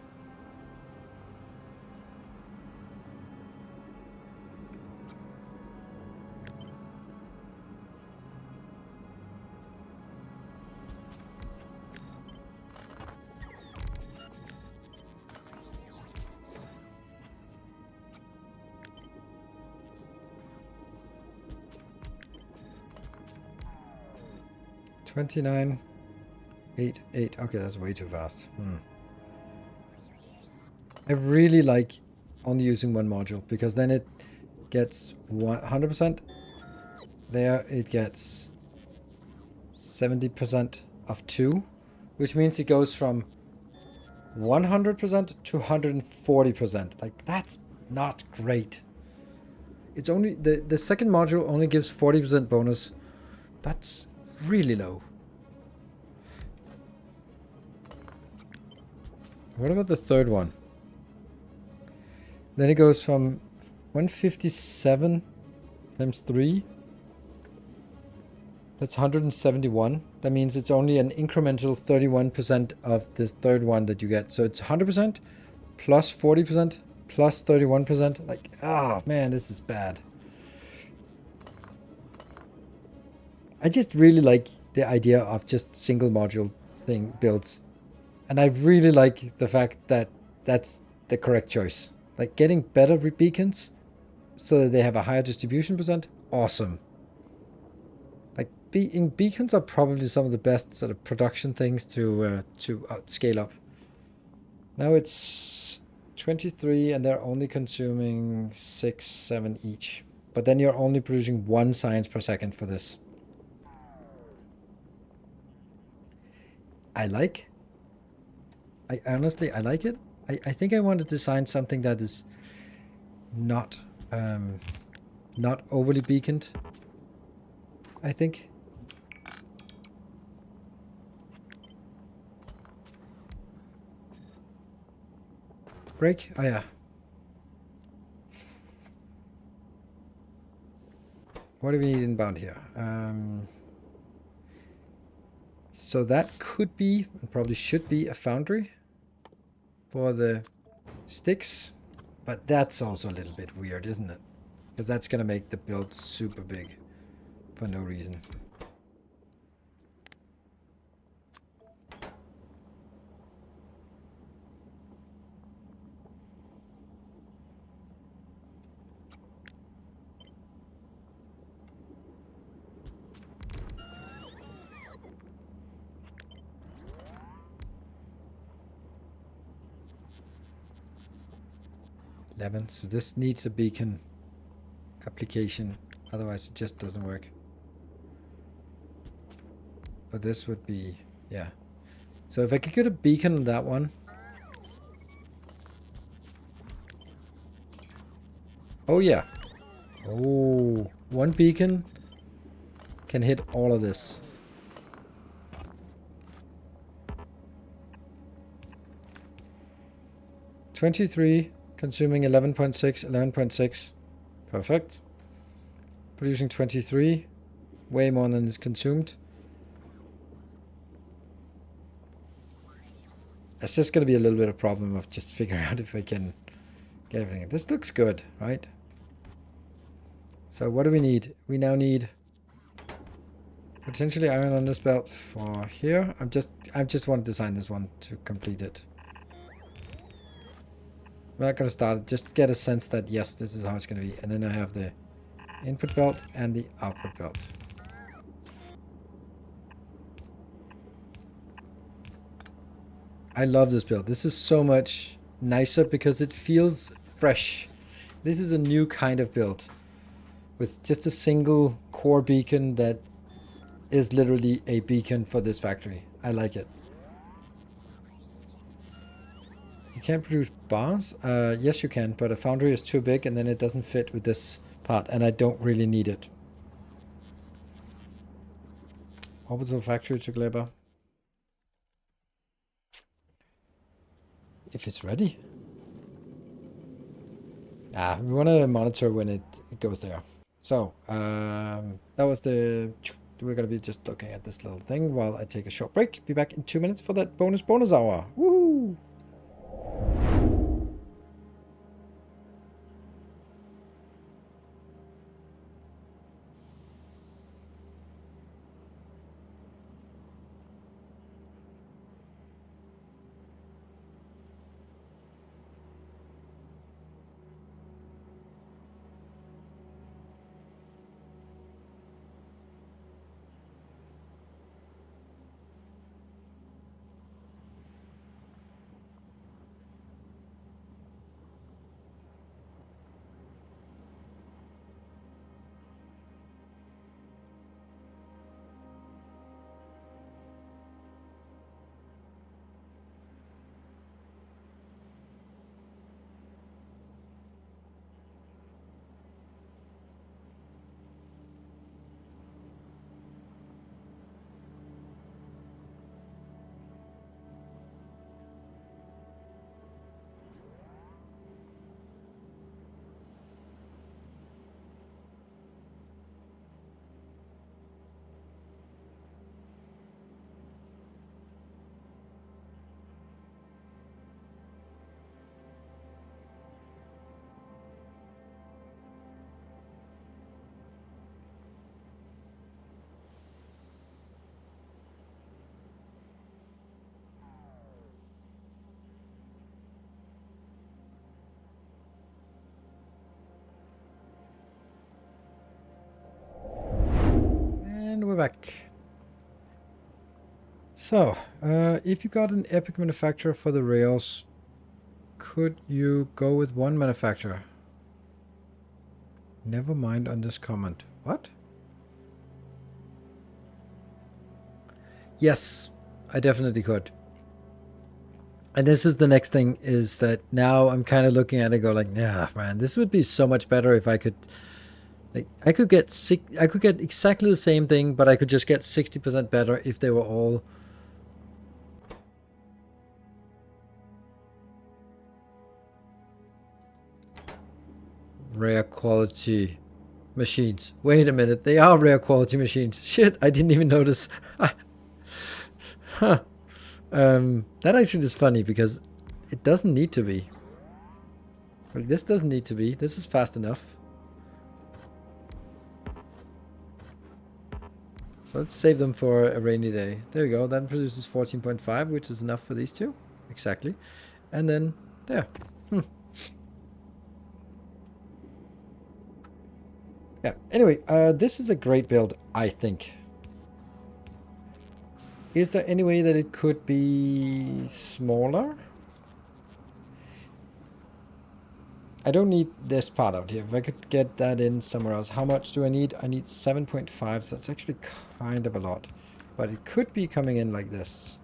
A: $29, 8, 8. Okay, that's way too fast. I really like only using one module, because then it gets 100%. There it gets 70% of 2, which means it goes from 100% to 140%. Like, that's not great. It's only the second module only gives 40% bonus. That's really low. What about the third one? Then it goes from 157 times 3. That's 171. That means it's only an incremental 31% of the third one that you get. So it's 100% plus 40% plus 31%. Like, oh man, this is bad. I just really like the idea of just single module thing builds. And I really like the fact that that's the correct choice. Like, getting better beacons so that they have a higher distribution percent, awesome. Like, beacons are probably some of the best sort of production things to scale up. Now it's 23, and they're only consuming 6, 7 each. But then you're only producing 1 science per second for this. I honestly like it. I think I want to design something that is not overly beaconed. I think. Break? Oh yeah. What do we need inbound here? So that could be, and probably should be, a foundry for the sticks. But that's also a little bit weird, isn't it? Because that's going to make the build super big for no reason. So this needs a beacon application, otherwise it just doesn't work. But this would be, yeah. So if I could get a beacon on that one. Oh yeah. Oh, one beacon can hit all of this. $23, consuming 11.6, 11.6. Perfect. Producing 23, way more than is consumed. It's just going to be a little bit of problem of just figuring out if I can get everything. This looks good, right? So what do we need? We now need potentially iron on this belt for here. I just want to design this one to complete it. We're not going to start it. Just get a sense that yes, this is how it's going to be. And then I have the input belt and the output belt. I love this build. This is so much nicer because it feels fresh. This is a new kind of build with just a single core beacon that is literally a beacon for this factory. I like it. You can't produce bars? Yes, you can, but a foundry is too big and then it doesn't fit with this part, and I don't really need it. Orbital factory to Gleba. If it's ready. We want to monitor when it goes there. So, that was the... We're going to be just looking at this little thing while I take a short break. Be back in 2 minutes for that bonus hour. Woohoo! And we're back. So, if you got an epic manufacturer for the rails, could you go with one manufacturer? Never mind on this comment. What? Yes, I definitely could. And this is the next thing, is that now I'm kind of looking at it and go like, yeah, man, this would be so much better if I could... Like, I could get exactly the same thing, but I could just get 60% better if they were all rare quality machines. Wait a minute, they are rare quality machines. Shit, I didn't even notice. Huh. That actually is funny because it doesn't need to be. Like, this doesn't need to be. This is fast enough. So let's save them for a rainy day. There we go. That produces 14.5, which is enough for these two. Exactly. And then, there. Yeah, anyway, this is a great build, I think. Is there any way that it could be smaller? I don't need this part out here. If I could get that in somewhere else. How much do I need? I need 7.5, so it's actually kind of a lot. But it could be coming in like this.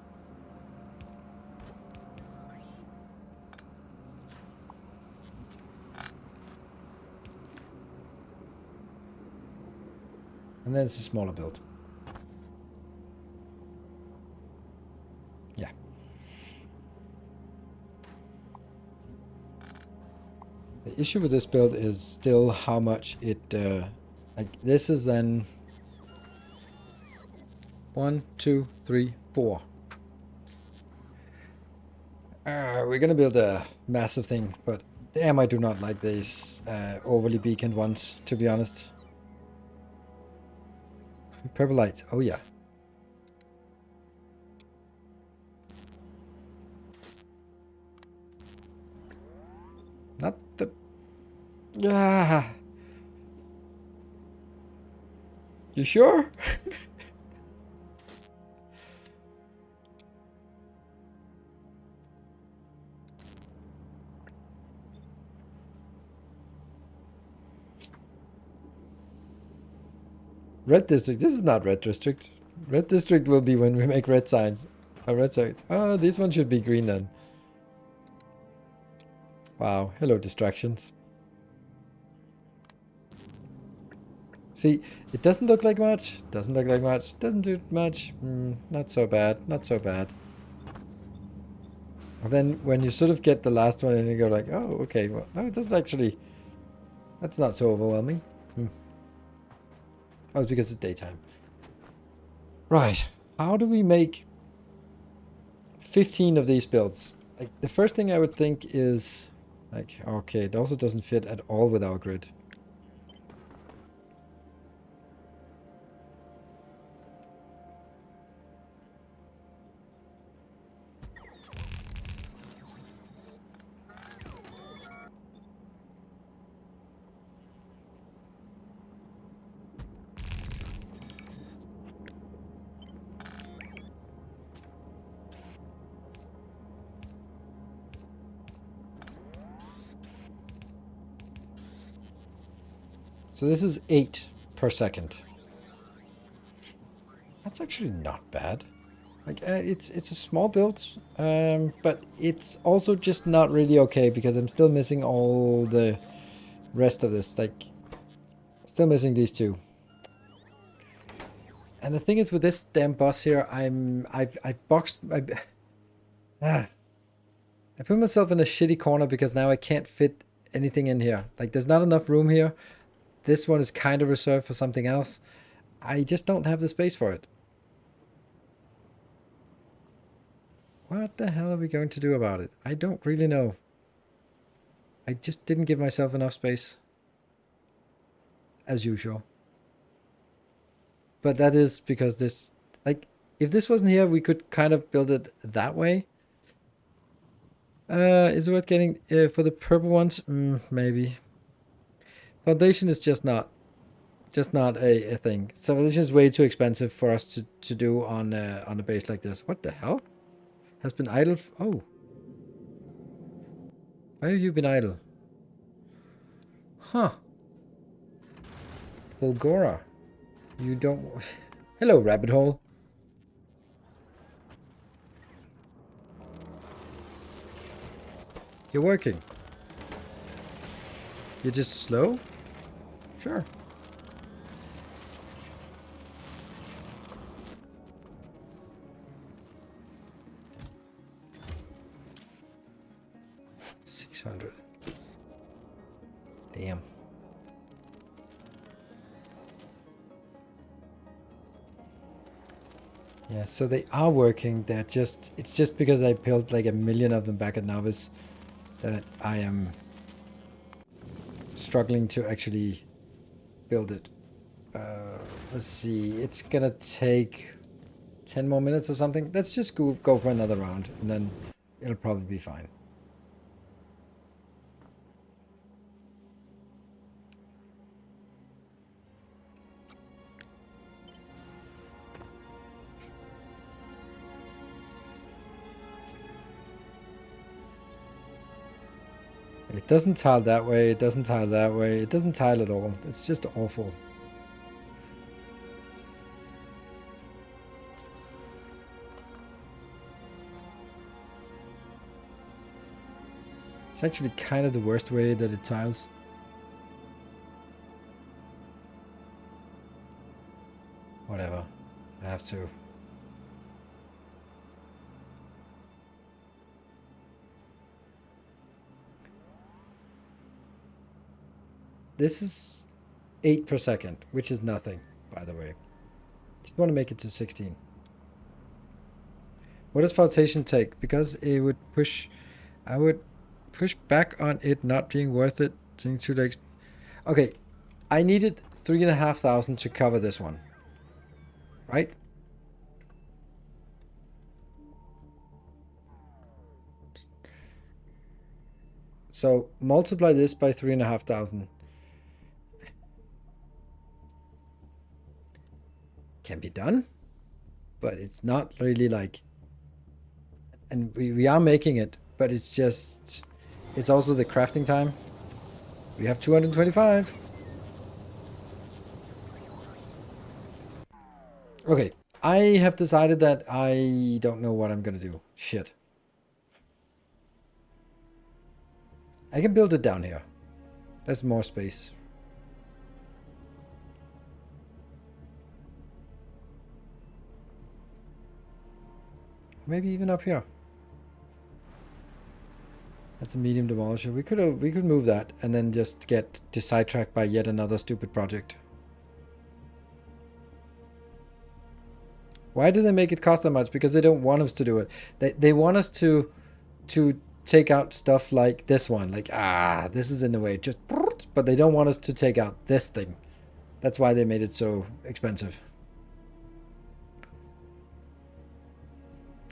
A: And then it's a smaller build. Yeah. The issue with this build is still how much it... like, this is then... 1, 2, 3, 4. We're gonna build a massive thing, but damn, I do not like these overly beaconed ones, to be honest. Purple lights, oh yeah. Not the... Yeah. You sure? Red district. This is not red district. Red district will be when we make red signs. A red side. Oh, this one should be green then. Wow. Hello, distractions. See, it doesn't look like much. Doesn't look like much. Doesn't do much. Not so bad. Not so bad. And then when you sort of get the last one and you go like, oh, okay. Well, no, this is actually... That's not so overwhelming. Oh, it's because it's daytime. Right. How do we make 15 of these builds? Like, the first thing I would think is... Like, okay, it also doesn't fit at all with our grid. So this is 8 per second. That's actually not bad. Like, it's a small build, but it's also just not really okay because I'm still missing all the rest of this. Like, still missing these two. And the thing is with this damn boss here, I put myself in a shitty corner because now I can't fit anything in here. Like, there's not enough room here. This one is kind of reserved for something else. I just don't have the space for it. What the hell are we going to do about it? I don't really know. I just didn't give myself enough space. As usual. But that is because this... Like, if this wasn't here, we could kind of build it that way. Is it worth getting for the purple ones? Maybe. Foundation is just not a thing. So foundation is way too expensive for us to do on a base like this. What the hell? Has been idle. Oh. Why have you been idle? Huh. Bulgora. You don't... Hello, rabbit hole. You're working. You're just slow? Sure. $600. Damn. Yeah, so they are working. They're just... It's just because I built like a million of them back at Novice that I am struggling to actually build it. Let's see, it's gonna take 10 more minutes or something. Let's just go for another round, and then it'll probably be fine. It doesn't tile that way, it doesn't tile that way, it doesn't tile at all. It's just awful. It's actually kind of the worst way that it tiles. Whatever. I have to. This is 8 per second, which is nothing, by the way. Just want to make it to 16. What does flotation take? Because it would push... I would push back on it not being worth it. Doing 2 legs. Okay, I needed 3,500 to cover this one. Right? So multiply this by 3,500. Can be done, but it's not really like... And we are making it, but it's just... It's also the crafting time. We have 225. Okay, I have decided that I don't know what I'm gonna do. Shit. I can build it down here. There's more space. Maybe even up here. That's a medium demolisher. We could move that and then just get sidetracked by yet another stupid project. Why do they make it cost that much? Because they don't want us to do it. They want us to take out stuff like this one. Like, this is in the way. Just, but they don't want us to take out this thing. That's why they made it so expensive.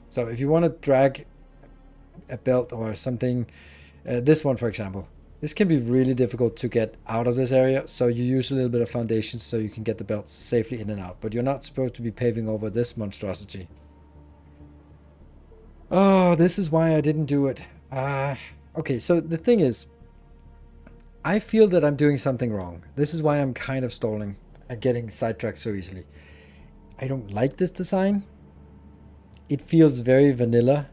A: So if you want to drag a belt or something, this one, for example, this can be really difficult to get out of this area. So you use a little bit of foundation so you can get the belts safely in and out. But you're not supposed to be paving over this monstrosity. Oh, this is why I didn't do it. Okay, so the thing is, I feel that I'm doing something wrong. This is why I'm kind of stalling and getting sidetracked so easily. I don't like this design. It feels very vanilla.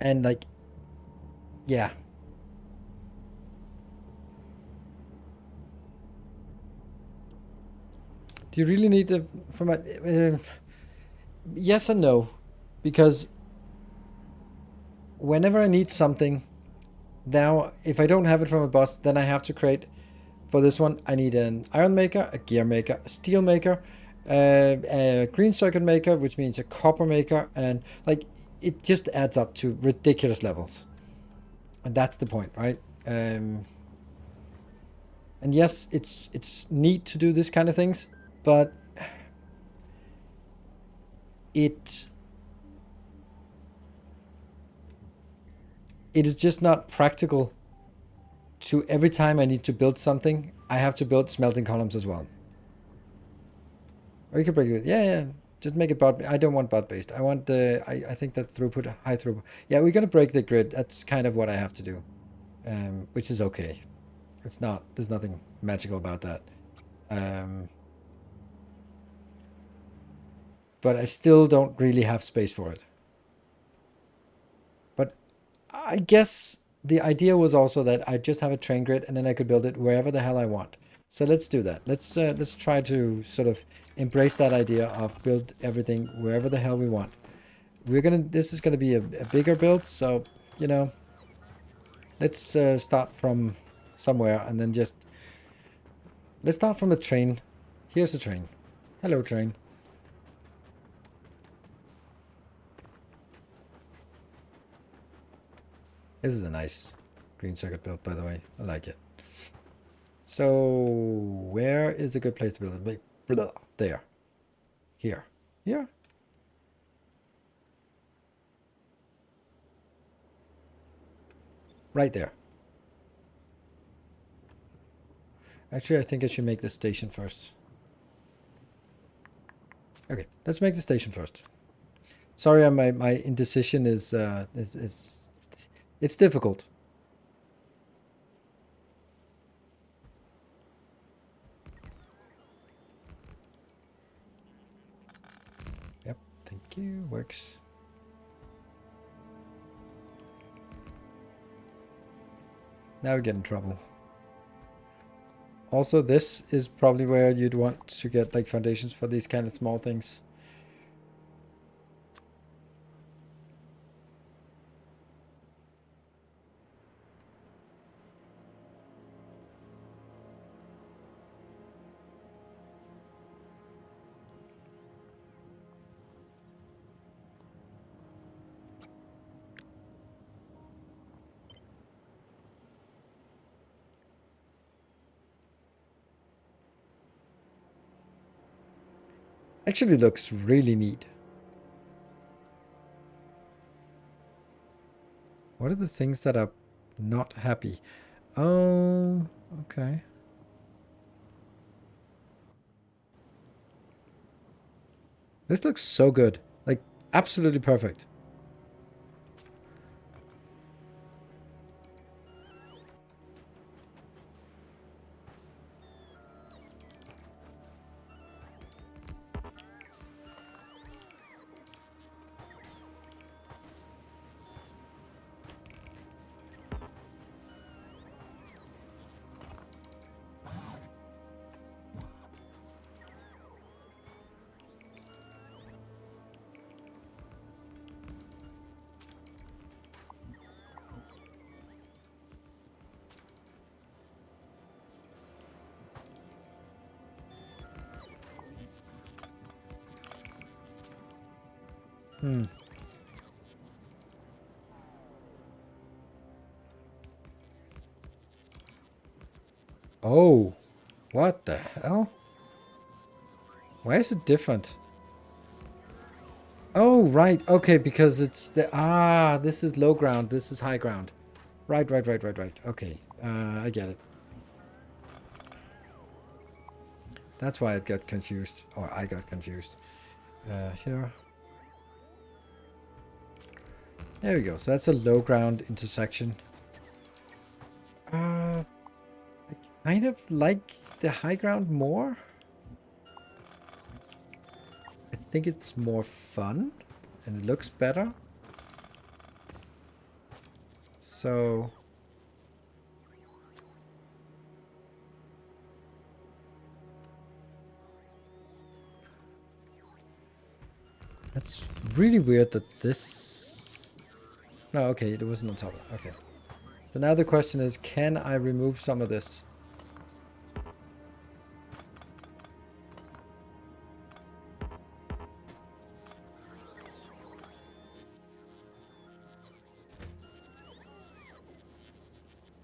A: And like, yeah. Do you really need to, for my, yes and no. Because whenever I need something, now, if I don't have it from a boss, then I have to create, for this one, I need an iron maker, a gear maker, a steel maker, a green circuit maker, which means a copper maker, and like, it just adds up to ridiculous levels. And that's the point, right? And yes, it's neat to do this kind of things, but it is just not practical to every time I need to build something, I have to build smelting columns as well. Or you can break it. Yeah. Just make it bot. I don't want bot based. I want the. I think that throughput, high throughput. Yeah, we're gonna break the grid. That's kind of what I have to do, which is okay. It's not. There's nothing magical about that. But I still don't really have space for it. But I guess the idea was also that I just have a train grid and then I could build it wherever the hell I want. So let's do that. Let's try to sort of embrace that idea of build everything wherever the hell we want. This is gonna be a bigger build, so you know, let's start from somewhere and then just let's start from a train. Here's a train. Hello, train. This is a nice green circuit build, by the way. I like it. So where is a good place to build it? Wait, blah, there. Here. Here? Right there. Actually, I think I should make the station first. Okay, let's make the station first. Sorry, my indecision is it's difficult. Yep, thank you. Works. Now we get in trouble. Also, this is probably where you'd want to get like foundations for these kind of small things. Actually looks really neat. What are the things that are not happy? Oh, okay. This looks so good. Like, absolutely perfect. Hmm. Oh, what the hell? Why is it different? Oh, right. Okay, because it's the... Ah, this is low ground. This is high ground. Right, right, right, right, right. Okay, I get it. That's why it got confused. Or I got confused. Here. There we go. So that's a low ground intersection. I kind of like the high ground more. I think it's more fun and it looks better. So that's really weird that this... No, okay, it wasn't on top. Okay. So now the question is, can I remove some of this?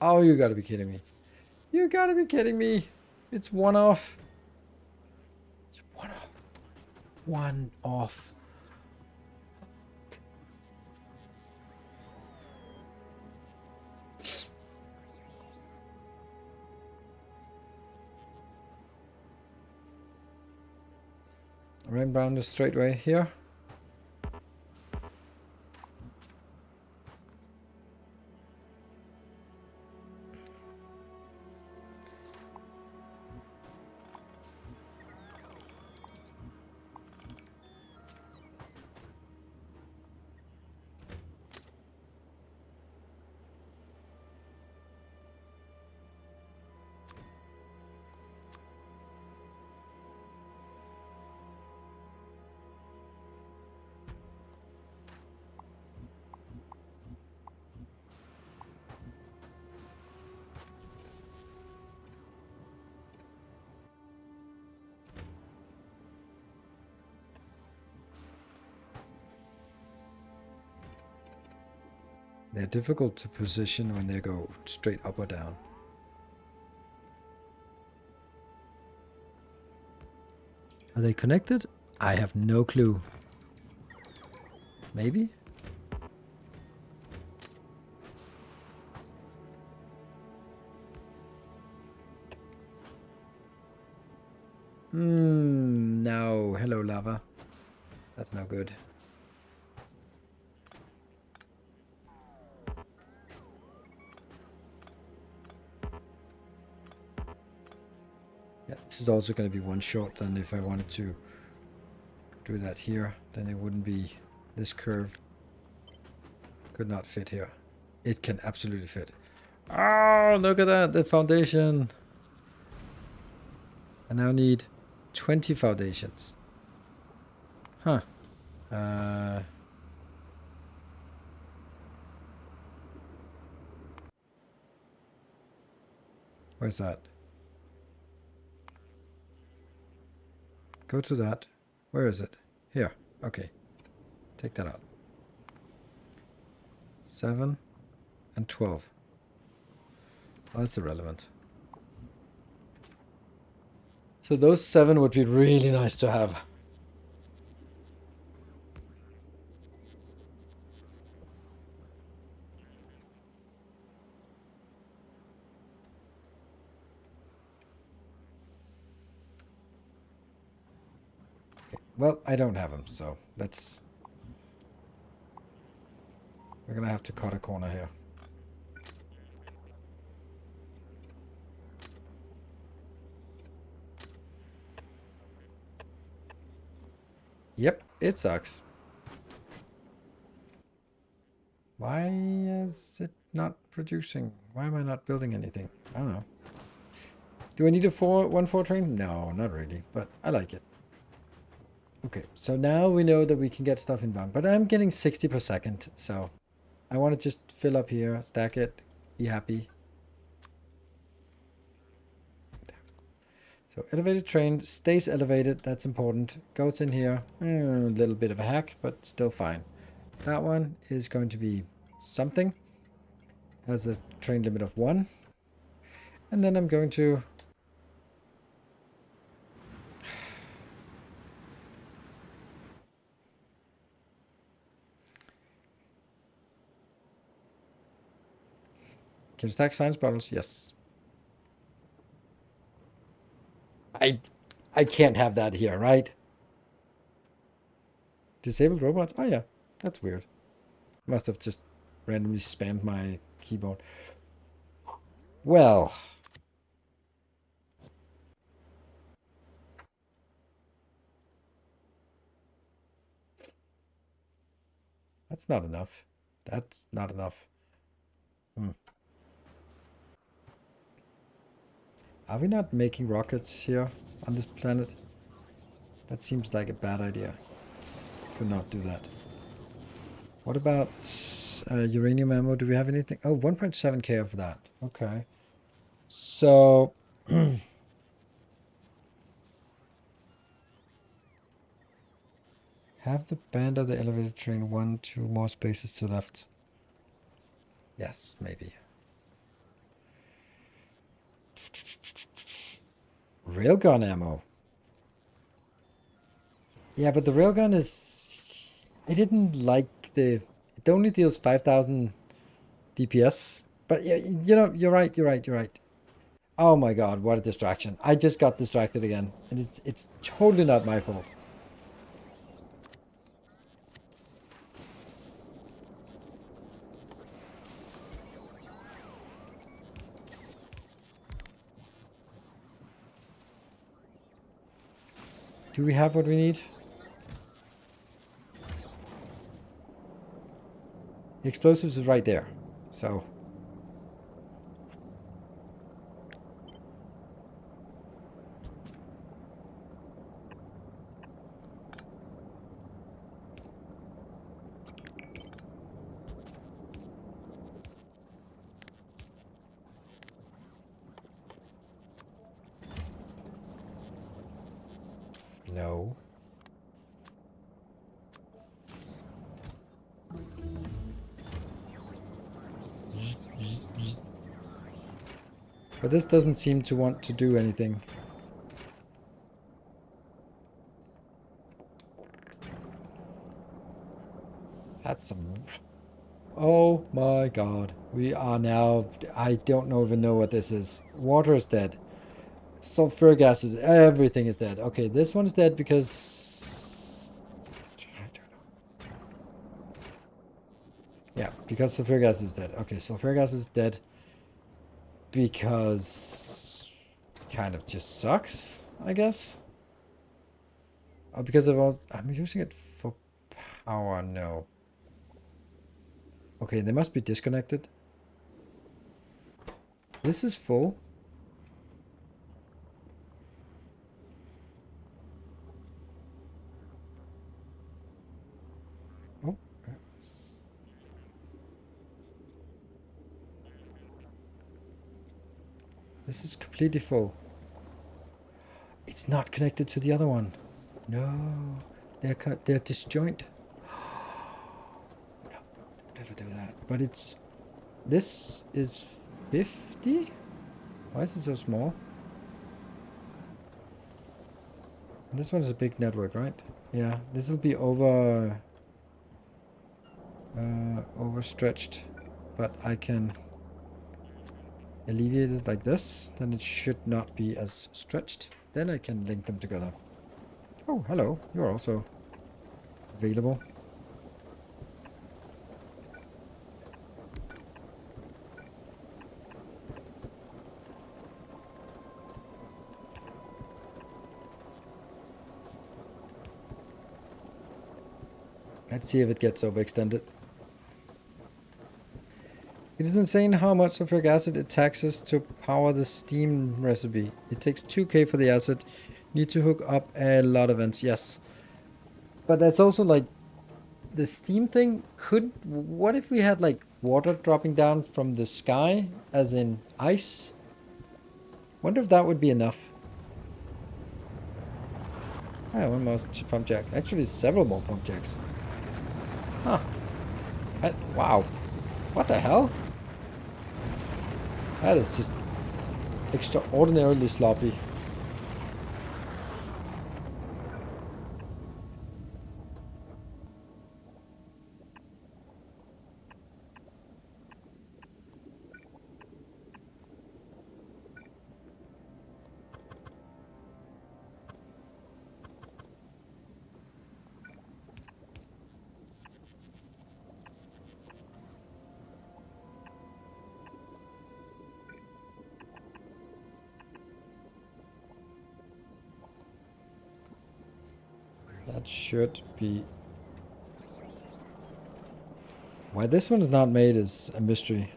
A: Oh, you gotta be kidding me. You gotta be kidding me. It's one off. It's one off. One off. Ran down the straight way here. They're difficult to position when they go straight up or down. Are they connected? I have no clue. Maybe? No. Hello, lava. That's no good. Yeah, this is also going to be one short, and if I wanted to do that here, then it wouldn't be this curve. Could not fit here. It can absolutely fit. Oh, look at that, the foundation. I now need 20 foundations. Huh. Where's that? Go to that. Where is it? Here. Okay. Take that out. 7 and 12. Oh, that's irrelevant. So those 7 would be really nice to have. Okay. Well, I don't have them, so let's... We're gonna have to cut a corner here. Yep, it sucks. Why is it not producing? Why am I not building anything? I don't know. Do I need a 1-4 train? No, not really, but I like it. Okay, so now we know that we can get stuff inbound, but I'm getting 60 per second, so I want to just fill up here, stack it, be happy. So elevated train stays elevated, that's important. Goes in here, a little bit of a hack, but still fine. That one is going to be something. Has a train limit of 1. And then I'm going to... Can you stack science bottles? Yes. I can't have that here, right? Disabled robots? Oh yeah, that's weird. Must have just randomly spammed my keyboard. Well, that's not enough. That's not enough. Are we not making rockets here on this planet? That seems like a bad idea to not do that. What about uranium ammo? Do we have anything? Oh, 1.7k of that. Okay. So... Have the band of the elevator train 2 more spaces to left. Yes, maybe. Railgun ammo. Yeah, but the railgun is... I didn't like the... It only deals 5,000 DPS. But yeah, you know, you're right. Oh my god, what a distraction. I just got distracted again. And it's totally not my fault. Do we have what we need? The explosives is right there. So... No. But this doesn't seem to want to do anything. That's some... Oh my god. We are now... I don't even know what this is. Water is dead. Sulfuric acid. Everything is dead. Okay, this one is dead because... I don't know. Yeah, because sulfuric acid is dead. Okay, sulfuric acid is dead because... kind of just sucks, I guess. Oh, because of all... I'm using it for power. No. Okay, they must be disconnected. This is full. Oh. This is completely full. It's not connected to the other one. No. They're disjoint. No, don't ever do that. But it's... This is 50? Why is it so small? And this one is a big network, right? Yeah, this will be overstretched. But I can alleviate it like this. Then it should not be as stretched. Then I can link them together. Oh, hello. You're also available. Let's see if it gets overextended. It is insane how much sulfuric acid it taxes to power the steam recipe. It takes 2k for the acid. Need to hook up a lot of vents. Yes. But that's also like the steam thing could... What if we had like water dropping down from the sky as in ice? Wonder if that would be enough. Oh, one more pump jack. Actually, several more pump jacks. Huh. Wow. What the hell? That is just extraordinarily sloppy. That should be... Why this one is not made is a mystery.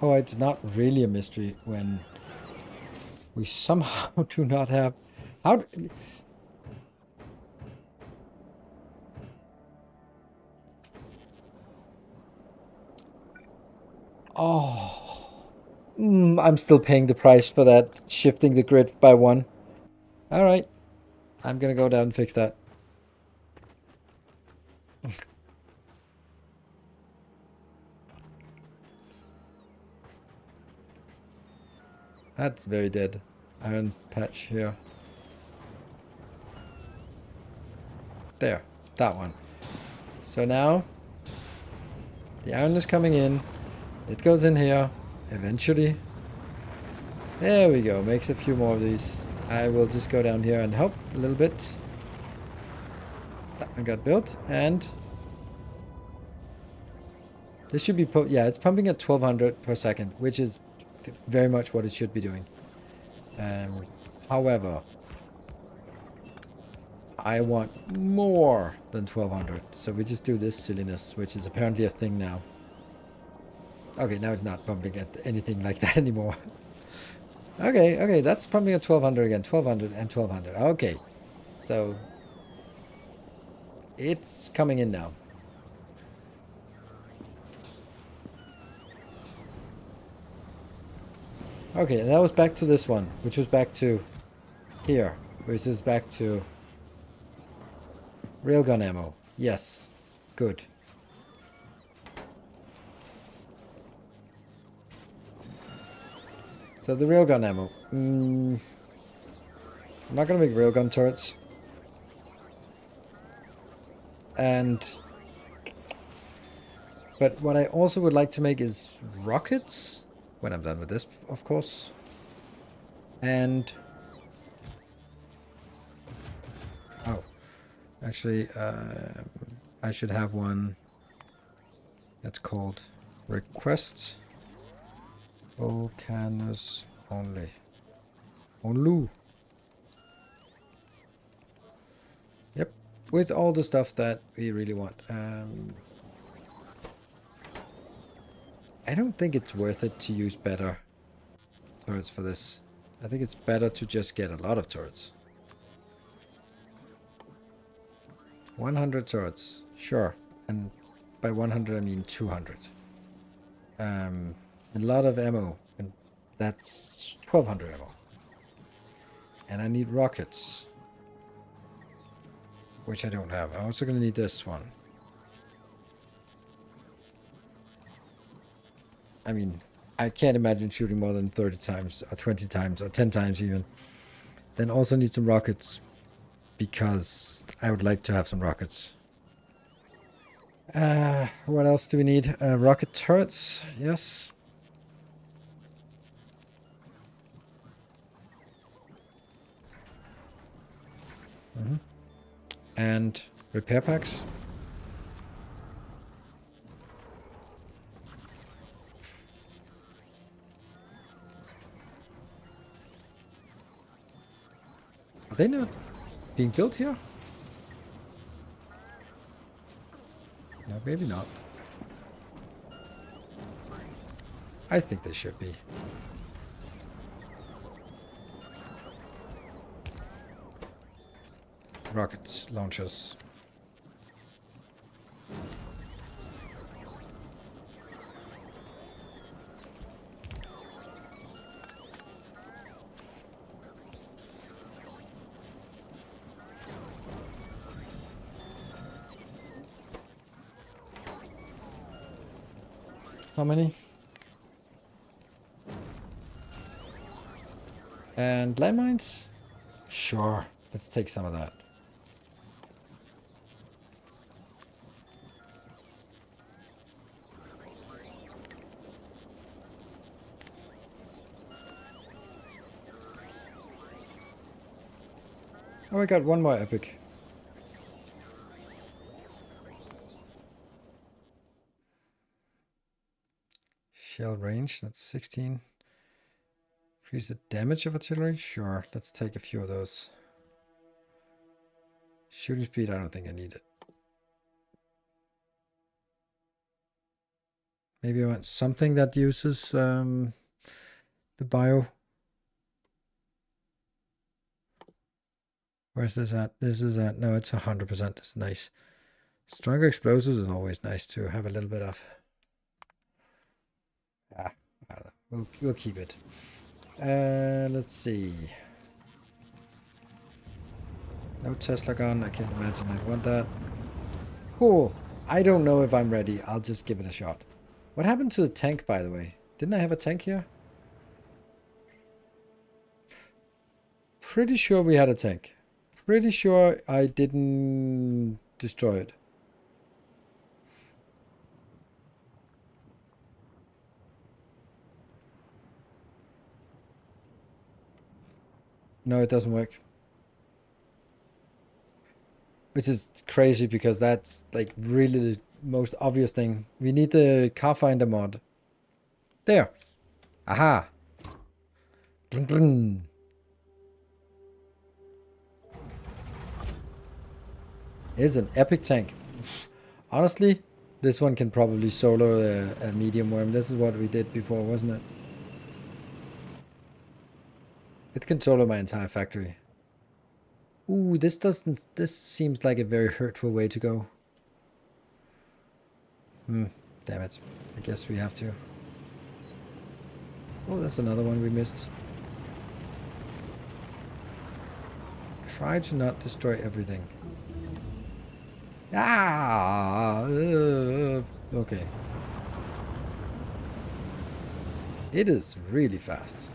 A: Oh, it's not really a mystery when we somehow do not have... How... Oh... I'm still paying the price for that, shifting the grid by one. Alright. I'm gonna go down and fix that. That's very dead. Iron patch here. There. That one. So now, the iron is coming in. It goes in here. Eventually. There we go. Makes a few more of these. I will just go down here and help a little bit. That one got built. And this should be... yeah, it's pumping at 1200 per second, which is very much what it should be doing. However, I want more than 1200. So we just do this silliness, which is apparently a thing now. Okay, now it's not pumping at anything like that anymore. Okay, that's pumping at 1200 again. 1200 and 1200. Okay, so it's coming in now. Okay, and that was back to this one, which was back to here, which is back to railgun ammo. Yes, good. So the railgun ammo. I'm not gonna make railgun turrets. But what I also would like to make is rockets, when I'm done with this, of course. And... oh, actually, I should have one that's called request volcanoes only. Onlu. Yep, with all the stuff that we really want. I don't think it's worth it to use better turrets for this. I think it's better to just get a lot of turrets. 100 turrets, sure. And by 100 I mean 200. A lot of ammo, and that's 1200 ammo. And I need rockets, which I don't have. I'm also going to need this one. I mean, I can't imagine shooting more than 30 times, or 20 times, or 10 times even. Then also need some rockets, because I would like to have some rockets. What else do we need? Rocket turrets, yes. And repair packs. Are they not being built here? No, maybe not. I think they should be. Rocket launchers. How many? And landmines? Sure, let's take some of that. Oh, I got one more epic. Shell range, that's 16. Increase the damage of artillery? Sure, let's take a few of those. Shooting speed, I don't think I need it. Maybe I want something that uses the bio. Where's this at? This is at, no, it's 100%. It's nice. Stronger explosives is always nice to have a little bit of. I don't know. We'll keep it. Let's see. No Tesla gun. I can't imagine I'd want that. Cool. I don't know if I'm ready. I'll just give it a shot. What happened to the tank, by the way? Didn't I have a tank here? Pretty sure we had a tank. Pretty sure I didn't destroy it. No, it doesn't work. Which is crazy because that's like really the most obvious thing. We need the car finder mod. There. Aha. Dun dun. It's an epic tank. Honestly, this one can probably solo a medium worm. This is what we did before, wasn't it? It can solo my entire factory. Ooh, this seems like a very hurtful way to go. Damn it. I guess we have to. Oh, that's another one we missed. Try to not destroy everything. Ah! Okay. It is really fast.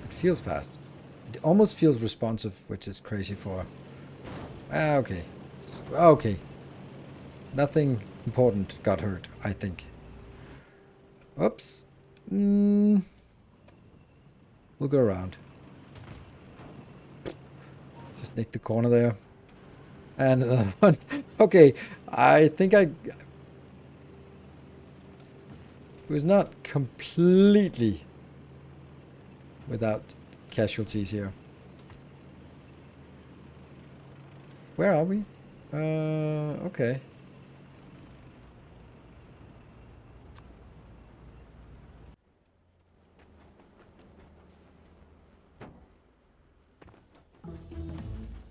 A: It feels fast. It almost feels responsive, which is crazy for... Ah, okay. Okay. Nothing important got hurt, I think. Oops. We'll go around. Just nick the corner there. And another one. Okay, I think it was not completely without casualties here. Where are we? Okay.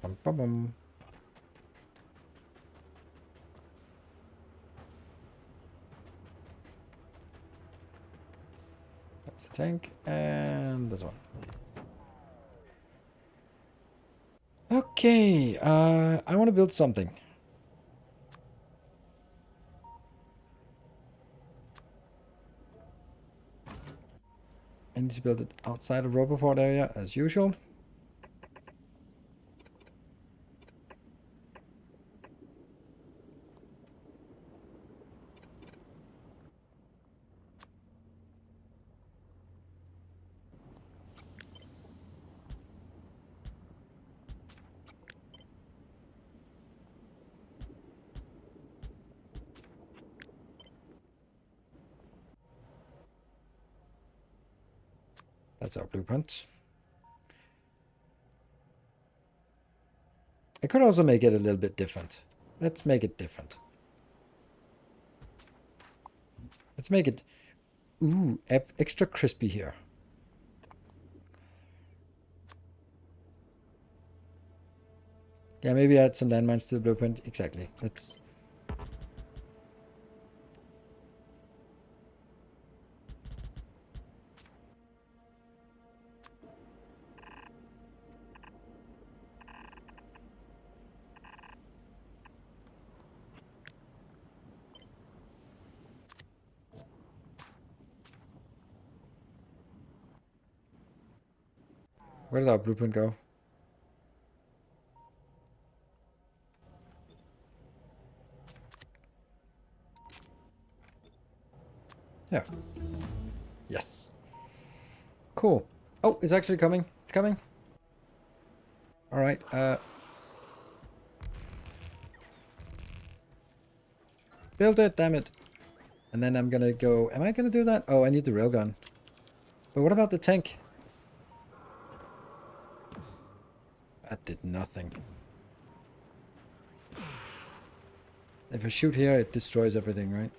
A: Bum, bum, bum. That's a tank, and this one. Okay, I want to build something. I need to build it outside of Roboport area, as usual. That's our blueprint. I could also make it a little bit different. Let's make it different. Let's make it, ooh, extra crispy here. Yeah, maybe add some landmines to the blueprint. Exactly. Let's. Where did our blueprint go? Yeah. Yes. Cool. Oh, it's actually coming. It's coming. All right. Build it, damn it. And then I'm gonna go. Am I gonna do that? Oh, I need the railgun. But what about the tank? That did nothing. If I shoot here, it destroys everything, right?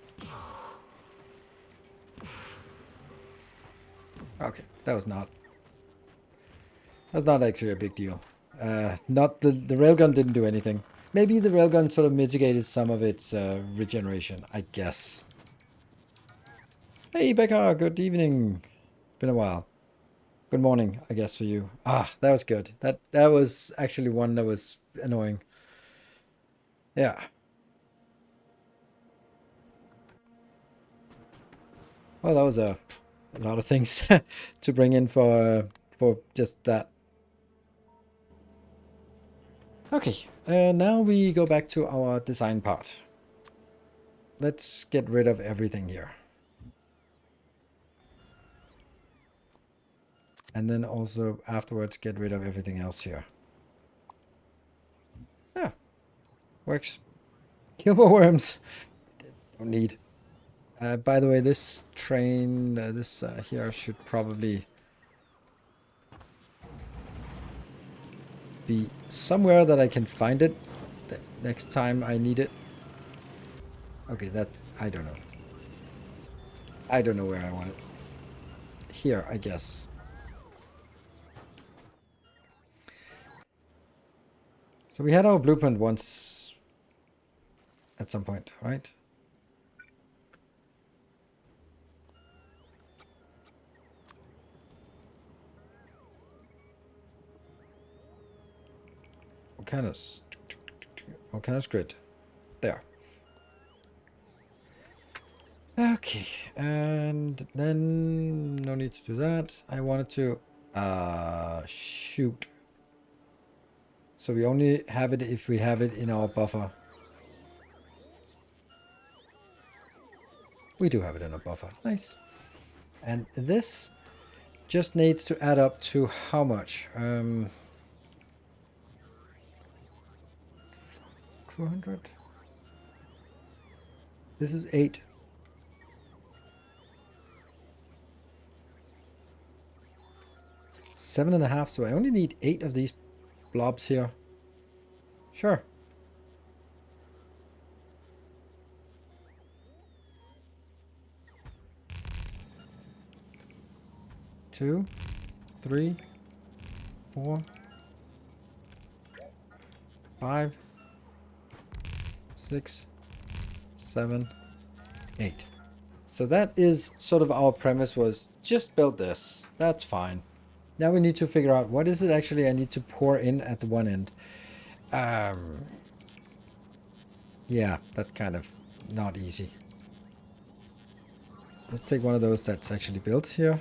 A: Okay, that was not. That's not actually a big deal. Not the railgun didn't do anything. Maybe the railgun sort of mitigated some of its regeneration, I guess. Hey, Becca, good evening. It's been a while. Good morning, I guess, for you. Ah, that was good. That was actually one that was annoying. Yeah. Well, that was a lot of things to bring in for just that. Okay, now we go back to our design part. Let's get rid of everything here. And then also afterwards get rid of everything else here. Yeah, works. Kill more worms. Don't need. By the way, this train, this here should probably be somewhere that I can find it the next time I need it. Okay, that's, I don't know. I don't know where I want it. Here, I guess. So we had our blueprint once at some point, right? What kind of grid? There. Okay, and then no need to do that. I wanted to shoot. So we only have it if we have it in our buffer. We do have it in a buffer. Nice. And this just needs to add up to how much? 200. This is 8. Seven and a half, so I only need 8 of these blobs here. Sure. Two, 3, 4, 5, 6, 7, 8. So that is sort of our premise, was just build this. That's fine. Now we need to figure out what is it actually I need to pour in at the one end. Yeah, that's kind of not easy. Let's take one of those that's actually built here.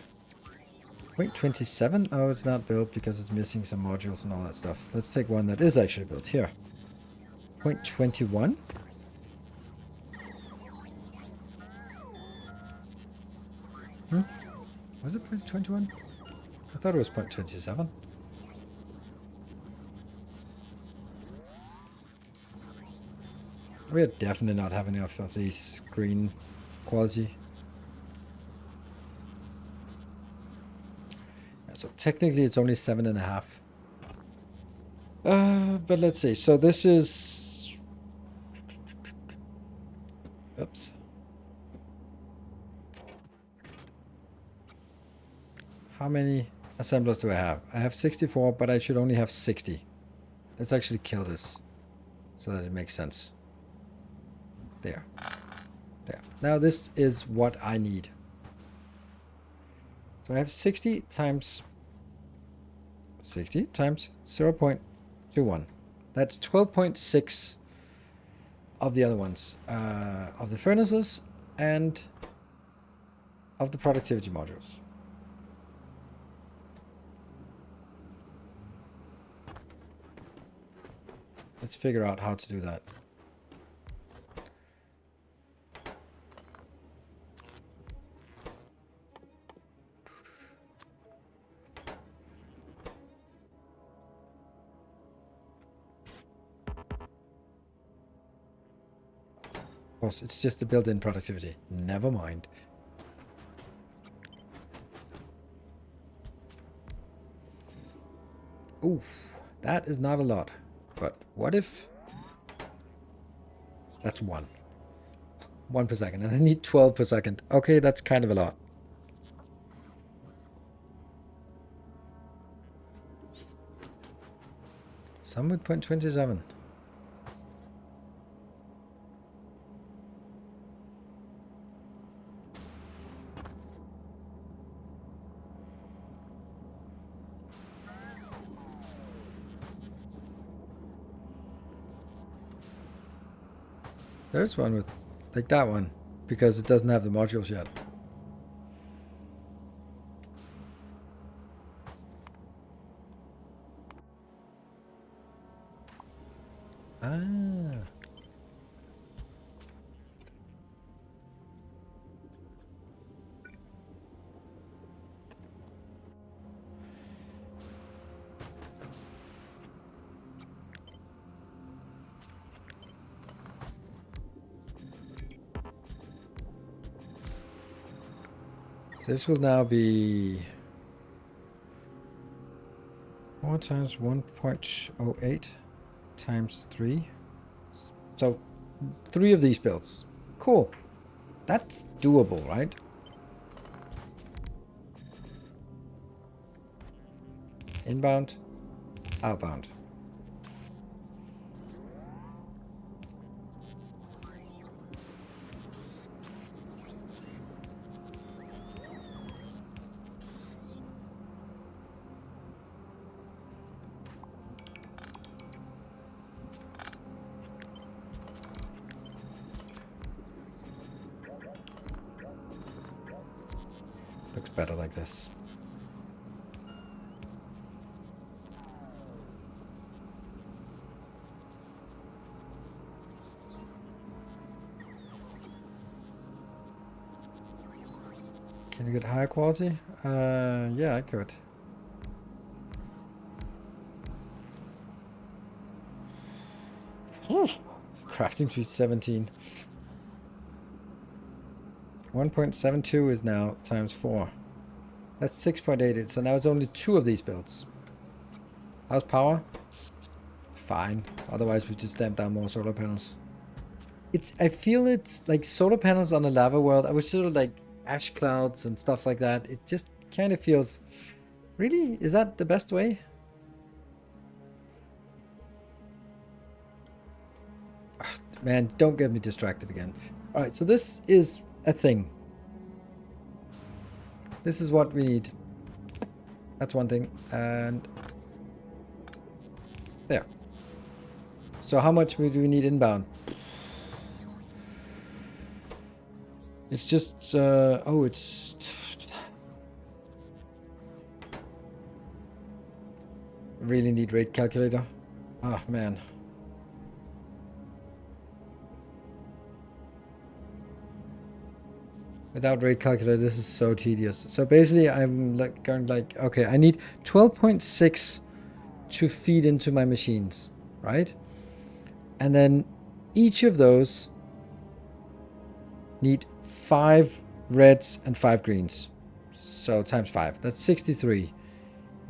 A: Wait, 27? Oh, it's not built because it's missing some modules and all that stuff. Let's take one that is actually built here. 0.21? Was it 0.21? I thought it was 0.27. We're definitely not having enough of these green quality. So technically it's only 7.5. But let's see. So this is... Oops. How many assemblers do I have? I have 64, but I should only have 60. Let's actually kill this so that it makes sense. There. There. Now this is what I need. So I have 60 times 0.21. That's 12.6 of the other ones. Of the furnaces and of the productivity modules. Let's figure out how to do that. Of course, it's just the built-in productivity. Never mind. Oof, that is not a lot. But what if... That's 1. 1 per second. And I need 12 per second. Okay, that's kind of a lot. Some with 0.27. There's one with, like that one, because it doesn't have the modules yet. Ah. So this will now be 4 times 1.08 times 3. So 3 of these builds. Cool. That's doable, right? Inbound, outbound. Looks better like this. Can you get higher quality? Yeah, I could. Crafting speed 17. 1.72 is now times 4. That's 6.88, so now it's only 2 of these builds. How's power? Fine. Otherwise we just stamp down more solar panels. I feel it's like solar panels on a lava world. I was sort of like ash clouds and stuff like that. It just kind of feels... Really? Is that the best way? Ugh, man, don't get me distracted again. Alright, so this is a thing. This is what we need. That's one thing. And... there. So how much do we need inbound? It's just... oh, it's... really need rate calculator. Oh, man. Without rate calculator, this is so tedious. So basically, I'm like going like, okay, I need 12.6 to feed into my machines, right? And then each of those need 5 reds and 5 greens. So times 5, that's 63.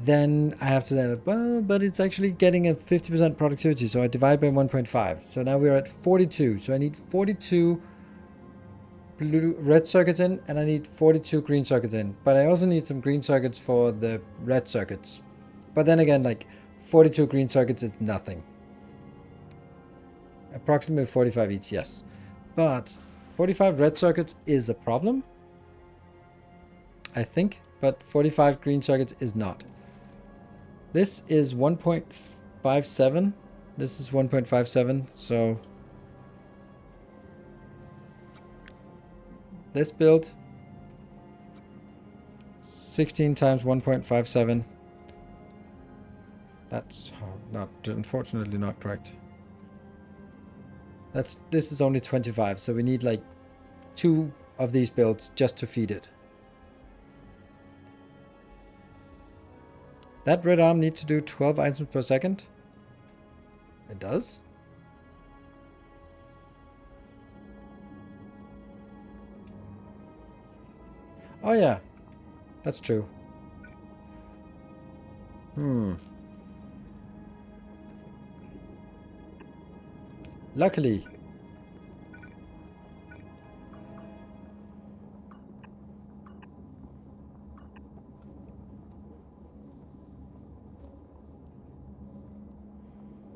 A: Then I have to then, well, but it's actually getting a 50% productivity. So I divide by 1.5. So now we're at 42. So I need 42 blue red circuits in, and I need 42 green circuits in. But I also need some green circuits for the red circuits. But then again, like 42 green circuits is nothing. Approximately 45 each, yes. But 45 red circuits is a problem, I think. But 45 green circuits is not. This is 1.57. This is 1.57, so this build 16 times 1.57. That's not, unfortunately not correct. This is only 25, so we need like 2 of these builds just to feed it. That red arm needs to do 12 items per second. It does? Oh yeah, that's true. Luckily.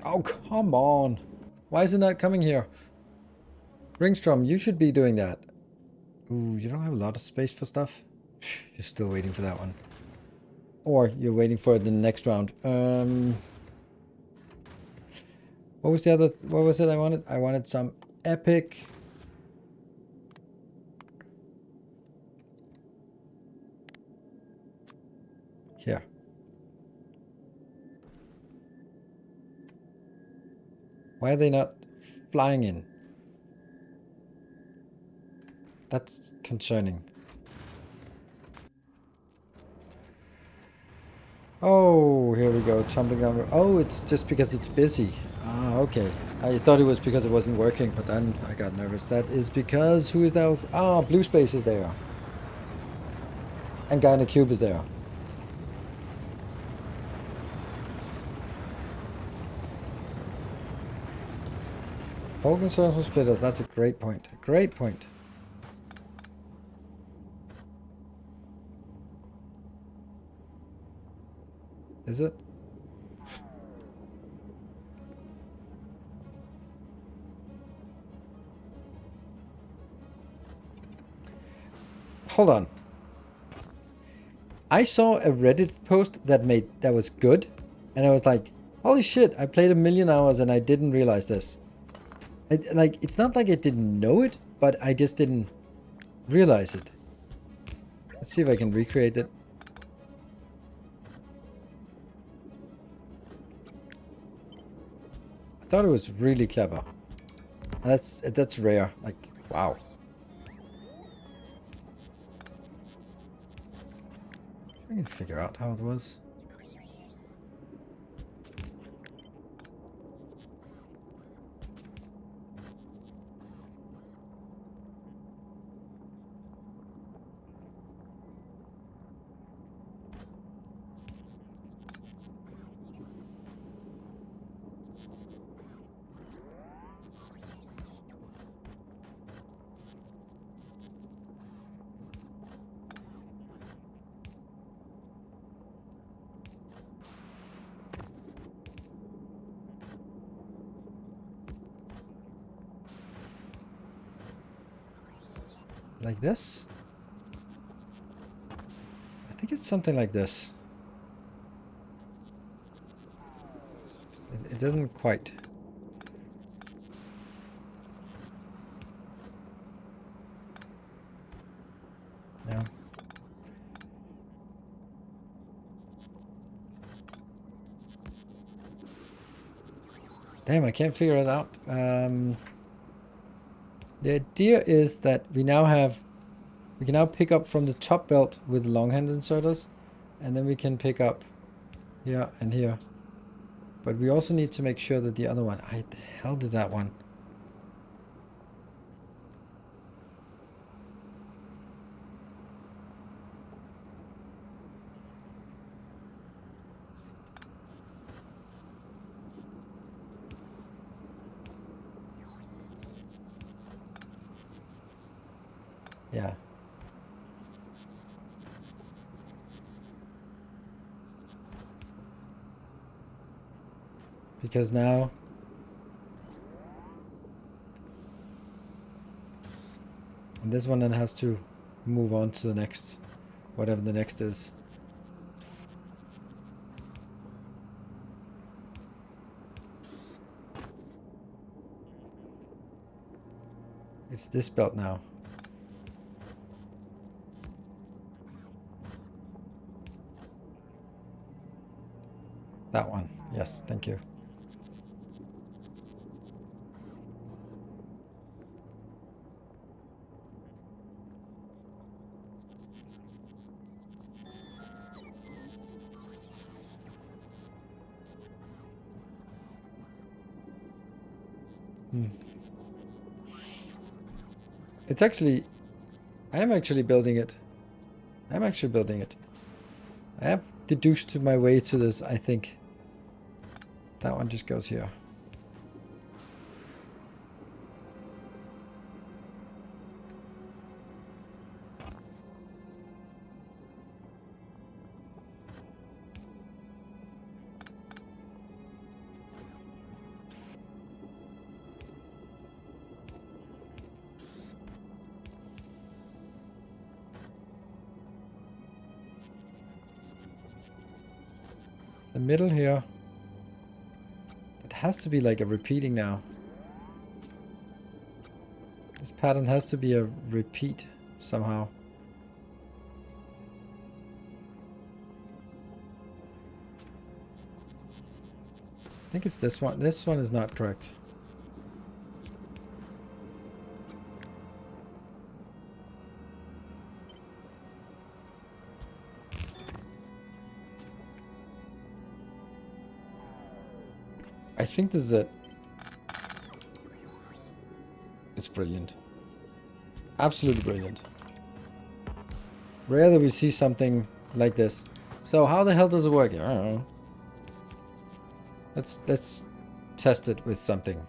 A: Oh, come on. Why is it not coming here? Ringstrom, you should be doing that. Ooh, you don't have a lot of space for stuff? You're still waiting for that one. Or you're waiting for the next round. What was the other... What was it I wanted? I wanted some epic... Here. Why are they not flying in? That's concerning. Oh, here we go. Tumbling down. Oh, it's just because it's busy. Ah, okay. I thought it was because it wasn't working, but then I got nervous. That is because... Who is that else? Ah, Blue Space is there. And Guy in the Cube is there. All concerns with splitters. That's a great point. A great point. Is it? Hold on. I saw a Reddit post that was good, and I was like, holy shit, I played 1,000,000 hours and I didn't realize this. It's not like I didn't know it, but I just didn't realize it. Let's see if I can recreate it. I thought it was really clever. That's rare. Like, wow. I can figure out how it was. Like this? I think it's something like this. It doesn't quite. No. Damn, I can't figure it out. The idea is that we can now pick up from the top belt with long hand inserters, and then we can pick up here and here. But we also need to make sure that the other one, the hell did that one? Yeah. Because now and this one then has to move on to the next, whatever the next is. It's this belt now. That one. Yes, thank you. It's actually, I am actually building it. I have deduced to my way to this, I think. That one just goes here. The middle here. It has to be like a repeating now. This pattern has to be a repeat somehow. I think it's this one. This one is not correct. I think this is it. It's brilliant. Absolutely brilliant. Rare that we see something like this. So how the hell does it work? I don't know. Let's test it with something.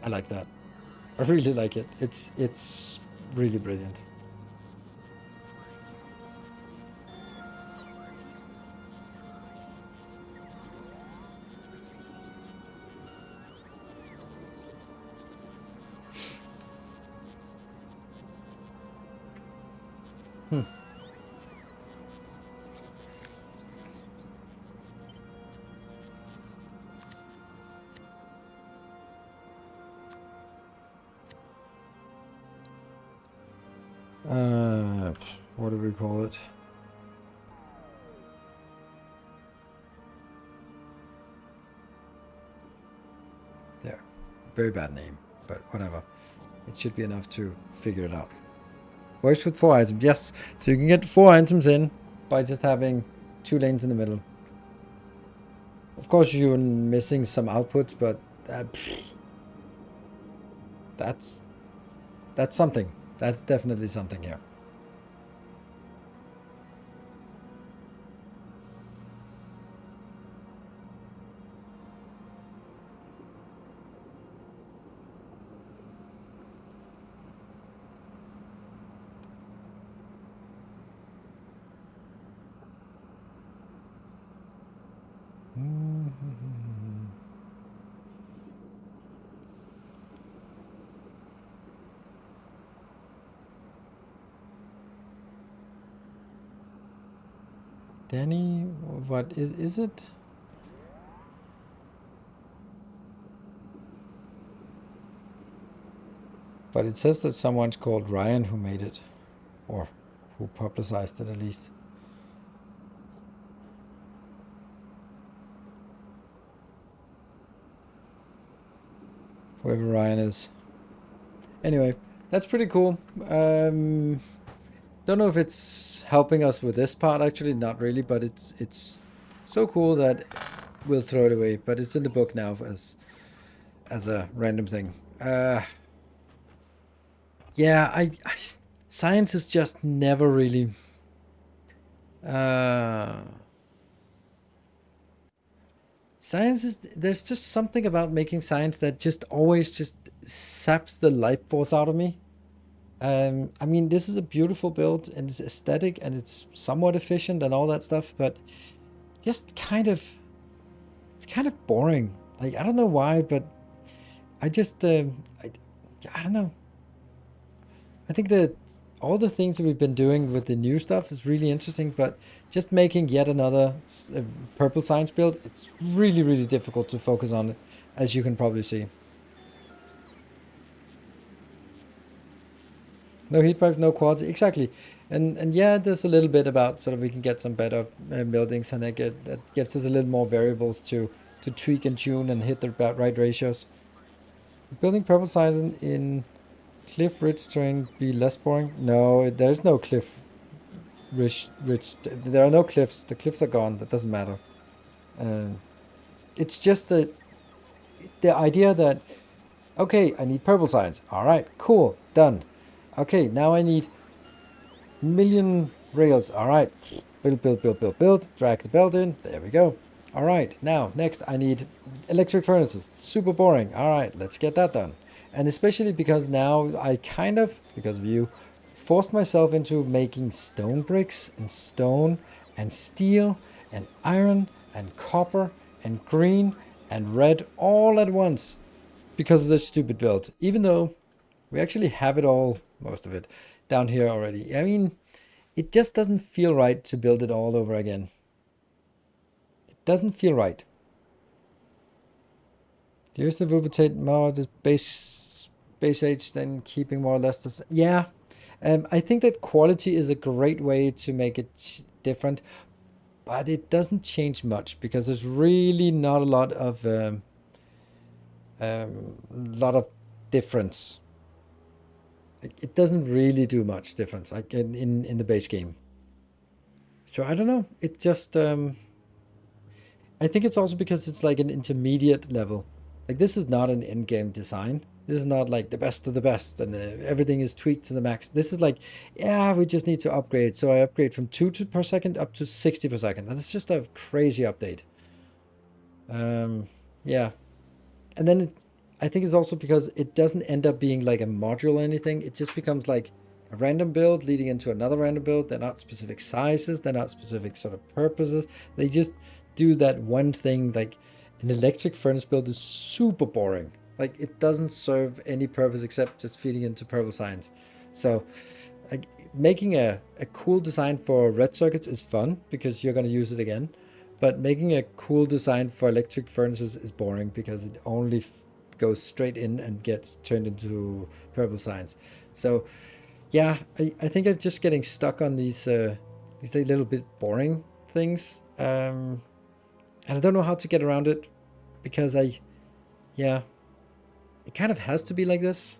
A: I like that. I really like it. It's really brilliant. What do we call it? There. Very bad name, but whatever. It should be enough to figure it out. Works with 4 items, yes. So you can get 4 items in by just having 2 lanes in the middle. Of course, you're missing some outputs, but that's something. That's definitely something here. Danny, what is it? But it says that someone's called Ryan who made it, or who publicized it at least. Whoever Ryan is. Anyway, that's pretty cool. Don't know if it's helping us with this part, actually, not really, but it's so cool that we'll throw it away. But it's in the book now as a random thing. Yeah, I science is just never really. Science is, there's just something about making science that just always just saps the life force out of me. I mean, this is a beautiful build and it's aesthetic and it's somewhat efficient and all that stuff, but just it's kind of boring. Like, I don't know why, but I just, I don't know. I think that all the things that we've been doing with the new stuff is really interesting, but just making yet another purple science build, it's really, really difficult to focus on it, as you can probably see. No heat pipes, no quality, exactly. And yeah, there's a little bit about sort of we can get some better buildings, and that gives us a little more variables to tweak and tune and hit the right ratios. Building purple science in cliff ridge terrain be less boring? No, there's no cliff ridge. There are no cliffs. The cliffs are gone. That doesn't matter. It's just the idea that, okay, I need purple signs. All right, cool, done. Okay, now I need million rails. All right, build. Drag the belt in. There we go. All right, now next I need electric furnaces. Super boring. All right, let's get that done. And especially because now I kind of, because of you, forced myself into making stone bricks and stone and steel and iron and copper and green and red all at once because of this stupid build. Even though we actually have it all, most of it, down here already. I mean, it just doesn't feel right to build it all over again. It doesn't feel right. Use the Vubitate more the base age than keeping more or less the same. Yeah, I think that quality is a great way to make it different, but it doesn't change much because there's really not a lot of difference. It doesn't really do much difference, like in the base game. So I don't know. It just I think it's also because it's like an intermediate level. Like, this is not an in-game design. This is not like the best of the best and everything is tweaked to the max. This is like, yeah, we just need to upgrade. So I upgrade from 2 per second up to 60 per second. That's just a crazy update. Yeah. And then I think it's also because it doesn't end up being like a module or anything. It just becomes like a random build leading into another random build. They're not specific sizes. They're not specific sort of purposes. They just do that one thing. Like, an electric furnace build is super boring. Like, it doesn't serve any purpose except just feeding into purple science. So, like, making a cool design for red circuits is fun because you're going to use it again. But making a cool design for electric furnaces is boring because it only goes straight in and gets turned into purple signs. So yeah, I think I'm just getting stuck on these little bit boring things. And I don't know how to get around it because yeah, it kind of has to be like this.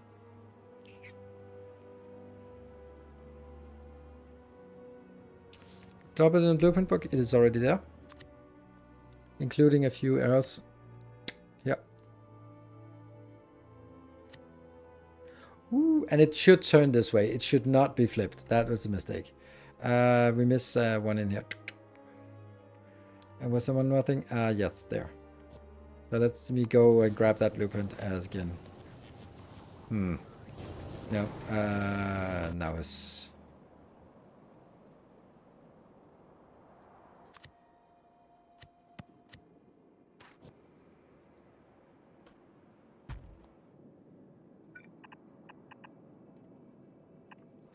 A: Drop it in the blueprint book. It is already there, including a few errors. Yeah. Ooh, and it should turn this way. It should not be flipped. That was a mistake. We miss one in here. And was there one more thing? Yes, there. So let me go and grab that blueprint as again. No. Now it's...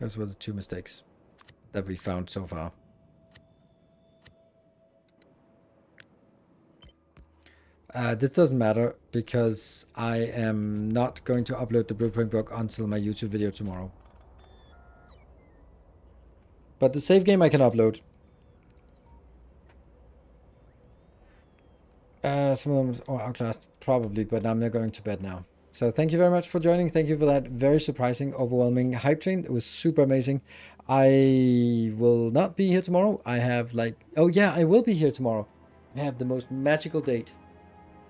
A: Those were the two mistakes that we found so far. This doesn't matter because I am not going to upload the blueprint book until my YouTube video tomorrow. But the save game I can upload. Some of them are outclassed, probably, but I'm not going to bed now. So thank you very much for joining. Thank you for that very surprising, overwhelming hype train. It was super amazing. I will not be here tomorrow. I have like... Oh yeah, I will be here tomorrow. I have the most magical date.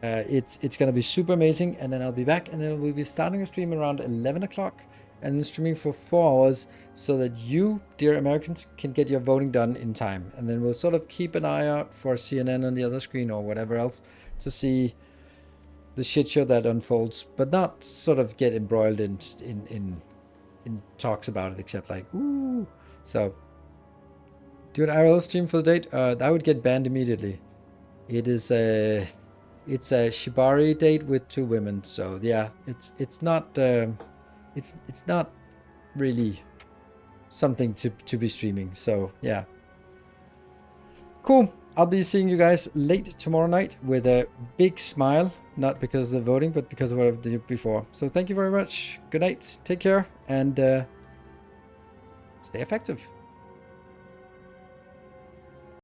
A: It's going to be super amazing, and then I'll be back, and then we'll be starting a stream around 11 o'clock, and then streaming for 4 hours, so that you, dear Americans, can get your voting done in time. And then we'll sort of keep an eye out for CNN on the other screen or whatever else to see the shit show that unfolds, but not sort of get embroiled in talks about it, except like, ooh. So, do an IRL stream for the date. That would get banned immediately. It is a... It's a shibari date with 2 women, so yeah, it's not it's not really something to be streaming. So yeah, cool. I'll be seeing you guys late tomorrow night with a big smile, not because of the voting, but because of what I've done before. So thank you very much. Good night. Take care and stay effective.